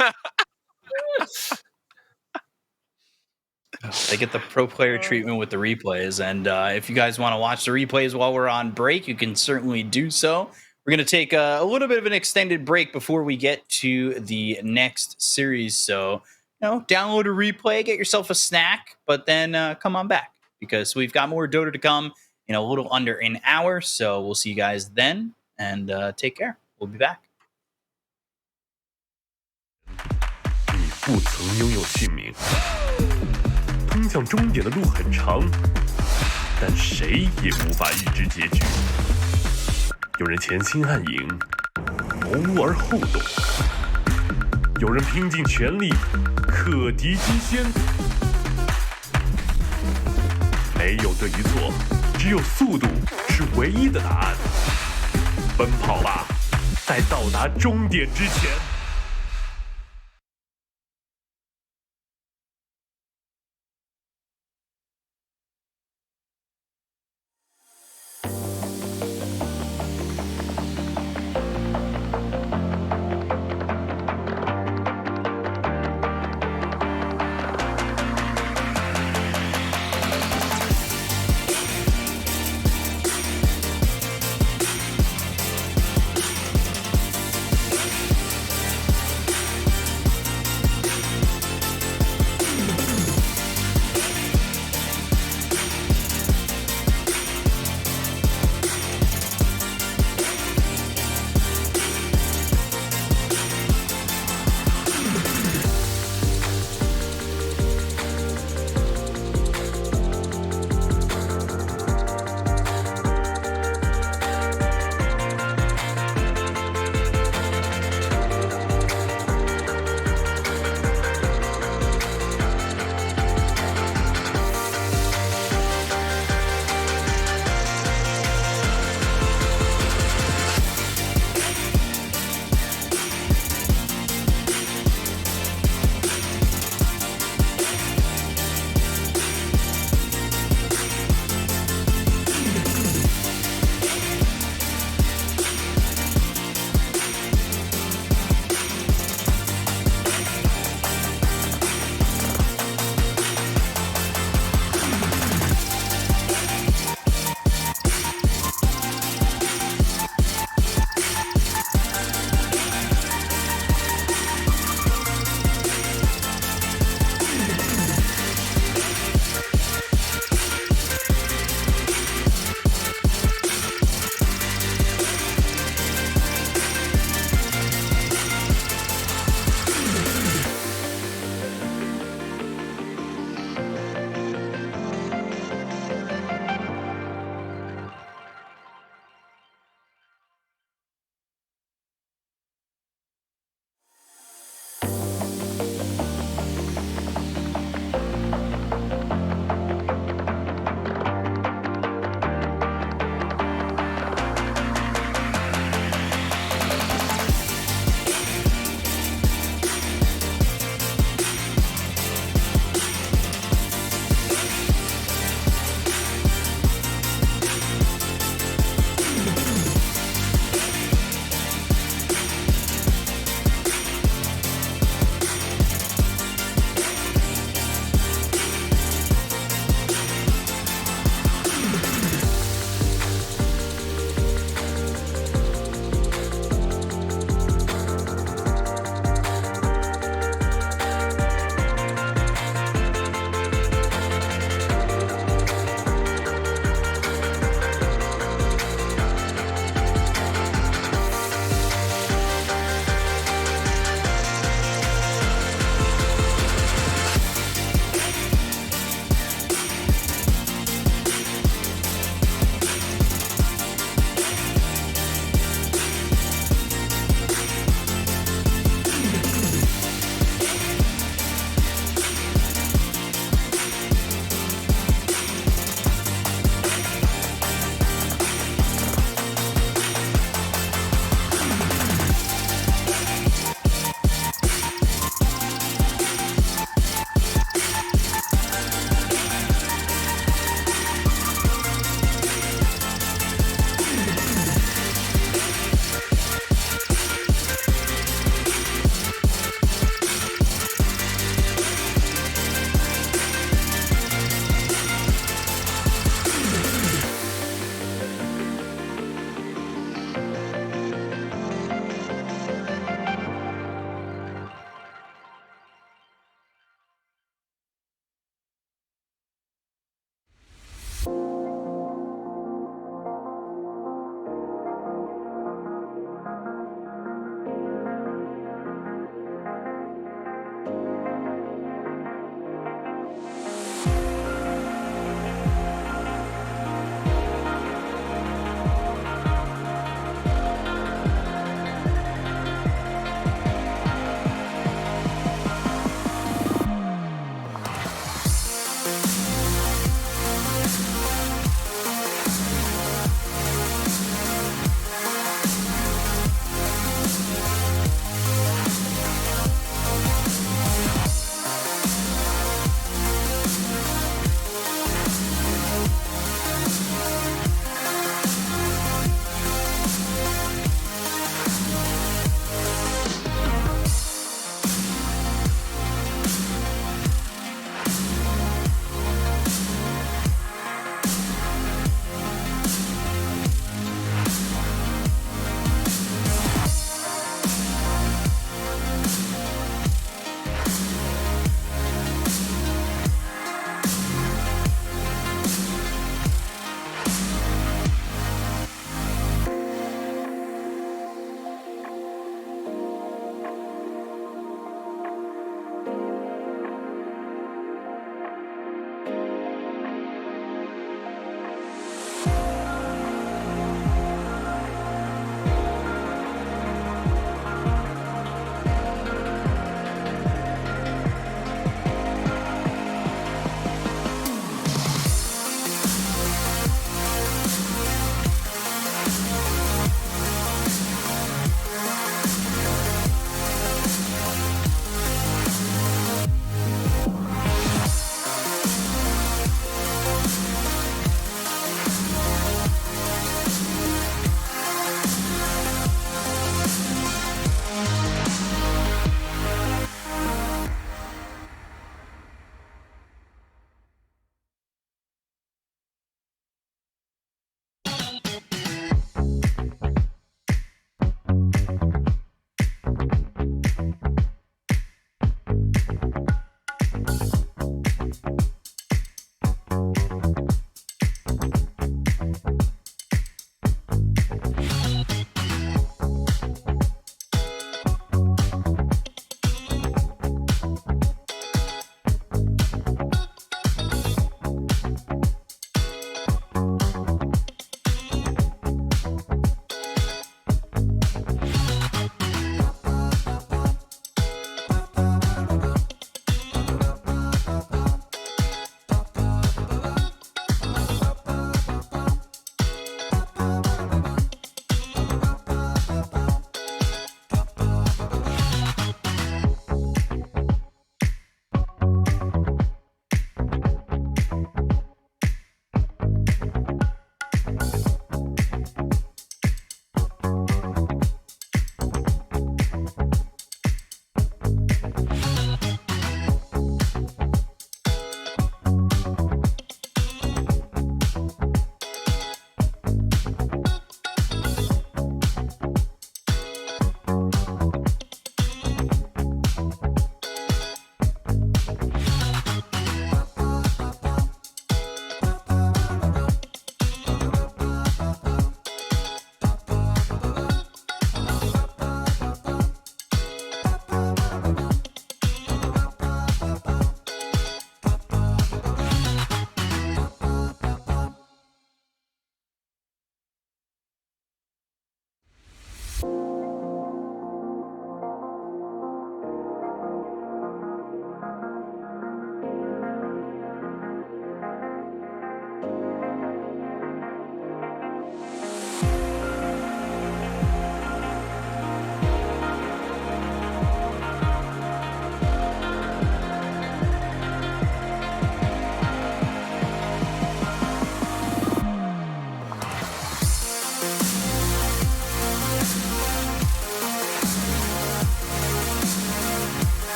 They get the pro player treatment with the replays. And if you guys want to watch the replays while we're on break, you can certainly do so. We're going to take a little bit of an extended break before we get to the next series. So download a replay, get yourself a snack, but then come on back because we've got more Dota to come in a little under an hour. So we'll see you guys then, and take care. We'll be back. 你不曾拥有姓名，通向终点的路很长，但谁也无法预知结局。有人前心暗影，谋而后动；有人拼尽全力，克敌机先。没有对与错，只有速度是唯一的答案。奔跑吧，在到达终点之前。